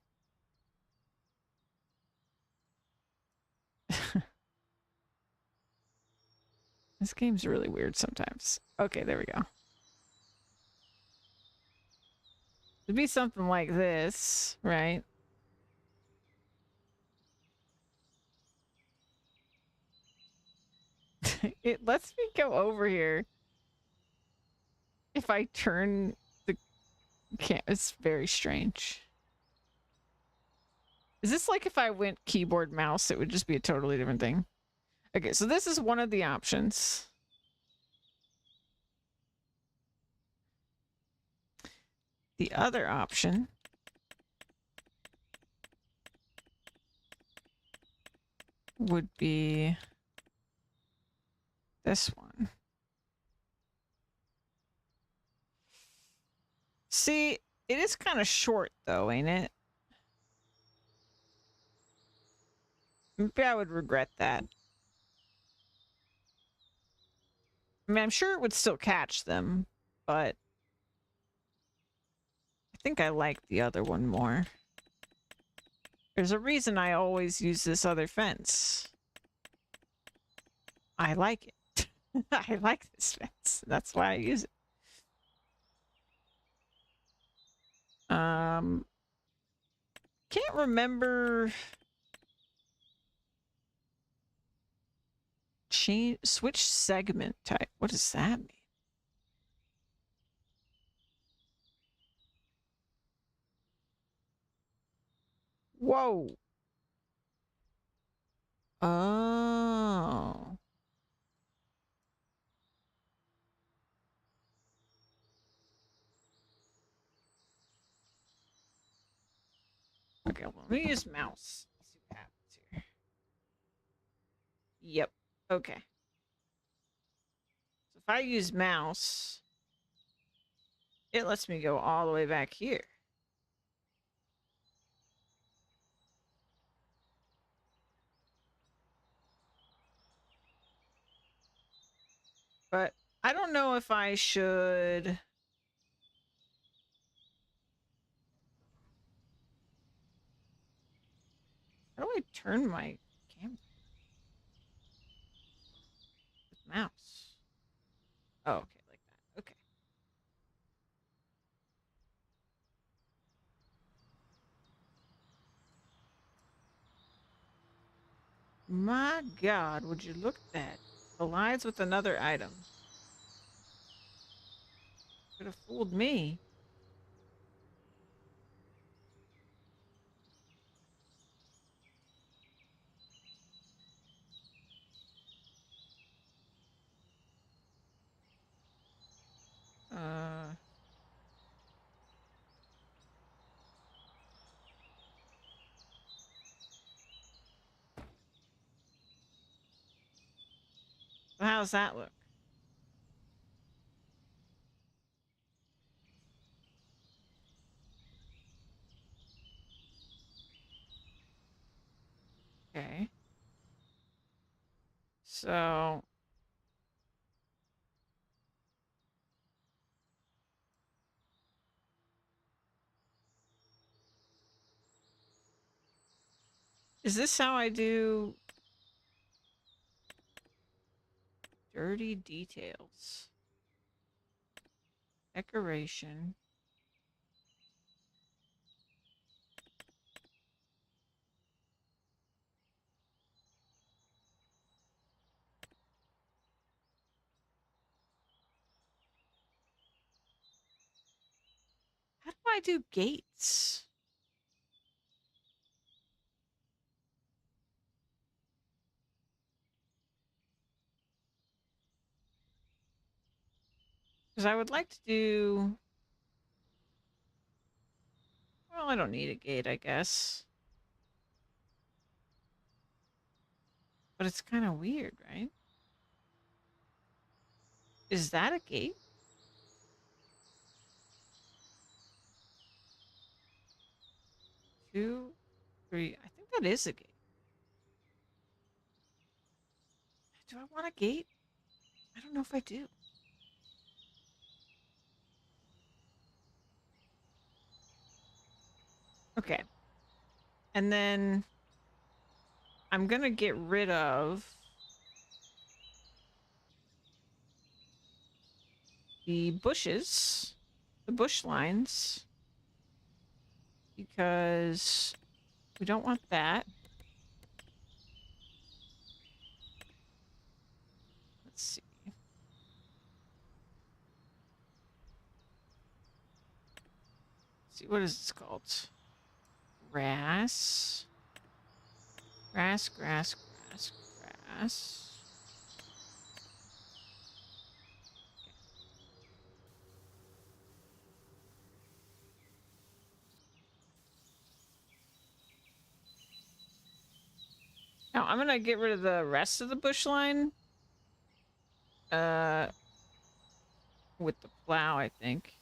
This game's really weird sometimes. Okay, there we go. It'd be something like this, right? It lets me go over here. If I turn the camera, it's very strange. Is this like if I went keyboard mouse, it would just be a totally different thing? Okay, so this is one of the options. The other option would be this one. See, it is kind of short though, ain't it? Maybe I would regret that. I mean, I'm sure it would still catch them, but I think I like the other one more. There's a reason I always use this other fence. I like it. I like this fence. That's why I use it. Can't remember. Change, switch segment type. What does that mean? Whoa. Oh. Okay, well, let me use mouse. Let's see what happens here. Yep. Okay. So if I use mouse, it lets me go all the way back here. But I don't know if I should. How do I turn my camera? With mouse. Oh, okay, like that. Okay. My God, would you look at that? Collides with another item. Could have fooled me. Uh. So how's that look? Okay. So. Is this how I do dirty details? Decoration. How do I do gates? Because I would like to do. Well, I don't need a gate, I guess. But it's kind of weird, right? Is that a gate? Two, three. I think that is a gate. Do I want a gate? I don't know if I do. Okay. And then I'm going to get rid of the bushes, the bush lines, because we don't want that. Let's see. Let's see, what is this called? Grass. Grass, grass, grass, grass. Now I'm gonna get rid of the rest of the bush line. With the plow, I think.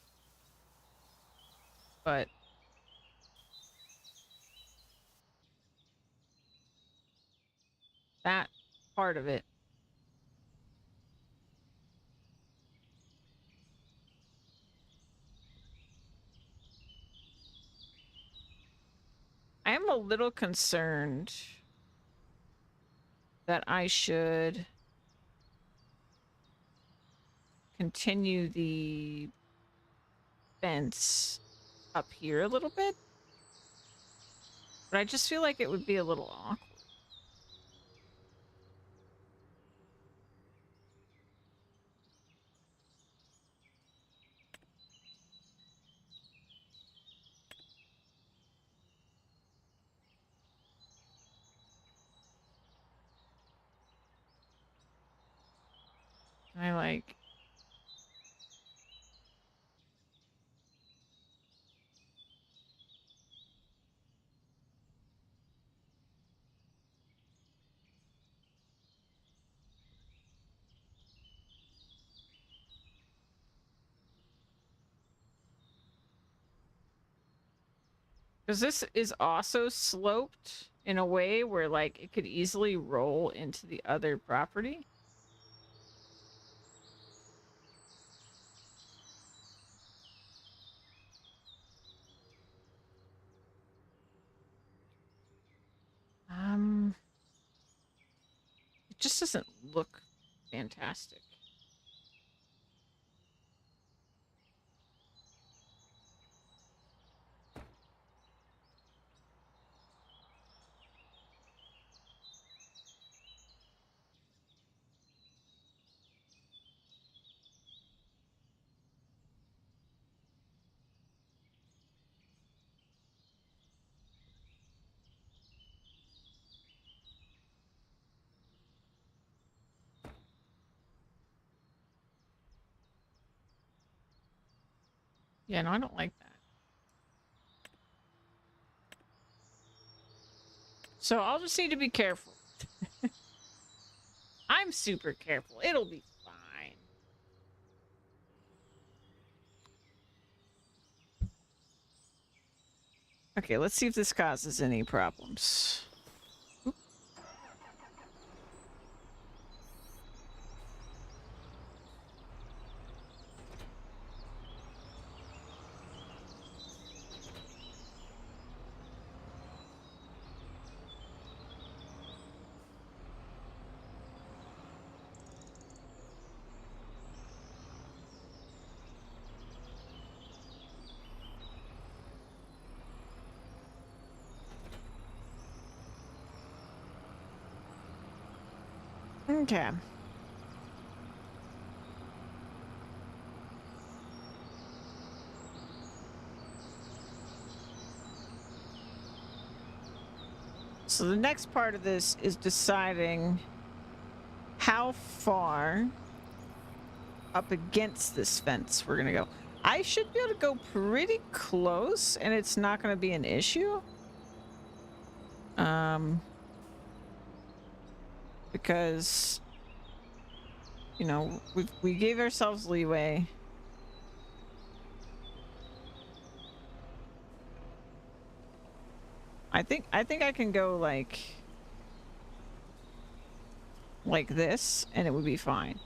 But that part of it. I am a little concerned that I should continue the fence up here a little bit. But I just feel like it would be a little awkward. I like... Because this is also sloped in a way where, like, it could easily roll into the other property. It just doesn't look fantastic. Yeah, no, I don't like that. So I'll just need to be careful. I'm super careful. It'll be fine. Okay, let's see if this causes any problems. Oop. Okay. So the next part of this is deciding how far up against this fence we're gonna go. I should be able to go pretty close and it's not gonna be an issue. Because, you know, we gave ourselves leeway. I think I can go like this and it would be fine.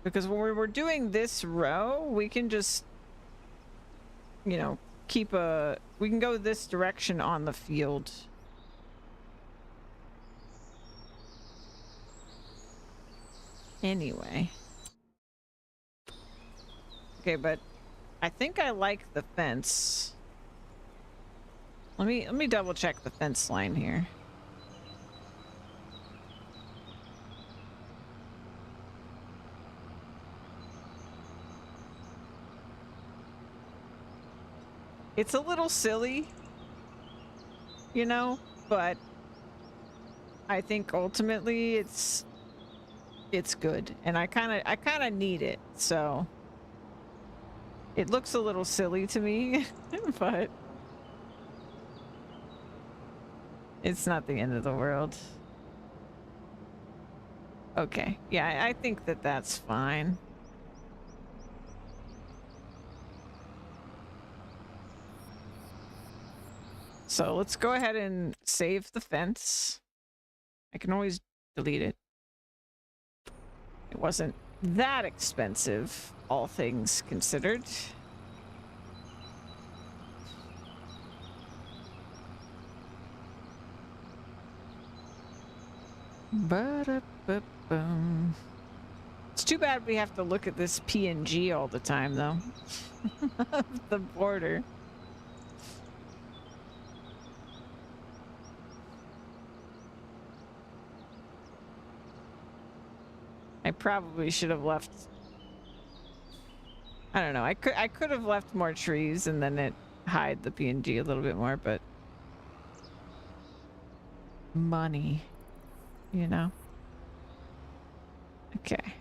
Because when we're doing this row, we can just, you know, we can go this direction on the field. Anyway. Okay, but I think I like the fence. Let me double check the fence line here. It's a little silly, you know, but I think ultimately it's good, and I kind of need it. So it looks a little silly to me, but It's not the end of the world. Okay. Yeah, I think that that's fine. So let's go ahead and save the fence. I can always delete it. It wasn't that expensive, all things considered. Ba-da-ba-bum. It's too bad we have to look at this PNG all the time, though. The border. I probably should have left. I don't know. I could have left more trees and then it hide the PNG a little bit more, but money, you know. Okay.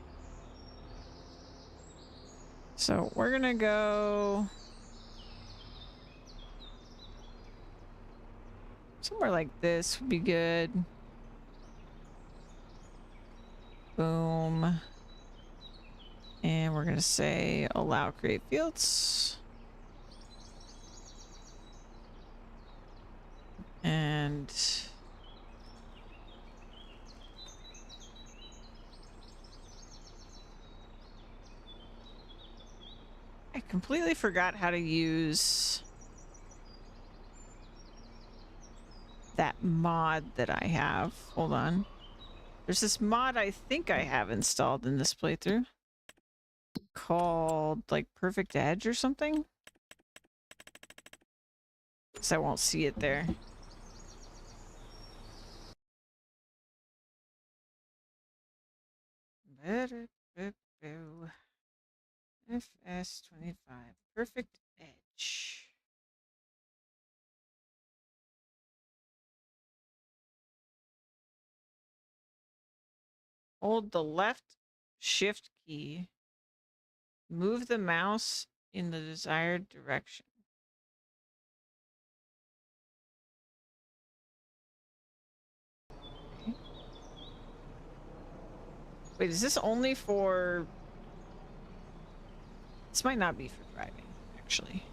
So we're gonna go somewhere like this would be good. Boom. And we're gonna say allow create fields. And I completely forgot how to use that mod that I have. Hold on. There's this mod I think I have installed in this playthrough called like Perfect Edge or something. So I won't see it there. FS25 Perfect Edge. Hold the left shift key. Move the mouse in the desired direction. Okay. Wait, is this only for... This might not be for driving, actually.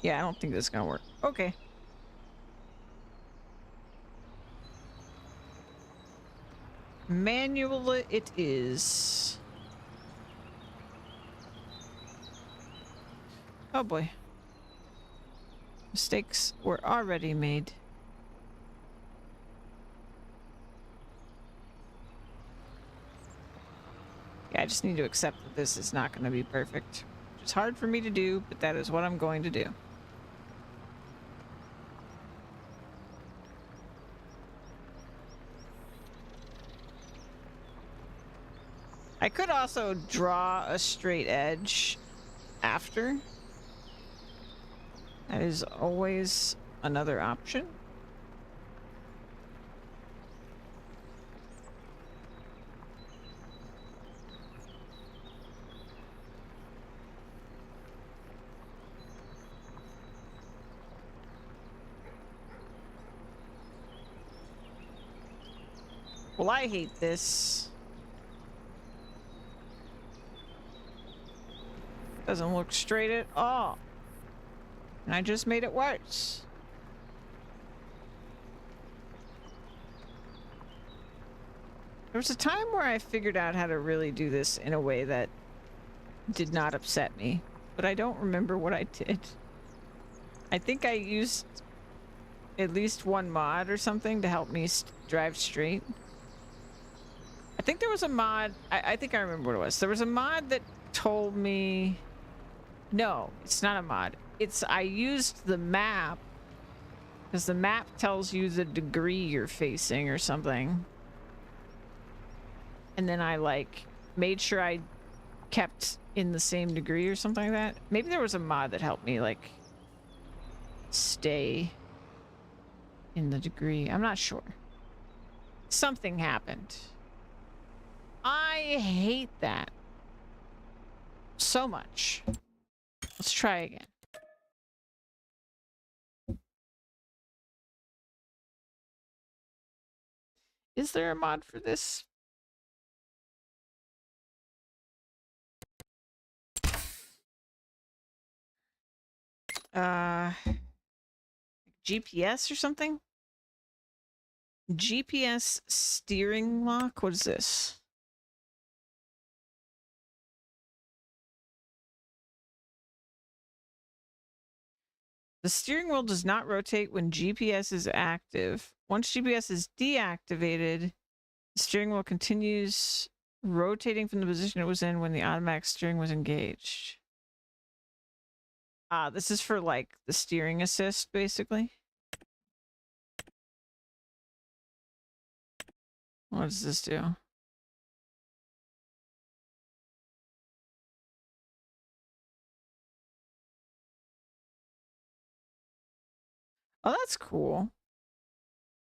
Yeah, I don't think this is gonna work. Okay. Manual it is. Oh boy. Mistakes were already made. Yeah, I just need to accept that this is not going to be perfect. It's hard for me to do, but that is what I'm going to do. I could also draw a straight edge after. That is always another option. Well, I hate this. Doesn't look straight at all. And I just made it worse. There was a time where I figured out how to really do this in a way that did not upset me, but I don't remember what I did. I think I used at least one mod or something to help me drive straight. I think there was a mod, I think I remember what it was. There was a mod that told me, no, it's not a mod. It's, I used the map Because the map tells you the degree you're facing or something. And then I like made sure I kept in the same degree or something like that. Maybe there was a mod that helped me like stay in the degree. I'm not sure. Something happened. I hate that so much. Let's try again. Is there a mod for this? GPS or something? GPS steering lock? What is this? The steering wheel does not rotate when GPS is active. Once GPS is deactivated, the steering wheel continues rotating from the position it was in when the automatic steering was engaged. This is for like the steering assist, basically. What does this do? Oh, that's cool.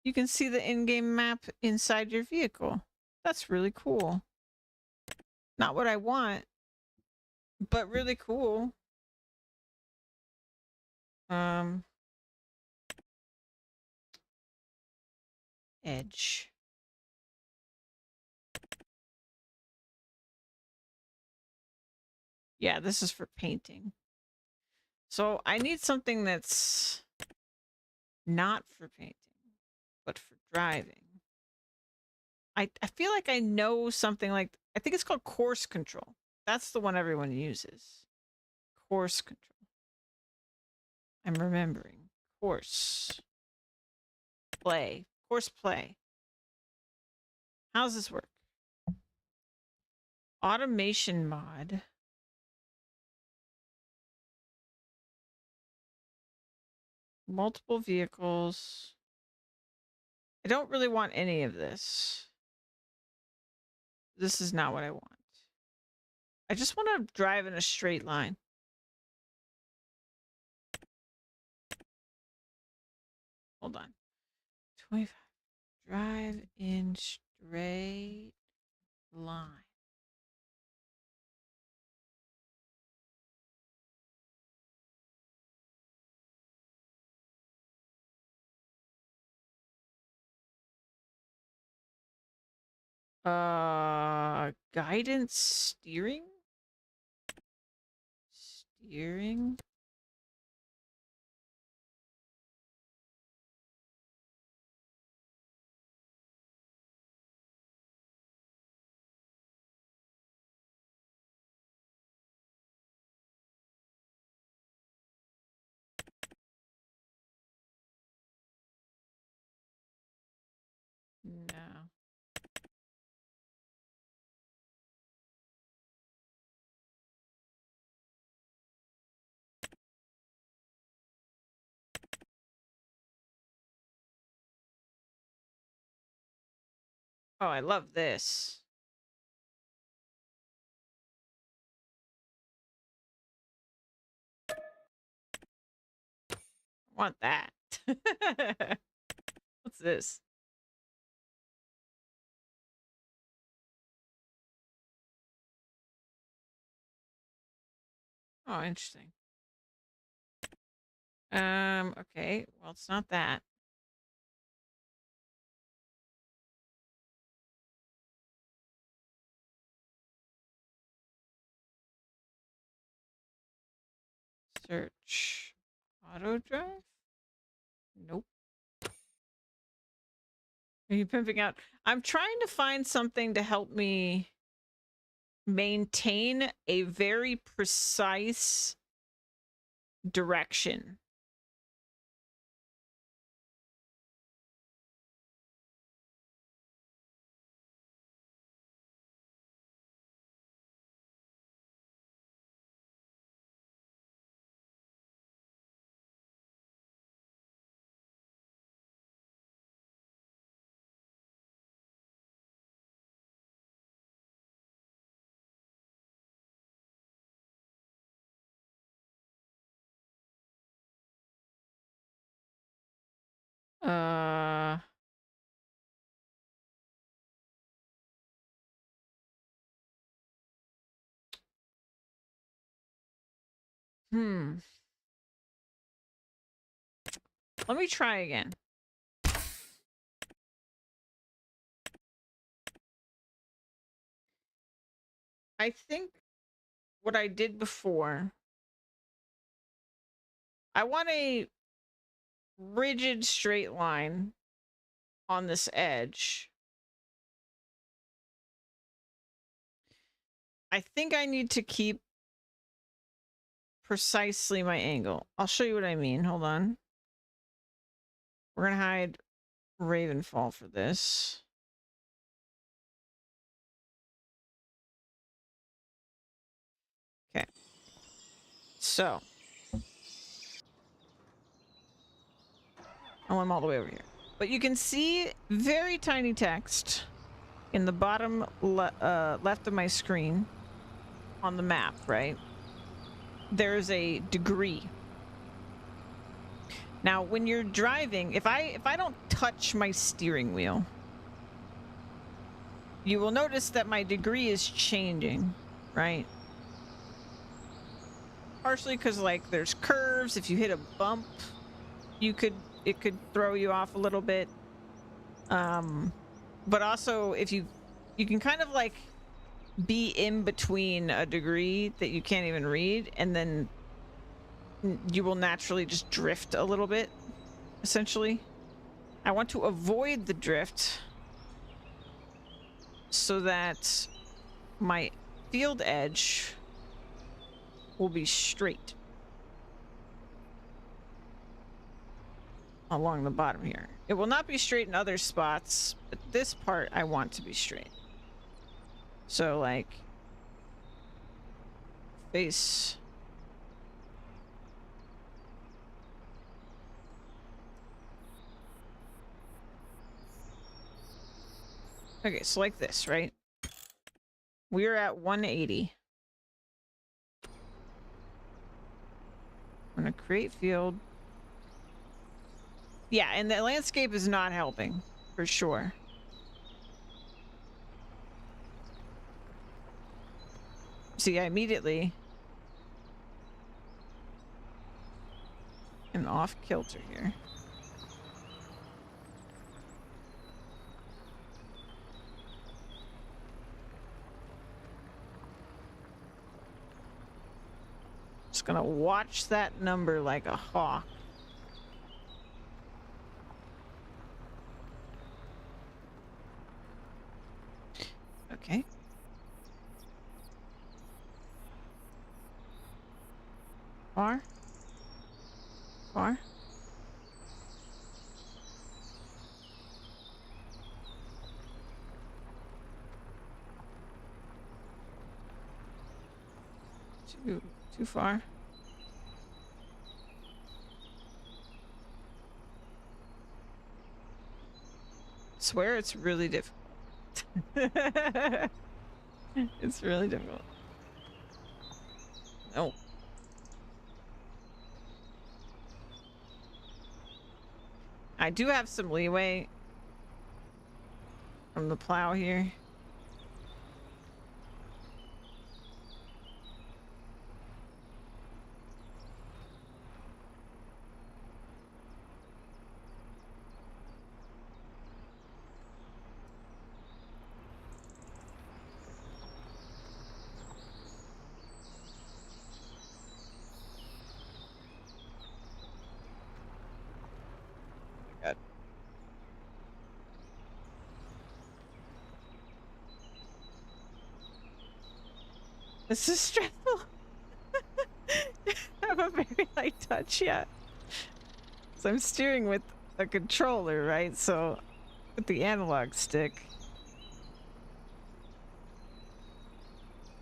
You can see the in-game map inside your vehicle. That's really cool. Not what I want, but really cool. Edge. Yeah, this is for painting. So I need something that's not for painting, but for driving. I feel like I know something like, I think it's called course control. That's the one everyone uses. Course control. I'm remembering. Course. Play. Course play. How does this work? Automation mod. Multiple vehicles. I don't really want any of this. This is not what I want. I just want to drive in a straight line. Hold on. 25. Drive in straight line. Guidance steering? Steering? No. Oh, I love this. I want that. What's this? Oh, interesting. Okay. Well, it's not that. Search. Auto drive? Nope. Are you pimping out? I'm trying to find something to help me maintain a very precise direction. Hmm. Let me try again. I think what I did before, I want a rigid straight line on this edge. I think I need to keep precisely my angle. I'll show you what I mean. Hold on. We're going to hide Ravenfall for this. Okay. So. Oh, I'm all the way over here. But you can see very tiny text in the bottom left of my screen on the map, right? There's a degree. Now, when you're driving, if I don't touch my steering wheel, you will notice that my degree is changing, right? Partially because, like, there's curves. If you hit a bump, it could throw you off a little bit. But also, if you can kind of like be in between a degree that you can't even read, and then you will naturally just drift a little bit, essentially. I want to avoid the drift so that my field edge will be straight along the bottom here. It will not be straight in other spots, but this part I want to be straight. So, like, face. Okay, so like this, right? We're at 180. I'm gonna create field. Yeah, and the landscape is not helping, for sure. See, I immediately am off kilter here. Just gonna watch that number like a hawk. Okay. Far. Far. Too far. Swear it's really difficult. It's really difficult. No. I do have some leeway from the plow here. God. This is stressful. I have a very light touch yet. So I'm steering with a controller, right? So with the analog stick.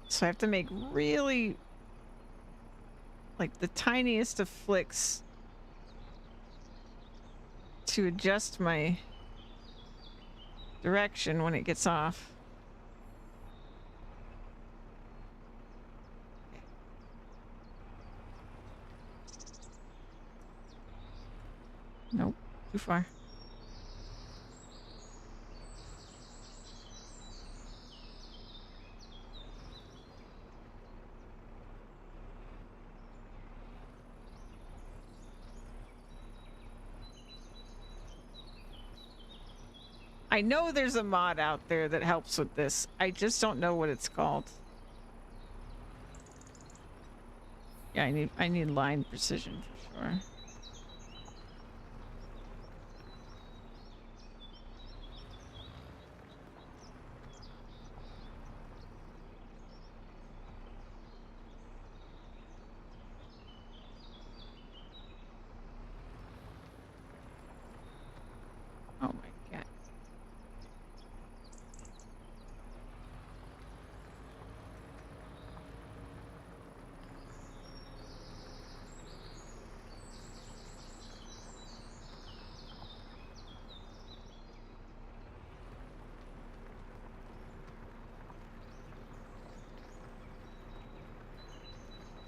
So I have to make really like the tiniest of flicks to adjust my direction when it gets off. Nope, too far. I know there's a mod out there that helps with this. I just don't know what it's called. Yeah, I need line precision for sure. Oh my god.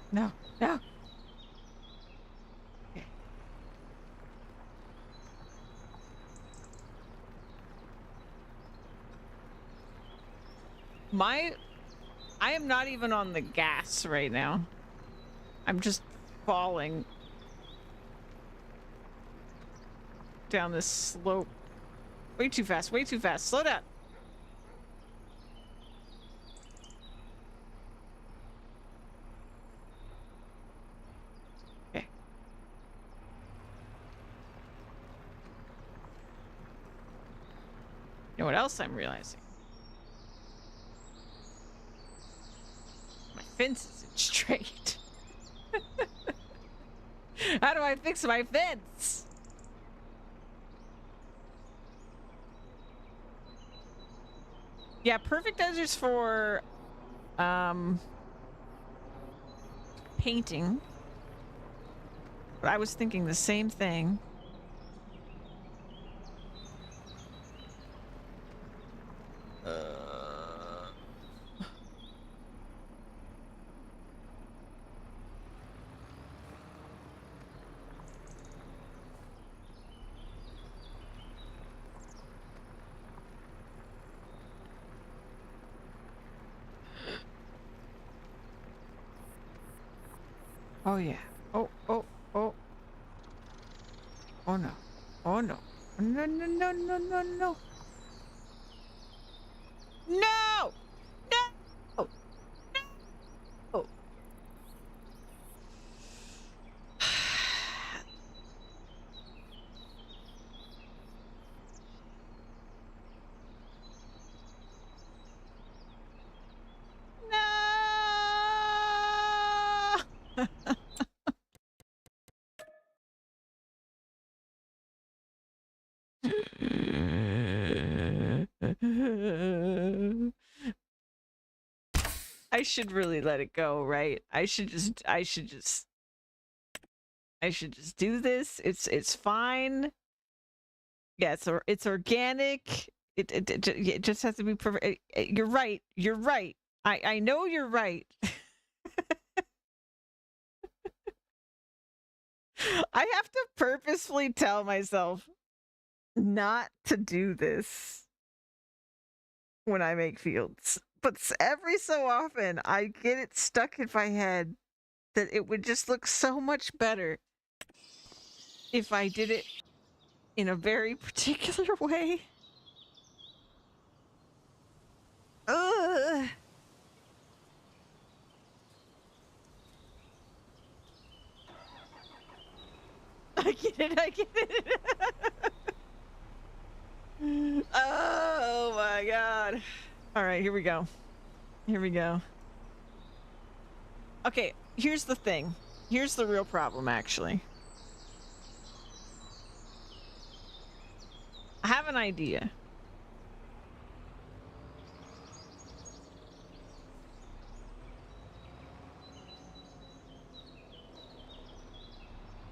No, no. Okay. I am not even on the gas right now. I'm just falling down this slope. Way too fast, way too fast. Slow down. Okay. You know what else I'm realizing? My fence isn't straight. How do I fix my fence? Yeah, perfect deserts for painting. But I was thinking the same thing. Oh yeah. Oh, oh, oh. Oh no. Oh no. No, no, no, no, no, no. No! No! No! No! I should really let it go, right? I should just do this. It's fine. Yeah, it's organic. It just has to be perfect. You're right. You're right. I know you're right. I have to purposefully tell myself not to do this when I make fields. But every so often I get it stuck in my head that it would just look so much better if I did it in a very particular way. Ugh. I get it, I get it. Oh my god. All right, here we go. Here we go. Okay, here's the thing. Here's the real problem, actually. I have an idea.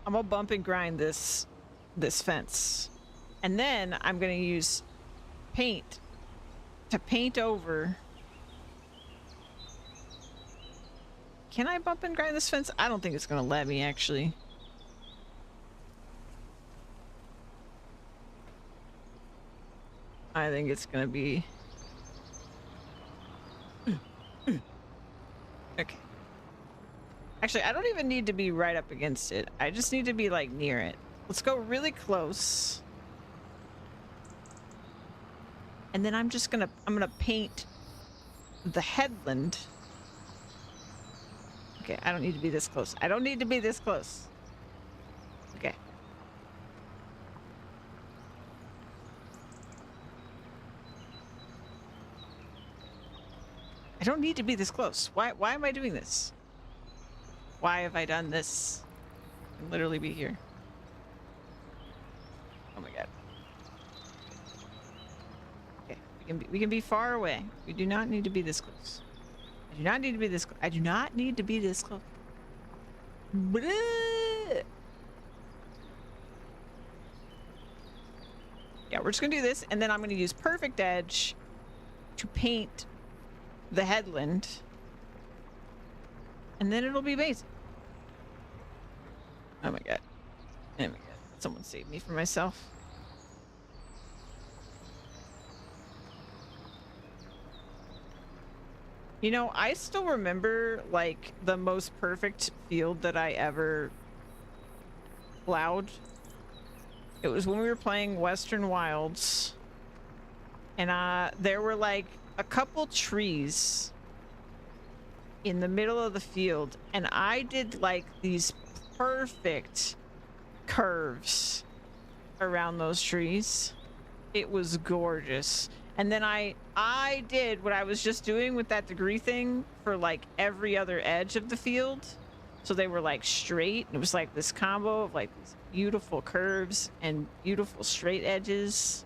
I'm gonna bump and grind this fence. And then I'm gonna use paint to paint over. Can I bump and grind this fence? I don't think it's gonna let me, actually. I think it's gonna be... Okay. Actually, I don't even need to be right up against it. I just need to be, like, near it. Let's go really close. And then I'm gonna paint the headland. Okay, I don't need to be this close. I don't need to be this close. Okay. I don't need to be this close. Why am I doing this? Why have I done this? I can literally be here. Oh my god. Okay, we can be far away. We do not need to be this close. I do not need to be this close. I do not need to be this close. Bleh. Yeah, we're just gonna do this, and then I'm gonna use Perfect Edge to paint the headland, and then it'll be amazing. Oh my god. Oh my god. Someone save me from myself. You know, I still remember, like, the most perfect field that I ever plowed. It was when we were playing Western Wilds. And there were, like, a couple trees in the middle of the field. And I did, like, these perfect curves around those trees. It was gorgeous. And then I did what I was just doing with that degree thing for like every other edge of the field. So they were like straight. It was like this combo of like these beautiful curves and beautiful straight edges.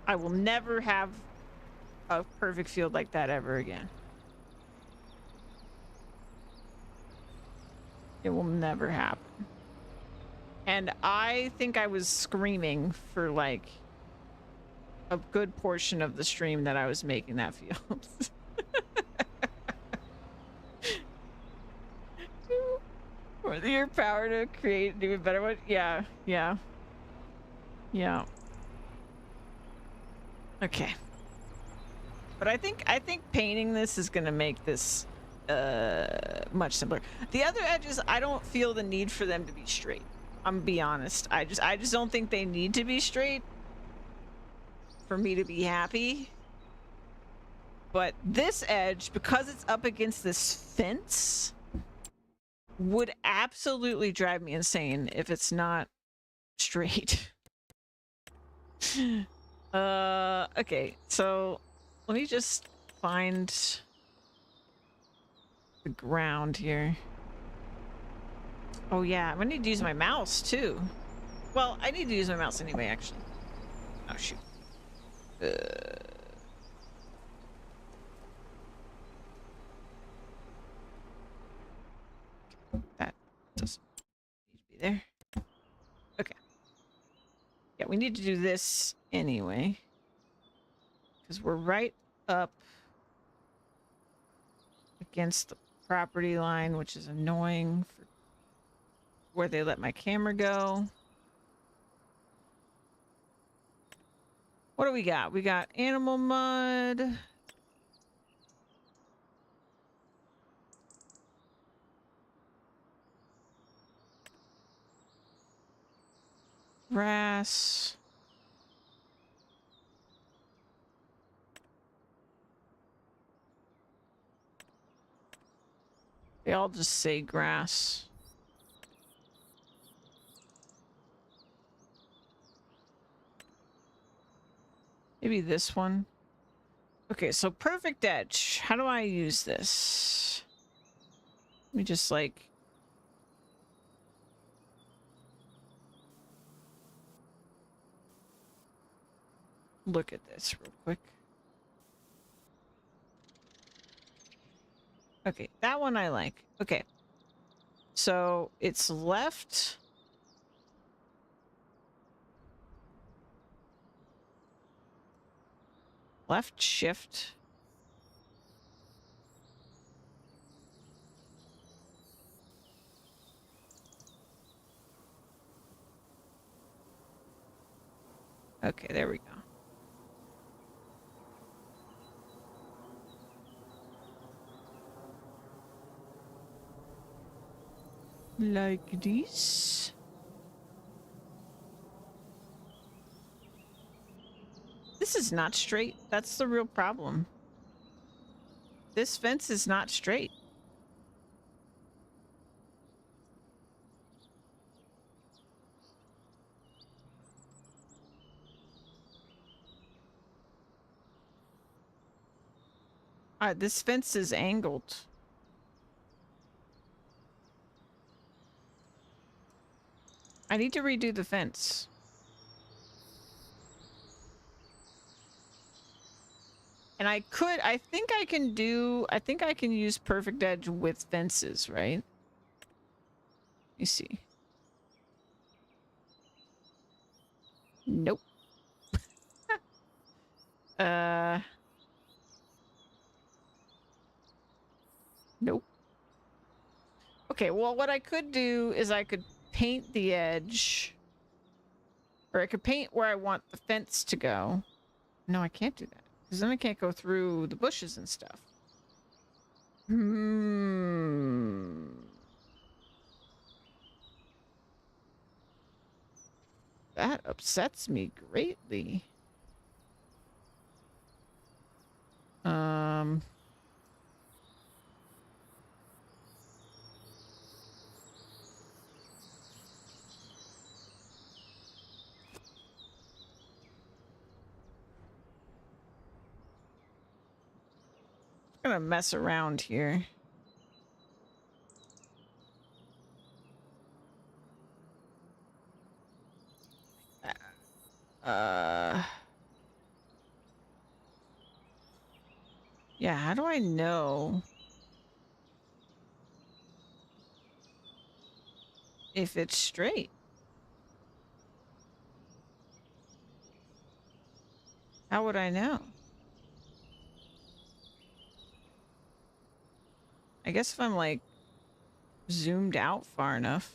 I will never have a perfect field like that ever again. It will never happen. And I think I was screaming for like a good portion of the stream that I was making that field. Or your power to create an even better one. Yeah. Okay. But I think painting this is gonna make this much simpler. The other edges, I don't feel the need for them to be straight. I'm gonna be honest. I just don't think they need to be straight for me to be happy. But this edge, because it's up against this fence, would absolutely drive me insane if it's not straight. Okay, so let me just find the ground here. Oh yeah, I'm gonna need to use my mouse too. Well, I need to use my mouse anyway, actually. Oh shoot. That doesn't need to be there. Okay. Yeah, we need to do this anyway. Because we're right up against the property line, which is annoying for where they let my camera go. What do we got? We got animal mud. Grass. They all just say grass. Maybe this one. Okay, so perfect edge. How do I use this? Let me just like... look at this real quick. Okay, that one I like. Okay. So it's left. Left shift. Okay, there we go. Like this. This is not straight. That's the real problem. This fence is not straight. This fence is angled. I need to redo the fence. And I think I can use Perfect Edge with fences, right? You see. Nope. Nope. Okay, well, what I could do is I could paint the edge. Or I could paint where I want the fence to go. No, I can't do that. Because then I can't go through the bushes and stuff. That upsets me greatly. I'm gonna mess around here. Yeah, how do I know if it's straight? How would I know? I guess if I'm like zoomed out far enough.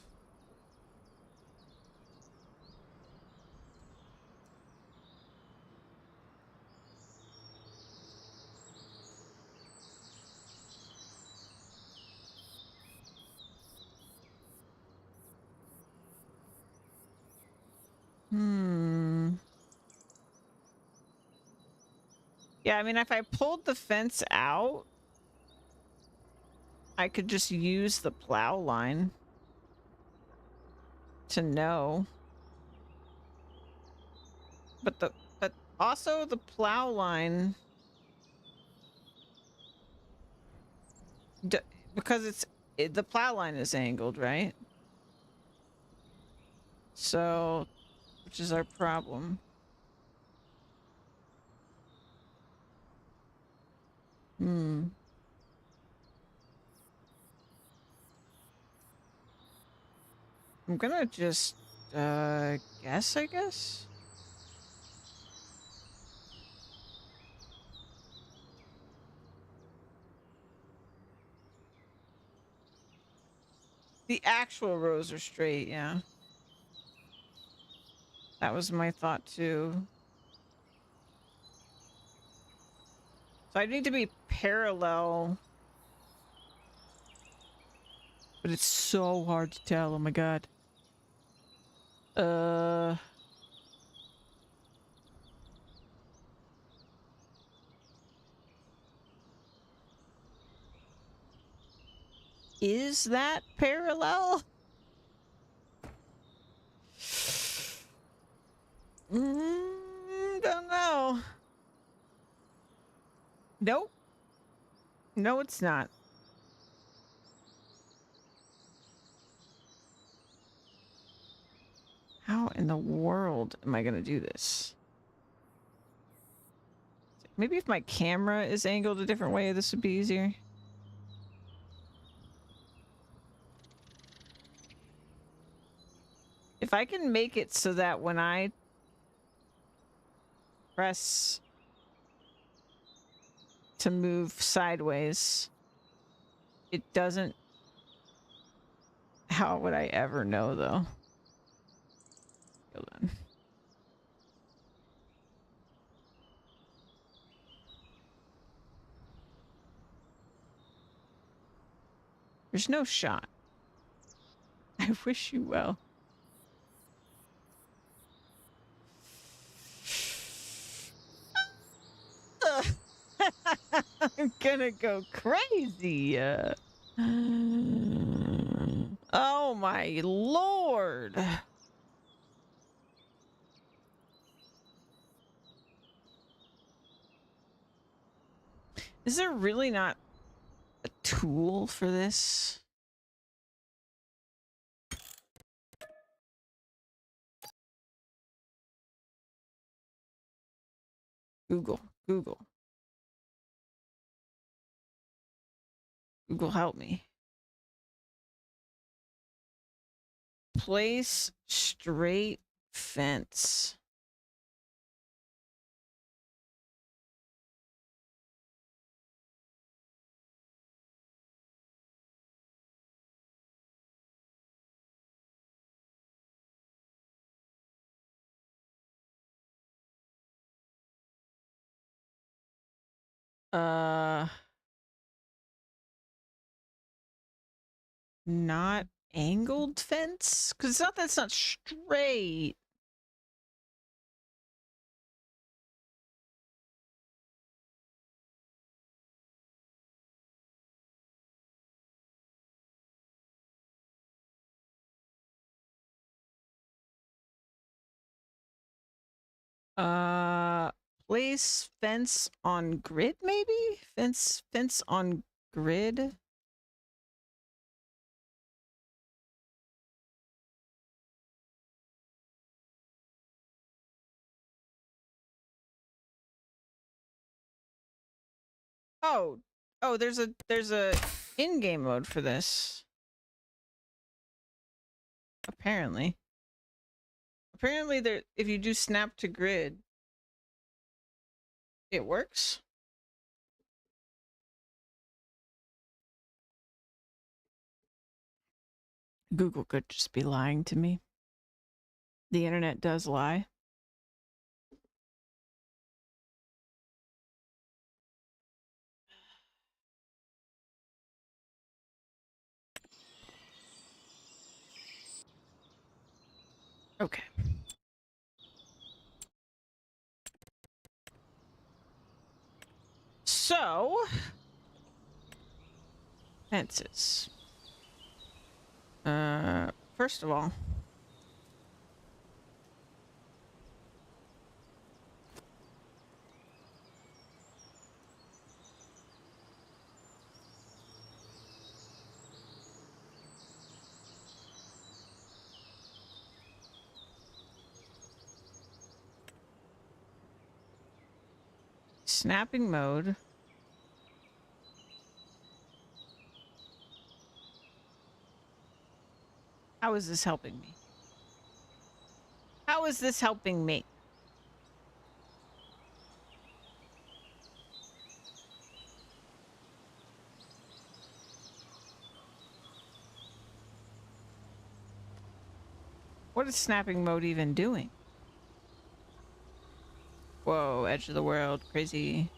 Yeah, I mean, if I pulled the fence out, I could just use the plow line to know. But also the plow line, because the plow line is angled, right? So, which is our problem. I'm gonna just, guess, I guess? The actual rows are straight, yeah. That was my thought, too. So I need to be parallel. But it's so hard to tell, oh my god. Is that parallel? Don't know. Nope. No, it's not. How in the world am I gonna do this? Maybe if my camera is angled a different way, this would be easier. If I can make it so that when I press to move sideways, it doesn't... How would I ever know, though? Hold on. There's no shot. I wish you well. I'm gonna go crazy. Oh my lord. Is there really not a tool for this? Google, Google. Google, help me. Place straight fence. Uh, Not angled fence? Because that's not straight. Uh, Place fence on grid, maybe? Fence on grid? Oh, oh, there's a in-game mode for this. Apparently. Apparently there if you do snap to grid, it works. Google could just be lying to me. The internet does lie. Okay. So, fences. First of all, snapping mode. How is this helping me? How is this helping me? What is snapping mode even doing? Whoa, edge of the world, crazy.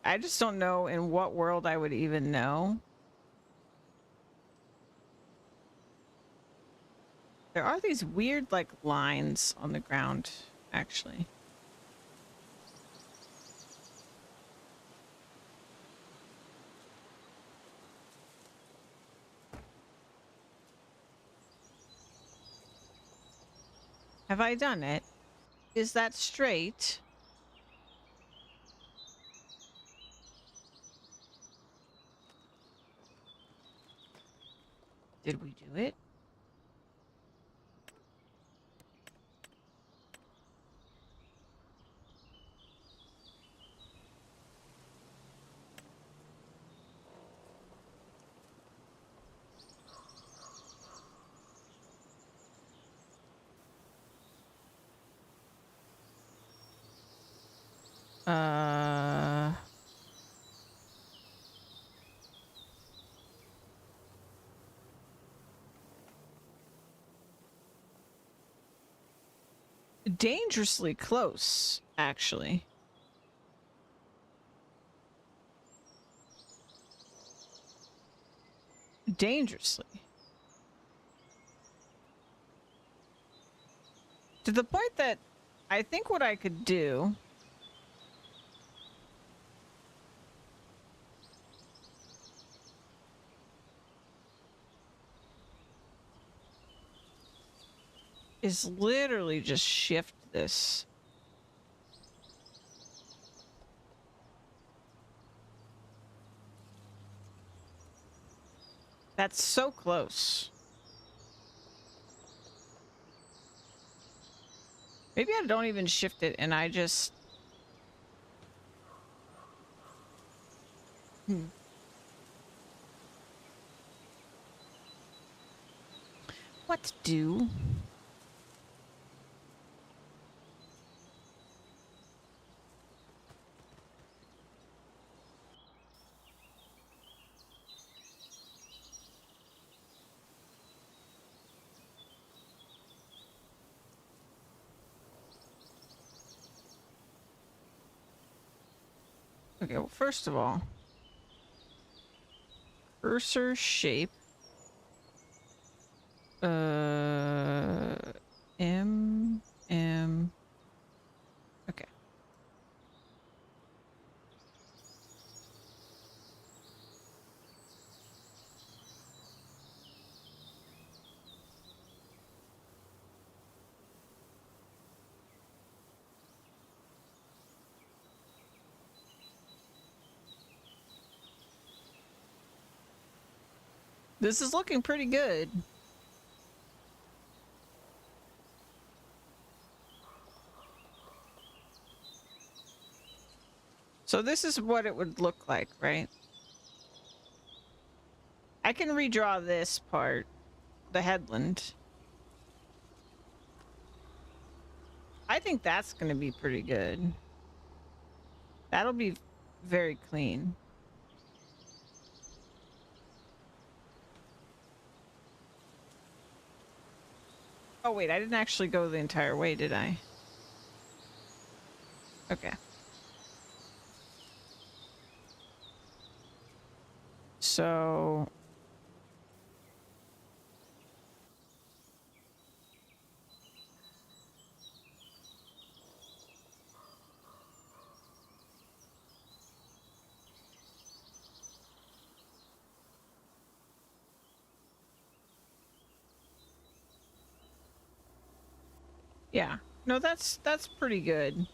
I just don't know in what world I would even know. There are these weird, like, lines on the ground, actually. Have I done it? Is that straight? Did we do it? Uh... Dangerously close, actually. Dangerously. To the point that I think what I could do is literally just shift this. That's so close. Maybe I don't even shift it and I just... What to do? Okay, well, first of all, cursor shape. M. Okay. This is looking pretty good. So this is what it would look like, right? I can redraw this part, the headland. I think that's going to be pretty good. That'll be very clean. Oh wait, I didn't actually go the entire way, did I? Okay. So... yeah. No, that's pretty good.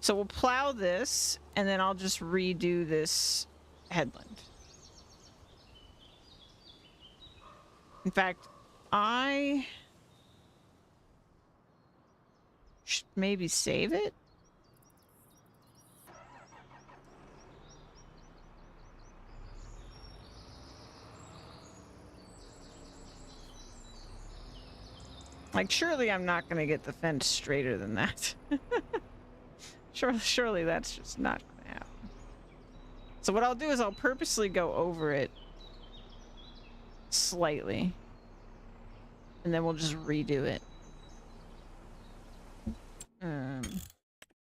So we'll plow this, and then I'll just redo this headland. In fact, I should maybe save it. Like, surely I'm not going to get the fence straighter than that. Surely that's just not going to happen. So what I'll do is I'll purposely go over it slightly. And then we'll just redo it.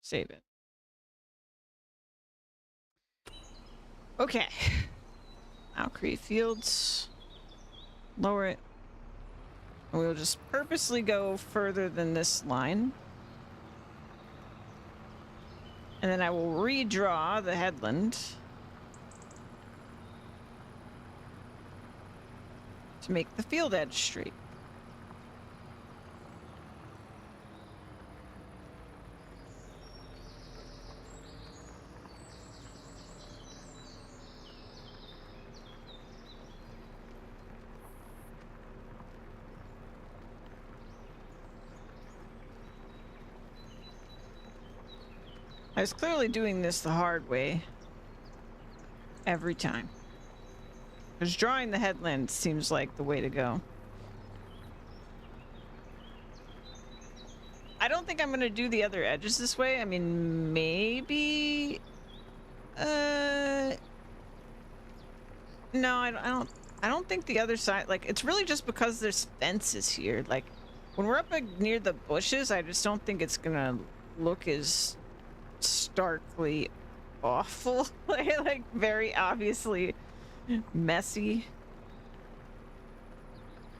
Save it. Okay. Now create fields. Lower it. And we'll just purposely go further than this line. And then I will redraw the headland to make the field edge straight. I was clearly doing this the hard way every time. Because drawing the headland seems like the way to go. I don't think I'm going to do the other edges this way. I mean, maybe... No, I don't think the other side... Like, it's really just because there's fences here. Like, when we're up near the bushes, I just don't think it's going to look as starkly awful. Like, very obviously messy.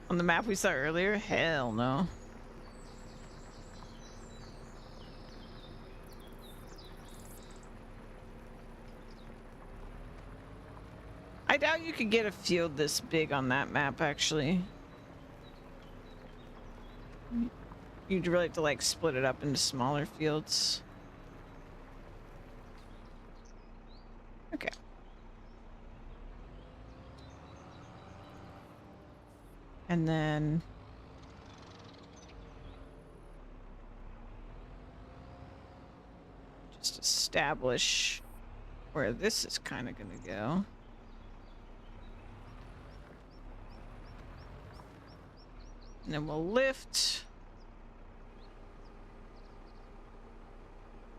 On the map we saw earlier? Hell no. I doubt you could get a field this big on that map, actually. You'd really have to, like, split it up into smaller fields. Okay. And then... just establish where this is kind of going to go. And then we'll lift.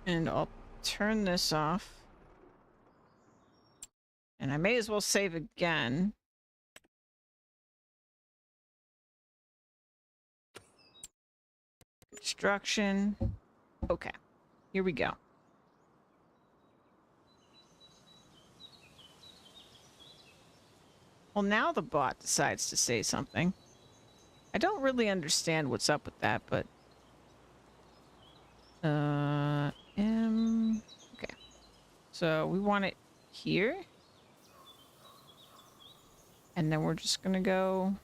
And I'll turn this off. And I may as well save again. Construction. Okay, here we go. Well, now the bot decides to say something. I don't really understand what's up with that, but... Okay. So we want it here. And then we're just gonna go...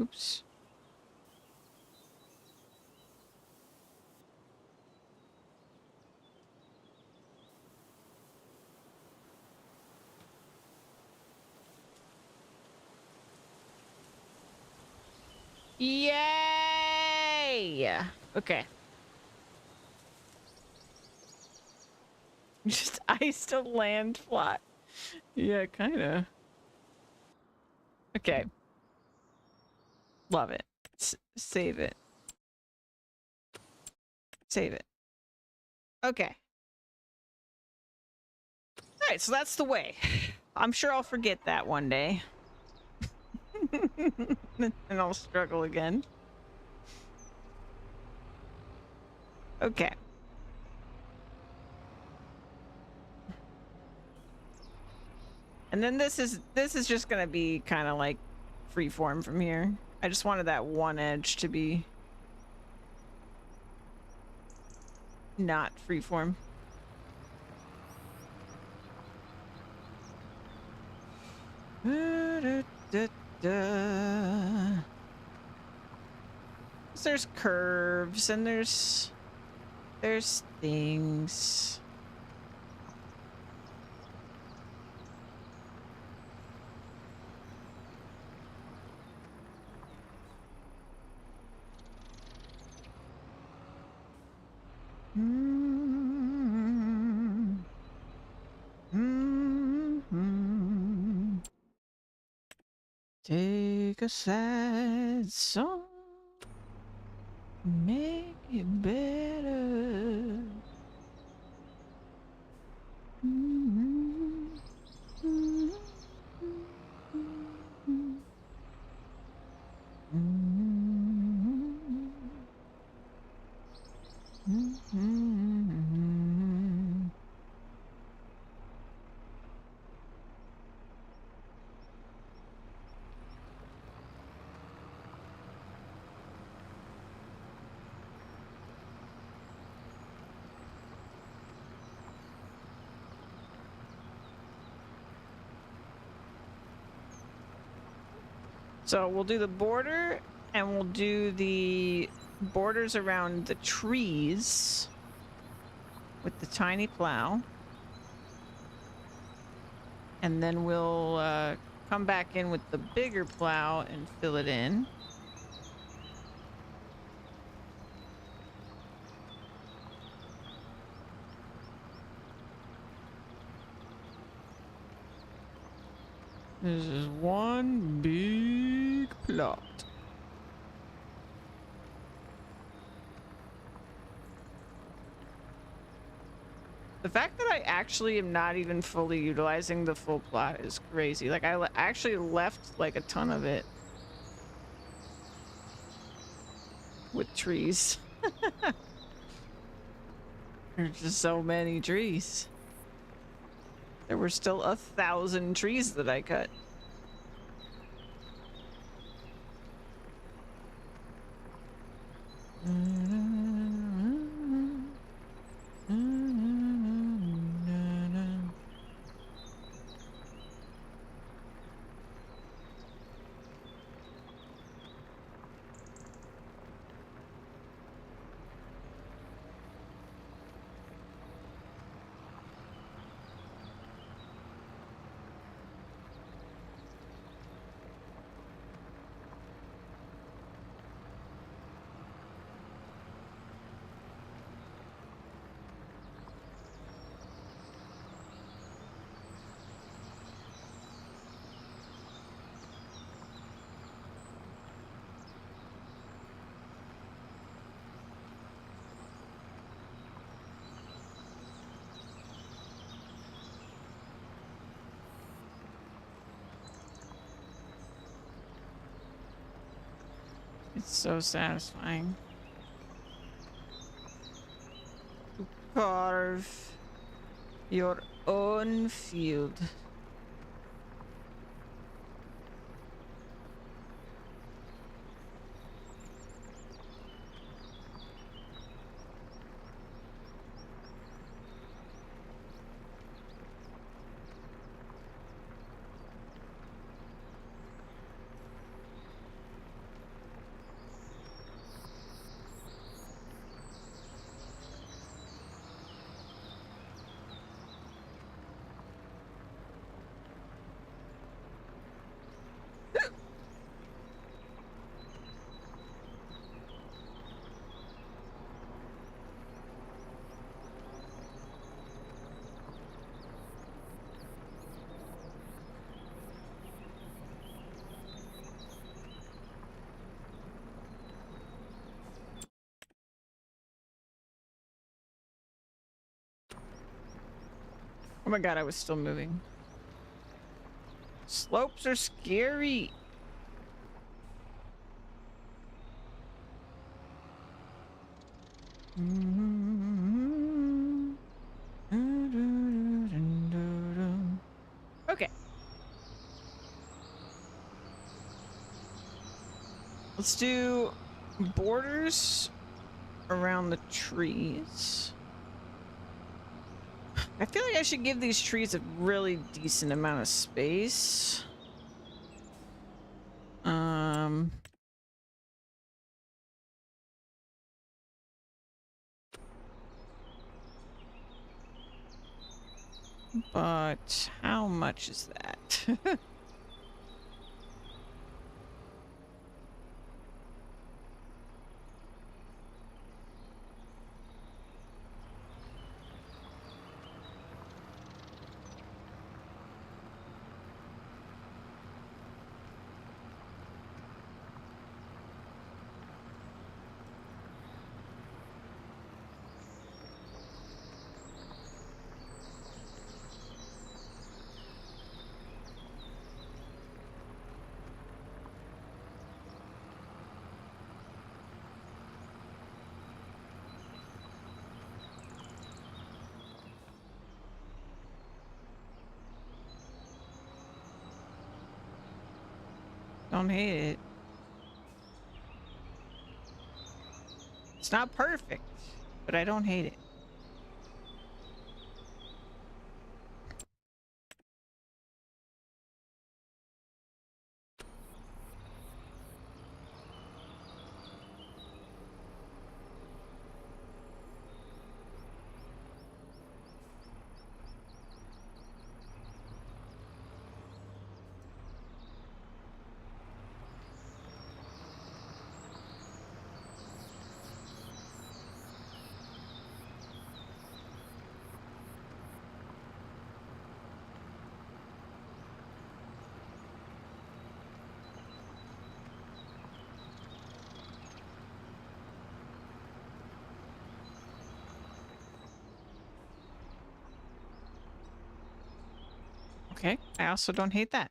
Oops. Yay! Okay. Just iced a land plot. Yeah, kinda. Okay. Love it. Save it. Save it. Okay. Alright, so that's the way. I'm sure I'll forget that one day. And I'll struggle again. Okay. And then this is just gonna be kind of like freeform from here. I just wanted that one edge to be not freeform. There's curves and there's things. Take a sad song, make it better. So we'll do the border and we'll do the borders around the trees with the tiny plow. And then we'll come back in with the bigger plow and fill it in. This is one big plot. The fact that I actually am not even fully utilizing the full plot is crazy. Like, I actually left, like, a ton of it with trees. There's just so many trees. There were still 1,000 trees that I cut. It's so satisfying to carve your own field. Oh my god, I was still moving. Slopes are scary. Okay. Let's do borders around the trees. I feel like I should give these trees a really decent amount of space. But how much is that? Don't hate it. It's not perfect, but I don't hate it. Okay, I also don't hate that.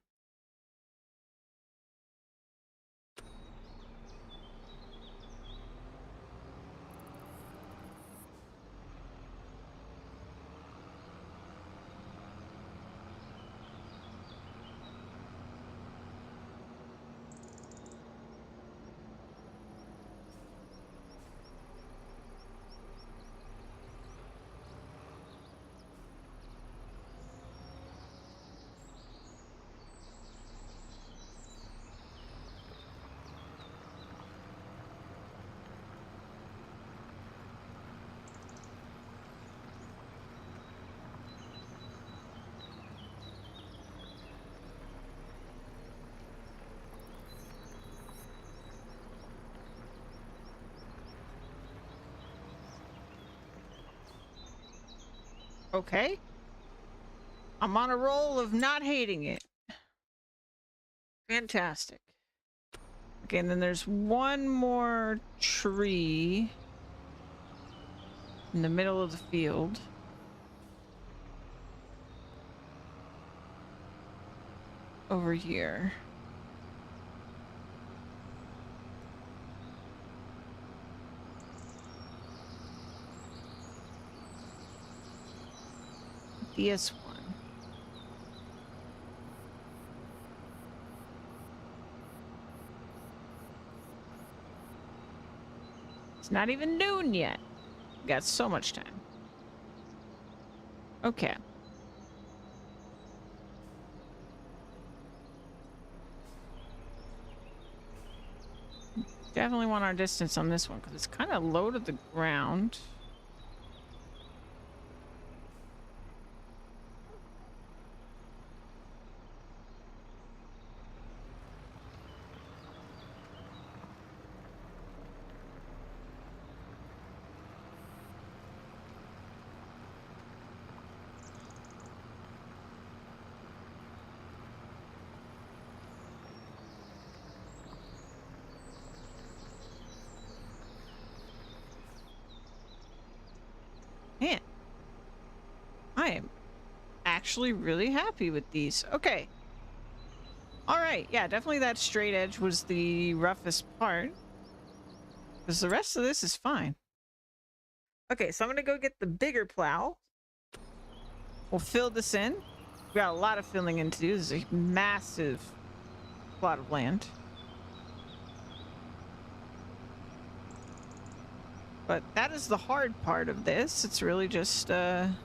Okay. I'm on a roll of not hating it. Fantastic. Okay, and then there's one more tree in the middle of the field. Over here. This one. It's not even noon yet. We got so much time. Okay. Definitely want our distance on this one because it's kind of low to the ground. Man, I am actually really happy with these. Okay. All right. Yeah, definitely that straight edge was the roughest part. Because the rest of this is fine. Okay, so I'm going to go get the bigger plow. We'll fill this in. We got a lot of filling in to do. This is a massive plot of land. But that is the hard part of this. It's really just gonna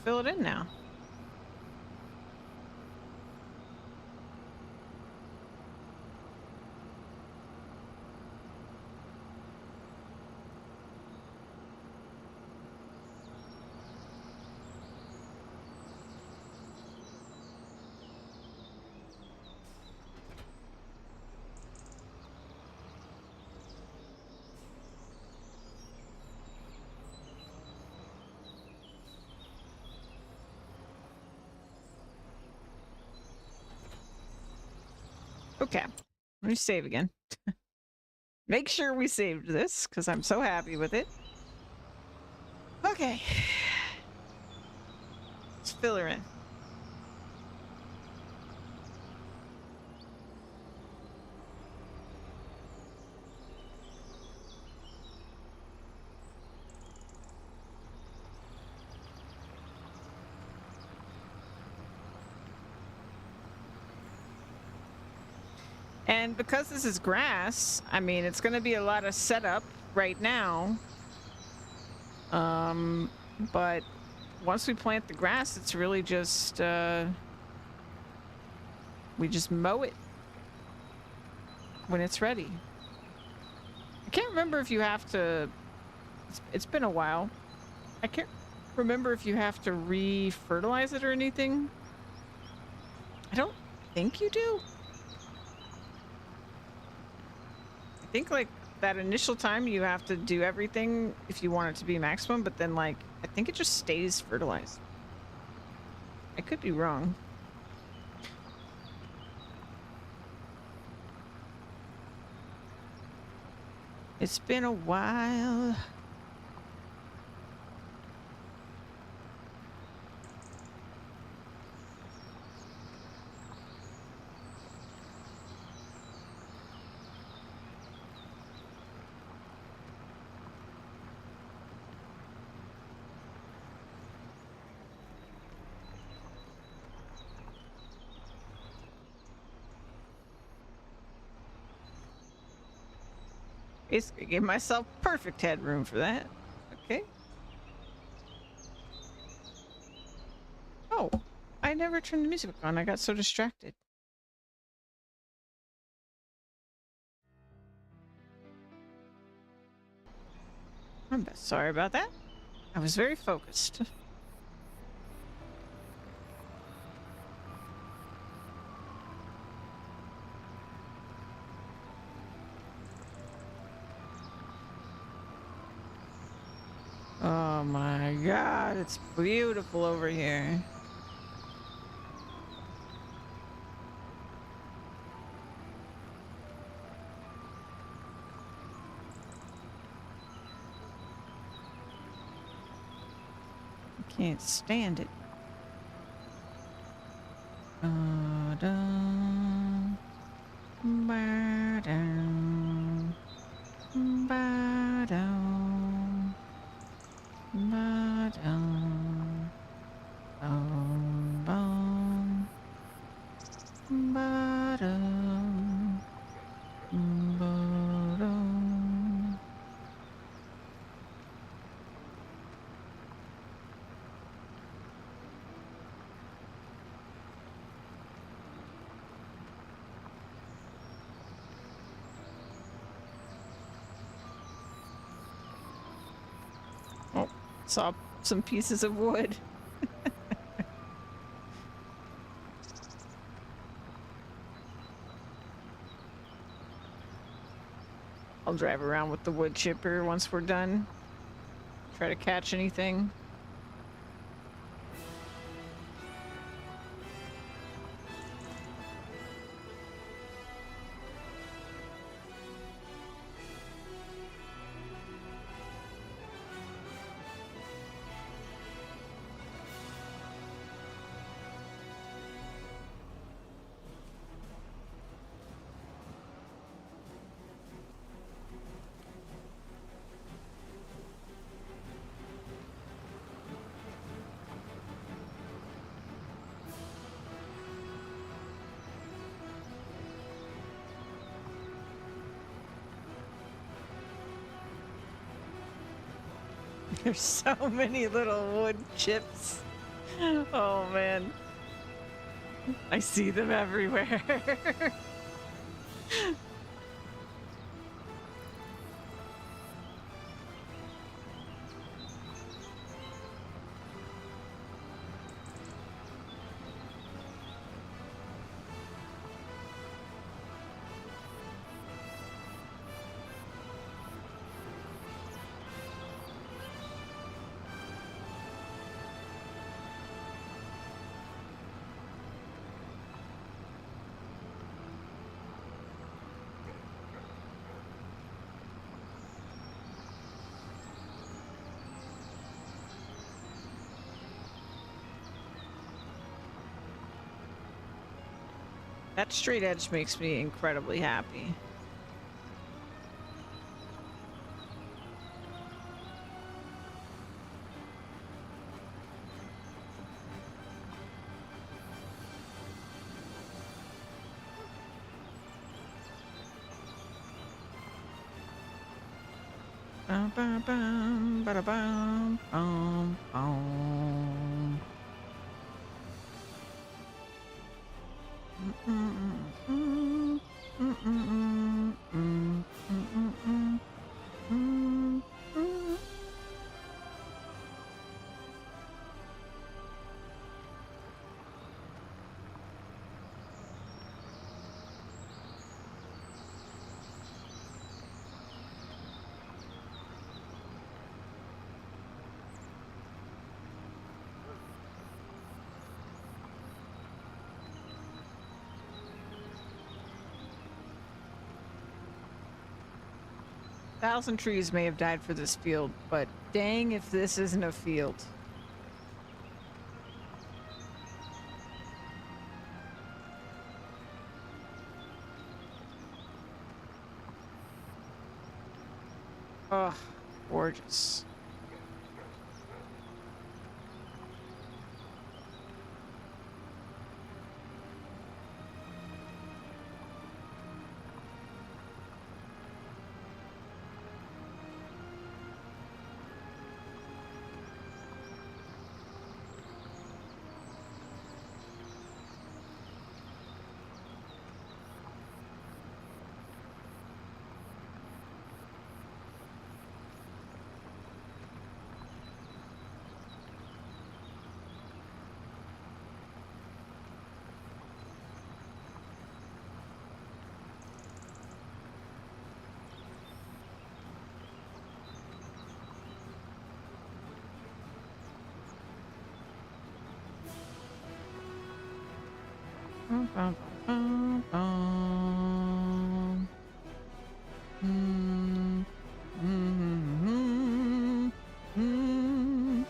fill it in now. Okay, let me save again. Make sure we saved this because I'm so happy with it. Okay, let's fill her in. And because this is grass, I mean, it's going to be a lot of setup right now. But once we plant the grass, it's really just, we just mow it when it's ready. I can't remember if you have to, it's been a while. I can't remember if you have to re-fertilize it or anything. I don't think you do. I think like that initial time you have to do everything if you want it to be maximum, but then like I think it just stays fertilized. I could be wrong. It's been a while. Basically, gave myself perfect headroom for that. Okay. Oh, I never turned the music on. I got so distracted. Sorry about that. I was very focused. Oh my god, it's beautiful over here. I can't stand it. Ba-dum, ba-dum, ba-dum, ba-dum, bum, bum, ba-dum, ba-dum. Oh, saw some pieces of wood. I'll drive around with the wood chipper once we're done. Try to catch anything. There's so many little wood chips. Oh man. I see them everywhere. That straight edge makes me incredibly happy. Bum, bum, bum, bada, bum, bum, bum. Thousand trees may have died for this field, but dang if this isn't a field. Oh, gorgeous. Bum, bum, bum, bum. Mm, mm, mm, mm.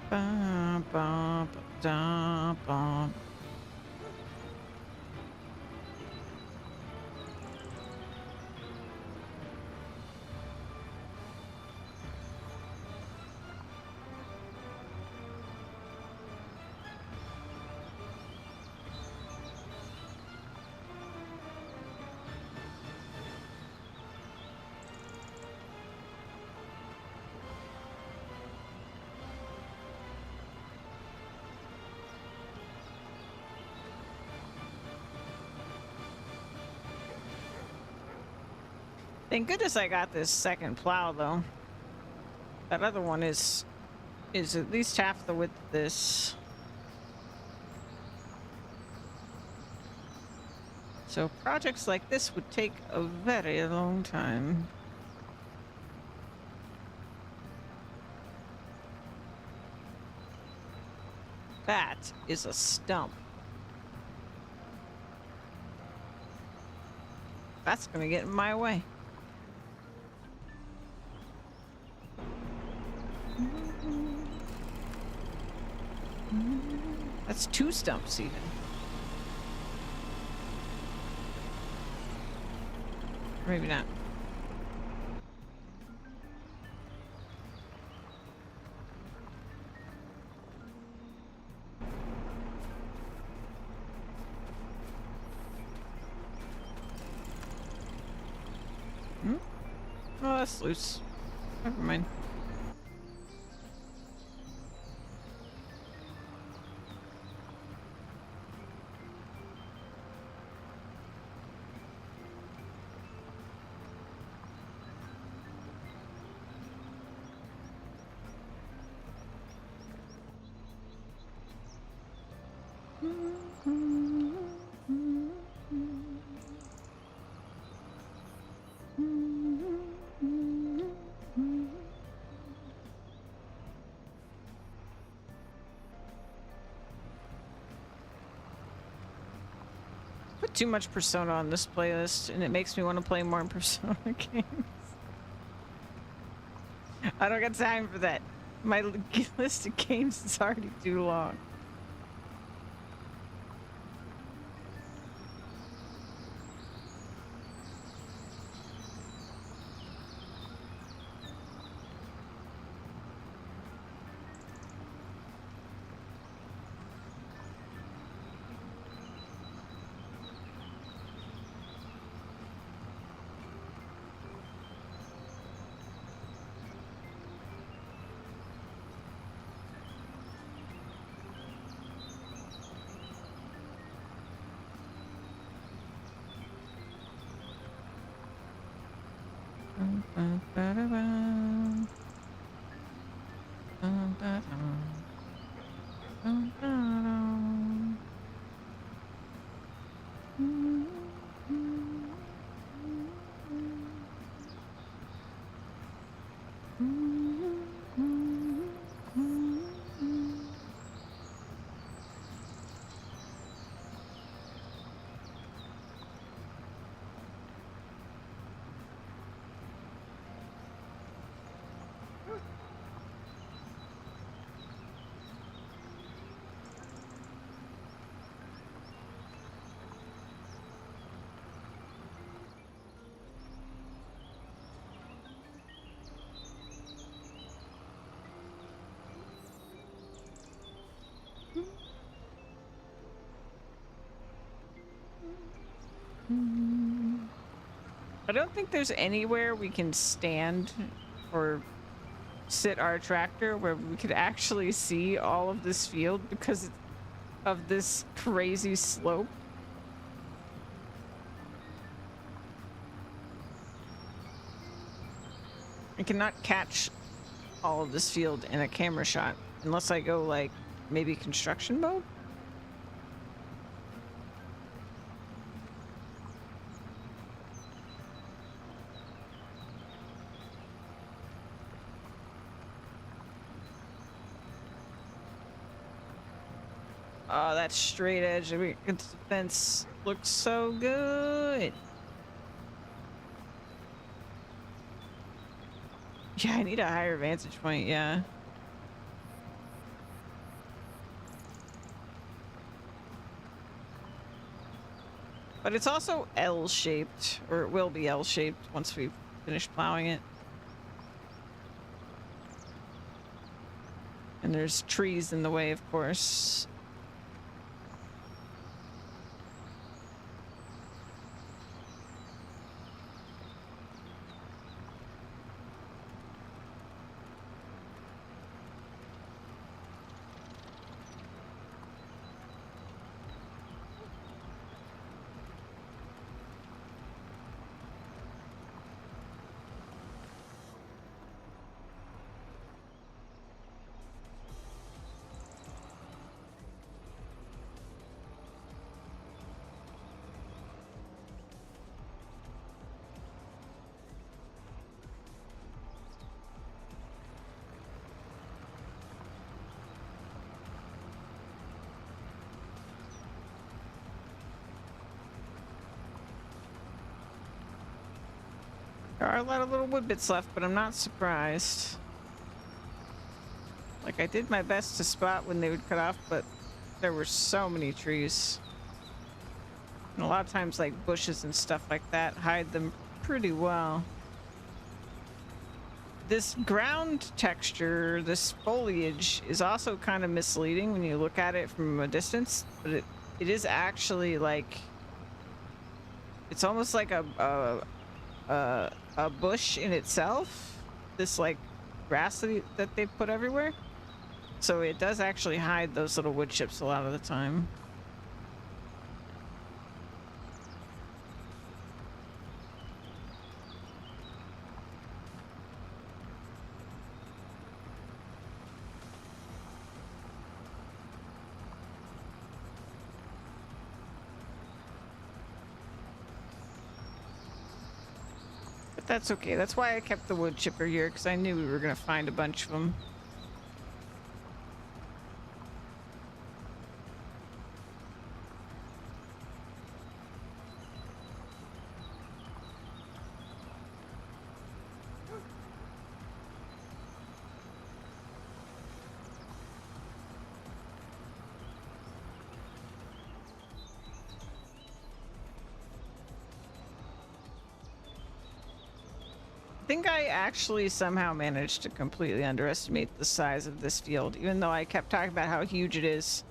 Ba, ba, ba, da, ba. Thank goodness I got this second plow though. That other one is at least half the width of this. So projects like this would take a very long time. That is a stump. That's gonna get in my way. That's two stumps even. Maybe not. Oh, that's loose. Never mind. Put too much Persona on this playlist, and it makes me want to play more Persona games. I don't got time for that. My list of games is already too long. I don't think there's anywhere we can stand or sit our tractor where we could actually see all of this field because of this crazy slope. I cannot catch all of this field in a camera shot unless I go like maybe construction mode. Oh, that straight edge of the fence looks so good. Yeah, I need a higher vantage point, yeah. But it's also L-shaped, or it will be L-shaped once we finish plowing it. And there's trees in the way, of course. There are a lot of little wood bits left, but I'm not surprised. Like, I did my best to spot when they would cut off, but there were so many trees. And a lot of times, like, bushes and stuff like that hide them pretty well. This ground texture, this foliage, is also kind of misleading when you look at it from a distance, but it is actually, like... It's almost like a bush in itself, this like grass that they put everywhere, so it does actually hide those little wood chips a lot of the time. That's okay. That's why I kept the wood chipper here, because I knew we were going to find a bunch of them. I think I actually somehow managed to completely underestimate the size of this field, even though I kept talking about how huge it is.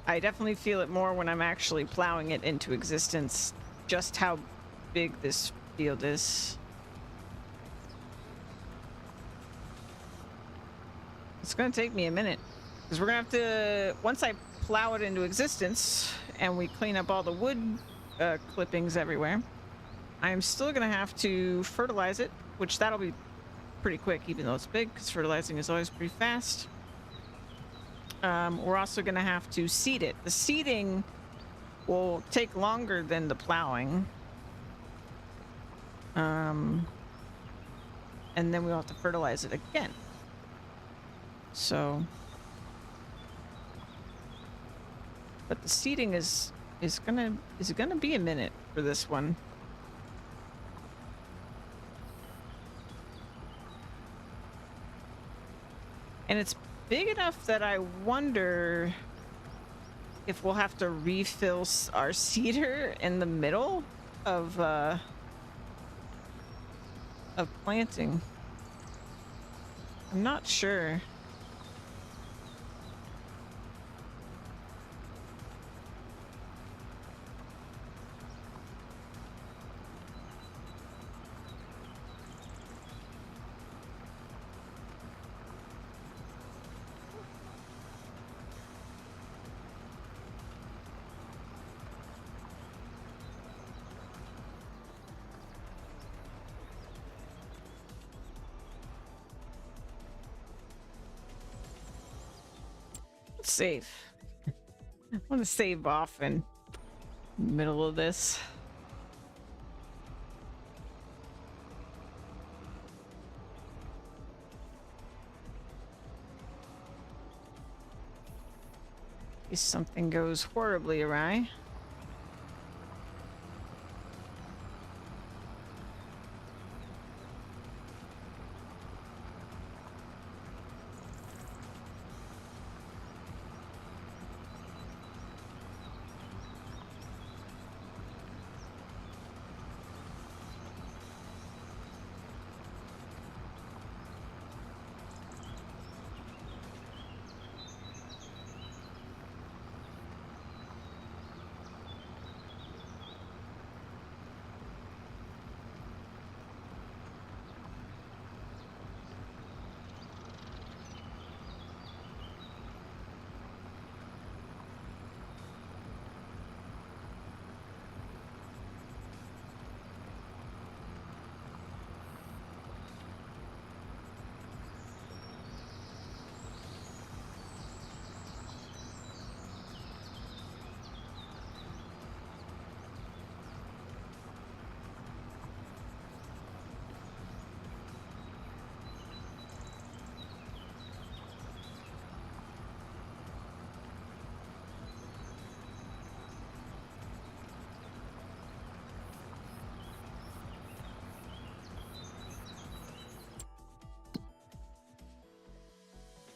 I definitely feel it more when I'm actually plowing it into existence, just how big this field is. It's gonna take me a minute, because we're gonna have to, once I plow it into existence and we clean up all the wood clippings everywhere, I'm still gonna have to fertilize it, which that'll be pretty quick, even though it's big, because fertilizing is always pretty fast. We're also gonna have to seed it. The seeding will take longer than the plowing. And then we'll have to fertilize it again. So, but the seeding is gonna be a minute for this one. And it's big enough that I wonder if we'll have to refill our seeder in the middle of planting. I'm not sure. Save. I want to save off in the middle of this. In case something goes horribly awry.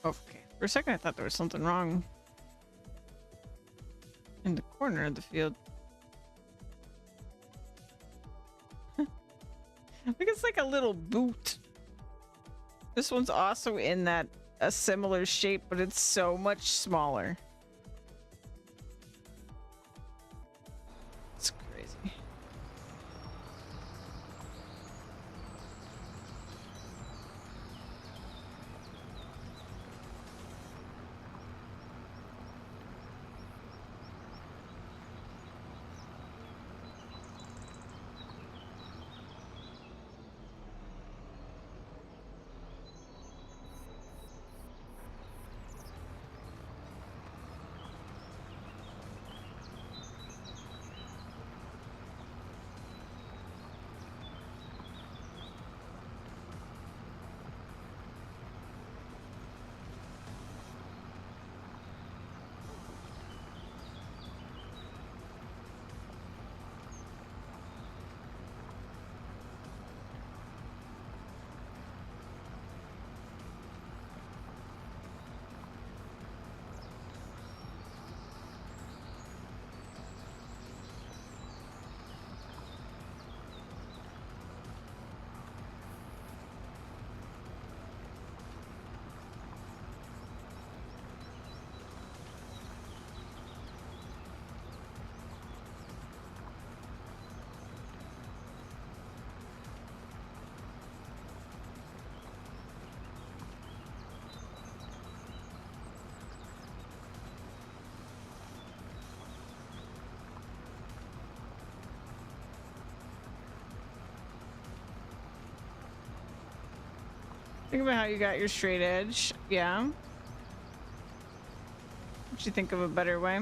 Okay. For a second, I thought there was something wrong in the corner of the field. Look, it's like a little boot. This one's also in that a similar shape, but it's so much smaller. It's crazy. Think about how you got your straight edge. Yeah. What you think of a better way?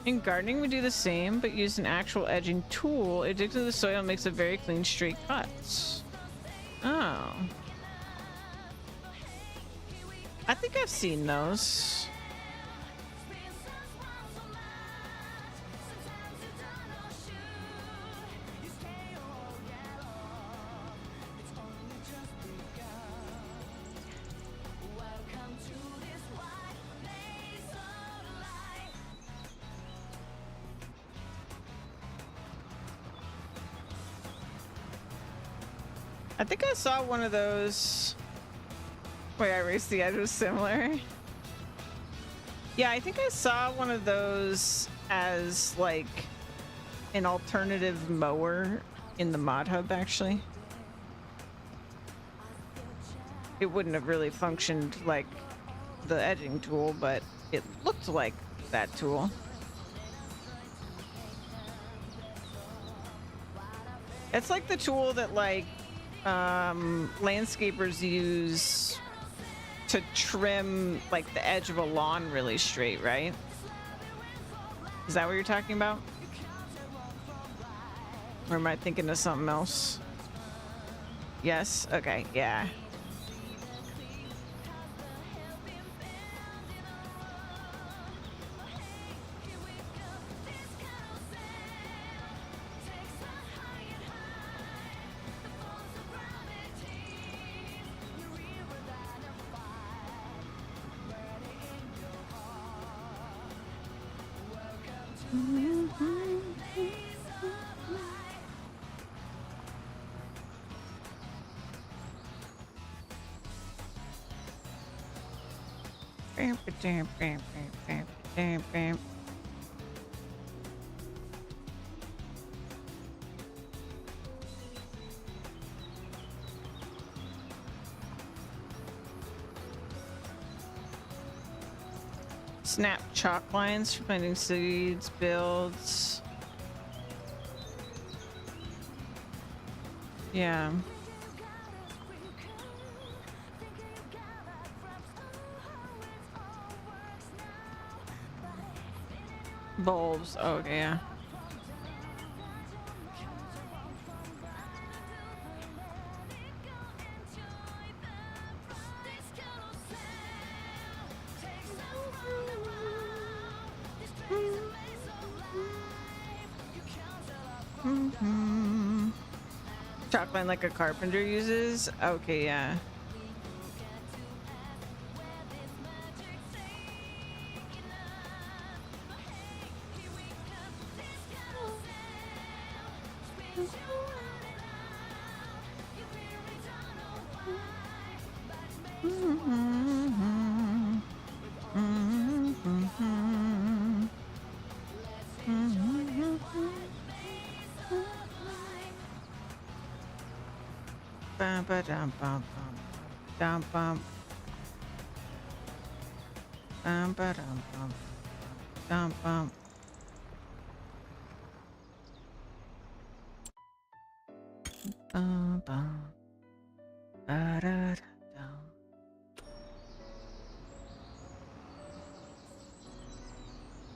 In gardening, we do the same, but use an actual edging tool. It digs into the soil and makes a very clean, straight cuts. Oh. I think I've seen those. I think I saw one of those. Wait, I raced the edge was similar. Yeah, I think I saw one of those as like an alternative mower in the mod hub actually. It wouldn't have really functioned like the edging tool, but it looked like that tool. It's like the tool that like landscapers use to trim like the edge of a lawn really straight, right? Is that what you're talking about? Or am I thinking of something else? Yes? Okay, yeah. Snap chalk lines for planting seeds, builds. Yeah. Bulbs. Oh, okay, yeah. Chalkline like a carpenter uses? Okay, yeah.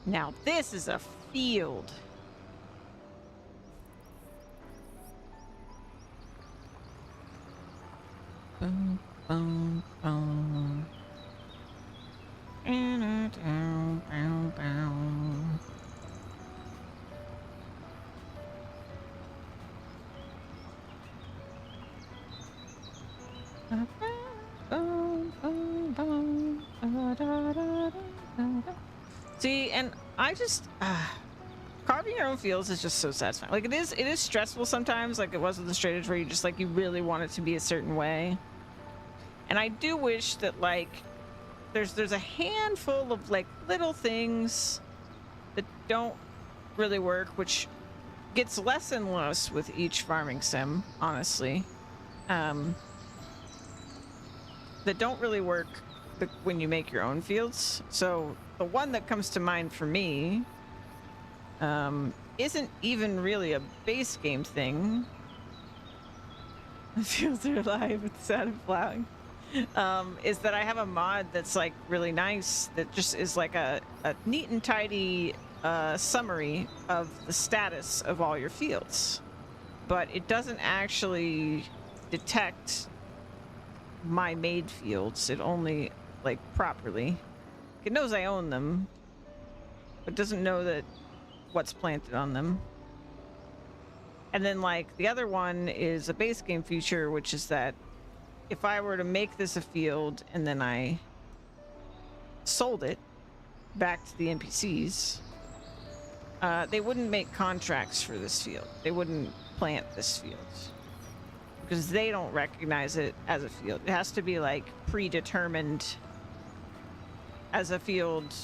Now this is a field. boom, boom. Bow, bow, bow. See, and I just carving your own fields is just so satisfying. Like it is stressful sometimes, like it was with the Straight Edge, where you just like you really want it to be a certain way. And I do wish that like there's a handful of like little things that don't really work, which gets less and less with each farming sim, honestly. That don't really work when you make your own fields. So the one that comes to mind for me isn't even really a base game thing. The fields are alive with the sound of plowing. Is that I have a mod that's like really nice that just is like a neat and tidy summary of the status of all your fields, but it doesn't actually detect my made fields. It only like properly, it knows I own them, but doesn't know that what's planted on them. And then like the other one is a base game feature, which is that if I were to make this a field and then I sold it back to the NPCs, they wouldn't make contracts for this field. They wouldn't plant this field because they don't recognize it as a field. It has to be like predetermined as a field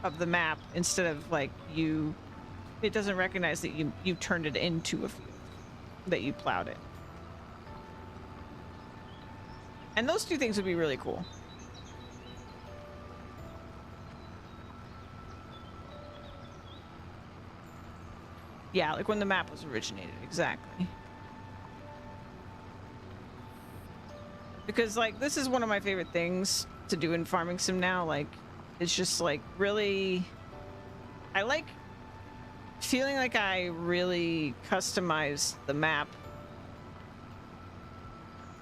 of the map instead of like it doesn't recognize that you turned it into a field, that you plowed it. And those two things would be really cool. Yeah, like when the map was originated, exactly. Because like this is one of my favorite things to do in Farming Sim now. Like it's just like really, I like feeling like I really customized the map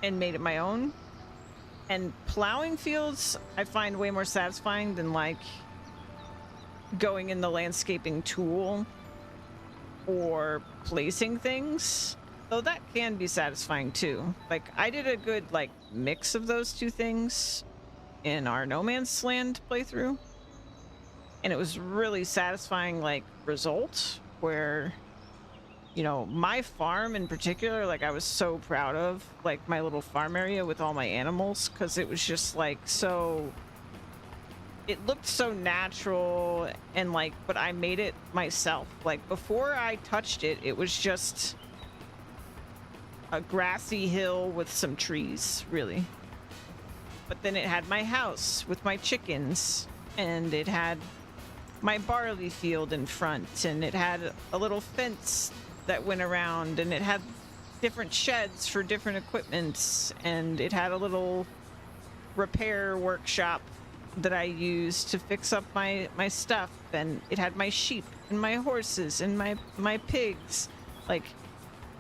and made it my own. And plowing fields I find way more satisfying than like going in the landscaping tool or placing things, though that can be satisfying too. Like I did a good like mix of those two things in our No Man's Land playthrough, and it was really satisfying like result where, you know, my farm in particular, like I was so proud of like my little farm area with all my animals, because it was just like so, it looked so natural and like, but I made it myself. Like before I touched it, it was just a grassy hill with some trees, really. But then it had my house with my chickens, and it had my barley field in front, and it had a little fence that went around, and it had different sheds for different equipments, and it had a little repair workshop that I used to fix up my stuff, and it had my sheep and my horses and my pigs. Like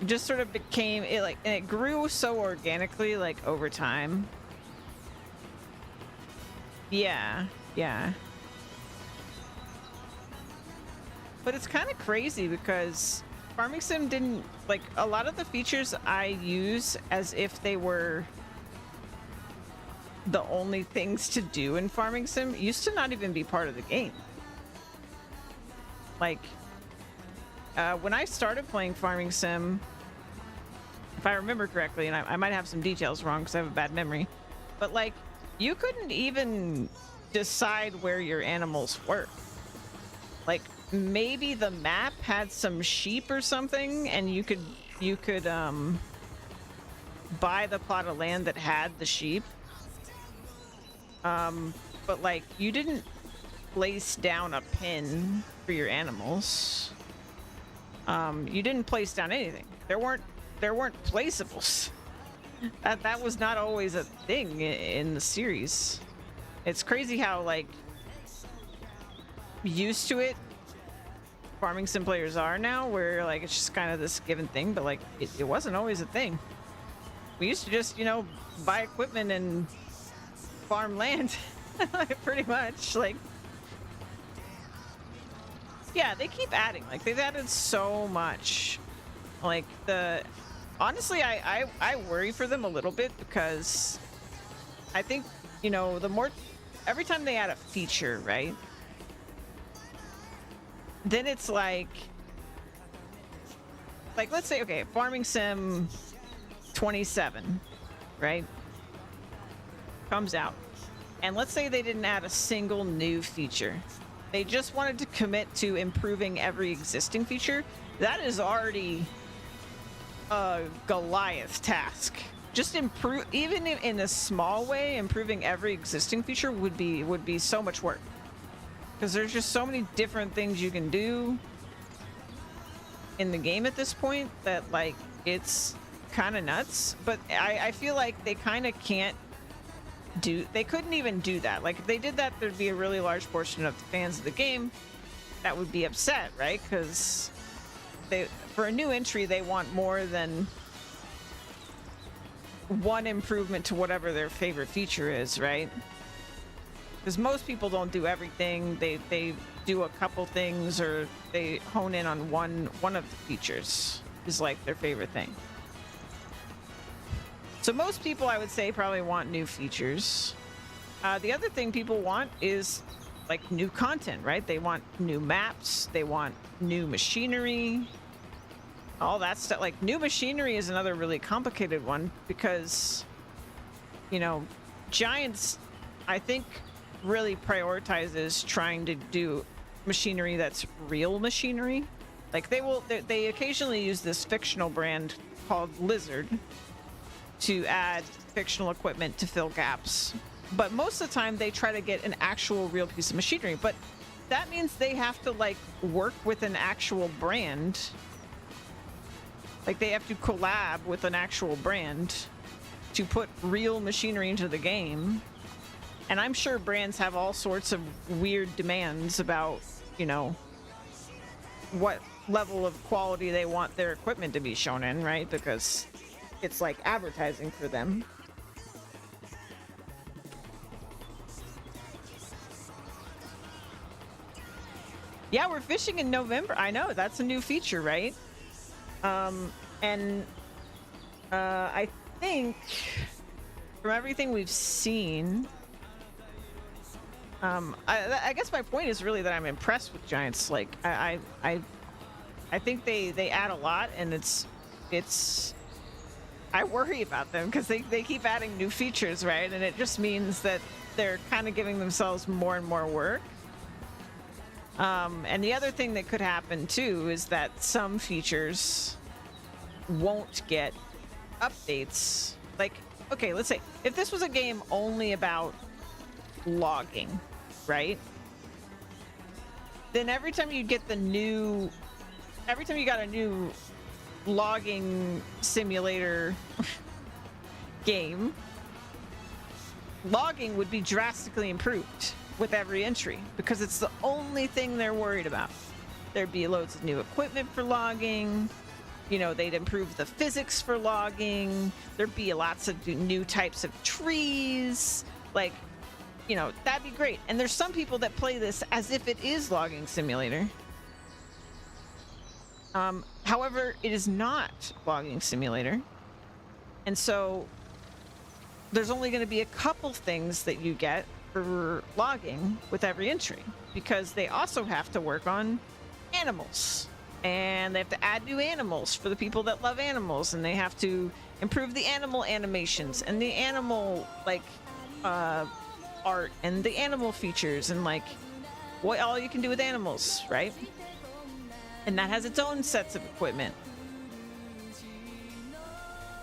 it just sort of became it, like, and it grew so organically like over time. Yeah. But it's kind of crazy because Farming Sim didn't, like, a lot of the features I use as if they were the only things to do in Farming Sim used to not even be part of the game. Like, when I started playing Farming Sim, if I remember correctly, and I might have some details wrong because I have a bad memory, but like, you couldn't even decide where your animals were. Like, maybe the map had some sheep or something, and you could buy the plot of land that had the sheep. But like, you didn't place down a pin for your animals. You didn't place down anything. There weren't placeables. That was not always a thing in the series. It's crazy how like used to it Farming Sim players are now, where like it's just kind of this given thing, but like it wasn't always a thing. We used to just, buy equipment and farm land. Pretty much. Like, yeah, they keep adding. Like, they've added so much. Like, honestly, I worry for them a little bit because I think, every time they add a feature, right? Then it's like, let's say, okay, Farming Sim 27, right? Comes out. And let's say they didn't add a single new feature. They just wanted to commit to improving every existing feature. That is already a Goliath task. Just improve, even in a small way, improving every existing feature would be so much work. Because there's just so many different things you can do in the game at this point that, like, it's kind of nuts. But I feel like they kind of they couldn't even do that. Like, if they did that, there'd be a really large portion of the fans of the game that would be upset, right? Because for a new entry, they want more than one improvement to whatever their favorite feature is, right? Because most people don't do everything. They do a couple things, or they hone in on one of the features is like their favorite thing. So most people, I would say, probably want new features. The other thing people want is like new content, right? They want new maps, they want new machinery, all that stuff. Like, new machinery is another really complicated one because, Giants, I think, really prioritizes trying to do machinery that's real machinery. Like, they occasionally use this fictional brand called Lizard to add fictional equipment to fill gaps, but most of the time they try to get an actual real piece of machinery. But that means they have to, like, work with an actual brand. Like, they have to collab with an actual brand to put real machinery into the game. And I'm sure brands have all sorts of weird demands about, what level of quality they want their equipment to be shown in, right? Because it's like advertising for them. Yeah, we're fishing in November. I know, that's a new feature, right? I think from everything we've seen, I guess my point is really that I'm impressed with Giants. Like, I think they add a lot, and it's I worry about them because they keep adding new features, right? And it just means that they're kind of giving themselves more and more work. And the other thing that could happen too is that some features won't get updates. Like, okay, let's say if this was a game only about logging, right? Then every time you got a new logging simulator game, logging would be drastically improved with every entry because it's the only thing they're worried about. There'd be loads of new equipment for logging. They'd improve the physics for logging. There'd be lots of new types of trees. Like, that'd be great. And there's some people that play this as if it is logging simulator. However, it is not logging simulator. And so there's only going to be a couple things that you get for logging with every entry, because they also have to work on animals, and they have to add new animals for the people that love animals, and they have to improve the animal animations and the animal art and the animal features and like what all you can do with animals, right? And that has its own sets of equipment.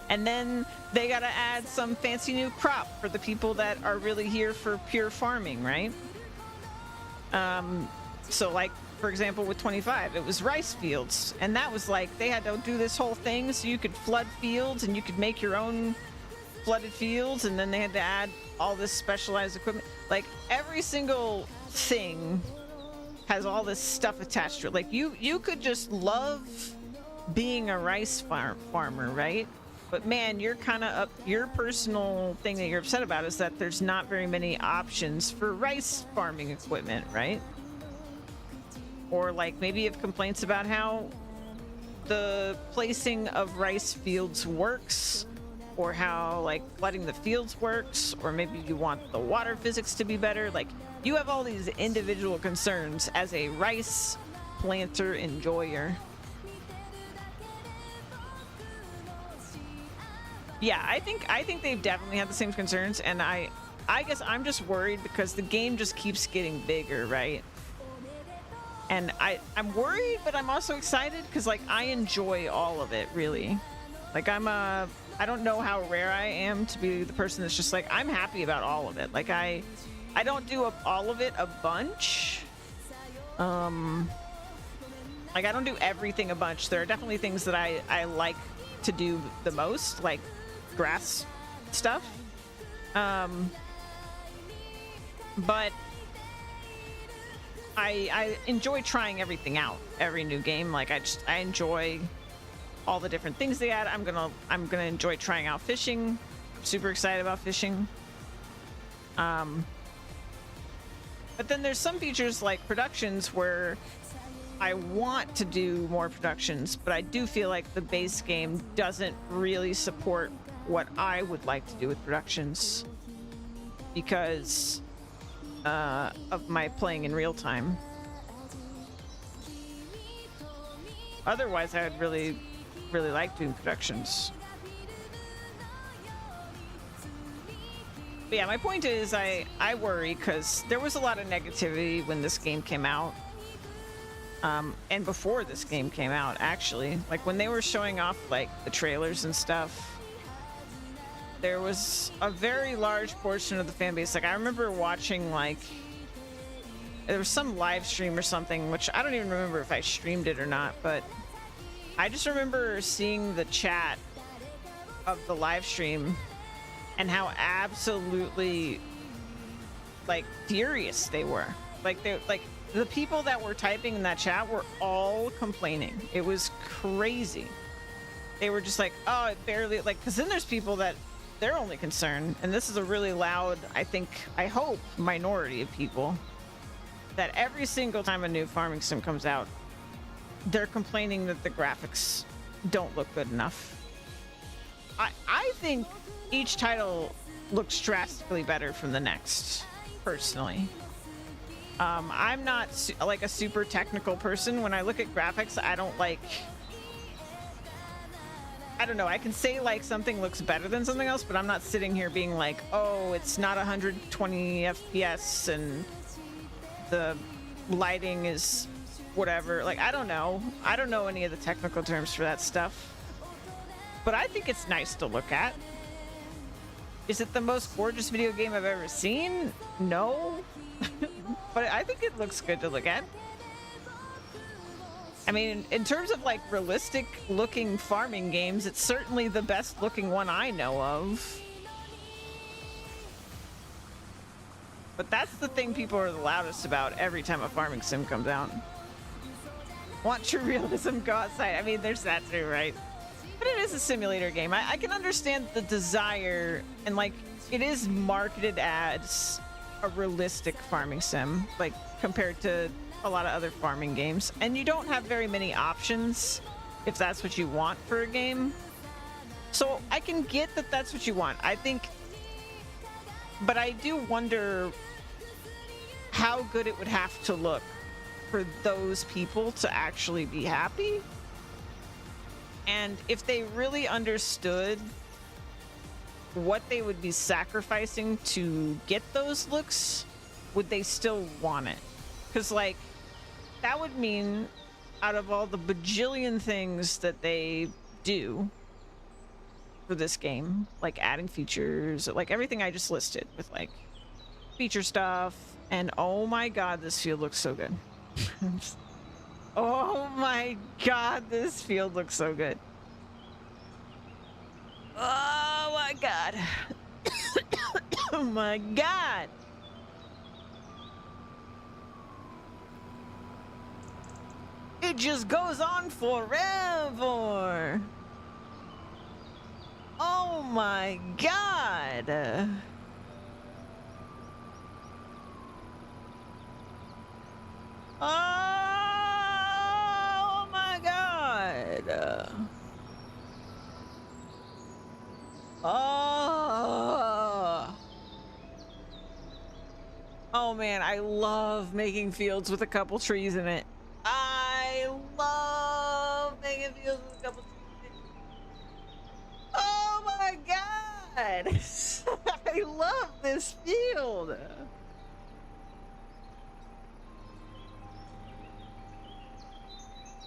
And then they gotta add some fancy new crop for the people that are really here for pure farming, right? So like, for example, with 25, it was rice fields. And that was like, they had to do this whole thing so you could flood fields and you could make your own flooded fields. And then they had to add all this specialized equipment. Like, every single thing has all this stuff attached to it. Like, you could just love being a rice farmer, right? But man, you're kind of up. Your personal thing that you're upset about is that there's not very many options for rice farming equipment, right? Or like maybe you have complaints about how the placing of rice fields works, or how like flooding the fields works, or maybe you want the water physics to be better. Like you have all these individual concerns as a rice planter enjoyer. Yeah, I think they've definitely had the same concerns, and I guess I'm just worried because the game just keeps getting bigger, right? And I'm worried, but I'm also excited because like I enjoy all of it, really. Like I don't know how rare I am to be the person that's just like, I'm happy about all of it. Like I don't do all of it a bunch. Like I don't do everything a bunch. There are definitely things that I like to do the most, like grass stuff. But I enjoy trying everything out, every new game. Like I enjoy all the different things they add. I'm gonna enjoy trying out fishing. Super excited about fishing. But then there's some features like productions where I want to do more productions, but I do feel like the base game doesn't really support what I would like to do with productions because of my playing in real time. Otherwise, I would really like doing productions. But yeah, my point is I worry because there was a lot of negativity when this game came out. And before this game came out, actually. Like when they were showing off like the trailers and stuff, there was a very large portion of the fan base. Like I remember watching like, there was some live stream or something, which I don't even remember if I streamed it or not, but I just remember seeing the chat of the live stream and how absolutely like furious they were. Like the people that were typing in that chat were all complaining. It was crazy. They were just like, oh, it barely, like, because then there's people that their only concern, and this is a really loud, I hope, minority of people, that every single time a new farming sim comes out, they're complaining that the graphics don't look good enough. I think each title looks drastically better from the next, personally. I'm not like a super technical person. When I look at graphics, I don't know, I can say like something looks better than something else, but I'm not sitting here being like, oh, it's not 120 FPS and the lighting is whatever. Like, I don't know any of the technical terms for that stuff, but I think it's nice to look at. Is it the most gorgeous video game I've ever seen? No. But I think it looks good to look at. I mean, in terms of like realistic looking farming games, it's certainly the best looking one I know of. But that's the thing people are the loudest about every time a farming sim comes out. Want true realism, go outside. I mean, there's that too, right? But it is a simulator game. I can understand the desire, and like, it is marketed as a realistic farming sim, like compared to a lot of other farming games, and you don't have very many options if that's what you want for a game. So I can get that that's what you want, I think, but I do wonder how good it would have to look for those people to actually be happy, and if they really understood what they would be sacrificing to get those looks, would they still want it? Because like, that would mean out of all the bajillion things that they do for this game, like adding features, like everything I just listed with like feature stuff, and oh my god, this field looks so good. Oh my god, this field looks so good. Oh my god. Oh my god. It just goes on forever. Oh my god. Oh my god. Oh. Oh man, I love making fields with a couple trees in it. I love making fields with a couple trees in it. Oh my god. I love this field.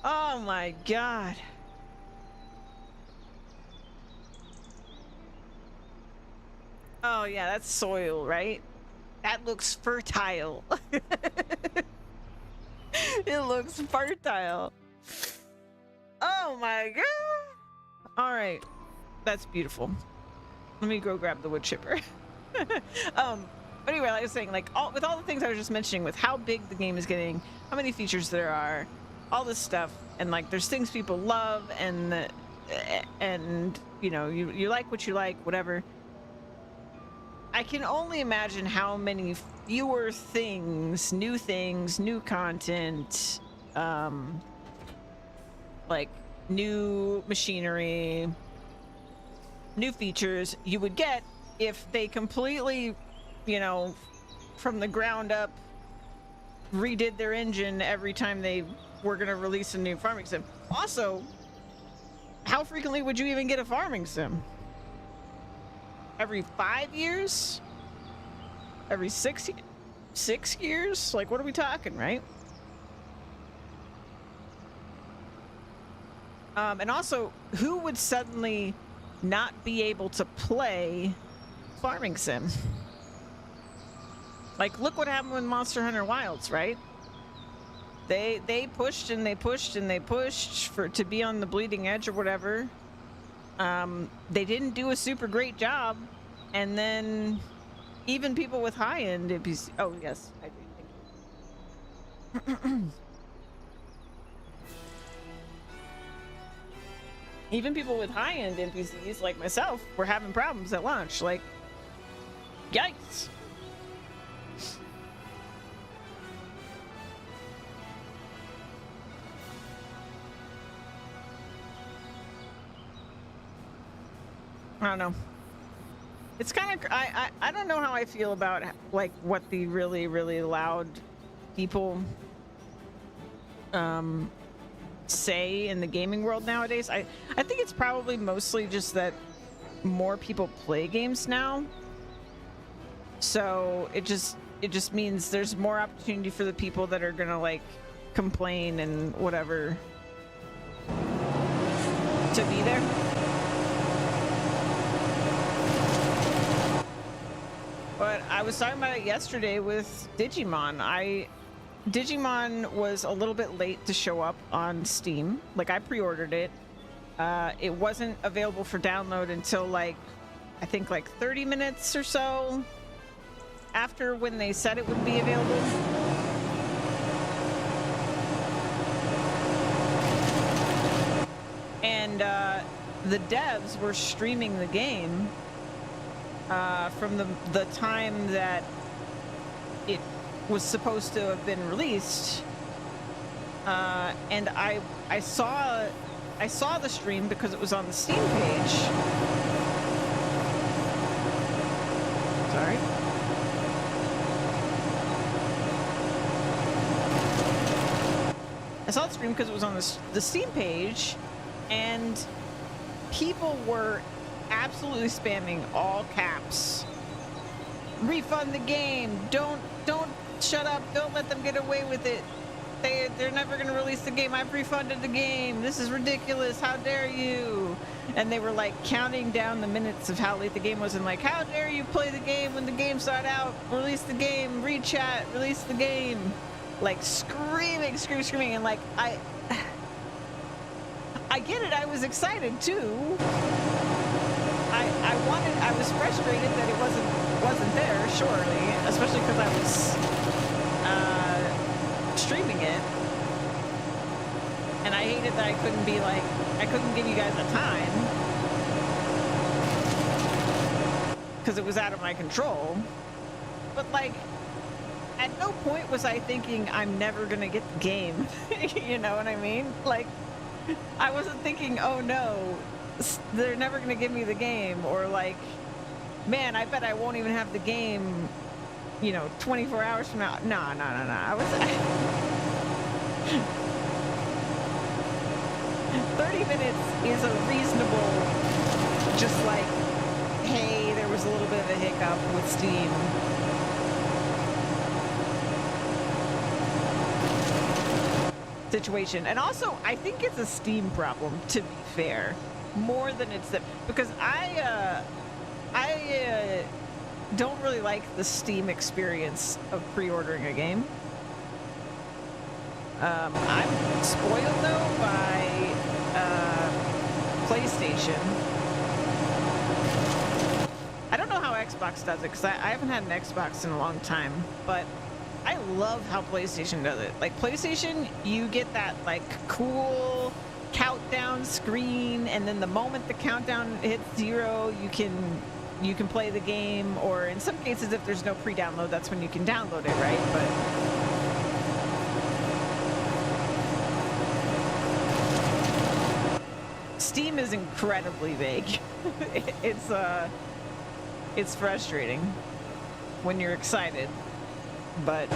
Oh my god. Oh yeah, that's soil, right? That looks fertile. It looks fertile. Oh my god. All right. That's beautiful. Let me go grab the wood chipper. But anyway, like I was saying, like with all the things I was just mentioning, with how big the game is getting, how many features there are, all this stuff, and like there's things people love, and you know, you like what you like, whatever. I can only imagine how many fewer things, new content, like new machinery, new features you would get if they completely, you know, from the ground up redid their engine every time they were going to release a new farming sim. Also, how frequently would you even get a farming sim? Every 5 years? Every 6 years? Like, what are we talking, right? And also, who would suddenly not be able to play farming sim? Like, look what happened with Monster Hunter Wilds, right? They pushed and they pushed and they pushed to be on the bleeding edge or whatever. They didn't do a super great job, and then even people with high-end NPC. Oh yes, I do. Thank you. Even people with high-end NPCs like myself were having problems at launch. Like, yikes. I don't know. It's kind of I don't know how I feel about like what the really loud people say in the gaming world nowadays. I think it's probably mostly just that more people play games now. So it just means there's more opportunity for the people that are gonna like complain and whatever to be there. But I was talking about it yesterday with Digimon. Digimon was a little bit late to show up on Steam. Like, I pre-ordered it. It wasn't available for download until like, I think like 30 minutes or so after when they said it would be available. And the devs were streaming the game from the time that it was supposed to have been released, and I saw the stream because it was on the Steam page. Sorry. I saw the stream because it was on the Steam page, and people were absolutely spamming all caps. Refund the game. Don't shut up. Don't let them get away with it. They're never going to release the game. I've refunded the game. This is ridiculous. How dare you? And they were like counting down the minutes of how late the game was, and like, how dare you play the game when the game started out? Release the game. Rechat. Release the game. Like screaming, and like I get it. I was excited too. I was frustrated that it wasn't there, surely, especially because I was streaming it, and I hated that I couldn't give you guys a time. because it was out of my control. But like, at no point was I thinking I'm never gonna get the game. You know what I mean? Like, I wasn't thinking, oh no, they're never gonna give me the game, or like, man, I bet I won't even have the game, 24 hours from now. No. I was 30 minutes is a reasonable, just like, hey, there was a little bit of a hiccup with Steam. Situation. And also, I think it's a Steam problem, to be fair, more than it's that, because I don't really like the Steam experience of pre-ordering a game. I'm spoiled though by PlayStation. I don't know how Xbox does it, because I haven't had an Xbox in a long time, but I love how PlayStation does it. Like, PlayStation, you get that like cool countdown screen, and then the moment the countdown hits 0, you can play the game, or in some cases, if there's no pre-download, that's when you can download it, right? But Steam is incredibly vague. It's frustrating when you're excited, but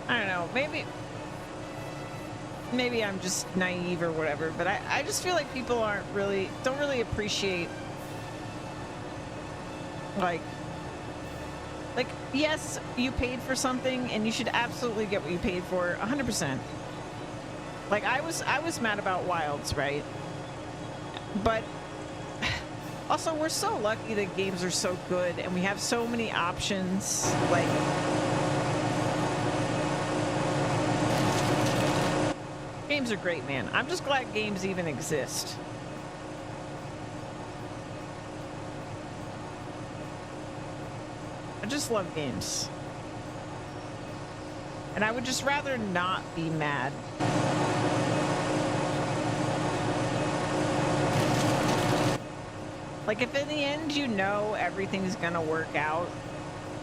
I don't know, maybe I'm just naive or whatever, but I just feel like people don't really appreciate, like, yes, you paid for something and you should absolutely get what you paid for 100%. Like, I was mad about Wilds, right? But also, we're so lucky that games are so good and we have so many options. Like, games are great, man. I'm just glad games even exist. I just love games. And I would just rather not be mad. Like, if in the end everything's gonna work out,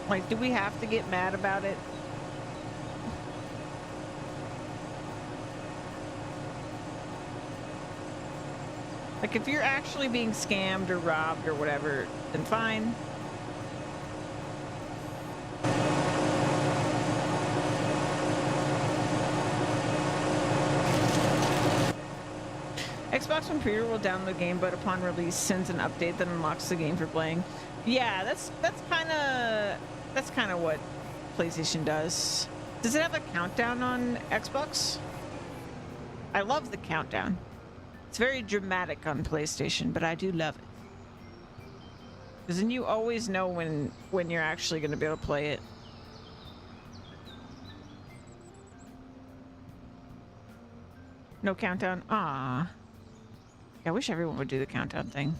like, do we have to get mad about it? Like, if you're actually being scammed or robbed or whatever, then fine. Xbox One Pre-order will download the game, but upon release sends an update that unlocks the game for playing. Yeah, that's kind of what PlayStation does. Does it have a countdown on Xbox? I love the countdown. It's very dramatic on PlayStation, but I do love it. Because then you always know when you're actually going to be able to play it. No countdown? Ah. I wish everyone would do the countdown thing.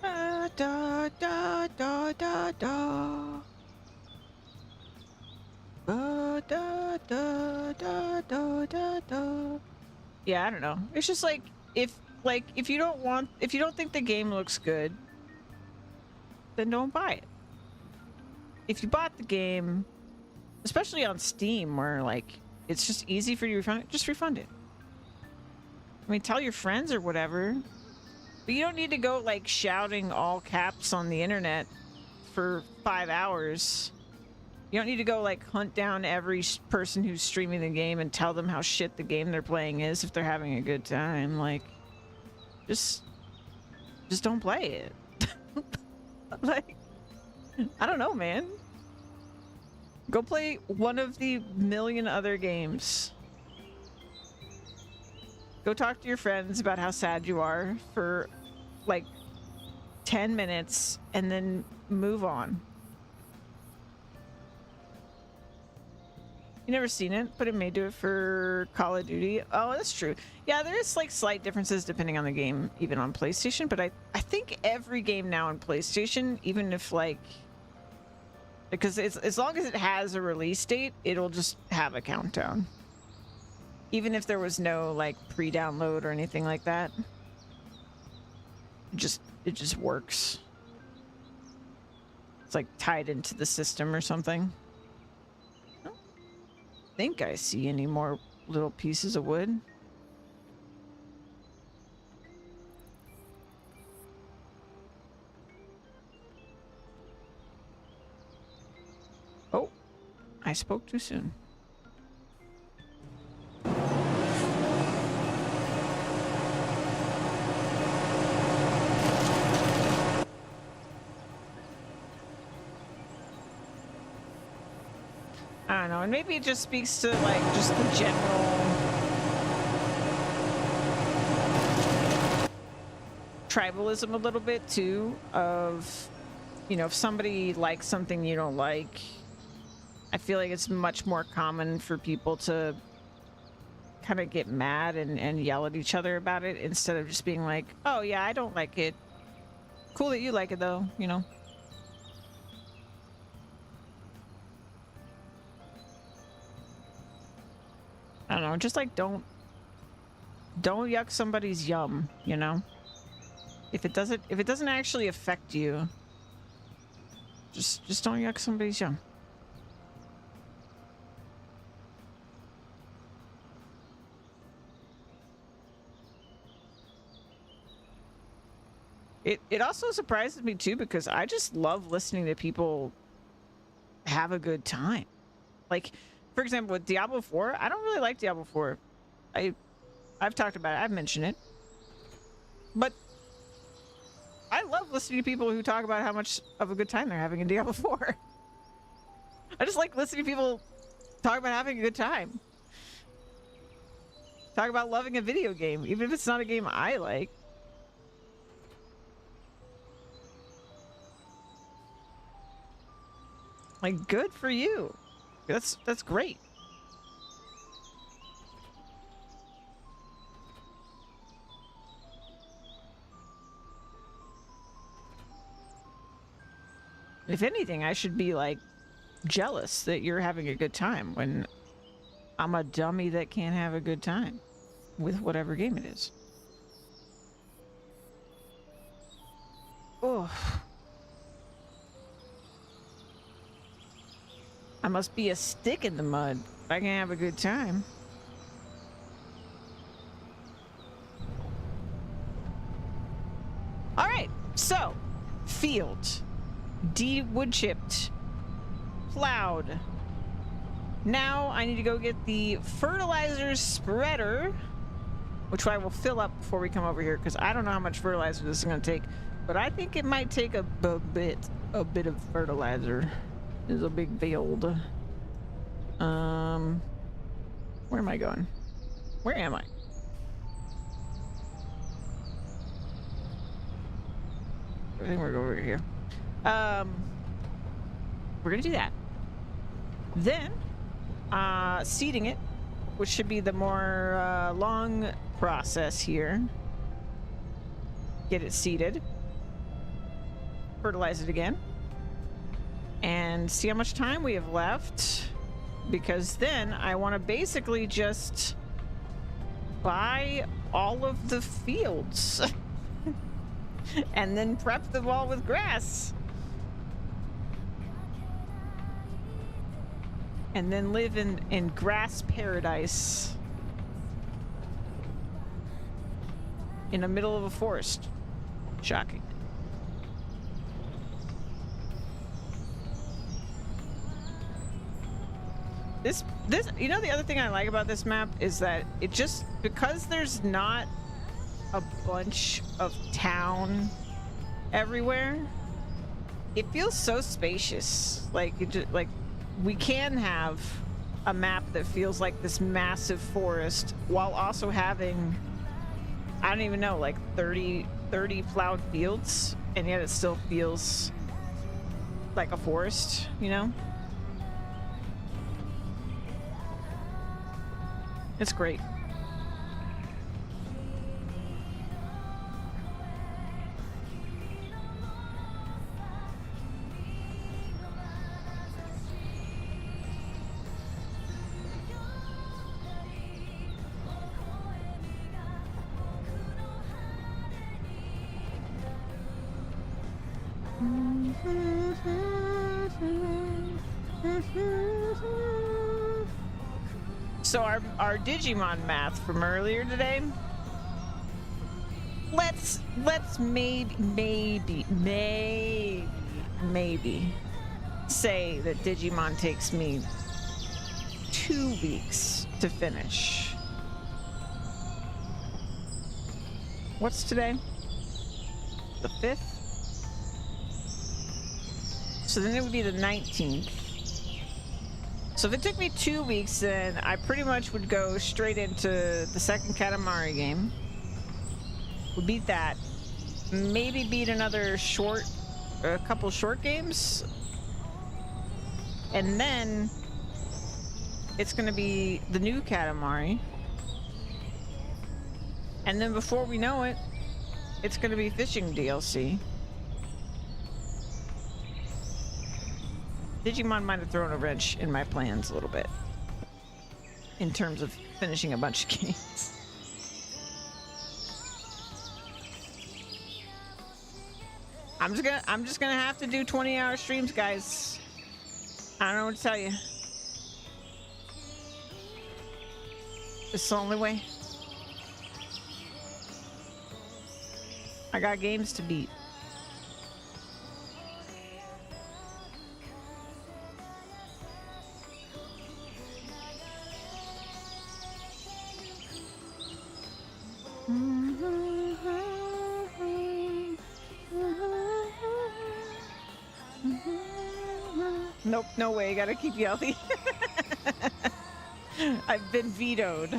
Da da da da da. Da da da da da da da. Yeah, I don't know. It's just like, if you don't think the game looks good, then don't buy it. If you bought the game, especially on Steam, where like it's just easy for you to refund it, just refund it. I mean, tell your friends or whatever, but you don't need to go like shouting all caps on the internet for 5 hours. You don't need to go like hunt down every person who's streaming the game and tell them how shit the game they're playing is if they're having a good time. Like, just don't play it. Like, I don't know, man. Go play one of the million other games. Go talk to your friends about how sad you are for like 10 minutes and then move on. You never seen it, but it may do it for Call of Duty. Oh, that's true. Yeah, there is like slight differences depending on the game, even on PlayStation. But I think every game now on PlayStation, even if like, because it's, as long as it has a release date, it'll just have a countdown. Even if there was no like pre-download or anything like that, it just works. It's like tied into the system or something. Think I see any more little pieces of wood. Oh, I spoke too soon. I don't know, and maybe it just speaks to like just the general tribalism a little bit too, of, you know, if somebody likes something you don't like, I feel like it's much more common for people to kind of get mad and yell at each other about it instead of just being like, oh yeah, I don't like it. Cool that you like it though, you know? I don't know, just like don't yuck somebody's yum, you know? If it doesn't actually affect you, just don't yuck somebody's yum. It also surprises me too, because I just love listening to people have a good time. Like, for example, with Diablo 4, I don't really like Diablo 4. I've talked about it, I've mentioned it. But I love listening to people who talk about how much of a good time they're having in Diablo 4. I just like listening to people talk about having a good time. Talk about loving a video game, even if it's not a game I like. Like, good for you. That's great. If anything, I should be like jealous that you're having a good time when I'm a dummy that can't have a good time with whatever game it is. Oh. I must be a stick in the mud if I can have a good time. All right, so field, wood chipped, plowed. Now I need to go get the fertilizer spreader, which I will fill up before we come over here, because I don't know how much fertilizer this is going to take, but I think it might take a bit of fertilizer. This is a big field. Where am I going? Where am I? I think we're going over here. We're gonna do that. Then, seeding it, which should be the more long process here. Get it seeded. Fertilize it again. And see how much time we have left, because then I want to basically just buy all of the fields and then prep them all with grass and then live in grass paradise in the middle of a forest. Shocking. This, you know, the other thing I like about this map is that it just, because there's not a bunch of town everywhere, it feels so spacious. Like, like we can have a map that feels like this massive forest while also having, I don't even know, like 30 plowed fields, and yet it still feels like a forest, you know? It's great. So our Digimon math from earlier today. Let's maybe say that Digimon takes me 2 weeks to finish. What's today? The 5th? So then it would be the 19th. So if it took me 2 weeks, then I pretty much would go straight into the second Katamari game. Would beat that. Maybe beat a couple short games. And then it's gonna be the new Katamari. And then before we know it, it's gonna be fishing DLC. Digimon might have thrown a wrench in my plans a little bit in terms of finishing a bunch of games. I'm just gonna have to do 20-hour streams, guys. I don't know what to tell you. It's the only way. I got games to beat. Nope, no way. Gotta keep you healthy. I've been vetoed.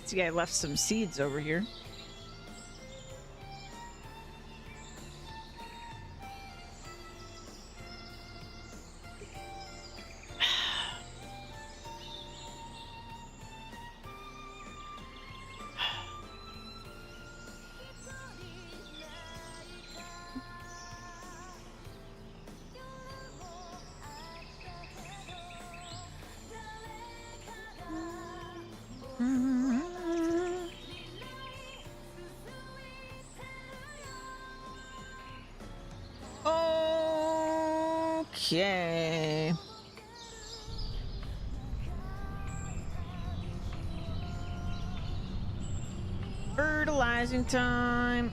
See, I left some seeds over here. Okay. Fertilizing time.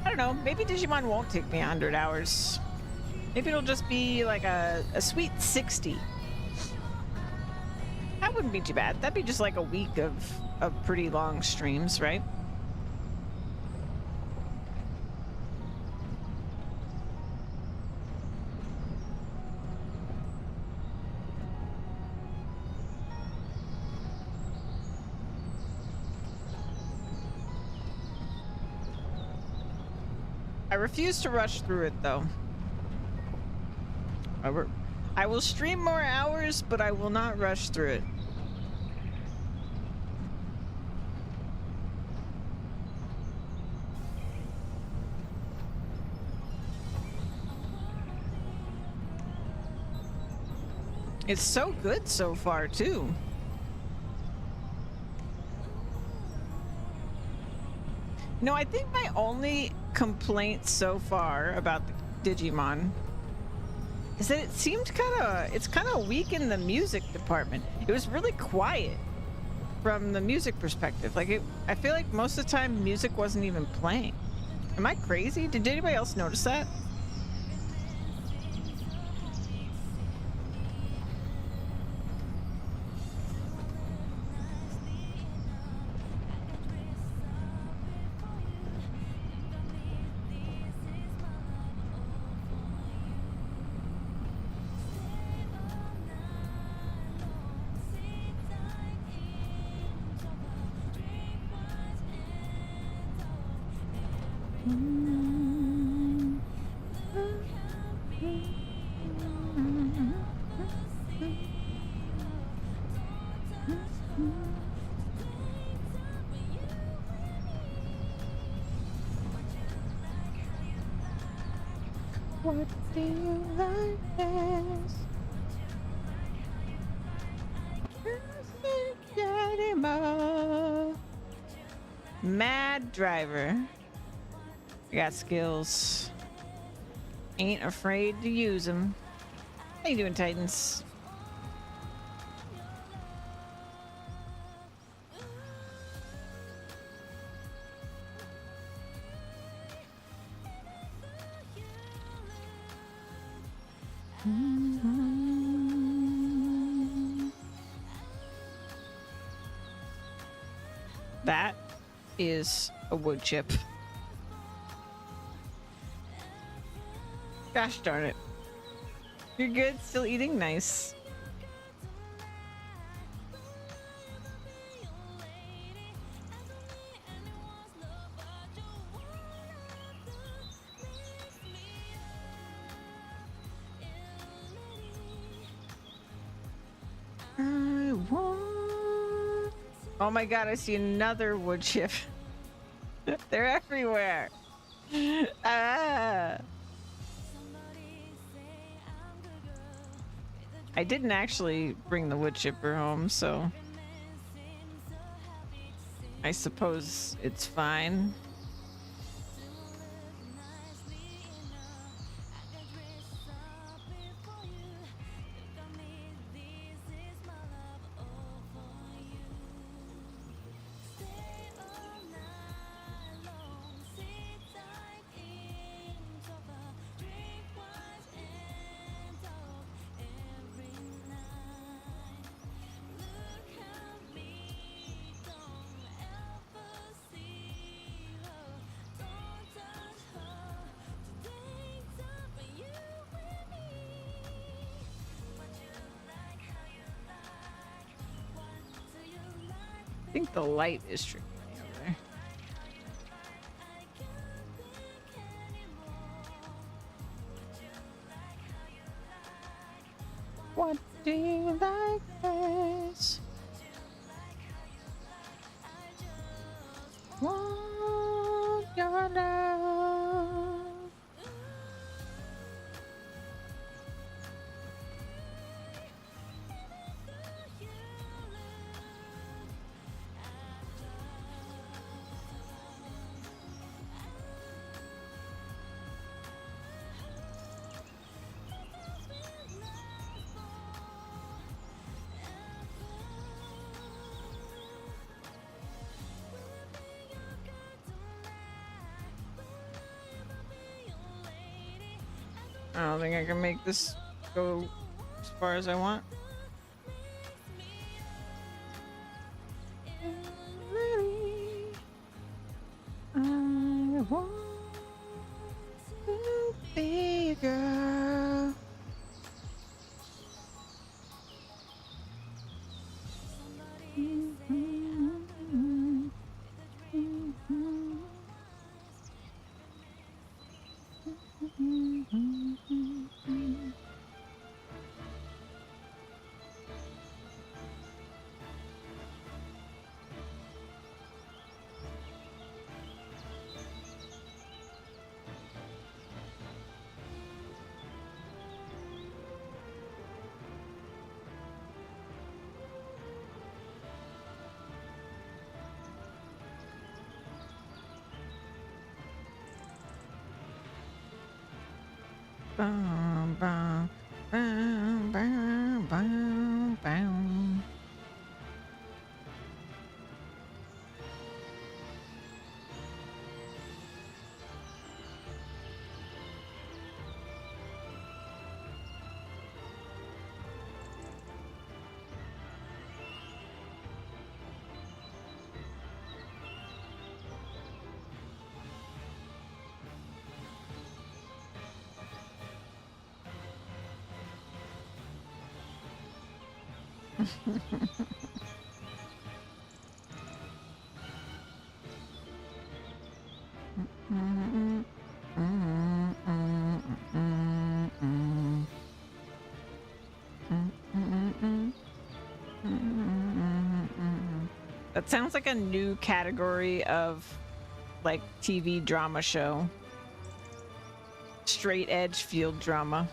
I don't know, maybe Digimon won't take me 100 hours. Maybe it'll just be like a sweet 60. That wouldn't be too bad. That'd be just like a week of pretty long streams, right? I refuse to rush through it, though. I will stream more hours, but I will not rush through it. It's so good so far, too. No, I think my only complaint so far about the Digimon is that it's kind of weak in the music department. It was really quiet from the music perspective. I feel like most of the time music wasn't even playing. Am I crazy? Did anybody else notice that? What do you like best? Mad driver. I got skills. Ain't afraid to use them. How you doing, Titans? That is a wood chip. Gosh darn it. You're good, still eating? Nice. Oh my god, I see another wood chip. They're everywhere. Ah. I didn't actually bring the wood chipper home, so I suppose it's fine. I think the light is tricky over there. What do you like best? Want your love. I don't think I can make this go as far as I want. I want to be a girl. Bum, bum, bum, bum, bum, bum. That sounds like a new category of like TV drama show. Straight edge field drama.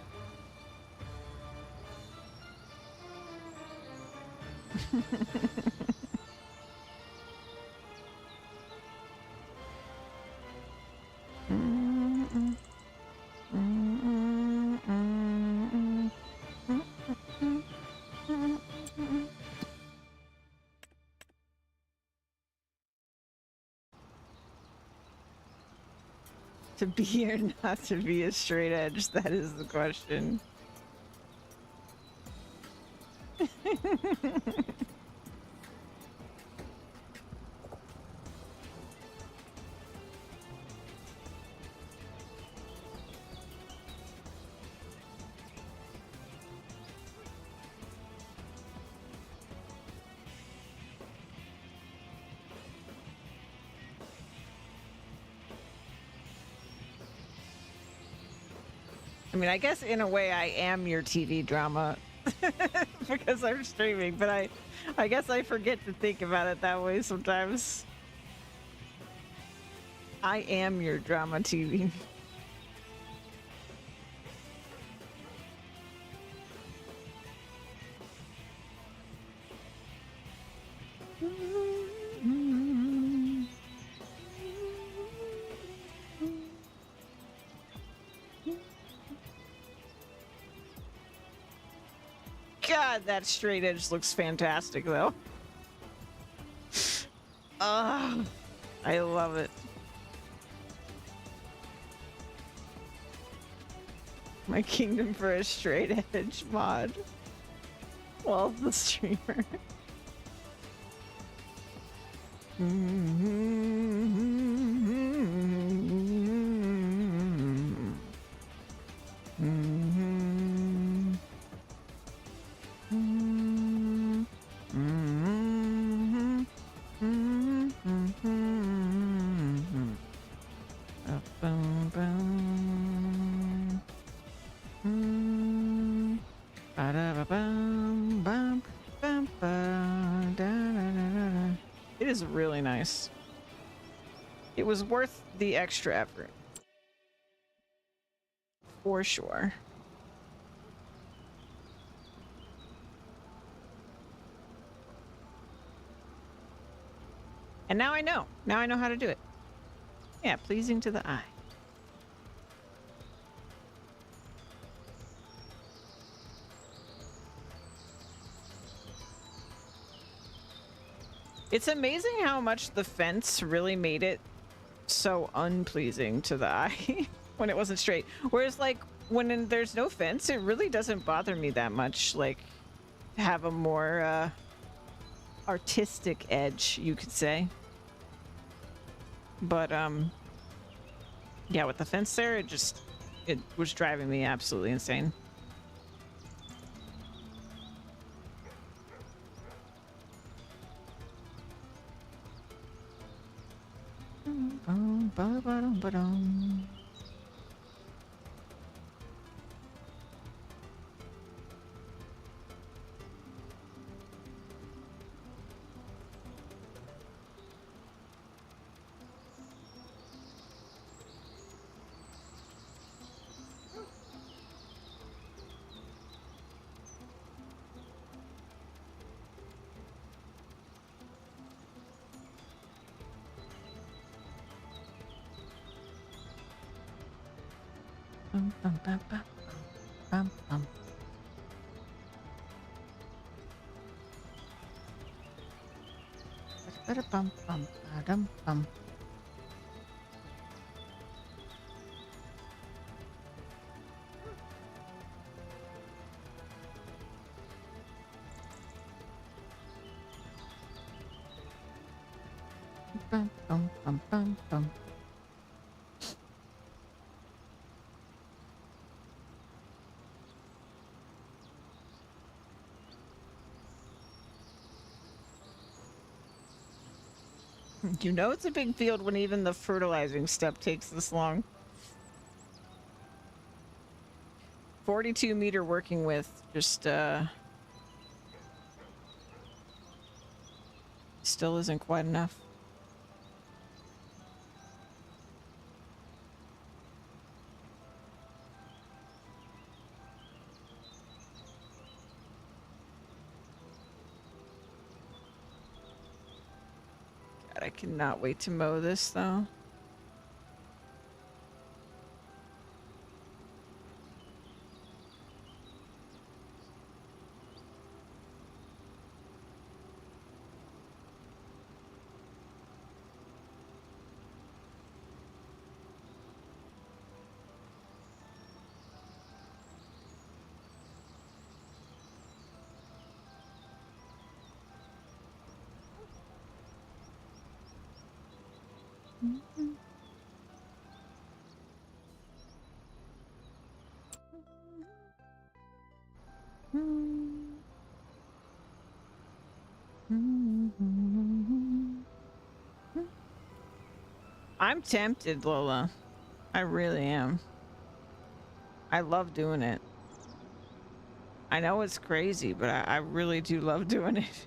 To be or not to be a straight edge, that is the question. I mean, I guess in a way I am your TV drama because I'm streaming, but I guess I forget to think about it that way sometimes. I am your drama TV. God, that straight edge looks fantastic, though. Ah, I love it. My kingdom for a straight edge mod. Well, the streamer. It is really nice. It was worth the extra effort. For sure. And now I know. Now I know how to do it. Yeah, pleasing to the eye. It's amazing how much the fence really made it so unpleasing to the eye when it wasn't straight. Whereas, like, when there's no fence, it really doesn't bother me that much. Like, have a more artistic edge, you could say. But, yeah, with the fence there, it was driving me absolutely insane. Ba-ba-dum-ba-dum. Bum, bum, bum, bum. Ba-da-bum-bum. Ba-da-bum-bum, ba-dum-bum. Bum, bum, bum, bum, bum. You know it's a big field when even the fertilizing step takes this long. 42 meter working with just still isn't quite enough. God, I cannot wait to mow this though. I'm tempted, Lola. I really am. I love doing it. I know it's crazy, but I really do love doing it.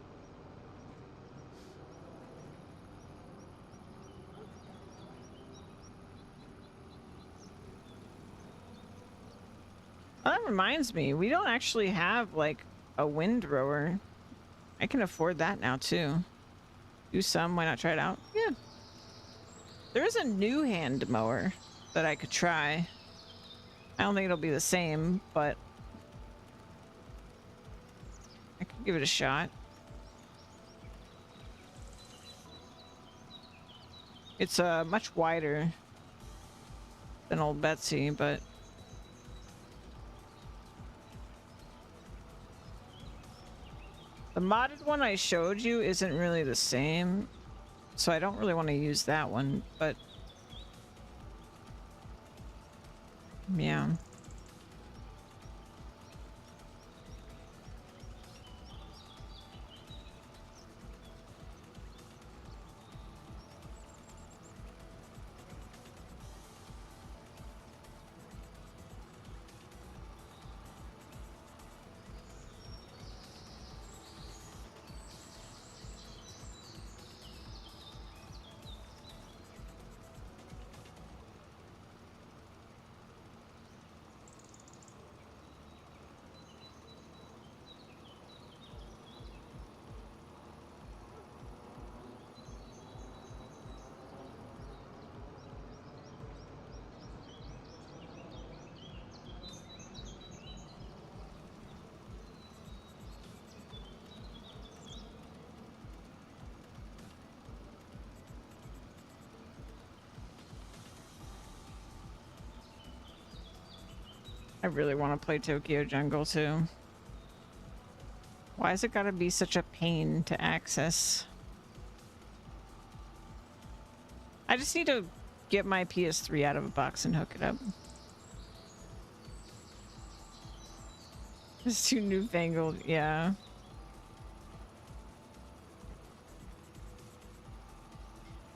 Well, that reminds me, we don't actually have like a windrower. I can afford that now too. Do some, why not try it out? Yeah. There is a new hand mower that I could try. I don't think it'll be the same, but I could give it a shot. It's much wider than old Betsy, but the modded one I showed you isn't really the same, so I don't really want to use that one, but yeah. I really want to play Tokyo Jungle too. Why has it gotta be such a pain to access? I just need to get my PS3 out of a box and hook it up. It's too newfangled, yeah.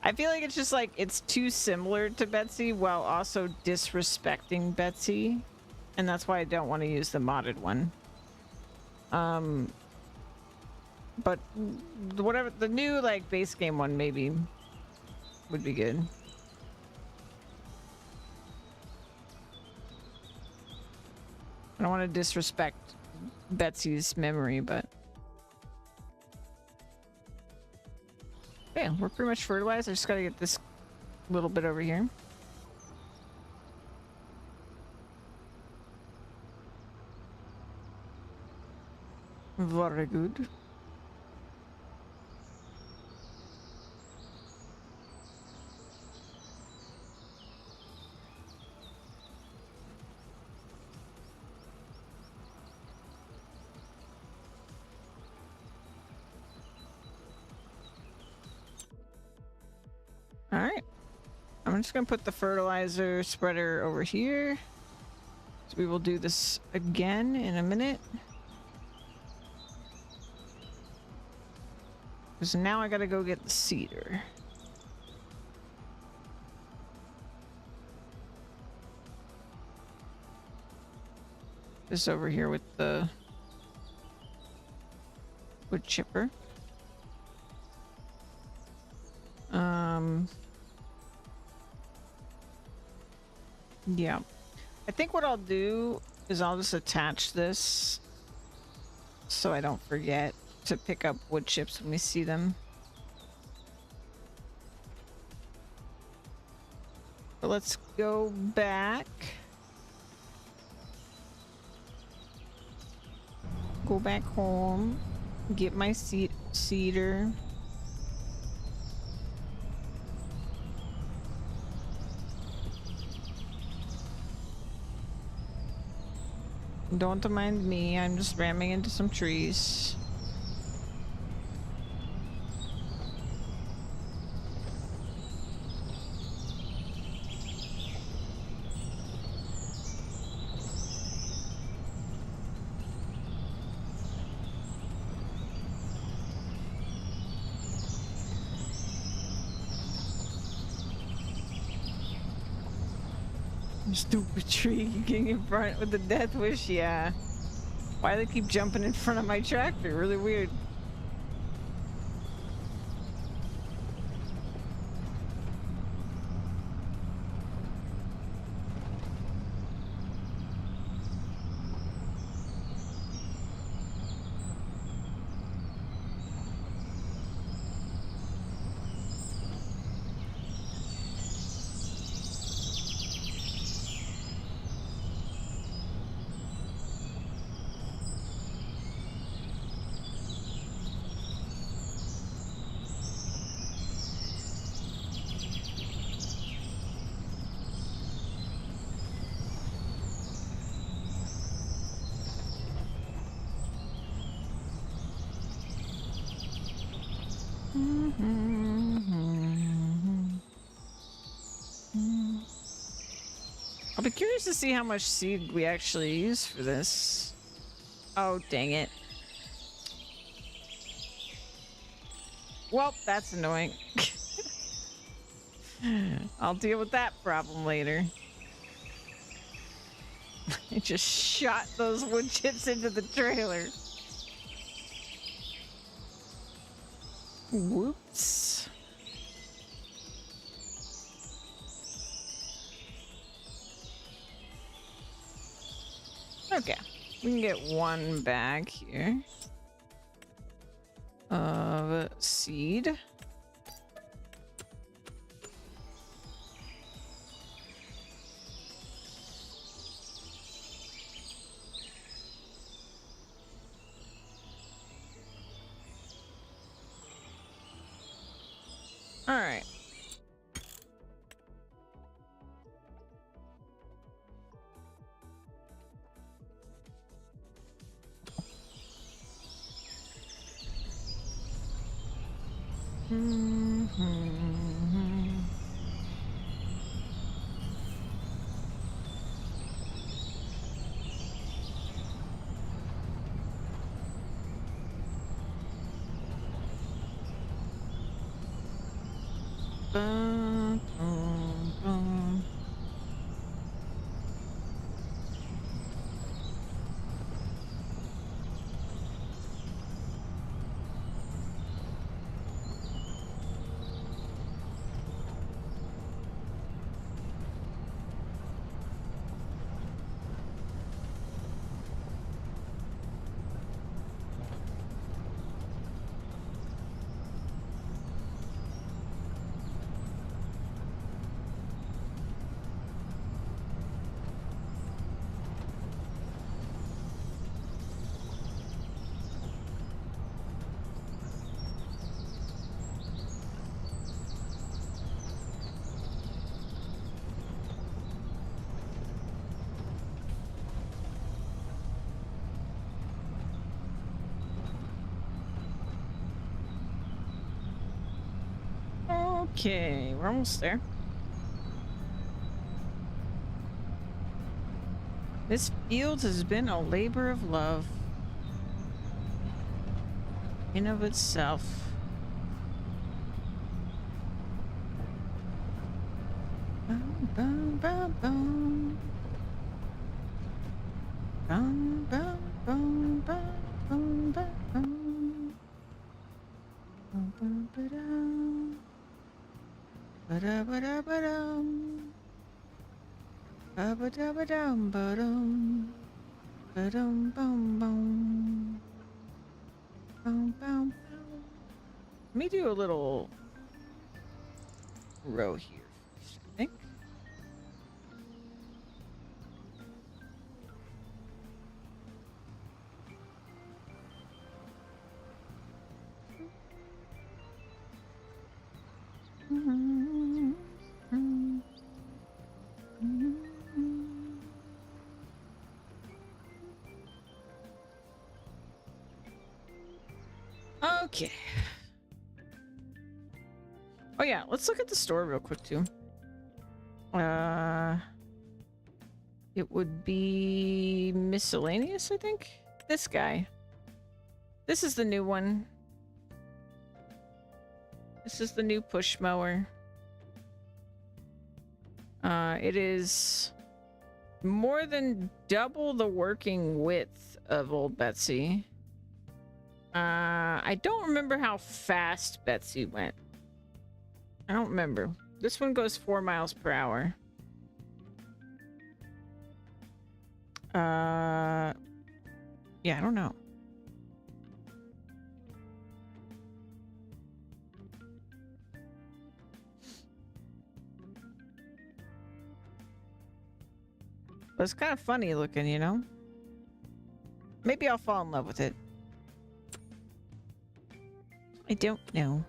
I feel like it's just like, it's too similar to Betsy while also disrespecting Betsy. And that's why I don't want to use the modded one. But whatever, the new like base game one maybe would be good. I don't want to disrespect Betsy's memory, but yeah, we're pretty much fertilized. I just gotta get this little bit over here. Very good. All right. I'm just gonna put the fertilizer spreader over here. So we will do this again in a minute. Because now I gotta go get the cedar. This over here with the wood chipper. Yeah. I think what I'll do is I'll just attach this so I don't forget to pick up wood chips when we see them. But let's go back. Go back home. Get my cedar. Don't mind me, I'm just ramming into some trees. Stupid tree getting in front with the death wish, yeah. Why they keep jumping in front of my tractor? Really weird. I'll be curious to see how much seed we actually use for this. Oh, dang it. Well, that's annoying. I'll deal with that problem later. I just shot those wood chips into the trailer. Whoops. Okay, we can get one bag here of seed. All right. Bum, bum, bum. Okay, we're almost there. This field has been a labor of love in of itself. Bum, bum, bum, bum. Bum, bum, bum, bum, bum, bum, bum. Bum, bum, ba-dum. Ba-da-ba-da-ba-dum. Ba-ba-da-ba-dum, ba-dum. Ba-dum, bum, bum. Bum, bum, bum. Let me do a little row here first, I think. Okay. Oh yeah, let's look at the store real quick too. It would be miscellaneous, I think. This guy. This is the new one. This is the new push mower. It is more than double the working width of old Betsy. I don't remember how fast Betsy went. I don't remember. This one goes 4 miles per hour. Yeah, I don't know. But it's kind of funny looking, you know? Maybe I'll fall in love with it. I don't know.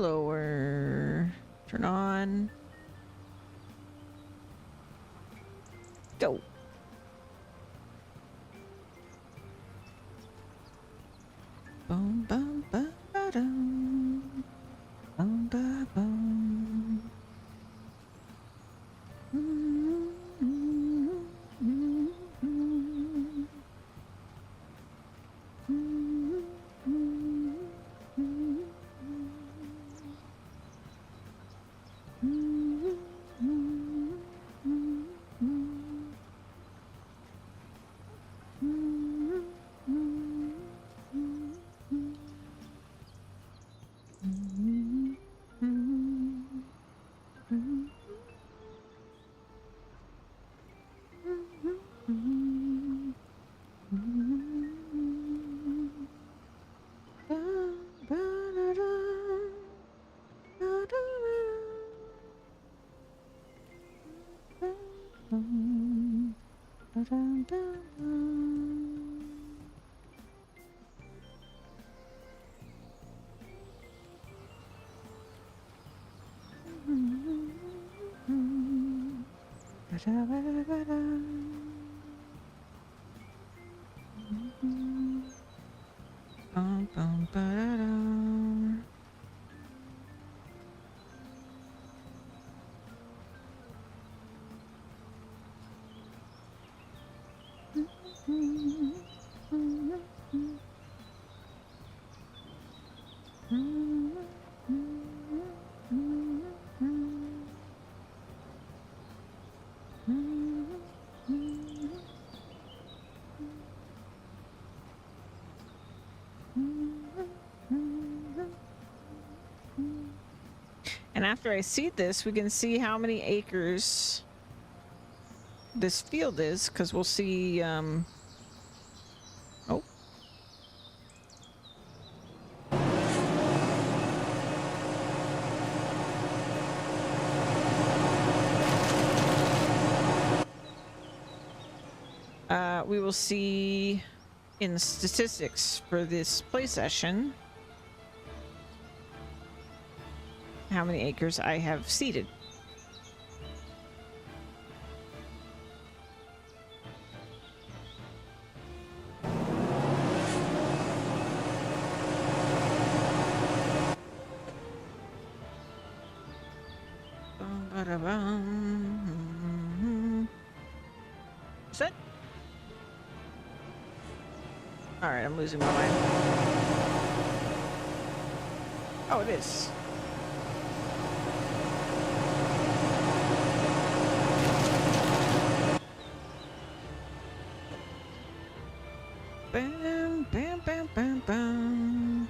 Lower. Turn on. Go. Boom, bum, ba, ba, dum. Bum, ba, bum. And after I seed this, we can see how many acres this field is, because we'll see, oh. We will see in the statistics for this play session how many acres I have seeded. Ba-da-bum. Set. All right, I'm losing my mind. Oh, it is. Bam, bam, bam, bam, bam.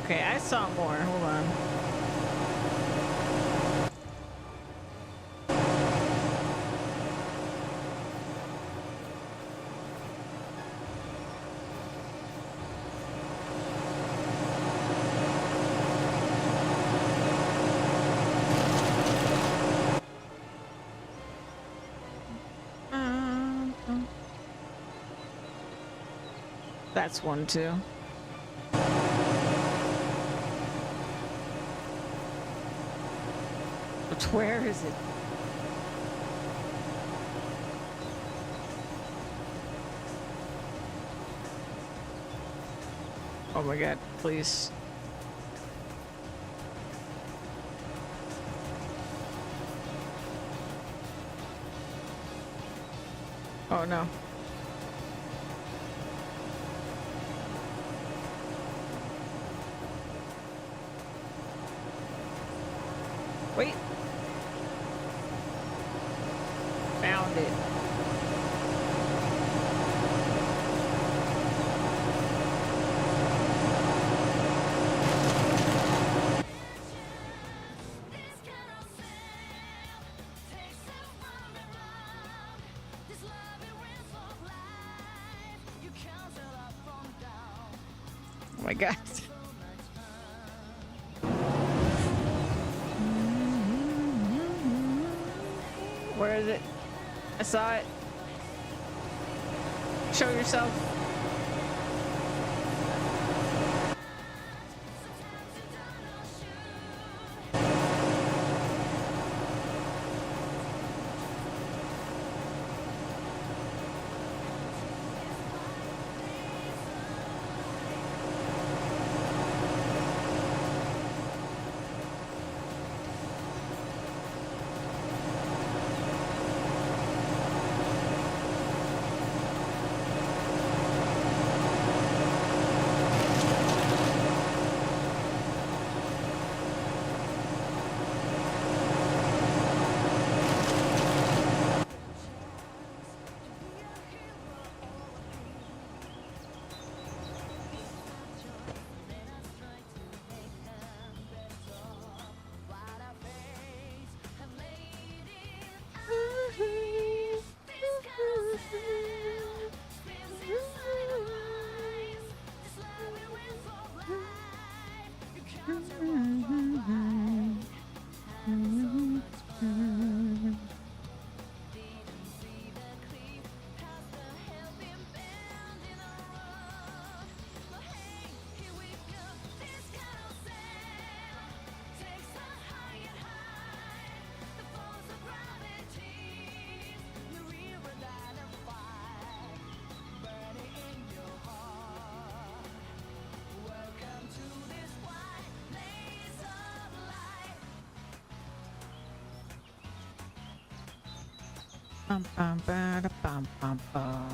Okay, I saw more. Hold on. That's one too. But where is it? Oh my god, please. Oh no. Wait. Found it. Oh my god. Where is it? I saw it. Show yourself. Bum bum ba da bum bum bum.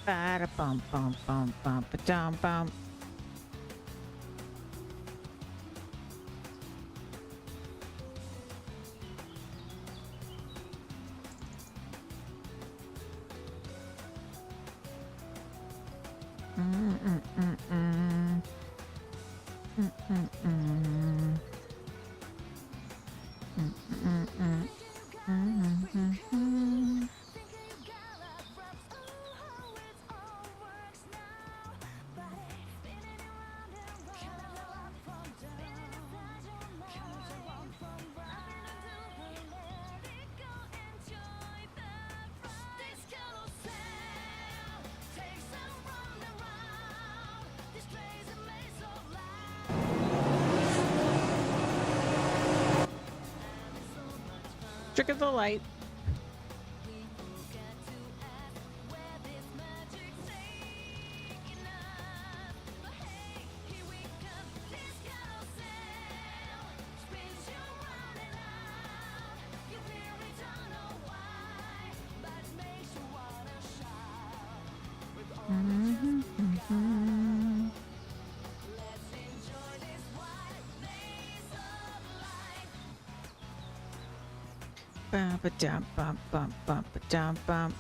Ba da bum bum bum bum ba dum bum. Trick of the light. Ba ba dum bum bum bum ba dum bum.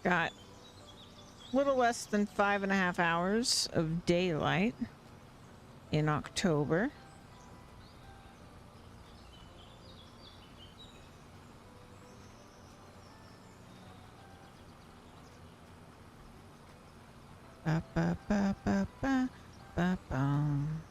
Got a little less than 5.5 hours of daylight in October. Ba ba ba ba ba ba bum.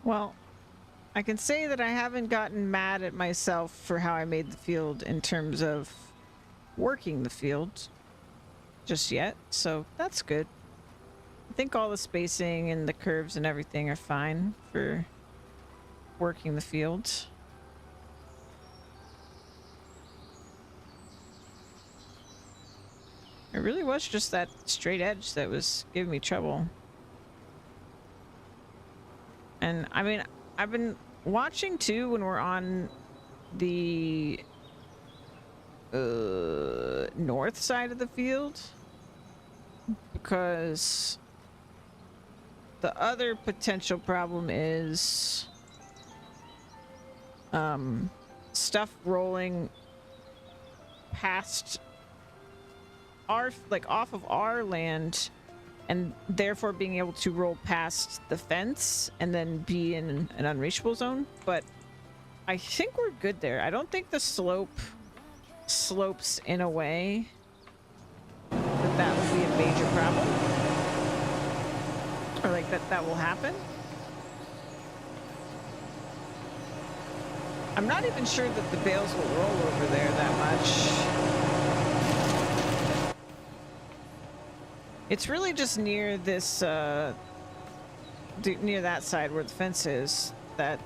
Well, I can say that I haven't gotten mad at myself for how I made the field in terms of working the field just yet, so that's good. I think all the spacing and the curves and everything are fine for working the field. It really was just that straight edge that was giving me trouble. And I mean, I've been watching too when we're on the north side of the field, because the other potential problem is stuff rolling past our, like, off of our land, and therefore being able to roll past the fence and then be in an unreachable zone. But I think we're good there. I don't think the slope slopes in a way that will be a major problem, or like that will happen. I'm not even sure that the bales will roll over there that much. It's really just near this, near that side where the fence is, that,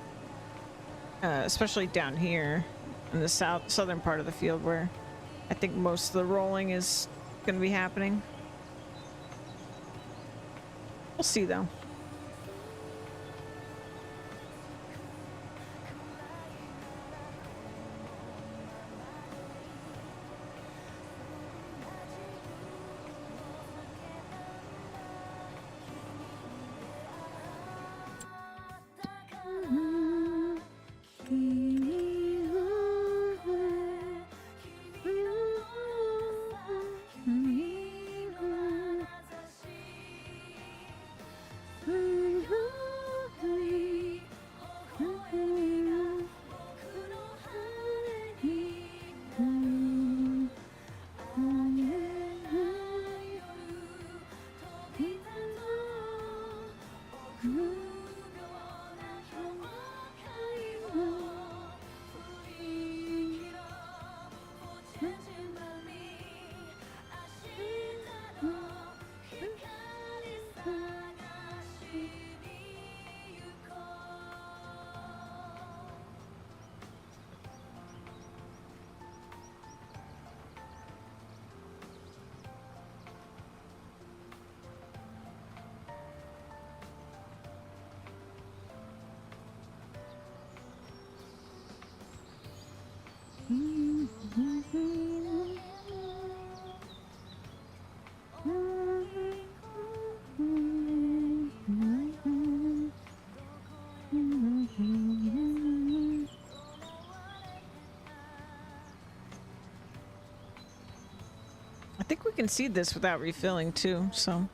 especially down here in the southern part of the field, where I think most of the rolling is going to be happening. We'll see, though. I think we can see this without refilling too, so.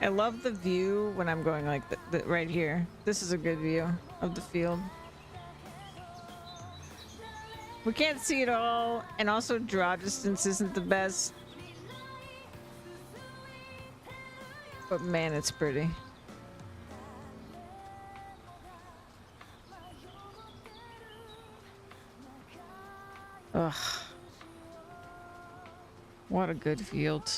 I love the view when I'm going like right here. This is a good view of the field. We can't see it all, and also draw distance isn't the best. But man, it's pretty. Ugh. What a good field.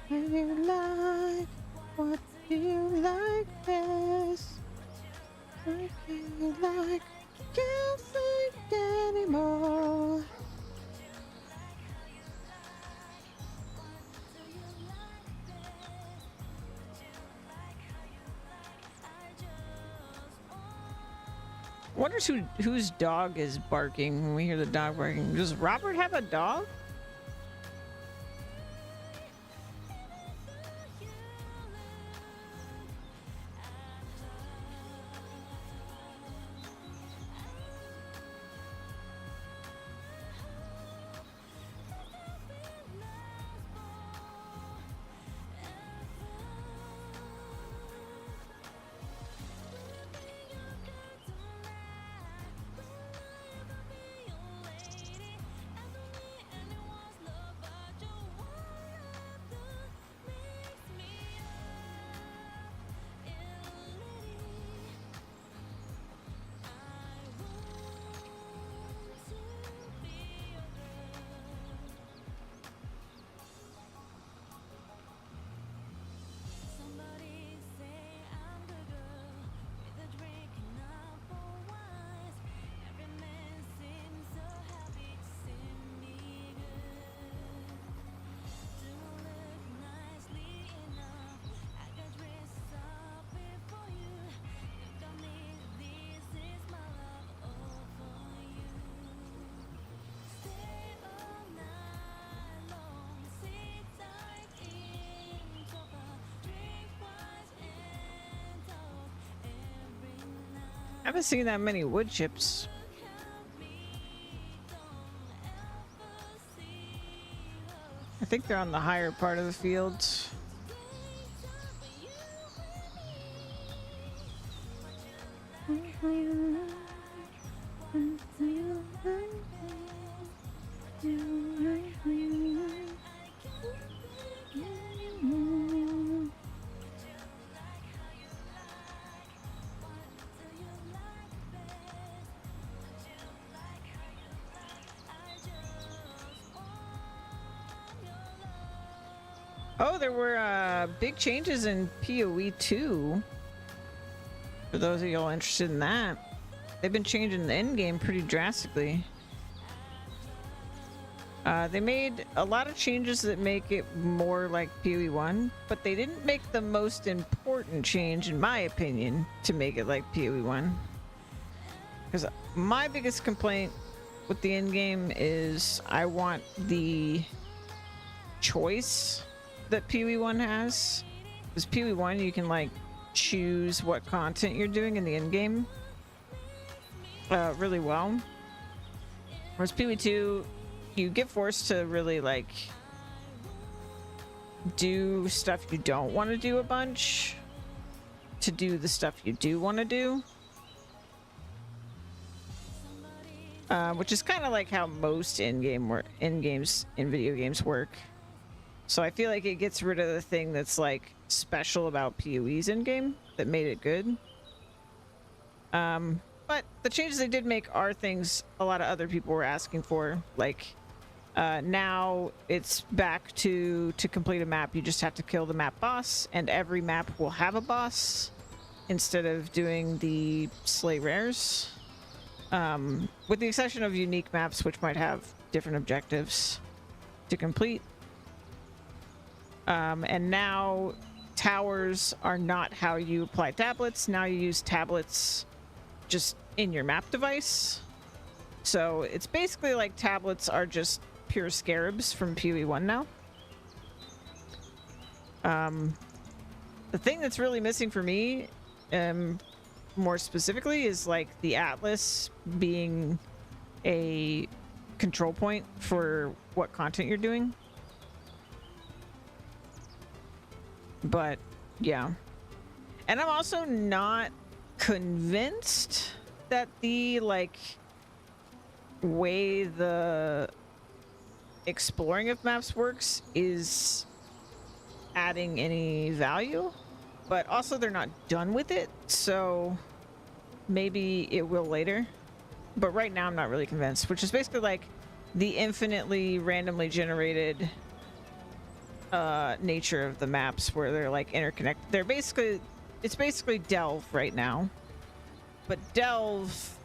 What do you like? What do you like best? What do you like? Can't think anymore. Wonders whose dog is barking when we hear the dog barking. Does Robert have a dog? I haven't seen that many wood chips. I think they're on the higher part of the fields. Oh, there were big changes in PoE 2. For those of y'all interested in that, they've been changing the end game pretty drastically. They made a lot of changes that make it more like PoE 1, but they didn't make the most important change, in my opinion, to make it like PoE 1. Because my biggest complaint with the end game is I want the choice that PoE 1 has. Because PoE 1 you can like choose what content you're doing in the end game really well. Whereas PoE 2 you get forced to really like do stuff you don't want to do a bunch to do the stuff you do want to do. Which is kind of like how most end games in video games work. So I feel like it gets rid of the thing that's like special about PoE's end game that made it good. But the changes they did make are things a lot of other people were asking for. Like now it's back to complete a map you just have to kill the map boss, and every map will have a boss instead of doing the slay rares. With the exception of unique maps which might have different objectives to complete. And now towers are not how you apply tablets. Now you use tablets just in your map device. So it's basically like tablets are just pure scarabs from PoE1 now. The thing that's really missing for me, more specifically, is like the Atlas being a control point for what content you're doing. But yeah. And I'm also not convinced that the like way the exploring of maps works is adding any value, but also they're not done with it, so maybe it will later. But right now I'm not really convinced, which is basically like the infinitely randomly generated nature of the maps where they're like interconnected. They're basically, it's basically Delve right now, but Delve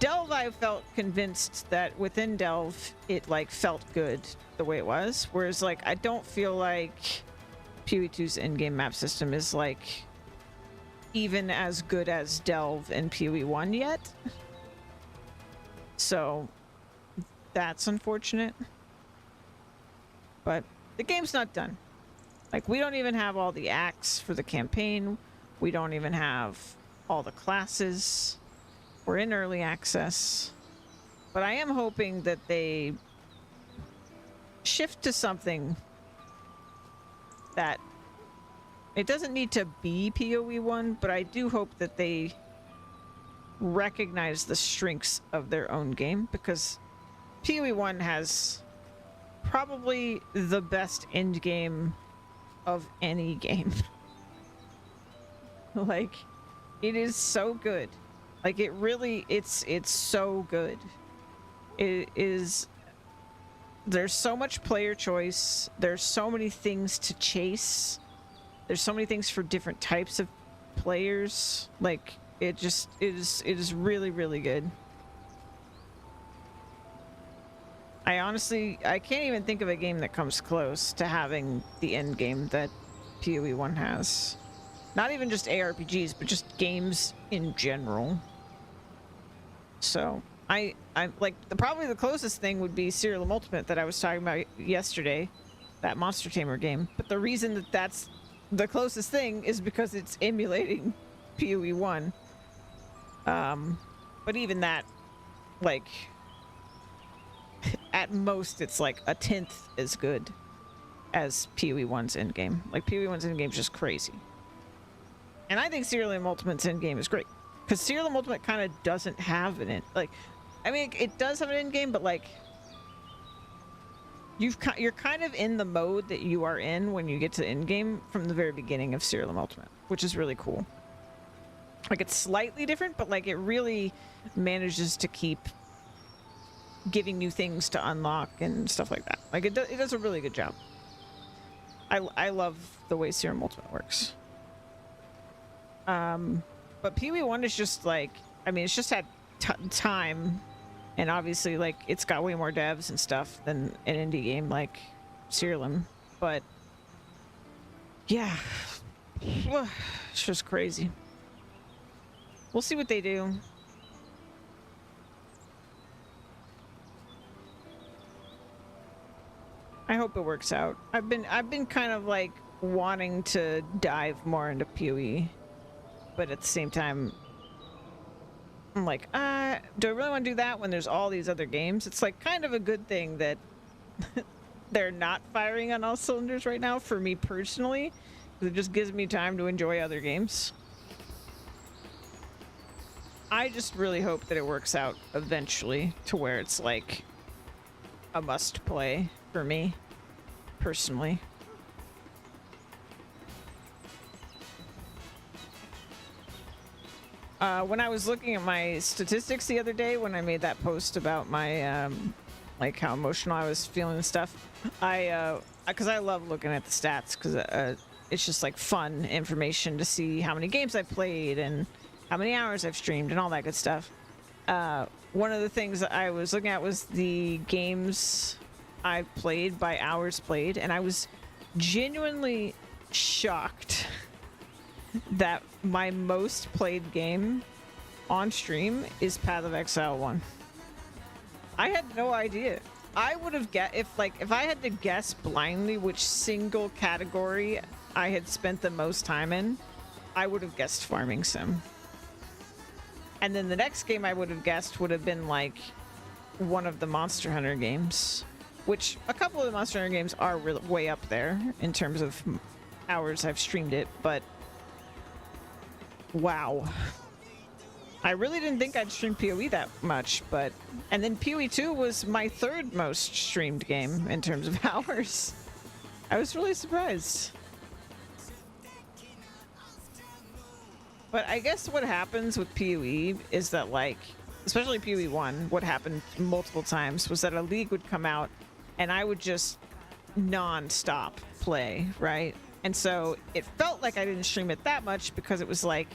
I felt convinced that within Delve it like felt good the way it was, whereas like I don't feel like PoE2's in-game map system is like even as good as Delve and PoE1 yet. So that's unfortunate. But the game's not done. Like, we don't even have all the acts for the campaign. We don't even have all the classes. We're in early access. But I am hoping that they shift to something that it doesn't need to be PoE1, but I do hope that they recognize the strengths of their own game, because PoE1 has probably the best end game of any game. Like, it is so good. Like, it really, it's so good. It is, there's so much player choice. There's so many things to chase. There's so many things for different types of players. Like, it is really, really good. I can't even think of a game that comes close to having the end game that PoE1 has. Not even just ARPGs, but just games in general. So, I'm like, probably the closest thing would be Serial Ultimate that I was talking about yesterday, that Monster Tamer game. But the reason that that's the closest thing is because it's emulating PoE1. But even that, like, at most it's like a 10th as good as PoE1's endgame. Like, PoE1's endgame is just crazy. And I think Serial Ultimate's endgame is great, because Serial Ultimate kind of doesn't have an end. Like, I mean, it does have an endgame, but like, you're kind of in the mode that you are in when you get to the endgame from the very beginning of Serial Ultimate, which is really cool. Like, it's slightly different, but like, it really manages to keep giving new things to unlock and stuff like that. Like, it does a really good job. I love the way Serial Ultimate works. But PoE1 is just like, I mean, it's just had time, and obviously, like, it's got way more devs and stuff than an indie game like Serial. But yeah, it's just crazy. We'll see what they do. I hope it works out. I've been kind of like wanting to dive more into PoE, but at the same time, I'm like, do I really want to do that when there's all these other games? It's like kind of a good thing that they're not firing on all cylinders right now for me personally, because it just gives me time to enjoy other games. I just really hope that it works out eventually to where it's like a must play for me personally. When I was looking at my statistics the other day, when I made that post about my like how emotional I was feeling and stuff, because I love looking at the stats, because it's just like fun information to see how many games I've played and how many hours I've streamed and all that good stuff. One of the things that I was looking at was the games I've played by hours played, and I was genuinely shocked that my most played game on stream is Path of Exile 1. I had no idea. I would have if I had to guess blindly which single category I had spent the most time in, I would have guessed Farming Sim. And then the next game I would have guessed would have been like one of the Monster Hunter games, which a couple of the Monster Hunter games are way up there in terms of hours I've streamed it, but wow. I really didn't think I'd stream PoE that much, but... And then PoE 2 was my third most streamed game in terms of hours. I was really surprised. But I guess what happens with PoE is that, like, especially PoE 1, what happened multiple times was that a league would come out and I would just non-stop play, right? And so it felt like I didn't stream it that much because it was like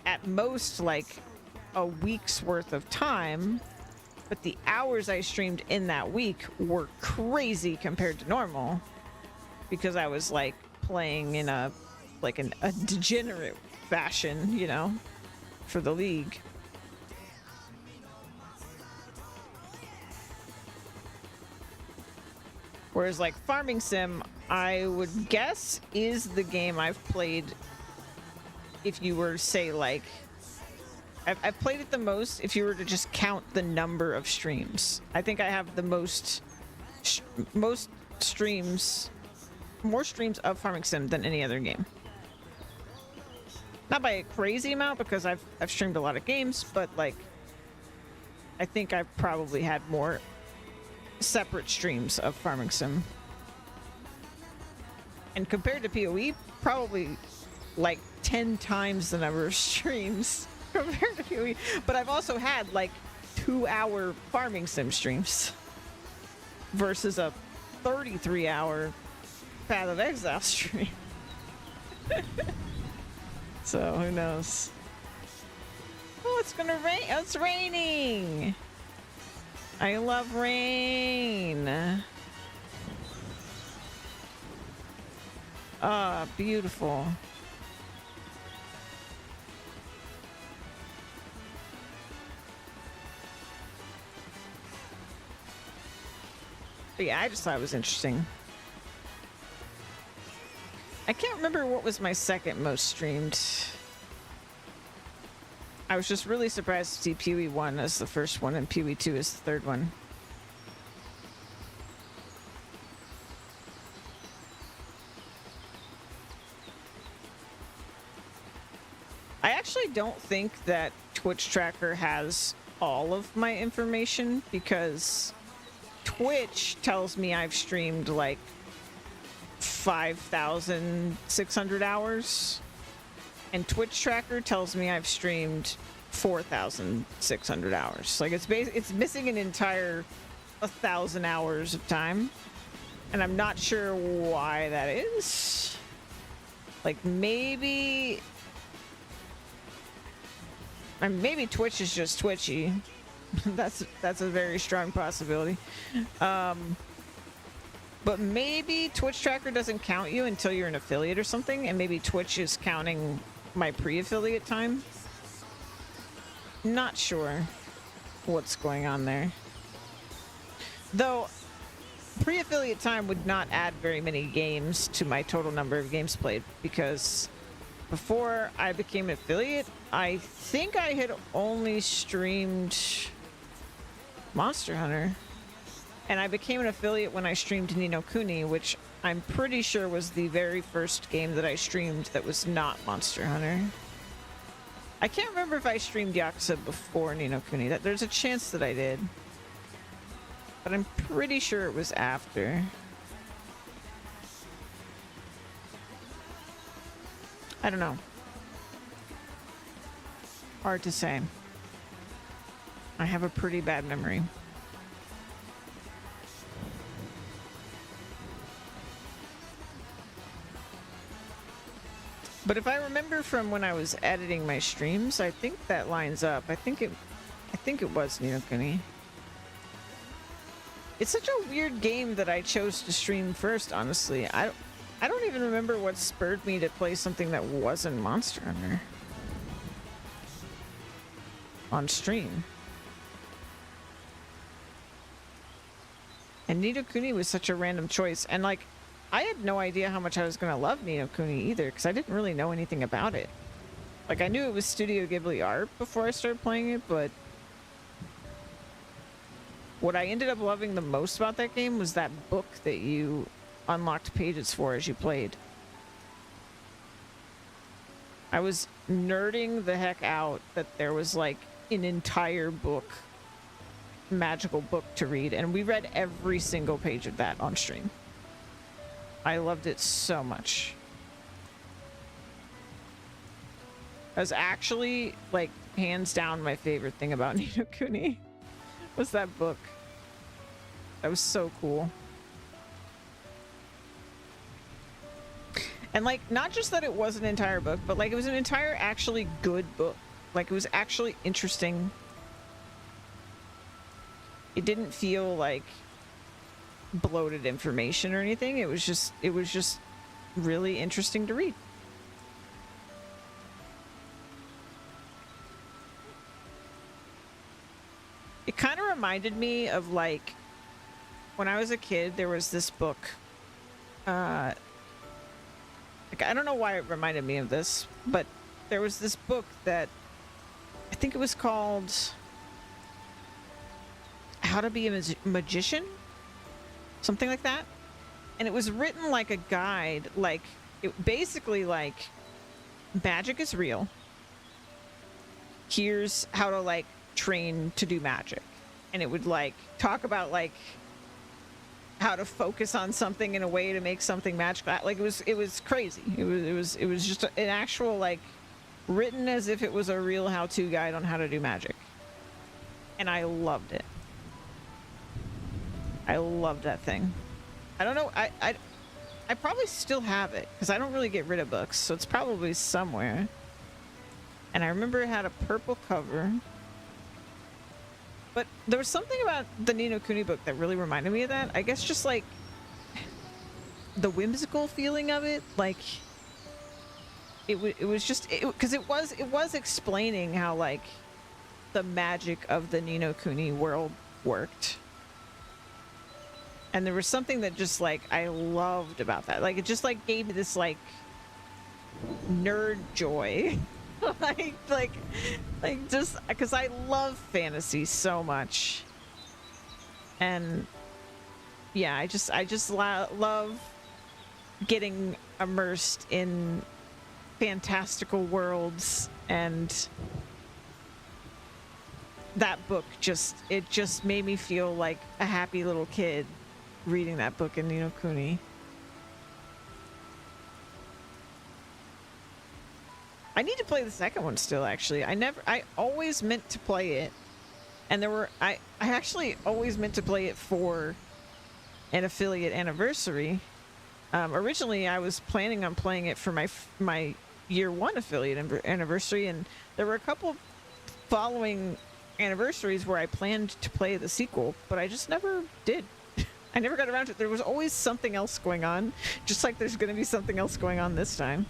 at most like a week's worth of time, but the hours I streamed in that week were crazy compared to normal because I was like playing in a degenerate fashion, you know, for the league. Whereas like Farming Sim, I would guess is the game I've played. If you were to say like, I've played it the most. If you were to just count the number of streams, I think I have the most streams, more streams of Farming Sim than any other game. Not by a crazy amount because I've streamed a lot of games, but like, I think I've probably had more separate streams of Farming Sim. And compared to PoE, probably like 10 times the number of streams compared to PoE. But I've also had like 2-hour Farming Sim streams versus a 33-hour Path of Exile stream. So who knows? Oh, it's gonna rain. Oh, it's raining. I love rain. Ah, beautiful. But yeah, I just thought it was interesting. I can't remember what was my second most streamed. I was just really surprised to see PoE 1 as the first one and PoE 2 as the third one. I actually don't think that Twitch Tracker has all of my information because Twitch tells me I've streamed like 5,600 hours and Twitch Tracker tells me I've streamed 4,600 hours. Like it's missing an entire 1,000 hours of time, and I'm not sure why that is. Like maybe Twitch is just twitchy. that's a very strong possibility. But maybe Twitch Tracker doesn't count you until you're an affiliate or something, and maybe Twitch is counting my pre-affiliate time. Not sure what's going on there. Though, pre-affiliate time would not add very many games to my total number of games played, because before I became an affiliate, I think I had only streamed Monster Hunter. And I became an affiliate when I streamed Ni no Kuni, which I'm pretty sure was the very first game that I streamed that was not Monster Hunter. I can't remember if I streamed Yakuza before Ni no Kuni. There's a chance that I did. But I'm pretty sure it was after. I don't know. Hard to say. I have a pretty bad memory. But if I remember from when I was editing my streams, I think that lines up. I think it was Ni no Kuni. It's such a weird game that I chose to stream first, honestly. I don't even remember what spurred me to play something that wasn't Monster Hunter on stream. And Ni no Kuni was such a random choice. And like, I had no idea how much I was going to love Ni no Kuni either, because I didn't really know anything about it. Like, I knew it was Studio Ghibli art before I started playing it, but what I ended up loving the most about that game was that book that you unlocked pages for as you played. I was nerding the heck out that there was like an entire book, magical book to read, and we read every single page of that on stream. I loved it so much. That was actually like hands down my favorite thing about Ni no Kuni was that book. That was so cool. And like, not just that it was an entire book, but like it was an entire actually good book. Like it was actually interesting. It didn't feel like bloated information or anything. It was just really interesting to read. It kind of reminded me of like when I was a kid, there was this book. Like, I don't know why it reminded me of this, but there was this book that I think it was called How to Be a Magician, something like that. And it was written like a guide, like it basically like magic is real. Here's how to like train to do magic. And it would like talk about like how to focus on something in a way to make something magical. Like it was crazy. It was just an actual like written as if it was a real how-to guide on how to do magic. And I loved it. I loved that thing. I don't know, I probably still have it because I don't really get rid of books, so it's probably somewhere. And I remember it had a purple cover. But there was something about the Ni no Kuni book that really reminded me of that. I guess just like the whimsical feeling of it, like it was just because it was explaining how like the magic of the Ni no Kuni world worked. And there was something that just like I loved about that. Like it just like gave me this like nerd joy. like just because I love fantasy so much. And yeah, I just love getting immersed in fantastical worlds, and that book just made me feel like a happy little kid reading that book in Ni no Kuni. I need to play the second one still, actually. I always meant to play it. And I actually always meant to play it for an affiliate anniversary. Originally, I was planning on playing it for my year one affiliate anniversary, and there were a couple following anniversaries where I planned to play the sequel, but I just never did. I never got around to it. There was always something else going on, just like there's going to be something else going on this time.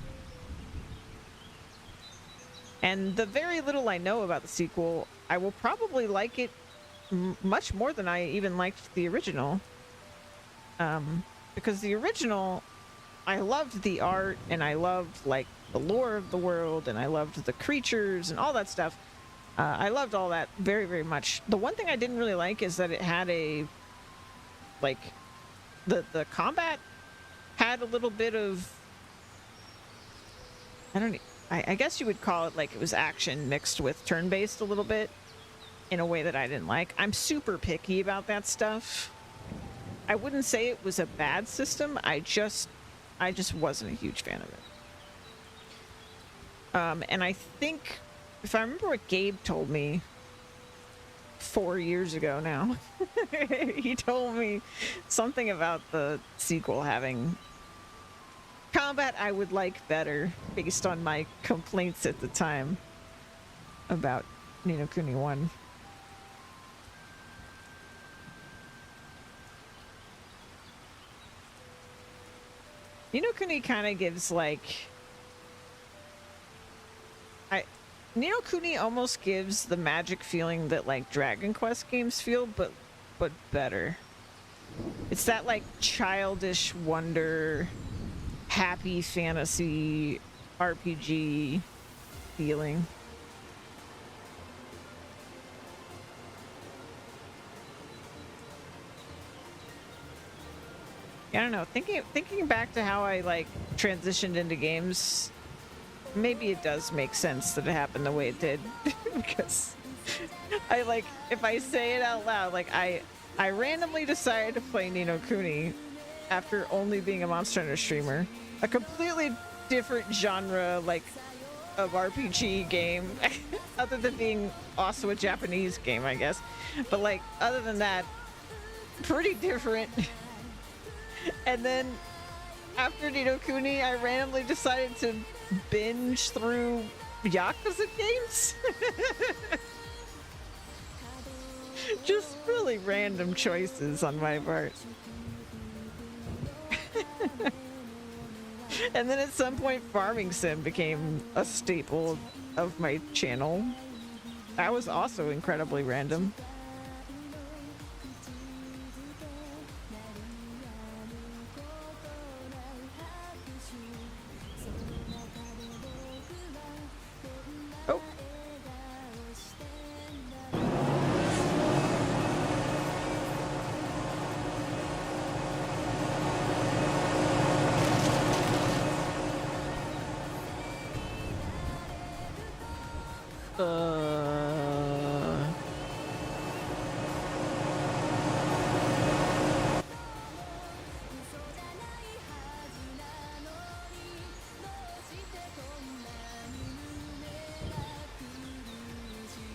And the very little I know about the sequel, I will probably like it much more than I even liked the original. Because the original, I loved the art, and I loved like the lore of the world, and I loved the creatures and all that stuff. I loved all that very, very much. The one thing I didn't really like is that it had a like the combat had a little bit of, I guess you would call it like it was action mixed with turn-based a little bit in a way that I didn't like. I'm super picky about that stuff. I wouldn't say it was a bad system. I just wasn't a huge fan of it. And I think, if I remember what Gabe told me 4 years ago now, he told me something about the sequel having combat I would like better based on my complaints at the time about Ni no Kuni 1. Kuni kind of gives like Ni no Kuni almost gives the magic feeling that like Dragon Quest games feel, but better. It's that like childish wonder, happy fantasy RPG feeling. I don't know. Thinking back to how I like transitioned into games, maybe it does make sense that it happened the way it did. Because I like, if I say it out loud, like I randomly decided to play Ni no Kuni after only being a Monster Hunter streamer, a completely different genre like of RPG game, other than being also a Japanese game, I guess. But like, other than that, pretty different. And then after Ni no Kuni, I randomly decided to binge through Yakuza games. Just really random choices on my part. And then at some point, Farming Sim became a staple of my channel. That was also incredibly random. Oh.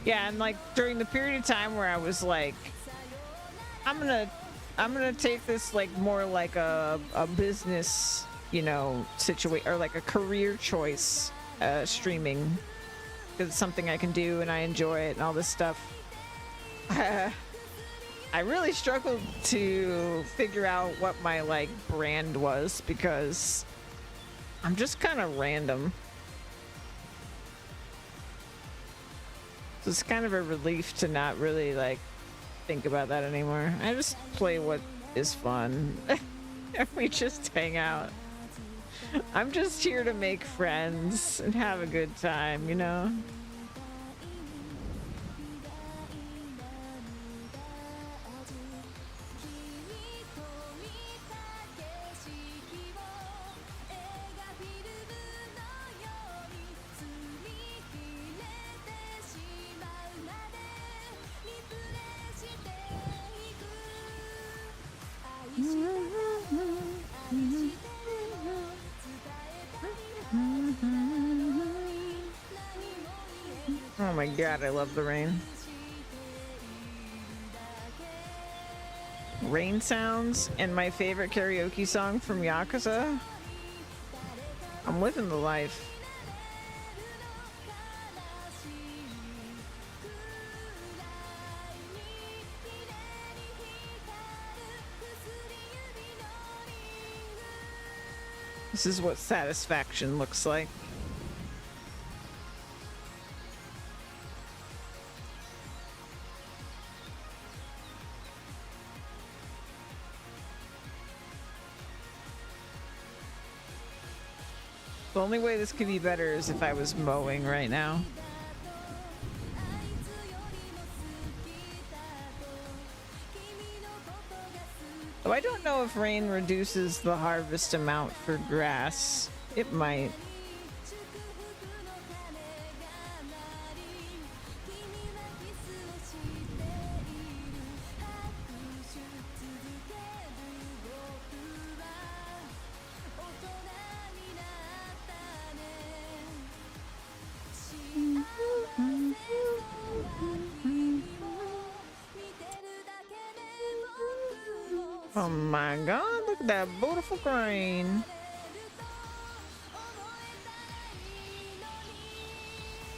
Yeah, and like during the period of time where I was like, I'm gonna take this like more like a business, you know, situation, or like a career choice, streaming, because it's something I can do and I enjoy it and all this stuff. I really struggled to figure out what my like brand was, because I'm just kind of random. So it's kind of a relief to not really like think about that anymore. I just play what is fun. We just hang out. I'm just here to make friends and have a good time, you know? Oh my god, I love the rain. Rain sounds and my favorite karaoke song from Yakuza. I'm living the life. This is what satisfaction looks like. The only way this could be better is if I was mowing right now. Oh, I don't know if rain reduces the harvest amount for grass. It might. Oh my god, look at that beautiful grain.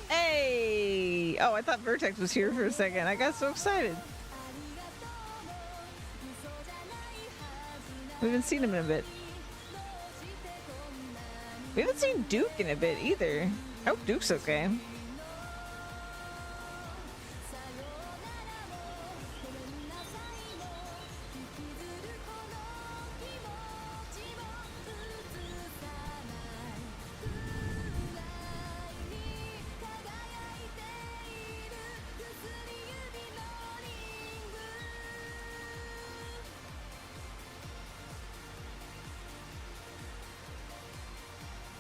Hey! Oh, I thought Vertex was here for a second. I got so excited. We haven't seen him in a bit. We haven't seen Duke in a bit either. I hope Duke's okay.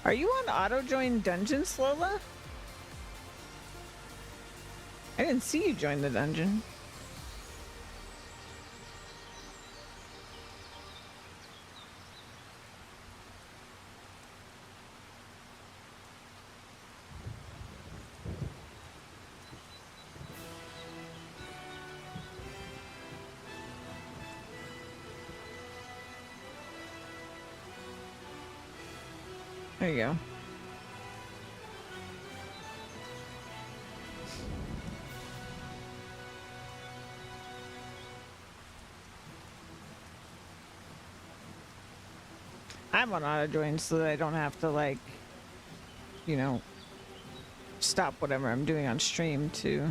Are you on auto join dungeons, Lola? I didn't see you join the dungeon. There you go. I'm on auto join so that I don't have to, like, you know, stop whatever I'm doing on stream to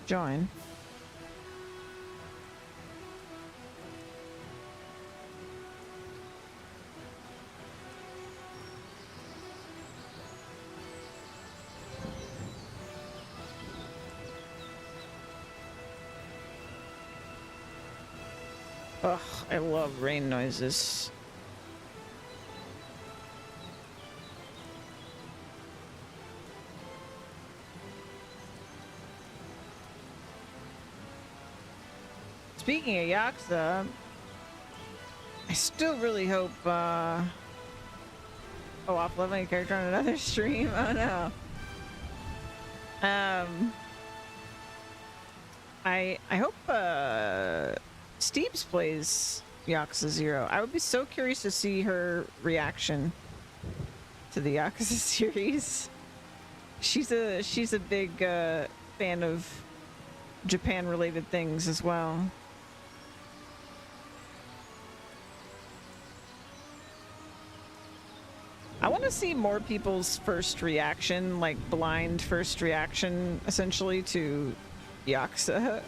join. Ugh, I love rain noises. Speaking of Yakuza, I still really hope, oh, off-leveling a character on another stream? Oh no. I hope, Steeps plays Yakuza 0. I would be so curious to see her reaction to the Yakuza series. She's a big fan of Japan-related things as well. I want to see more people's first reaction, like blind first reaction, essentially, to Yakuza.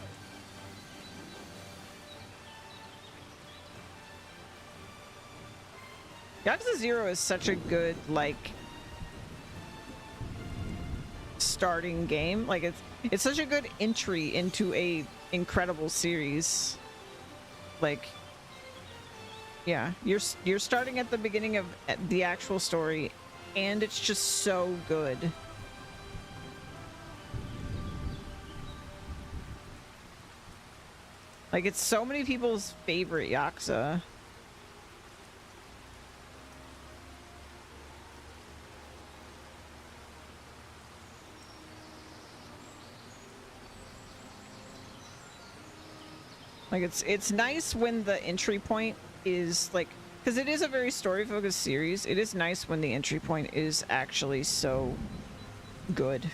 Yakuza 0 is such a good, like, starting game. Like, it's such a good entry into a incredible series. Like, yeah, you're starting at the beginning of the actual story, and it's just so good. Like, it's so many people's favorite Yakuza. Like, it's nice when the entry point is, like, because it is a very story-focused series, it is nice when the entry point is actually so good.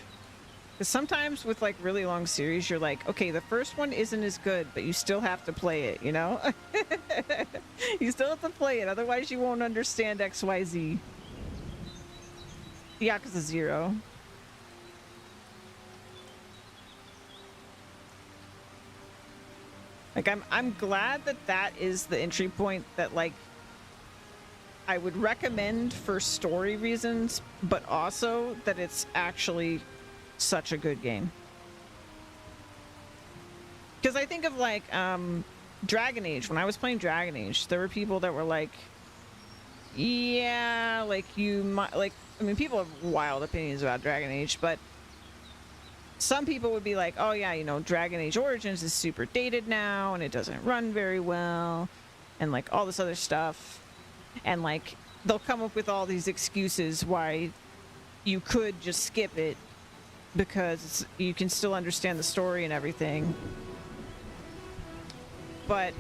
Because sometimes with, like, really long series, you're like, okay, the first one isn't as good, but you still have to play it, you know? You still have to play it, otherwise you won't understand XYZ. Yakuza 0. Like, I'm glad that that is the entry point that, like, I would recommend for story reasons, but also that it's actually such a good game. Because I think of, like, Dragon Age. When I was playing Dragon Age, there were people that were like, yeah, like, you might, like, I mean, people have wild opinions about Dragon Age, but some people would be like, oh yeah, you know, Dragon Age Origins is super dated now and it doesn't run very well and, like, all this other stuff. And, like, they'll come up with all these excuses why you could just skip it because you can still understand the story and everything. But,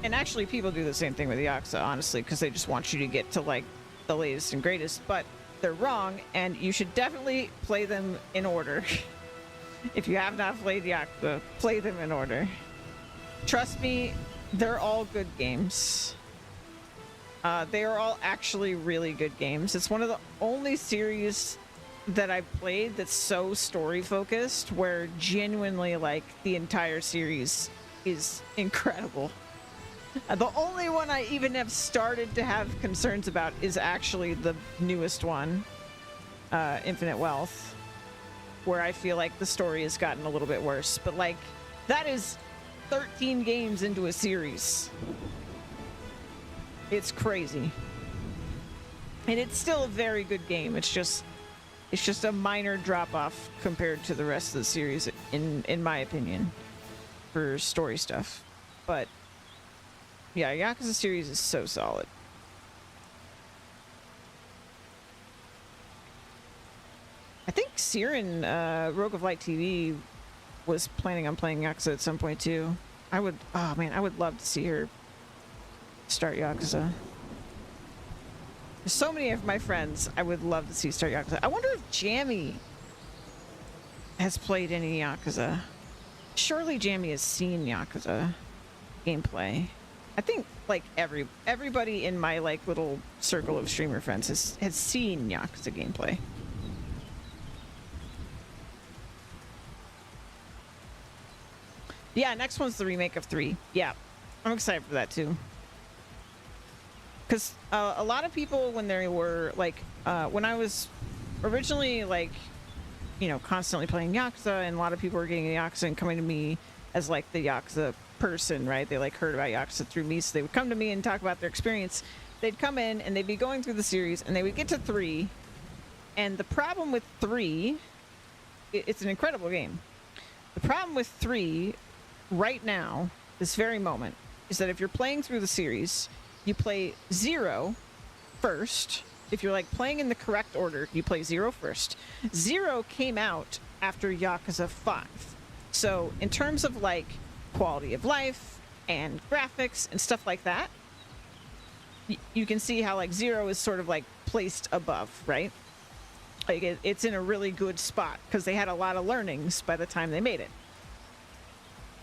and actually people do the same thing with Yakuza, honestly, because they just want you to get to, like, the latest and greatest, but they're wrong, and you should definitely play them in order. If you have not played Yakuza, play them in order. Trust me, they're all good games. They are all actually really good games. It's one of the only series that I've played that's so story focused, where genuinely like the entire series is incredible. The only one I even have started to have concerns about is actually the newest one, Infinite Wealth, where I feel like the story has gotten a little bit worse. But like, that is 13 games into a series. It's crazy. And it's still a very good game. It's just a minor drop off compared to the rest of the series in my opinion for story stuff. But yeah, Yakuza series is so solid. I think Siren, Rogue of Light TV, was planning on playing Yakuza at some point too. I would love to see her start Yakuza. There's so many of my friends I would love to see start Yakuza. I wonder if Jammy has played any Yakuza. Surely Jammy has seen Yakuza gameplay. I think like everybody in my like little circle of streamer friends has seen Yakuza gameplay. Yeah, next one's the remake of 3. Yeah, I'm excited for that too. Because a lot of people, when they were like, when I was originally like, you know, constantly playing Yakuza, and a lot of people were getting Yakuza and coming to me as like the Yakuza person, right? They like heard about Yakuza through me, so they would come to me and talk about their experience. They'd come in and they'd be going through the series, and they would get to 3, and the problem with 3, it's an incredible game. The problem with 3 right now, this very moment, is that if you're playing through the series, you play 0 first. If you're like playing in the correct order, you play 0 first. 0 came out after Yakuza 5. So in terms of like quality of life and graphics and stuff like that, you can see how like 0 is sort of like placed above, right? Like it's in a really good spot because they had a lot of learnings by the time they made it.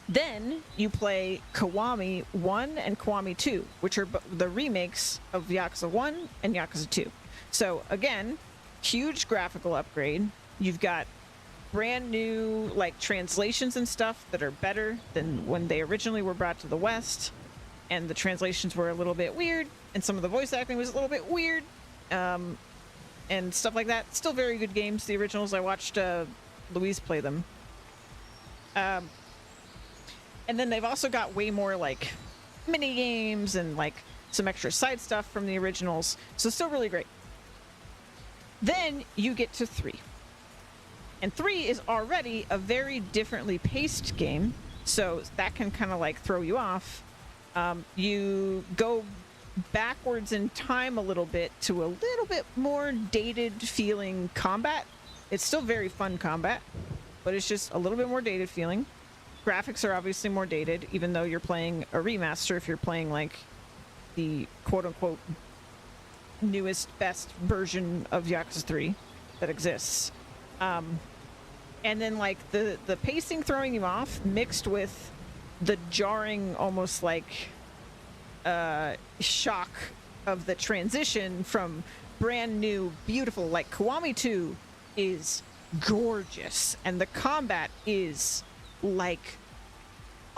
Then you play Kiwami 1 and Kiwami 2, which are the remakes of Yakuza 1 and Yakuza 2. So again, huge graphical upgrade. You've got brand new like translations and stuff that are better than when they originally were brought to the West. And the translations were a little bit weird, and some of the voice acting was a little bit weird, and stuff like that. Still very good games, the originals. I watched Louise play them. And then they've also got way more like mini games and like some extra side stuff from the originals. So still really great. Then you get to 3. And 3 is already a very differently paced game. So that can kind of like throw you off. You go backwards in time a little bit to a little bit more dated feeling combat. It's still very fun combat, but it's just a little bit more dated feeling. Graphics are obviously more dated, even though you're playing a remaster. If you're playing like the quote-unquote newest, best version of Yakuza 3 that exists. And then like the pacing throwing you off mixed with the jarring, almost like shock of the transition from brand new, beautiful, like Kiwami 2 is gorgeous, and the combat is like,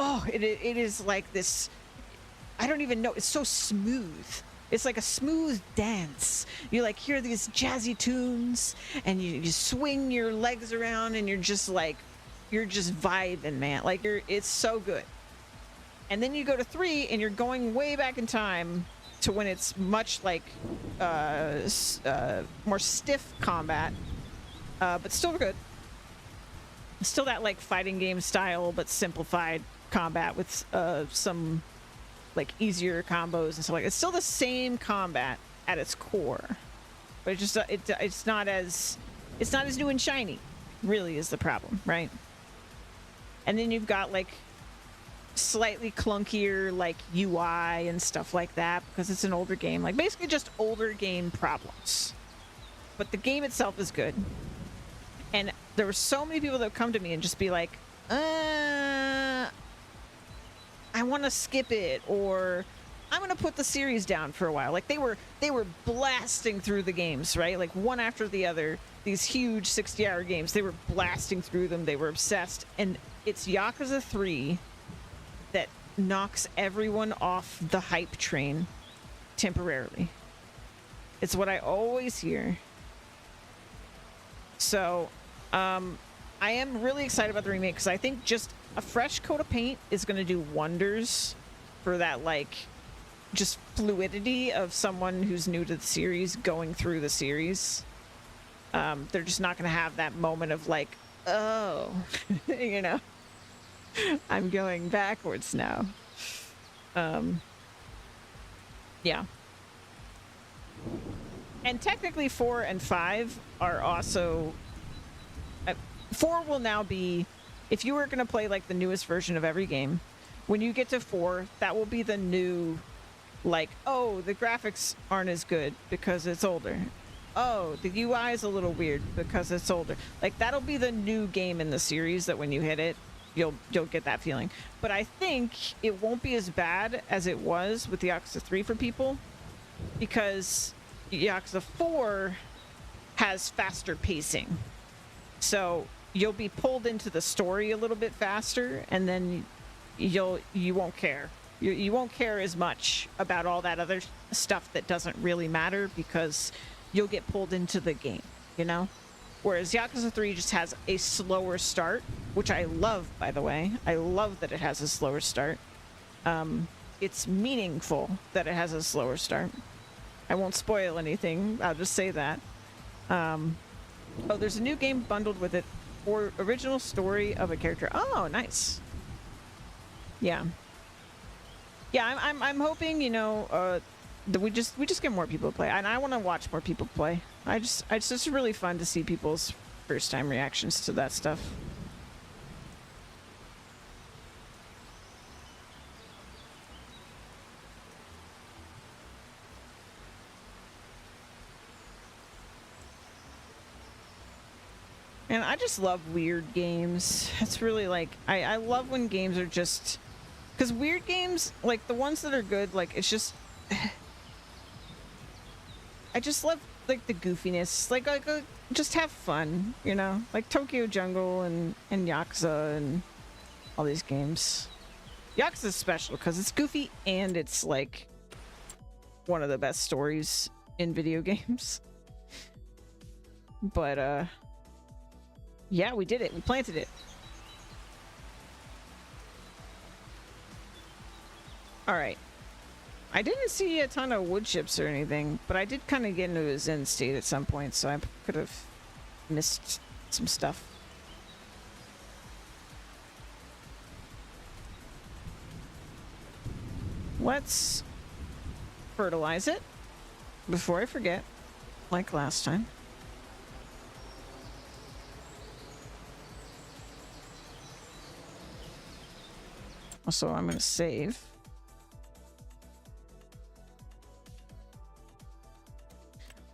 oh, it is like this, I don't even know, it's so smooth. It's like a smooth dance. You like hear these jazzy tunes and you swing your legs around and you're just vibing, man. Like it's so good. And then you go to 3 and you're going way back in time to when it's much like more stiff combat, but still good. Still that like fighting game style, but simplified combat with some like easier combos and stuff like that. It's still the same combat at its core, but it's not as new and shiny, really, is the problem, right? And then you've got like slightly clunkier like UI and stuff like that because it's an older game, like basically just older game problems. But the game itself is good. And there were so many people that would come to me and just be like, I want to skip it, or I'm gonna put the series down for a while. Like they were blasting through the games, right? Like one after the other. These huge 60-hour games. They were blasting through them. They were obsessed. And it's Yakuza 3 that knocks everyone off the hype train temporarily. It's what I always hear. So, I am really excited about the remake because I think just a fresh coat of paint is going to do wonders for that, like, just fluidity of someone who's new to the series going through the series. They're just not going to have that moment of like, oh, you know, I'm going backwards now. Yeah. And technically 4 and 5 are also... 4 will now be... If you were going to play like the newest version of every game, when you get to 4, that will be the new... Like, oh, the graphics aren't as good because it's older. Oh, the UI is a little weird because it's older. Like, that'll be the new game in the series that when you hit it, you'll get that feeling. But I think it won't be as bad as it was with Yakuza 3 for people, because Yakuza 4 has faster pacing. So you'll be pulled into the story a little bit faster, and then you won't care. You won't care as much about all that other stuff that doesn't really matter, because you'll get pulled into the game, you know? Whereas Yakuza 3 just has a slower start, which I love, by the way. I love that it has a slower start. It's meaningful that it has a slower start. I won't spoil anything. I'll just say that. Oh, there's a new game bundled with it for original story of a character. Oh, nice. Yeah. Yeah, I'm hoping, you know, that we just get more people to play, and I want to watch more people play. It's just really fun to see people's first time reactions to that stuff. And I just love weird games. It's really like, I love when games are just, because weird games, like the ones that are good, like it's just, I just love like the goofiness, like just have fun, you know, like Tokyo Jungle and Yakuza and all these games. Yakuza is special because it's goofy and it's like one of the best stories in video games. But yeah, we did it. We planted it. All right. I didn't see a ton of wood chips or anything, but I did kind of get into a zen state at some point, so I could have missed some stuff. Let's fertilize it before I forget, like last time. Also, I'm going to save.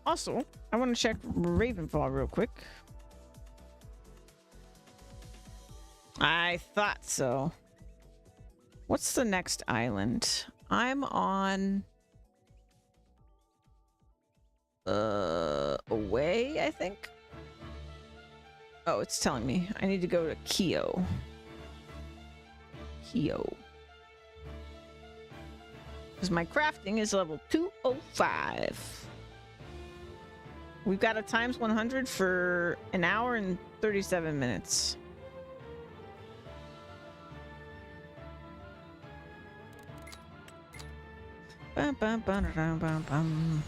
Also, I want to check Ravenfall real quick. I thought so. What's the next island? I'm on... away, I think? Oh, it's telling me. I need to go to Kyo. Because my crafting is level 205. We've got a times 100 for an hour and 37 minutes. Bum, bum, bum, bum, bum, bum.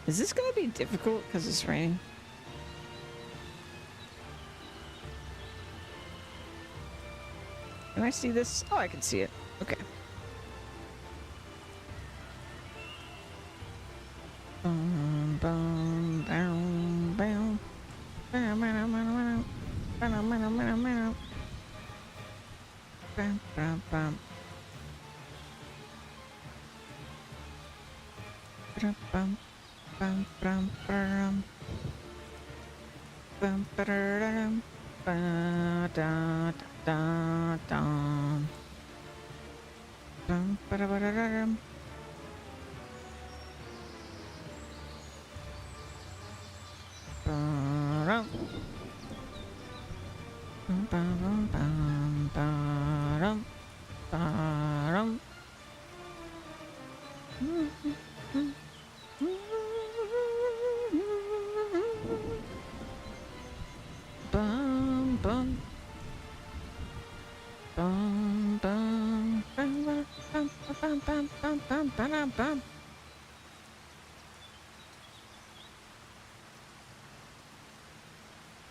Is this going to be difficult because it's raining? Can I see this? Oh, I can see it. Okay. Bum, ba-da-da-dum, ba-da-da-da-dum. Bum, ba-da-ba-da-da-dum. Ba-dum. Bum, bum, bum, bum, ba-dum, ba-dum. Bum, bum. Bum, bum, bum, bum, bum, bum, bum, bum, bum, bum, bum.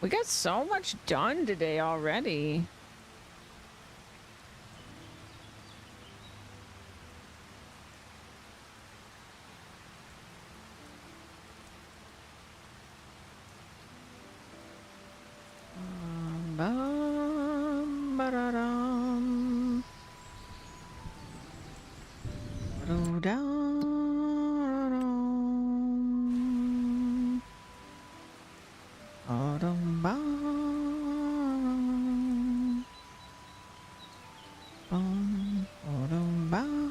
We got so much done today already. Bum, ba-da-dum. Ba-do-da-dum. Ba-dum, bum. Bum, ba-dum, bum.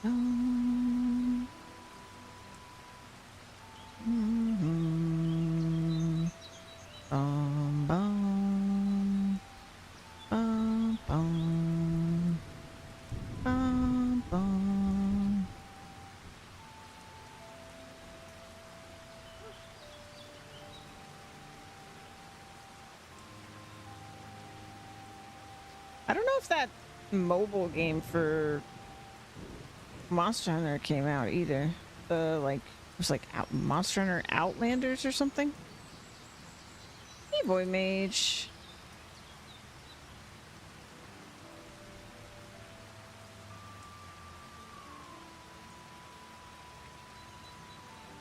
Dum. Mhm. Bum, bum. Bum, bum. Bum, bum. I don't know if that mobile game for Monster Hunter came out either. It was like Monster Hunter Outlanders or something. Hey, boy, mage.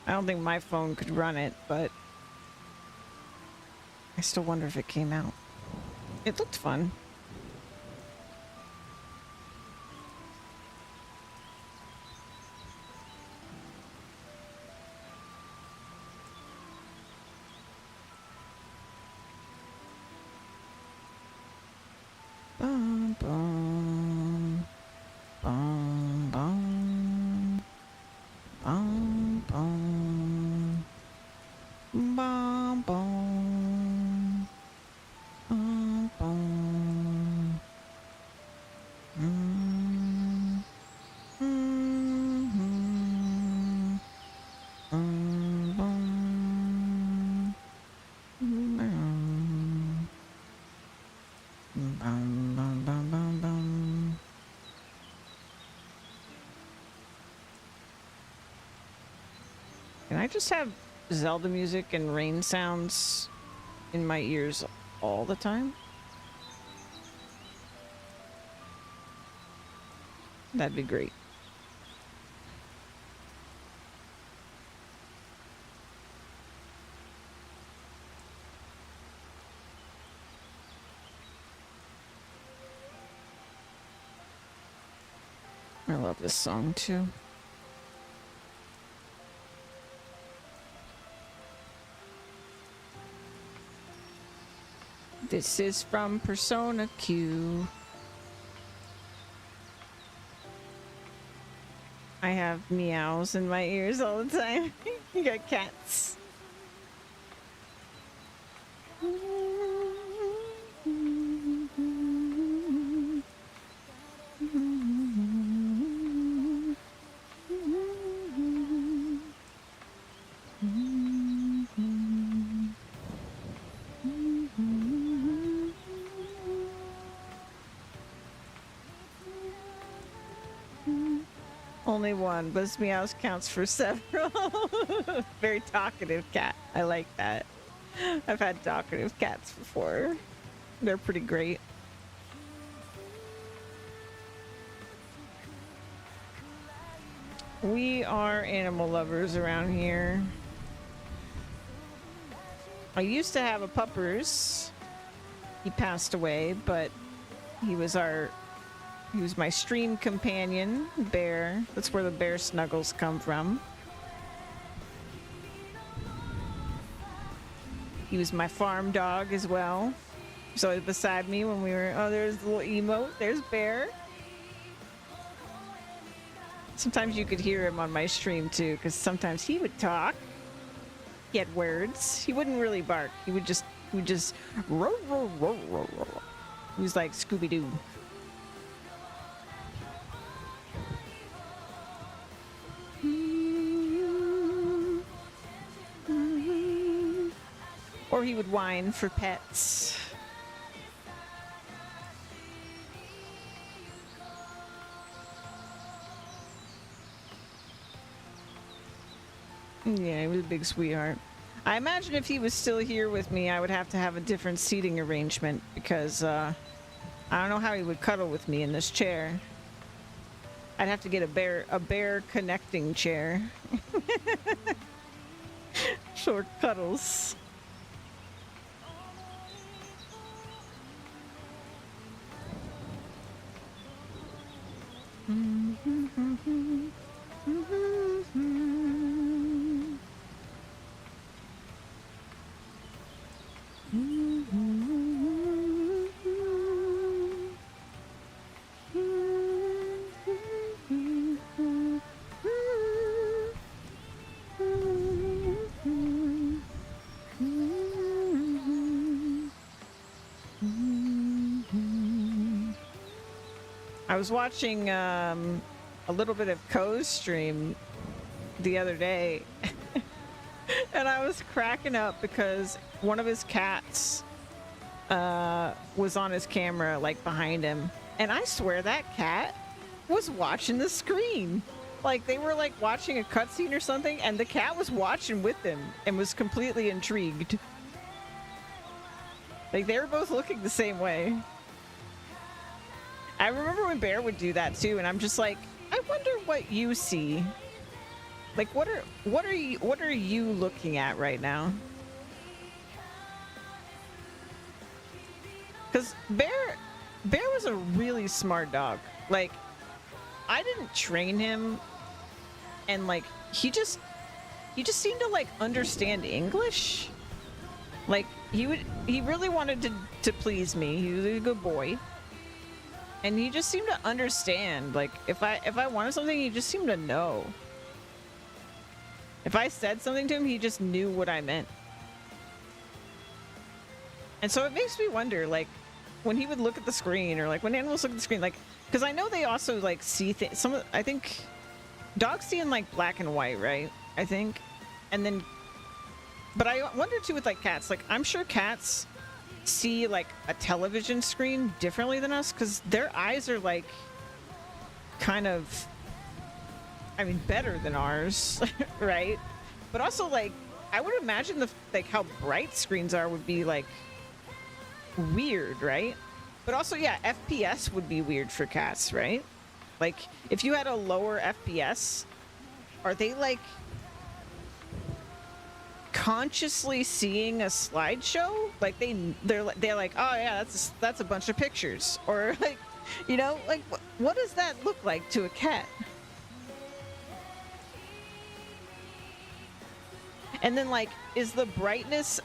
I don't think my phone could run it, but I still wonder if it came out. It looked fun. Bum, bum. Bum, bum. Bum, bum. Bum, bum. Bum, bum. Mm. Mhm. Bum, bum. Bum. Bum, bum, bum, bum, bum. Can I just have Zelda music and rain sounds in my ears all the time? That'd be great. I love this song too. This is from Persona Q. I have meows in my ears all the time. You got cats. Only one, but his meows counts for several. Very talkative cat. I like that. I've had talkative cats before. They're pretty great. We are animal lovers around here. I used to have a puppers. He passed away, but he was my stream companion, Bear. That's where the bear snuggles come from. He was my farm dog as well. So he was beside me when we were, oh, there's the little emote. There's Bear. Sometimes you could hear him on my stream too, because sometimes he would talk. He had words. He wouldn't really bark. He would just roar, roar, roar, roar, roar. He was like Scooby-Doo. Or he would whine for pets. Yeah, he was a big sweetheart. I imagine if he was still here with me, I would have to have a different seating arrangement because I don't know how he would cuddle with me in this chair. I'd have to get a bear connecting chair. Short cuddles. I was watching a little bit of Ko's stream the other day and I was cracking up because one of his cats was on his camera, like behind him, and I swear that cat was watching the screen. Like they were like watching a cutscene or something, and the cat was watching with them and was completely intrigued. Like they were both looking the same way. I remember when Bear would do that too, and I'm just like, I wonder what you see. Like what are you looking at right now? Because Bear was a really smart dog. Like I didn't train him, and like he just seemed to like understand English. Like he really wanted to please me. He was a good boy. And he just seemed to understand. Like if I wanted something, he just seemed to know. If I said something to him, he just knew what I meant. And so it makes me wonder, like, when he would look at the screen, or like when animals look at the screen, like, because I know they also like see things. I think dogs see in like black and white, right? I think, and then, but I wonder too with like cats. Like I'm sure cats see like a television screen differently than us, because their eyes are like kind of, I mean, better than ours, right? But also like I would imagine like how bright screens are would be like weird, right? But also yeah, FPS would be weird for cats, right? Like if you had a lower FPS, are they like consciously seeing a slideshow? Like they're like, oh yeah, that's a bunch of pictures, or like, you know, like what does that look like to a cat? And then like, is the brightness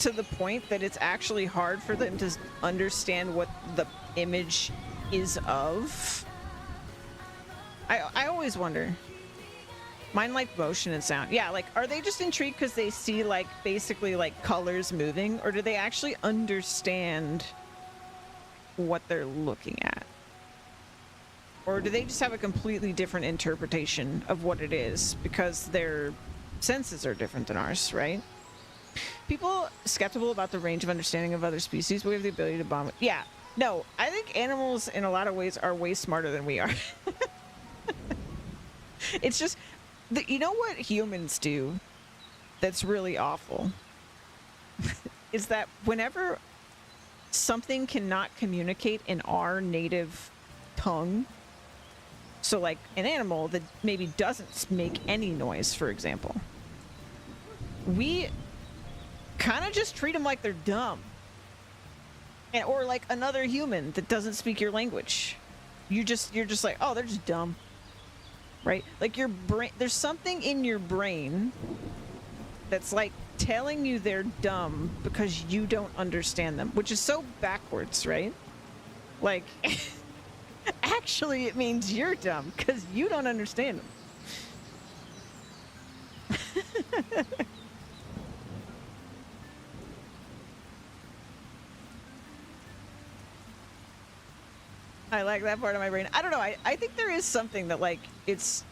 to the point that it's actually hard for them to understand what the image is of? I always wonder. Mine like motion and sound. Yeah, like, are they just intrigued because they see like basically like colors moving, or do they actually understand what they're looking at? Or do they just have a completely different interpretation of what it is because their senses are different than ours, right? People skeptical about the range of understanding of other species, but we have the ability to bond with. Yeah, no, I think animals in a lot of ways are way smarter than we are. It's just, you know what humans do that's really awful? Is that whenever something cannot communicate in our native tongue, so like an animal that maybe doesn't make any noise, for example, we kind of just treat them like they're dumb. Or like another human that doesn't speak your language. You're just like, oh, they're just dumb. Right? Like your brain, there's something in your brain that's like telling you they're dumb because you don't understand them, which is so backwards, right? Like, actually, it means you're dumb because you don't understand them. I like that part of my brain. I don't know. I think there is something that, like, it's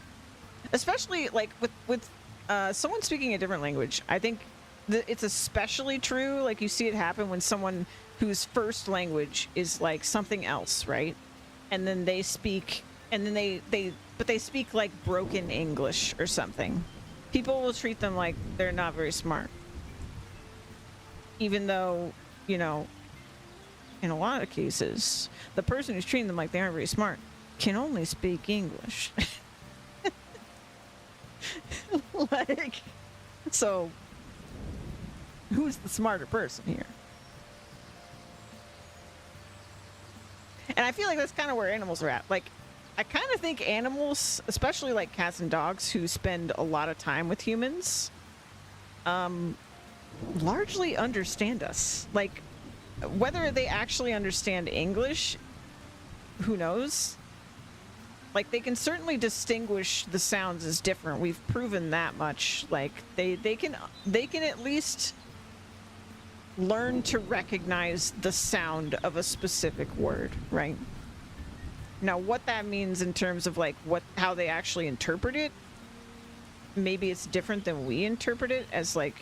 especially like with someone speaking a different language. I think it's especially true. Like, you see it happen when someone whose first language is like something else, right? And then they speak, and then they speak like broken English or something. People will treat them like they're not very smart, even though, you know, in a lot of cases, the person who's treating them like they aren't very smart can only speak English. Like, so who's the smarter person here? And I feel like that's kind of where animals are at. Like, I kind of think animals, especially like cats and dogs who spend a lot of time with humans, largely understand us. Like, whether they actually understand English, who knows? Like, they can certainly distinguish the sounds as different. We've proven that much. Like, they can at least learn to recognize the sound of a specific word, right? Now, what that means in terms of like how they actually interpret it, maybe it's different than we interpret it as, like,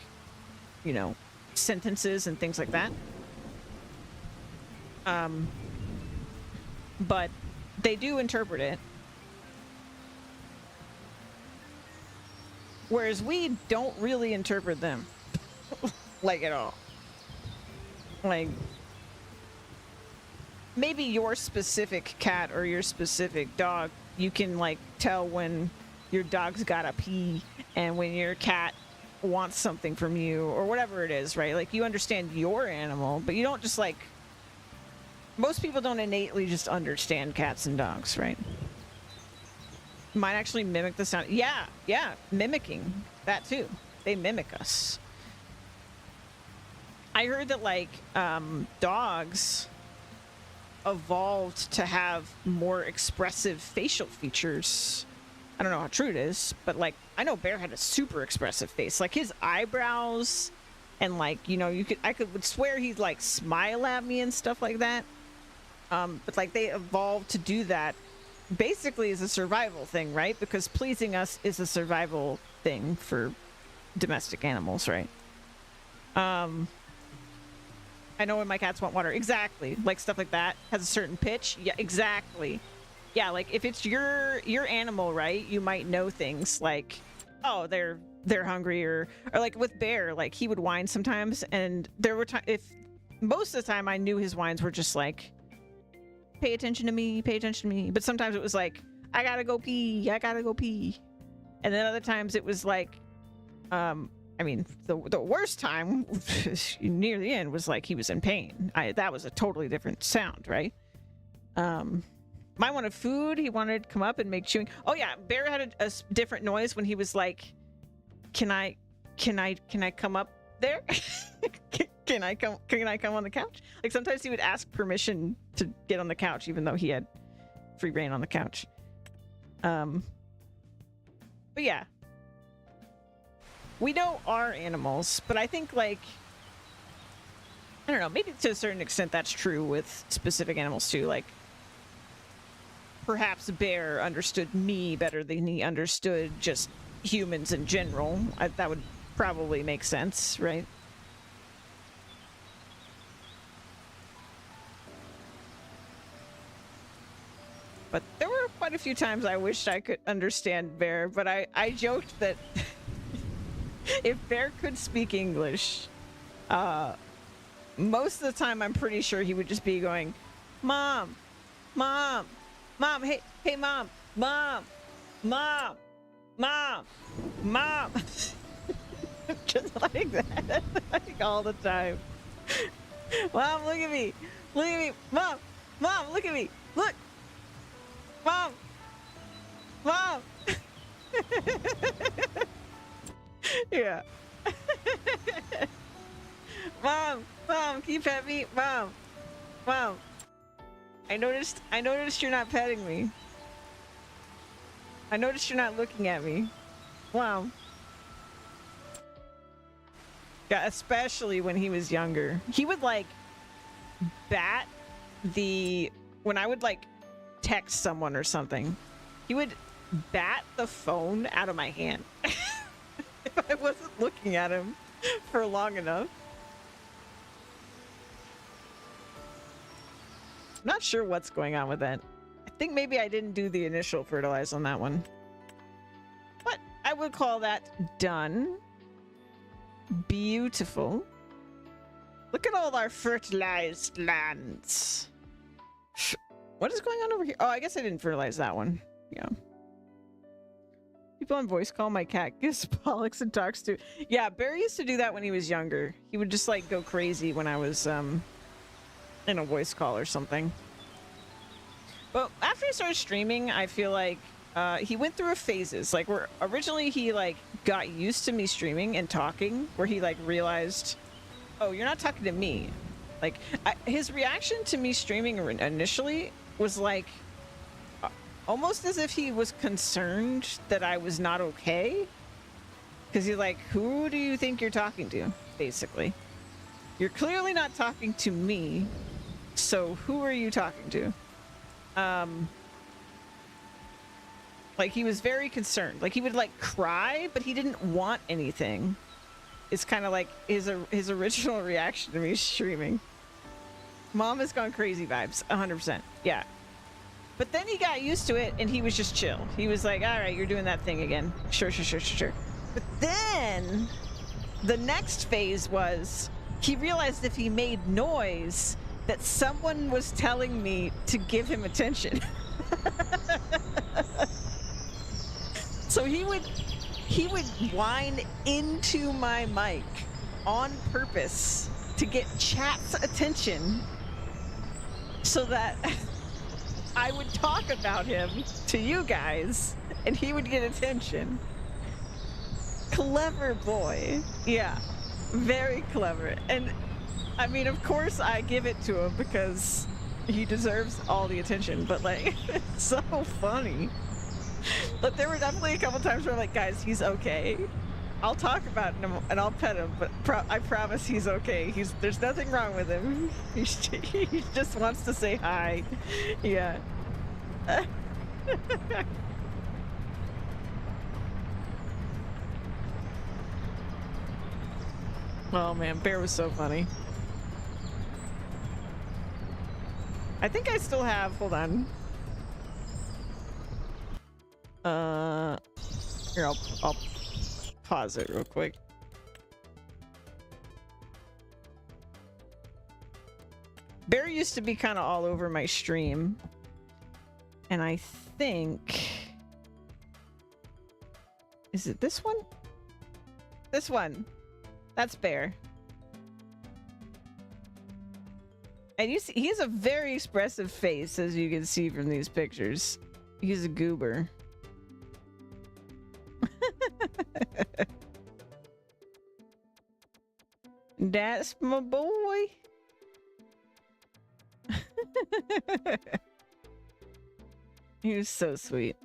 you know, sentences and things like that. But they do interpret it. Whereas we don't really interpret them. Like, at all. Like, maybe your specific cat or your specific dog, you can, like, tell when your dog's gotta pee and when your cat wants something from you or whatever it is, right? Like, you understand your animal, but you don't just, like, most people don't innately just understand cats and dogs, right? Might actually mimic the sound. Yeah, mimicking that too. They mimic us. I heard that, like, dogs evolved to have more expressive facial features. I don't know how true it is, but, like, I know Bear had a super expressive face. Like, his eyebrows and, like, you know, I would swear he'd, like, smile at me and stuff like that. But, like, they evolved to do that basically as a survival thing, right? Because pleasing us is a survival thing for domestic animals, right? I know when my cats want water. Exactly. Like, stuff like that has a certain pitch. Yeah, exactly. Yeah, like, if it's your animal, right, you might know things like, oh, they're hungry, or like with Bear, like, he would whine sometimes, and there were times, if most of the time I knew his whines were just like, pay attention to me, but sometimes it was like, I gotta go pee, and then other times it was like, I mean, the worst time near the end was like he was in pain. That was a totally different sound, right? Mine wanted food. He wanted to come up and make chewing. Oh yeah, Bear had a different noise when he was like, "Can I come up there? Can I come on the couch?" Like, sometimes he would ask permission to get on the couch, even though he had free reign on the couch. But yeah. We know our animals, but I think, like, I don't know, maybe to a certain extent that's true with specific animals too. Like, perhaps Bear understood me better than he understood just humans in general. That would probably make sense, right? But there were quite a few times I wished I could understand Bear, but I joked that if Bear could speak English, most of the time I'm pretty sure he would just be going, Mom, Mom, Mom, hey, Mom, Mom, Mom, Mom, Mom. Just like that, like, all the time. Mom, look at me. Mom, look at me. Look. Mom. Yeah. Mom, can you pet me? Mom. I noticed you're not petting me. I noticed you're not looking at me. Mom. Yeah, especially when he was younger. He would like bat when I would like text someone or something, he would bat the phone out of my hand if I wasn't looking at him for long enough. I'm not sure what's going on with that. I think maybe I didn't do the initial fertilize on that one. But I would call that done. Beautiful. Look at all our fertilized lands. What is going on over here? Oh, I guess I didn't fertilize that one. Yeah. People on voice call. My cat gives bollocks and talks to. Yeah, Barry used to do that when he was younger. He would just like go crazy when I was in a voice call or something. But after he started streaming, I feel like he went through phases. Like where originally he like got used to me streaming and talking, where he like realized, oh, you're not talking to me. Like his reaction to me streaming initially was like almost as if he was concerned that I was not okay. Because he's like, who do you think you're talking to? Basically, you're clearly not talking to me. So who are you talking to? Like he was very concerned. Like he would like cry, but he didn't want anything. It's kind of like his original reaction to me streaming. Mom has gone crazy vibes, 100%. Yeah. But then he got used to it and he was just chill. He was like, all right, you're doing that thing again. Sure. But then the next phase was he realized if he made noise that someone was telling me to give him attention. So he would whine into my mic on purpose to get chat's attention so that I would talk about him to you guys and he would get attention. Clever boy. Yeah, very clever. And I mean, of course I give it to him because he deserves all the attention, but like, it's so funny. But there were definitely a couple times where I'm like, guys, he's okay. I'll talk about him and I'll pet him, but I promise he's okay. There's nothing wrong with him. He just wants to say hi. Yeah. Oh man, Bear was so funny. I think I still have, hold on. Here, I'll pause it real quick. Bear used to be kind of all over my stream. And I think... Is it this one? This one. That's Bear. And you see, he has a very expressive face, as you can see from these pictures. He's a goober. That's my boy. He was so sweet.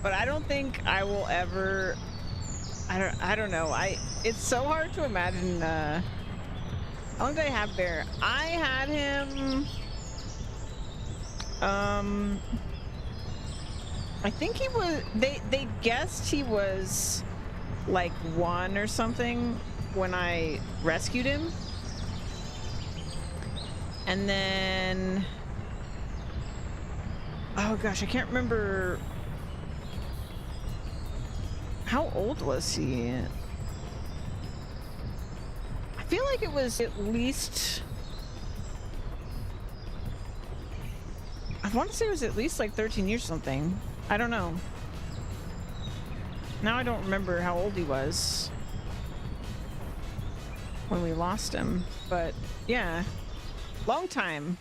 But I don't think I will ever... I don't know. It's so hard to imagine. How long did I have Bear? I had him. I think he was. They guessed he was like 1 or something when I rescued him, and then. Oh gosh, I can't remember. How old was he? I feel like it was at least... I want to say it was at least like 13 years or something. I don't know. Now I don't remember how old he was. when we lost him. But yeah, long time.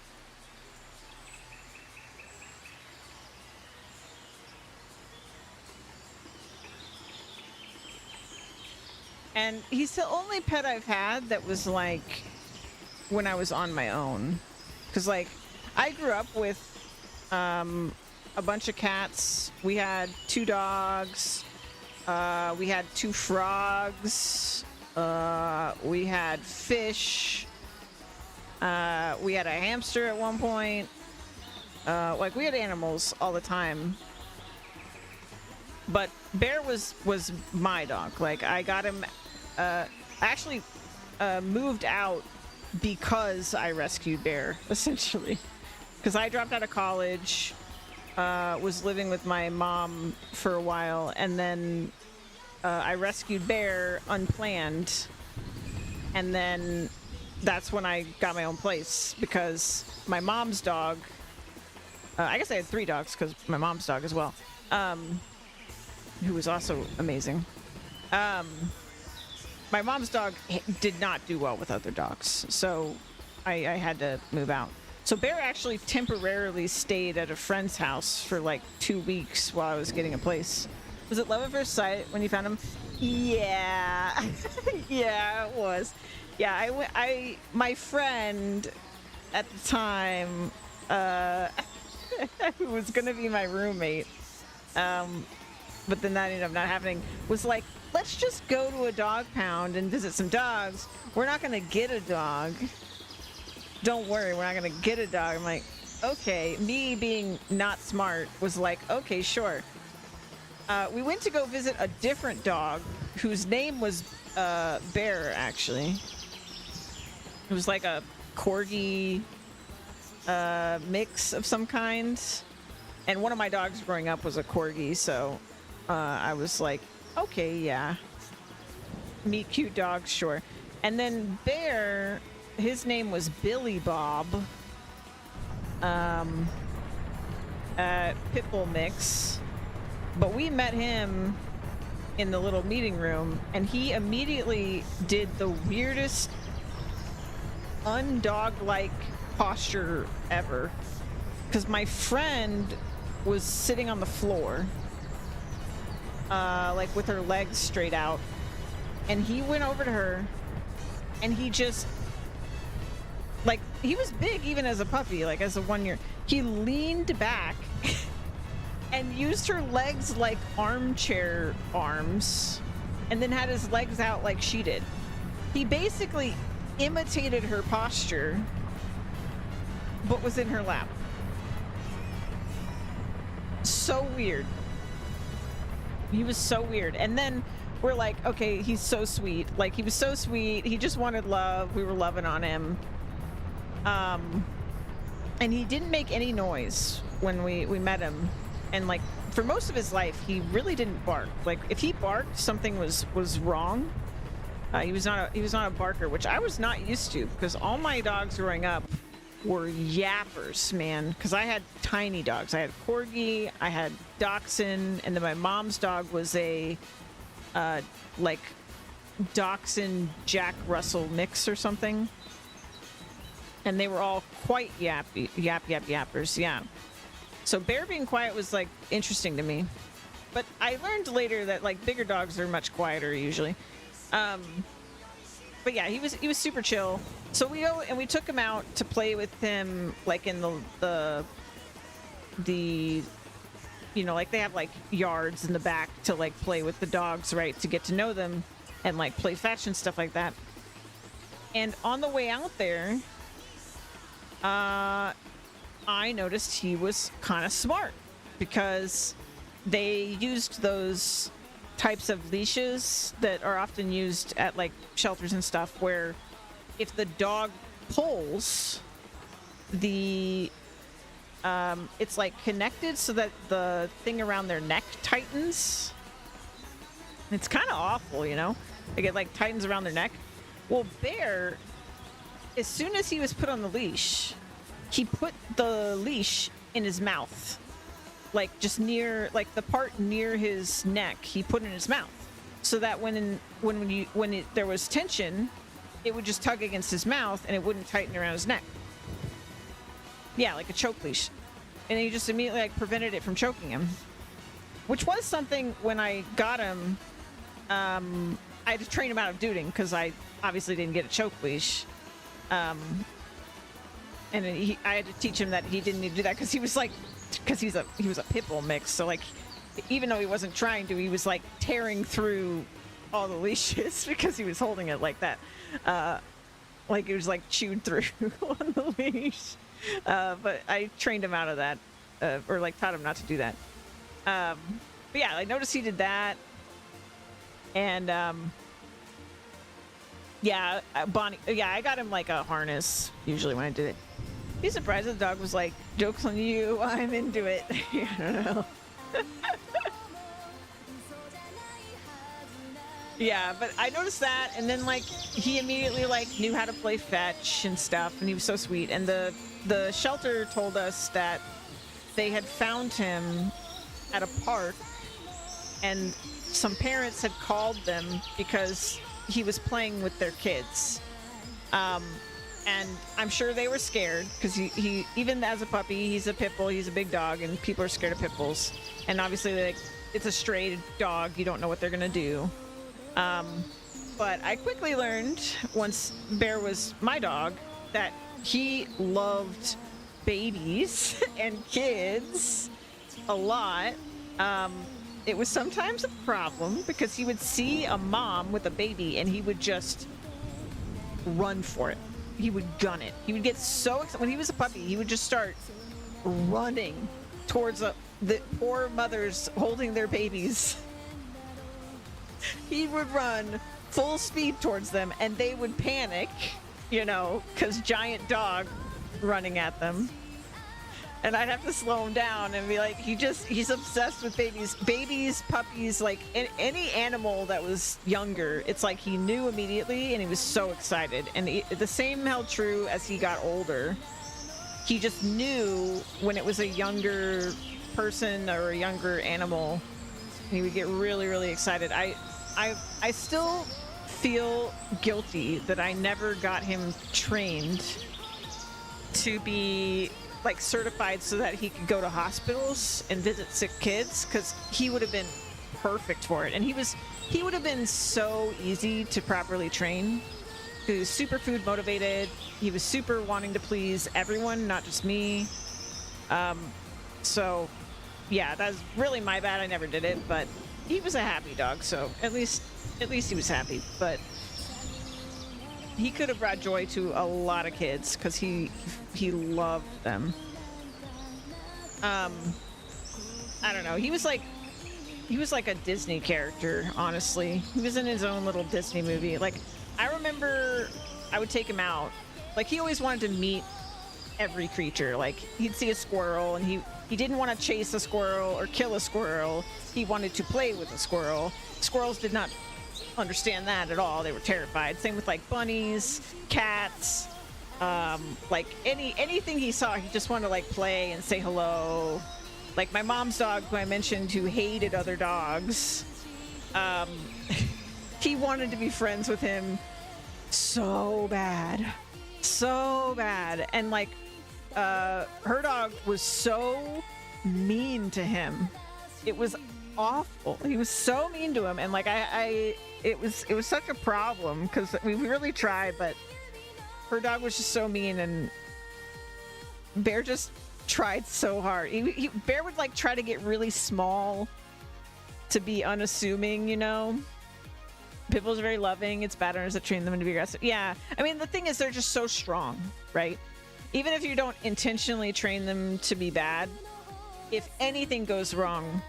And he's the only pet I've had that was like when I was on my own. Because like I grew up with a bunch of cats. We had 2 dogs. We had 2 frogs. We had fish. We had a hamster at one point. Like we had animals all the time. But Bear was my dog. Like I got him. I actually moved out because I rescued Bear, essentially. Because I dropped out of college, was living with my mom for a while, and then I rescued Bear unplanned, and then that's when I got my own place because my mom's dog. I guess I had 3 dogs because my mom's dog as well, who was also amazing. My mom's dog did not do well with other dogs, so I had to move out. So Bear actually temporarily stayed at a friend's house for like 2 weeks while I was getting a place. Was it love at first sight when you found him? Yeah. Yeah, it was. Yeah, my friend at the time, who was gonna be my roommate, but then that ended up not happening, was like, let's just go to a dog pound and visit some dogs. We're not gonna get a dog. Don't worry, we're not gonna get a dog. I'm like, okay. Me being not smart was like, okay, sure. We went to go visit a different dog whose name was Bear, actually. It was like a corgi mix of some kind. And one of my dogs growing up was a corgi, so I was like, okay, yeah. Meet cute dogs, sure. And then Bear, his name was Billy Bob. Pitbull mix. But we met him in the little meeting room, and he immediately did the weirdest undog-like posture ever. Because my friend was sitting on the floor, like with her legs straight out, and he went over to her, and he just, like, he was big even as a puppy, like as a 1 year. He leaned back and used her legs like armchair arms, and then had his legs out like she did. He basically imitated her posture, but was in her lap. So weird. He was so weird. And then we're like, okay, he's so sweet. Like, he was so sweet. He just wanted love. We were loving on him. And he didn't make any noise when we met him. And like, for most of his life, he really didn't bark. Like, if he barked, something was wrong. He was not a barker, which I was not used to, because all my dogs growing up were yappers, man. Because I had tiny dogs. I had Corgi, I had Dachshund, and then my mom's dog was a like Dachshund Jack Russell mix or something. And they were all quite yappers, yeah. So Bear being quiet was like interesting to me. But I learned later that like bigger dogs are much quieter usually. But yeah, he was super chill. So we go and we took him out to play with him, like in the you know, like they have like yards in the back to like play with the dogs, right, to get to know them and like play fetch and stuff like that. And on the way out there, I noticed he was kind of smart, because they used those types of leashes that are often used at like shelters and stuff, where if the dog pulls, the it's like connected so that the thing around their neck tightens. It's kind of awful, you know? Like it like tightens around their neck. Well, Bear, as soon as he was put on the leash, he put the leash in his mouth. Like just near, like the part near his neck, he put in his mouth. So that when there was tension, it would just tug against his mouth and it wouldn't tighten around his neck. Yeah, like a choke leash. And he just immediately like prevented it from choking him. Which was something when I got him, I had to train him out of doing because I obviously didn't get a choke leash. And I had to teach him that he didn't need to do that because he was like, he was a pit bull mix. So like, even though he wasn't trying to, he was like tearing through all the leashes because he was holding it like that. Like it was like chewed through on the leash. But I trained him out of that, or like taught him not to do that. But yeah, I noticed he did that. And yeah, Bonnie, yeah, I got him like a harness usually when I did it. He's surprised that the dog was like, joke's on you, I'm into it. I don't know. Yeah, but I noticed that, and then like he immediately like knew how to play fetch and stuff, and he was so sweet. And the shelter told us that they had found him at a park, and some parents had called them because he was playing with their kids. And I'm sure they were scared because he even as a puppy, he's a pit bull, he's a big dog, and people are scared of pit bulls. And obviously, like, it's a stray dog, you don't know what they're gonna do. But I quickly learned once Bear was my dog that he loved babies and kids a lot. It was sometimes a problem because he would see a mom with a baby and he would just run for it. He would gun it. He would get so excited. When he was a puppy, he would just start running towards the poor mothers holding their babies. He would run full speed towards them and they would panic, you know, because giant dog running at them. And I'd have to slow him down and be like, he's obsessed with babies, puppies, like any animal that was younger. It's like he knew immediately and he was so excited. And the same held true as he got older. He just knew when it was a younger person or a younger animal, he would get really, really excited. I still feel guilty that I never got him trained to be like certified so that he could go to hospitals and visit sick kids, because he would have been perfect for it. And he would have been so easy to properly train. He was super food motivated. He was super wanting to please everyone, not just me. So yeah, that's really my bad. I never did it, but he was a happy dog, so at least he was happy. But he could have brought joy to a lot of kids because he loved them. I don't know. He was like a Disney character, honestly. He was in his own little Disney movie. Like, I remember I would take him out. Like, he always wanted to meet every creature. Like, he'd see a squirrel and he didn't want to chase a squirrel or kill a squirrel. He wanted to play with a squirrel. Squirrels did not understand that at all. They were terrified. Same with like bunnies, cats, like anything he saw, he just wanted to like play and say hello. Like my mom's dog, who I mentioned, who hated other dogs, he wanted to be friends with him so bad, and like her dog was so mean to him. It was awful. He was so mean to him, and like it was such a problem because we really tried, but her dog was just so mean, and Bear just tried so hard. Bear would like try to get really small to be unassuming, you know. Pit bulls are very loving. It's bad owners that train them to be aggressive. Yeah, I mean the thing is they're just so strong, right? Even if you don't intentionally train them to be bad, if anything goes wrong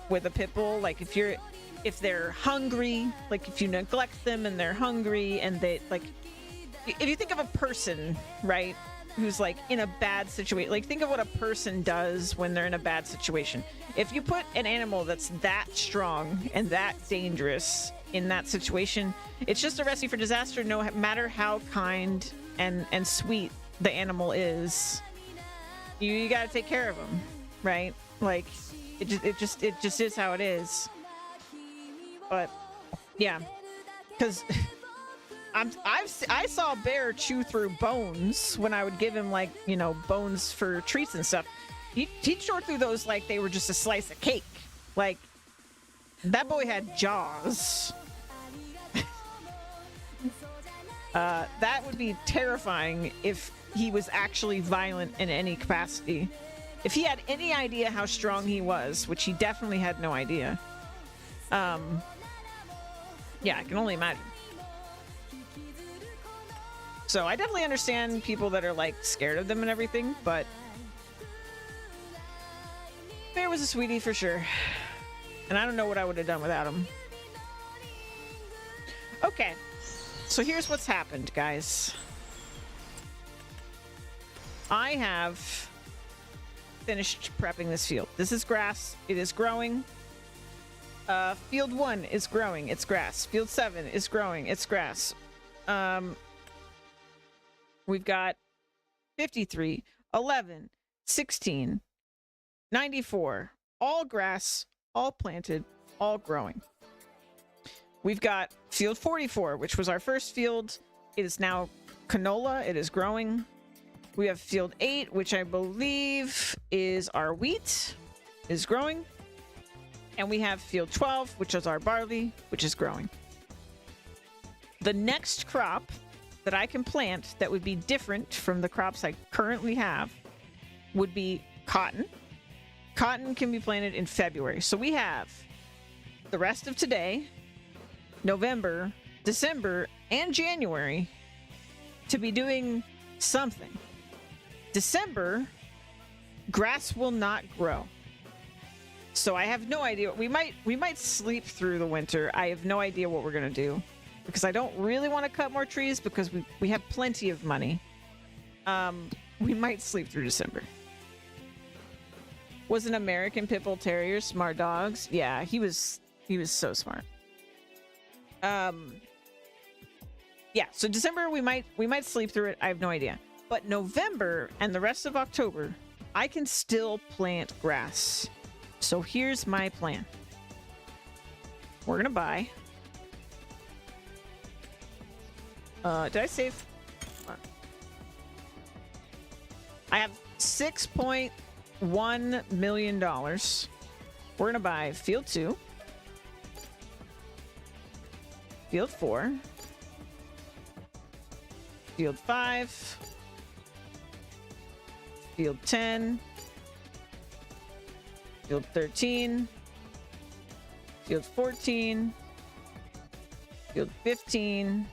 with a pit bull, like if they're hungry, like if you neglect them and they're hungry, and they like, if you think of a person, right, who's like in a bad situation, like think of what a person does when they're in a bad situation. If you put an animal that's that strong and that dangerous in that situation, it's just a recipe for disaster, no matter how kind and sweet the animal is. You got to take care of them, right? Like it just is how it is. But yeah, because I saw a bear chew through bones when I would give him, like, you know, bones for treats and stuff. He'd chew through those like they were just a slice of cake. Like, that boy had jaws. That would be terrifying if he was actually violent in any capacity. If he had any idea how strong he was, which he definitely had no idea. Yeah, I can only imagine. So I definitely understand people that are, like, scared of them and everything, but bear was a sweetie for sure. And I don't know what I would have done without him. Okay. So here's what's happened, guys. I have finished prepping this field. This is grass. It is growing. Field 1 is growing. It's grass. Field 7 is growing. It's grass. We've got 53, 11, 16, 94. All grass, all planted, all growing. We've got field 44, which was our first field. It is now canola. It is growing. We have field 8, which I believe is our wheat, is growing. And we have field 12, which is our barley, which is growing. The next crop that I can plant that would be different from the crops I currently have would be cotton. Cotton can be planted in February. So we have the rest of today, November, December, and January to be doing something. December, grass will not grow. So I have no idea. We might sleep through the winter. I have no idea what we're gonna do because I don't really want to cut more trees because we have plenty of money. We might sleep through December. Was an American Pit Bull Terrier smart dogs? Yeah, he was so smart. Yeah, so December we might sleep through it. I have no idea. But November and the rest of October, I can still plant grass. So here's my plan. We're gonna buy. Did I save? I have $6.1 million. We're gonna buy field 2, field 4, field 5, field 10, field 13, field 14, field 15,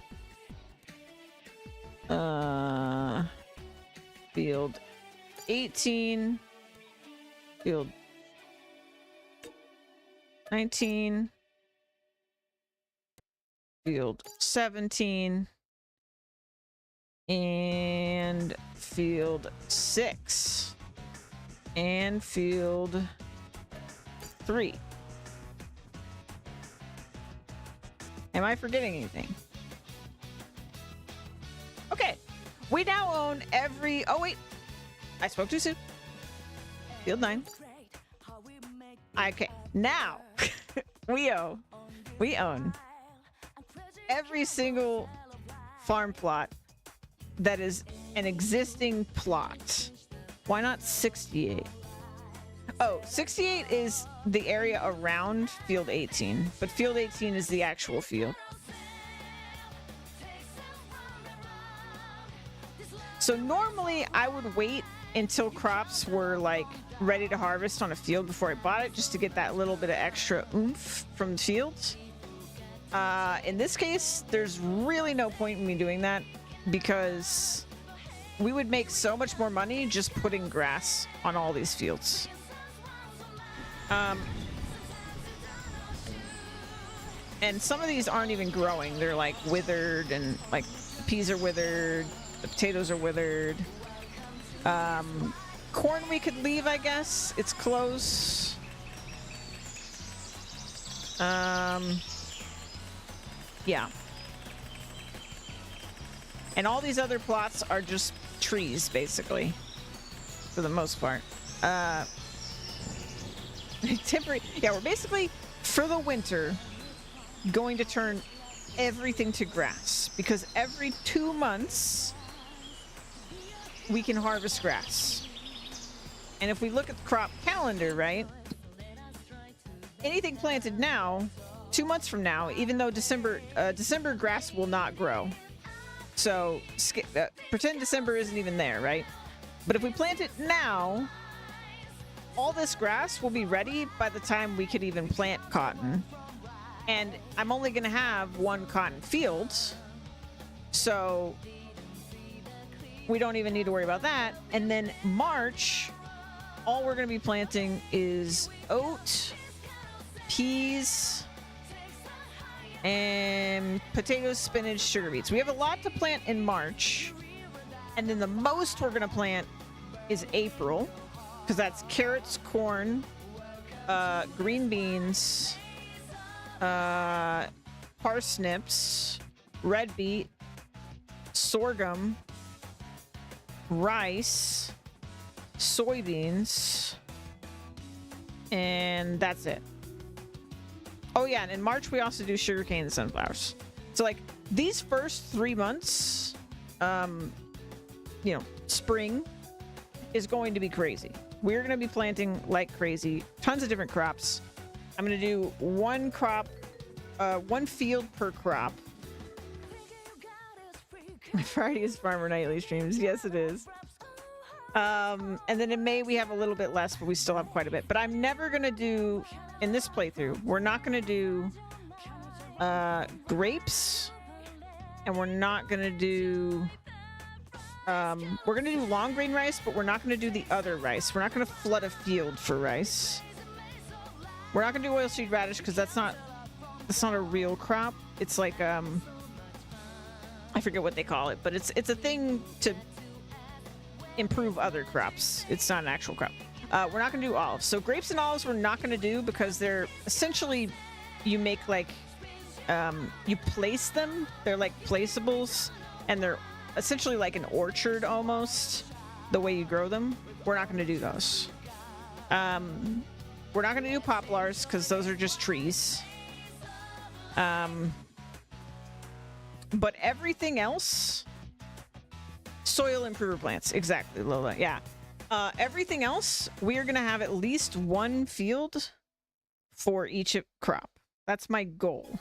field 18, field 19, field 17, and field 6, and field 3. Am I forgetting anything? Okay, we now own every... Oh, wait. I spoke too soon. Field 9. Okay, now we own every single farm plot that is an existing plot. Why not 68? Oh, 68 is the area around field 18, but field 18 is the actual field. So normally I would wait until crops were like ready to harvest on a field before I bought it, just to get that little bit of extra oomph from the fields. In this case, there's really no point in me doing that because we would make so much more money just putting grass on all these fields. And some of these aren't even growing. They're like withered, and like the peas are withered, the potatoes are withered. Corn we could leave, I guess. It's close. Yeah. And all these other plots are just trees, basically, for the most part. Temporary. Yeah, we're basically, for the winter, going to turn everything to grass because every 2 months we can harvest grass. And if we look at the crop calendar, right? Anything planted now, 2 months from now, even though December grass will not grow. So pretend December isn't even there, right? But if we plant it now, all this grass will be ready by the time we could even plant cotton. And I'm only going to have one cotton field. So we don't even need to worry about that. And then March, all we're going to be planting is oat, peas, and potatoes, spinach, sugar beets. We have a lot to plant in March. And then the most we're going to plant is April, because that's carrots, corn, green beans, parsnips, red beet, sorghum, rice, soybeans, and that's it. Oh yeah, and in March we also do sugarcane and sunflowers. So like these first 3 months, spring is going to be crazy. We're going to be planting like crazy, tons of different crops. I'm going to do one field per crop. Friday is Farmer Nightly streams. Yes, it is. And then in May we have a little bit less, but we still have quite a bit. But I'm never going to do, in this playthrough, we're not going to do grapes, and we're not going to do we're going to do long grain rice, but we're not going to do the other rice. We're not going to flood a field for rice. We're not going to do oilseed radish because that's not a real crop. It's like I forget what they call it, but it's a thing to improve other crops. It's not an actual crop. We're not going to do olives. So grapes and olives we're not going to do because they're essentially, you make like you place them. They're like placeables, and they're essentially like an orchard almost, the way you grow them. We're not going to do those. We're not going to do poplars because those are just trees. But everything else, soil improver plants. Exactly, Lola. Yeah. Everything else, we are going to have at least one field for each crop. That's my goal.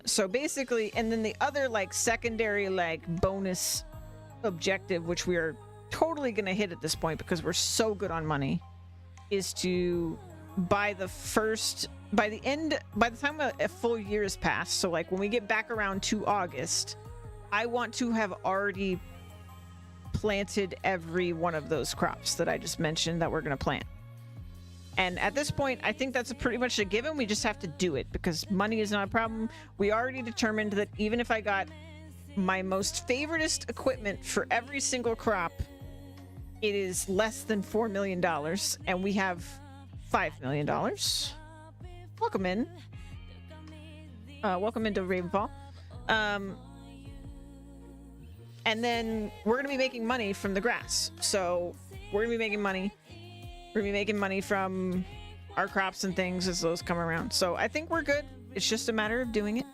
So basically, and then the other like secondary like bonus objective, which we are totally going to hit at this point because we're so good on money, is to by the time a full year has passed, so like when we get back around to August, I want to have already planted every one of those crops that I just mentioned that we're going to plant. And at this point, I think that's pretty much a given. We just have to do it because money is not a problem. We already determined that even if I got my most favoritist equipment for every single crop, it is less than $4 million, and we have $5 million. Welcome in. Welcome into Ravenfall. And then we're going to be making money from the grass. So we're going to be making money. We're going to be making money from our crops and things as those come around. So I think we're good. It's just a matter of doing it.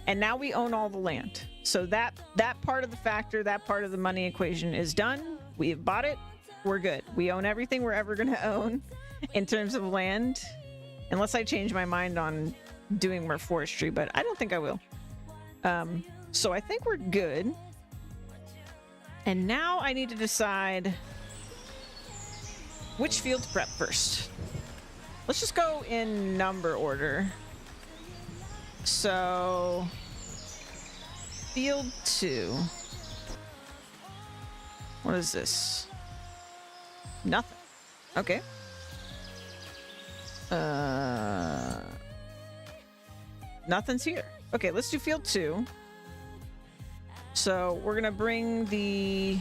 And now we own all the land. So that part of the factor, that part of the money equation is done. We have bought it. We're good. We own everything we're ever going to own in terms of land. Unless I change my mind on doing more forestry, but I don't think I will. So I think we're good. And now I need to decide which field to prep first. Let's just go in number order. So, field 2. What is this? Nothing. Okay. Nothing's here. Okay, let's do field 2. So we're gonna bring the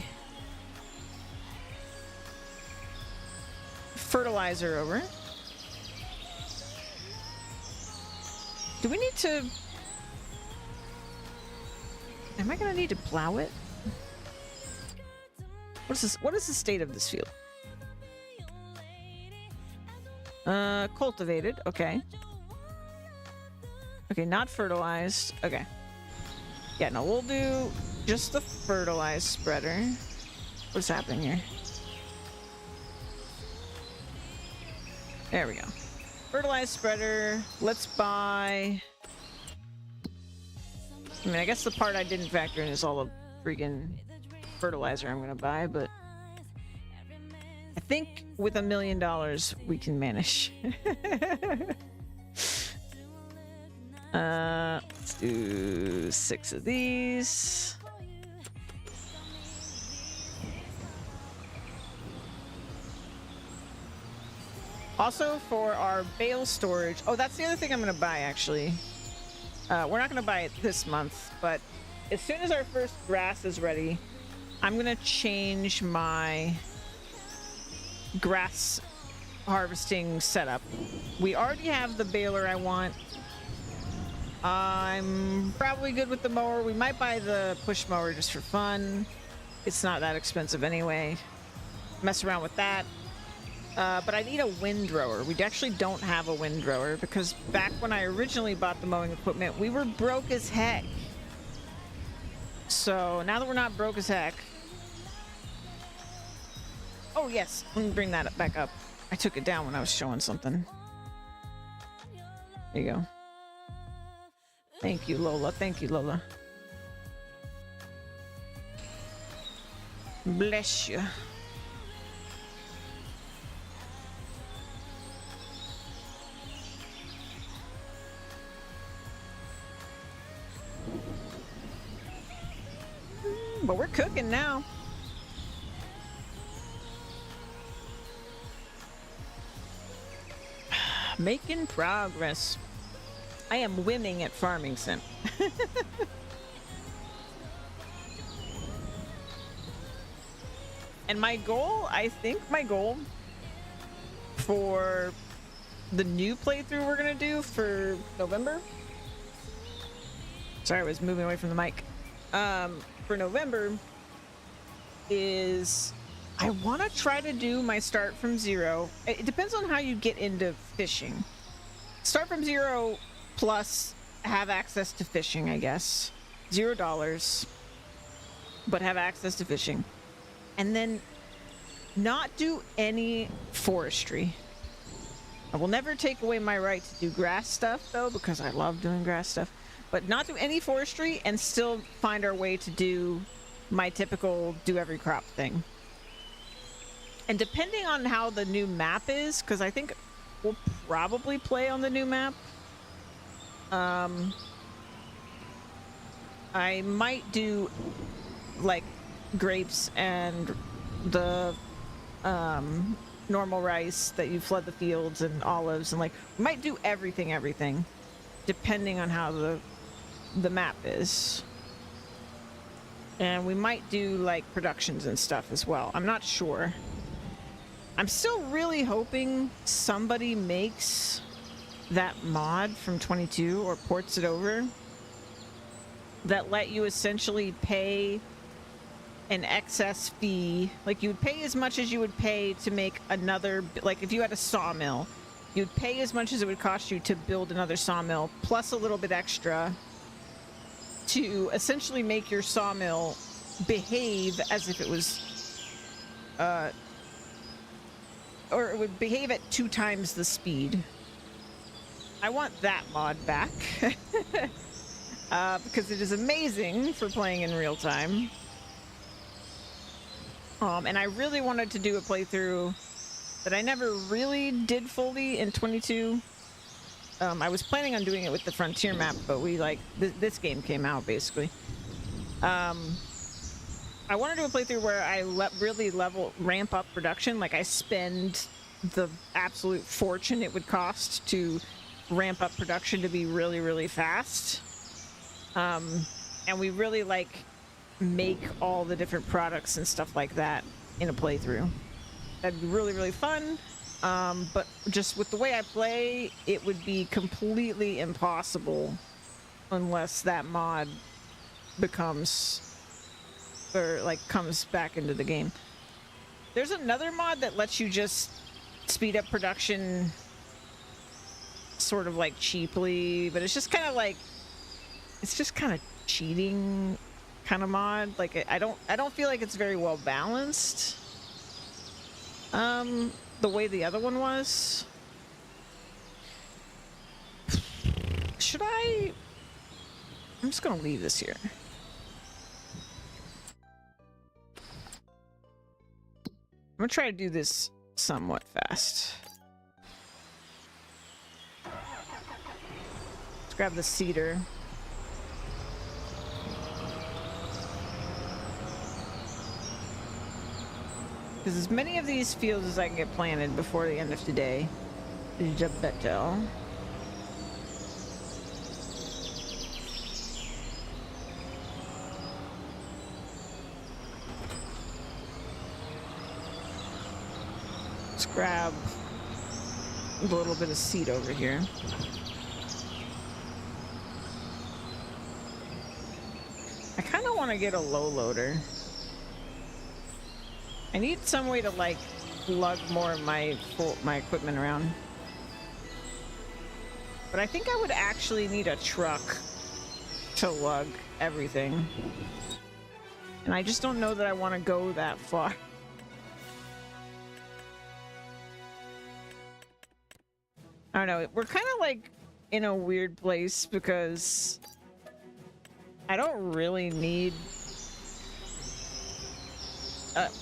fertilizer over. Do we need to... Am I gonna need to plow it? What is this? What is the state of this field? Cultivated. Okay. Okay, not fertilized. Okay. Yeah, no, we'll do just the fertilized spreader. What's happening here? There we go. Fertilized spreader. Let's buy... I mean, I guess the part I didn't factor in is all the freaking fertilizer I'm gonna buy, but... I think with $1 million, we can manage. Let's do 6 of these. Also, for our bale storage... Oh, that's the other thing I'm going to buy, actually. We're not going to buy it this month, but as soon as our first grass is ready, I'm going to change my grass harvesting setup. We already have the baler I want. I'm probably good with the mower. We might buy the push mower just for fun. It's not that expensive anyway. Mess around with that. But I need a windrower. We actually don't have a windrower because back when I originally bought the mowing equipment, we were broke as heck. So now that we're not broke as heck... Oh yes, let me bring that back up. I took it down when I was showing something. There you go. Thank you, Lola. Thank you, Lola. Bless you. But we're cooking now. Making progress. I am whimming at Farming Sim. And my goal, I think my goal for the new playthrough we're gonna do for November. Sorry, I was moving away from the mic. For November is I want to try to do my start from zero. It depends on how you get into fishing. Start from zero plus have access to fishing, I guess. $0, but have access to fishing. And then not do any forestry. I will never take away my right to do grass stuff though, because I love doing grass stuff. But not do any forestry and still find our way to do my typical do every crop thing. And depending on how the new map is, because I think we'll probably play on the new map. I might do like grapes and the normal rice that you flood the fields and olives and like we might do everything depending on how the map is. And we might do like productions and stuff as well. I'm not sure. I'm still really hoping somebody makes that mod from 22 or ports it over that let you essentially pay an excess fee. Like you would pay as much as you would pay to make another, like if you had a sawmill, you'd pay as much as it would cost you to build another sawmill plus a little bit extra to essentially make your sawmill behave as if it was or it would behave at 2 times the speed. I want that mod back because it is amazing for playing in real time. And I really wanted to do a playthrough that I never really did fully in 22. I was planning on doing it with the Frontier map, but we like this game came out basically. I want to do a playthrough where I really ramp up production. Like I spend the absolute fortune it would cost to ramp up production to be really, really fast. And we really like make all the different products and stuff like that in a playthrough. That'd be really, really fun. But just with the way I play, it would be completely impossible unless that mod becomes or like comes back into the game. There's another mod that lets you just speed up production sort of like cheaply, but it's just kind of like, it's just kind of cheating kind of mod. Like I don't feel like it's very well balanced. The way the other one was. Should I? I'm just gonna leave this here. I'm gonna try to do this somewhat fast. Let's grab the cedar. Because as many of these fields as I can get planted before the end of today is a better. Let's grab a little bit of seed over here. I kind of want to get a low loader. I need some way to like lug more of my equipment around. But I think I would actually need a truck to lug everything. And I just don't know that I want to go that far. I don't know. We're kind of like in a weird place because I don't really need...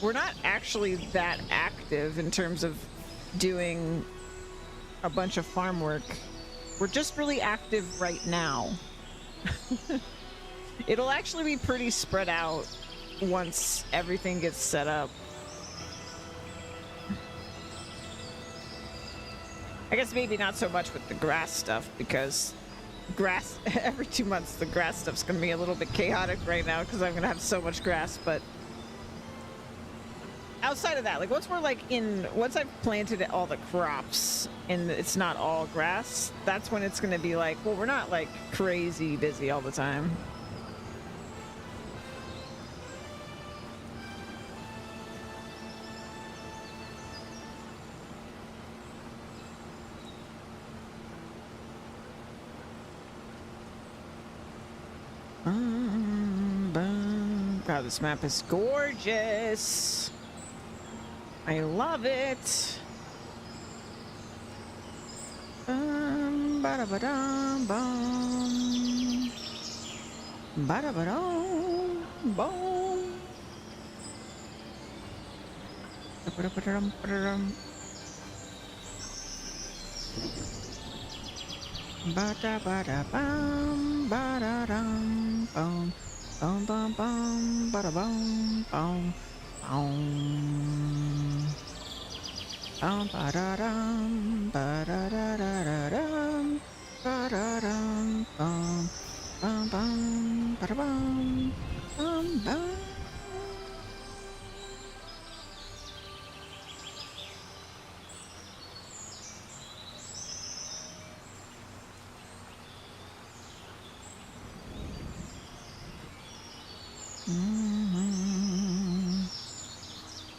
we're not actually that active in terms of doing a bunch of farm work. We're just really active right now. It'll actually be pretty spread out once everything gets set up. I guess maybe not so much with the grass stuff, because grass every 2 months the grass stuff's gonna be a little bit chaotic right now because I'm gonna have so much grass. But outside of that, like once I've planted all the crops and it's not all grass, that's when it's gonna be like, well, we're not like crazy busy all the time. God, this map is gorgeous. I love it. Ba-da-ba-dum, bum. Ba-da-ba-dum, bum. Ba-da-ba-dum, ba-da-dum. Ba-da-ba-da-bum, ba-da-dum, bum. Bum, bum, bum, ba-da-bum, bum. Ba-da-dum, ba-da-da-da-da-dum, ba-da-dum, bum, bum, bum, ba-da-bum, bum, bum.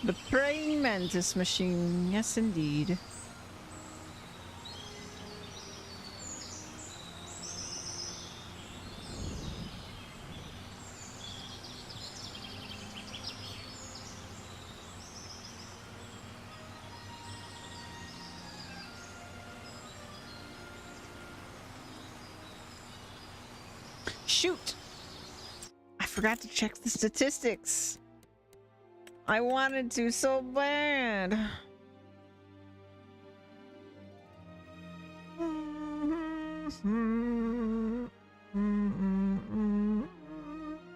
The praying mantis machine, yes indeed. Shoot! I forgot to check the statistics. I wanted to so bad.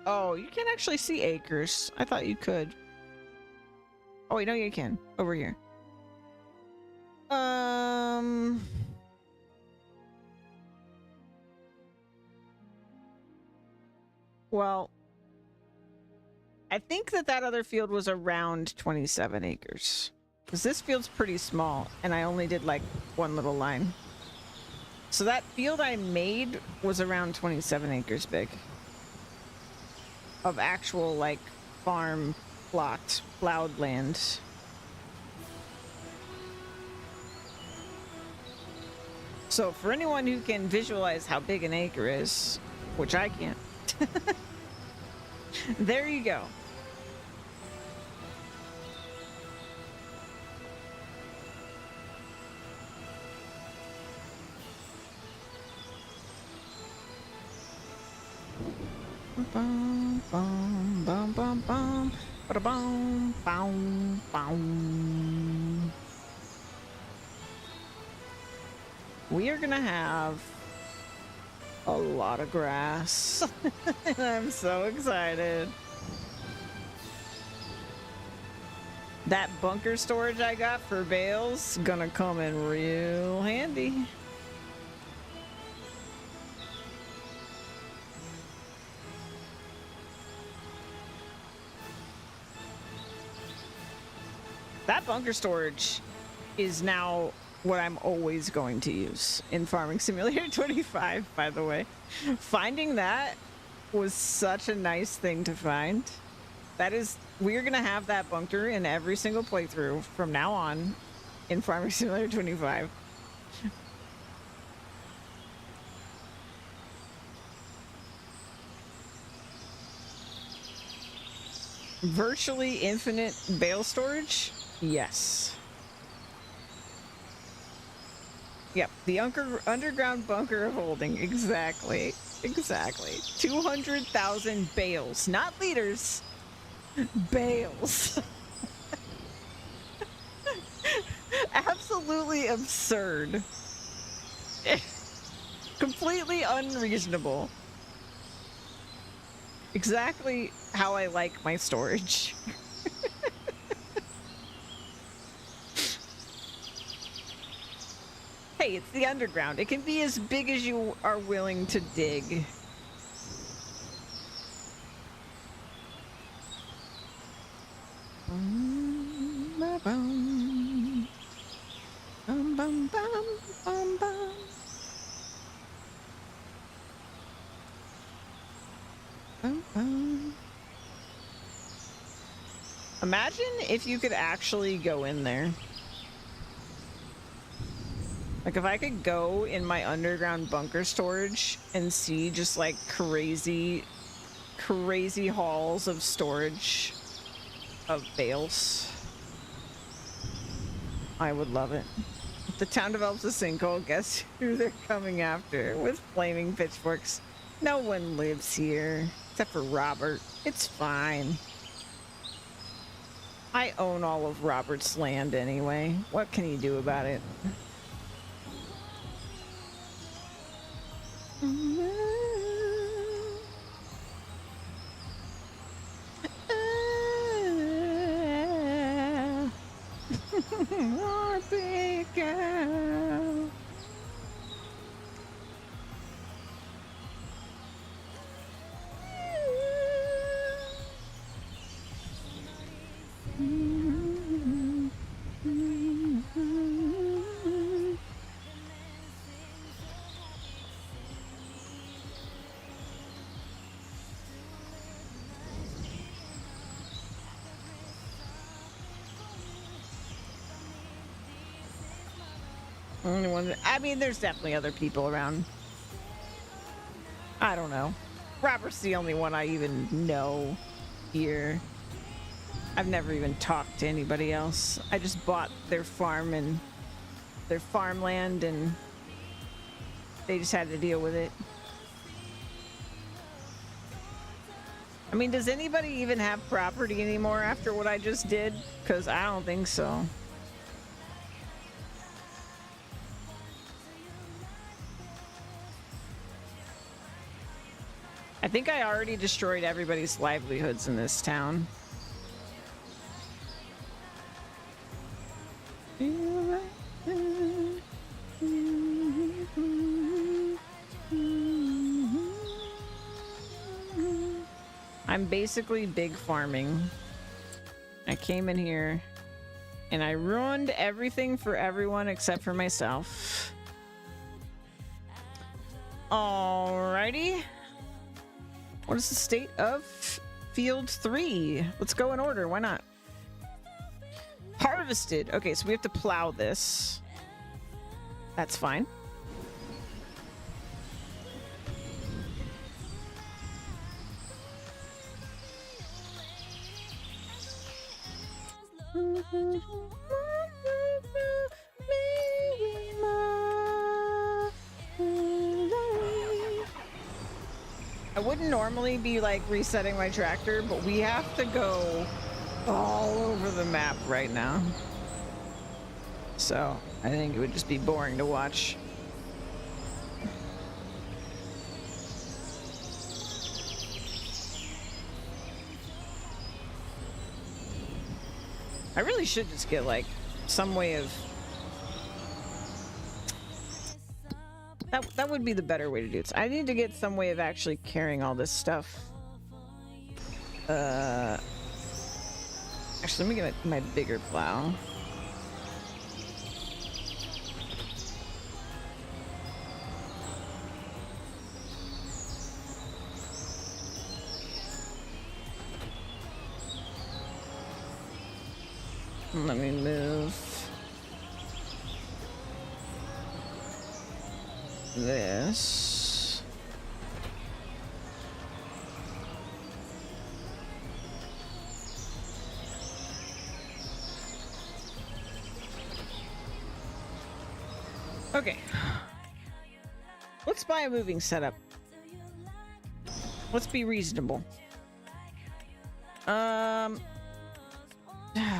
Oh, you can't actually see acres. I thought you could. Oh, wait, no, you can. Over here. Well, I think that other field was around 27 acres. Because this field's pretty small, and I only did like one little line. So that field I made was around 27 acres big. Of actual, like, farm plot, plowed land. So for anyone who can visualize how big an acre is, which I can't, there you go. Bum, bum, bum, bum, bum, ba-da-bum, bum, bum. We are gonna have a lot of grass. And I'm so excited. That bunker storage I got for bales gonna come in real handy. That bunker storage is now what I'm always going to use in Farming Simulator 25, by the way. Finding that was such a nice thing to find. That is, we're going to have that bunker in every single playthrough from now on in Farming Simulator 25. Virtually infinite bale storage? Yes. Yep, the underground bunker of holding. Exactly. Exactly. 200,000 bales. Not liters. Bales. Absolutely absurd. Completely unreasonable. Exactly how I like my storage. Hey, it's the underground. It can be as big as you are willing to dig. Imagine if you could actually go in there. Like if I could go in my underground bunker storage and see just like crazy halls of storage of bales. I would love it. If the town develops a sinkhole, guess who they're coming after with flaming pitchforks? No one lives here except for Robert. It's fine. I own all of Robert's land anyway. What can he do about it? I mean, there's definitely other people around. I don't know. Robert's the only one I even know here. I've never even talked to anybody else. I just bought their farm and their farmland, and they just had to deal with it. I mean, does anybody even have property anymore after what I just did? Because I don't think so. I think I already destroyed everybody's livelihoods in this town. I'm basically big farming. I came in here and I ruined everything for everyone except for myself. Alrighty. What is the state of field 3? Let's go in order. Why not? Harvested. Okay, so we have to plow this. That's fine. I wouldn't normally be like resetting my tractor, but we have to go all over the map right now. So I think it would just be boring to watch. I really should just get like some way of that would be the better way to do it. I need to get some way of actually carrying all this stuff. Actually, let me get my bigger plow. Let me move this. Okay. Let's buy a moving setup. Let's be reasonable.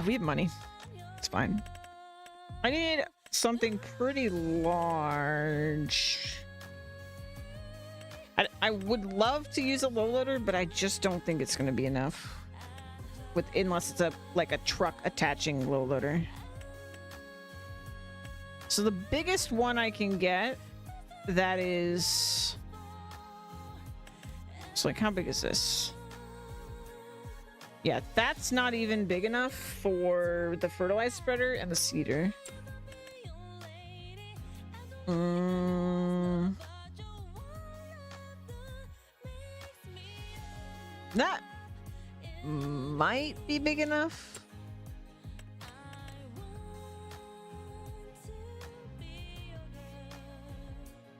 We have money. It's fine. I need something pretty large. I would love to use a low loader, but I just don't think it's going to be enough. Unless it's like a truck attaching low loader. So the biggest one I can get, that is... So like, how big is this? Yeah, that's not even big enough for the fertilizer spreader and the seeder. That might be big enough.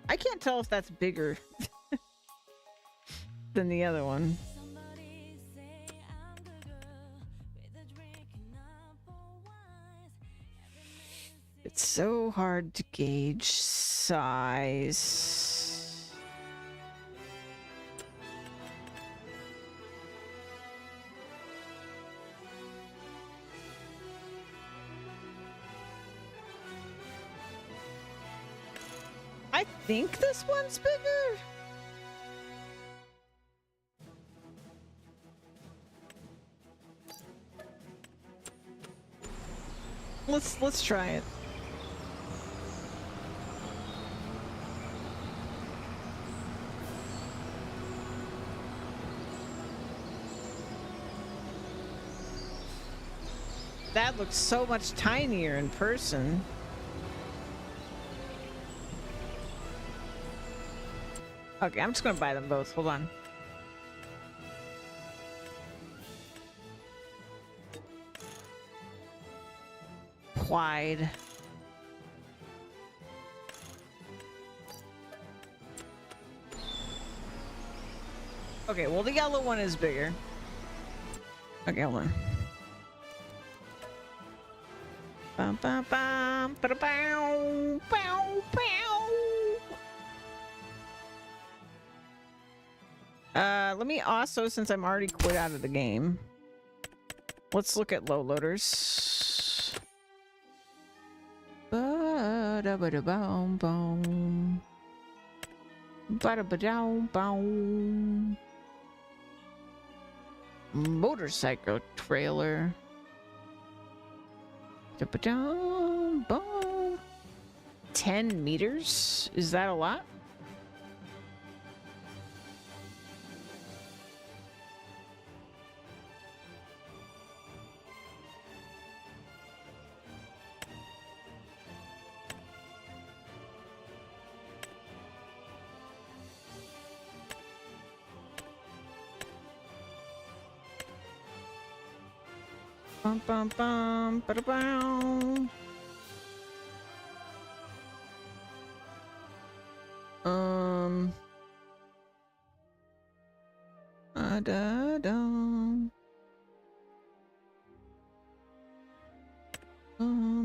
I can't tell if that's bigger than the other one. It's so hard to gauge size. I think this one's bigger. Let's try it. That looks so much tinier in person. Okay, I'm just gonna buy them both. Hold on. Wide. Okay, well the yellow one is bigger. Okay, hold on. Bum, bum, bum, ba-da-bow, bow, bow. Let me also, since I'm already quit out of the game, let's look at low loaders. Ba-da-ba-da-bow-bow. Ba-da-ba-dow-bow. Motorcycle trailer. Ba-da-ba-dow-bow. 10 meters? Is that a lot? Bum bum bum ba da bow. Da da.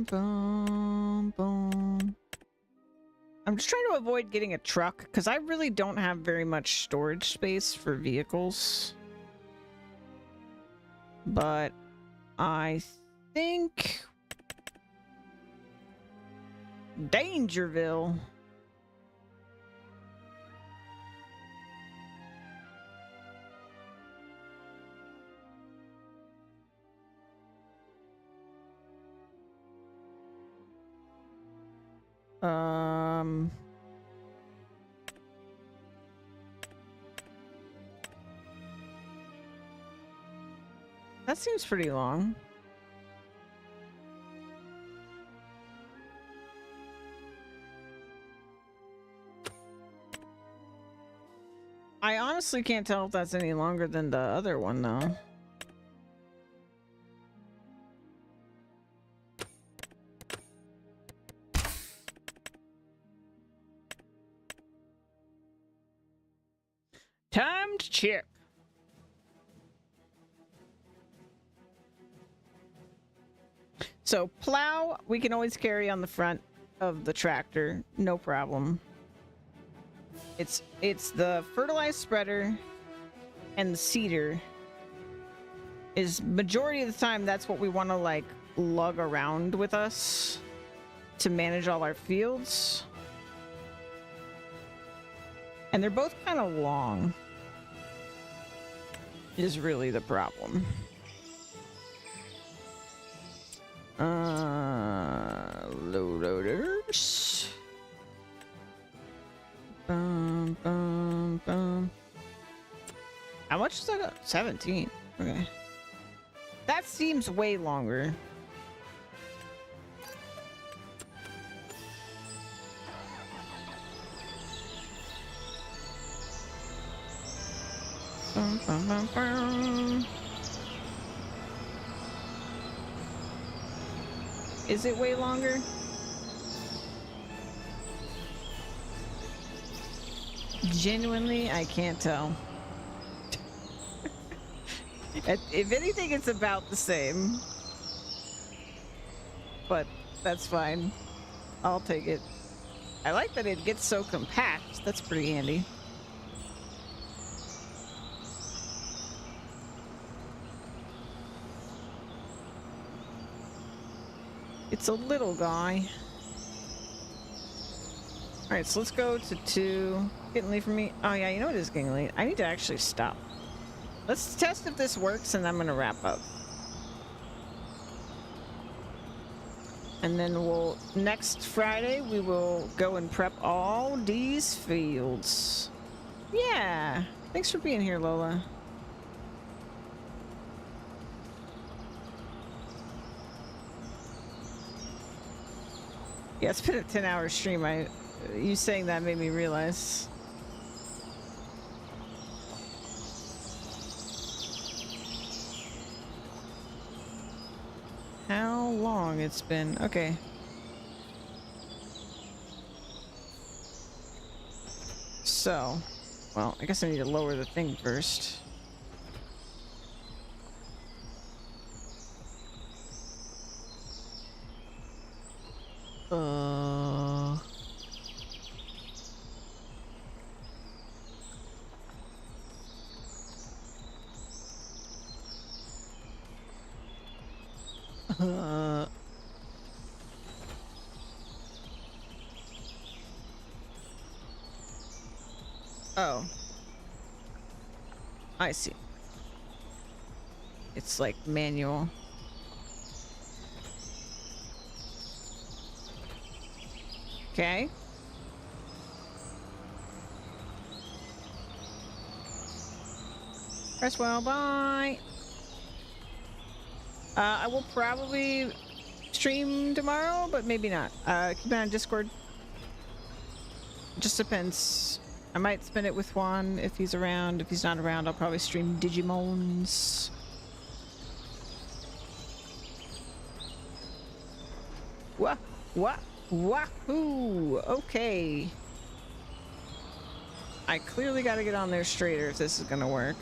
Boom, boom. I'm just trying to avoid getting a truck because I really don't have very much storage space for vehicles. But I think Dangerville. That seems pretty long. I honestly can't tell if that's any longer than the other one, though. Time to check. So plow, we can always carry on the front of the tractor, no problem. It's the fertilized spreader and the seeder is majority of the time that's what we want to like lug around with us to manage all our fields. And they're both kind of long is really the problem. Loaders. Boom, boom, boom. How much is that? 17. Okay. That seems way longer. Bum, bum, bum, bum. Is it way longer? Genuinely, I can't tell. If anything, it's about the same. But that's fine. I'll take it. I like that it gets so compact. That's pretty handy. It's a little guy. Alright, so let's go to 2. Getting late for me. Oh yeah, you know it is getting late. I need to actually stop. Let's test if this works and I'm gonna wrap up. And then we'll, next Friday, we will go and prep all these fields. Yeah. Thanks for being here, Lola. Yeah, it's been a 10-hour stream. You saying that made me realize. How long it's been. Okay. So, well, I guess I need to lower the thing first. Oh. I see. It's like manual. Okay. Press well, bye. I will probably stream tomorrow, but maybe not. Keep it on Discord. Just depends. I might spend it with Juan if he's around. If he's not around, I'll probably stream Digimons. Wahoo! Okay. I clearly gotta get on there straighter if this is gonna work.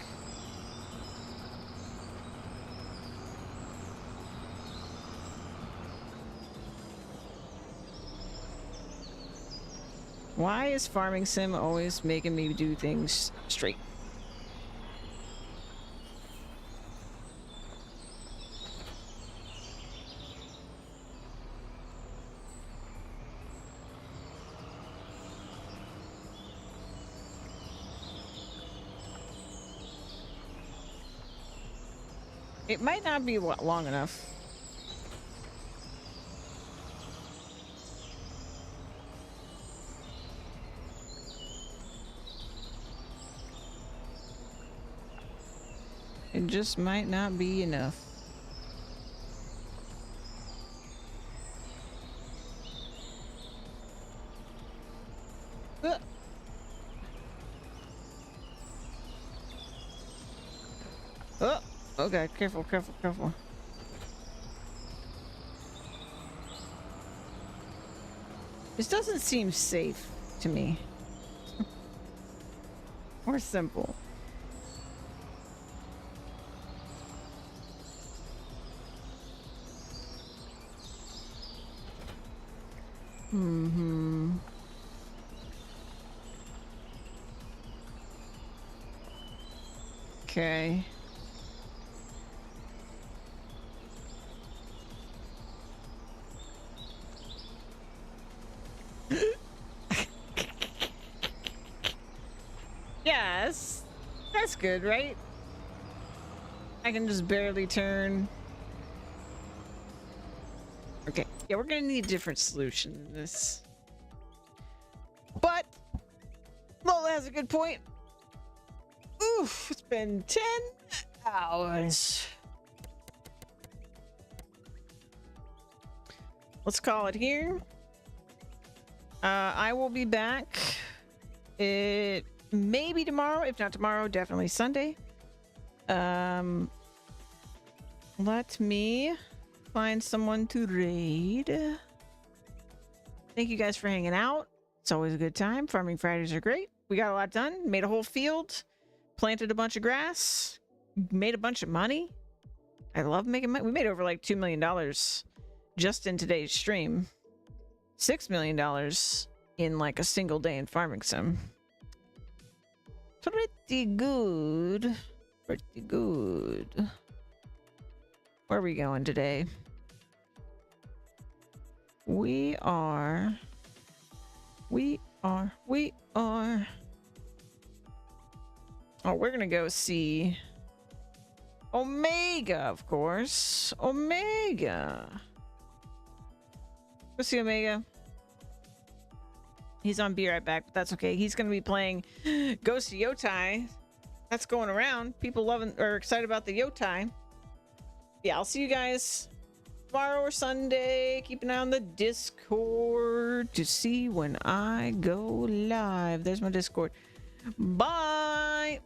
Why is Farming Sim always making me do things straight? It might not be long enough. It just might not be enough. Uh. Oh, okay, careful, careful, careful. This doesn't seem safe to me. Or simple. Mm-hmm. Okay. Yes. That's good, right? I can just barely turn. Okay. Yeah, we're gonna need a different solution than this. But Lola has a good point. Oof, it's been 10 hours. Let's call it here. I will be back. It may be tomorrow. If not tomorrow, definitely Sunday. Let me find someone to raid. Thank you guys for hanging out. It's always a good time. Farming Fridays are great. We got a lot done. Made a whole field. Planted a bunch of grass. Made a bunch of money. I love making money. We made over like $2 million just in today's stream. $6 million in like a single day in Farming Sim. Pretty good. Pretty good. Where are we going today? We are. Oh, we're gonna go see Omega, of course. Omega. Go see Omega. He's on Be Right Back, but that's okay. He's gonna be playing Ghost of Yotai. That's going around. People loving or excited about the Yotai. Yeah, I'll see you guys tomorrow or Sunday. Keep an eye on the Discord to see when I go live. There's my Discord. Bye.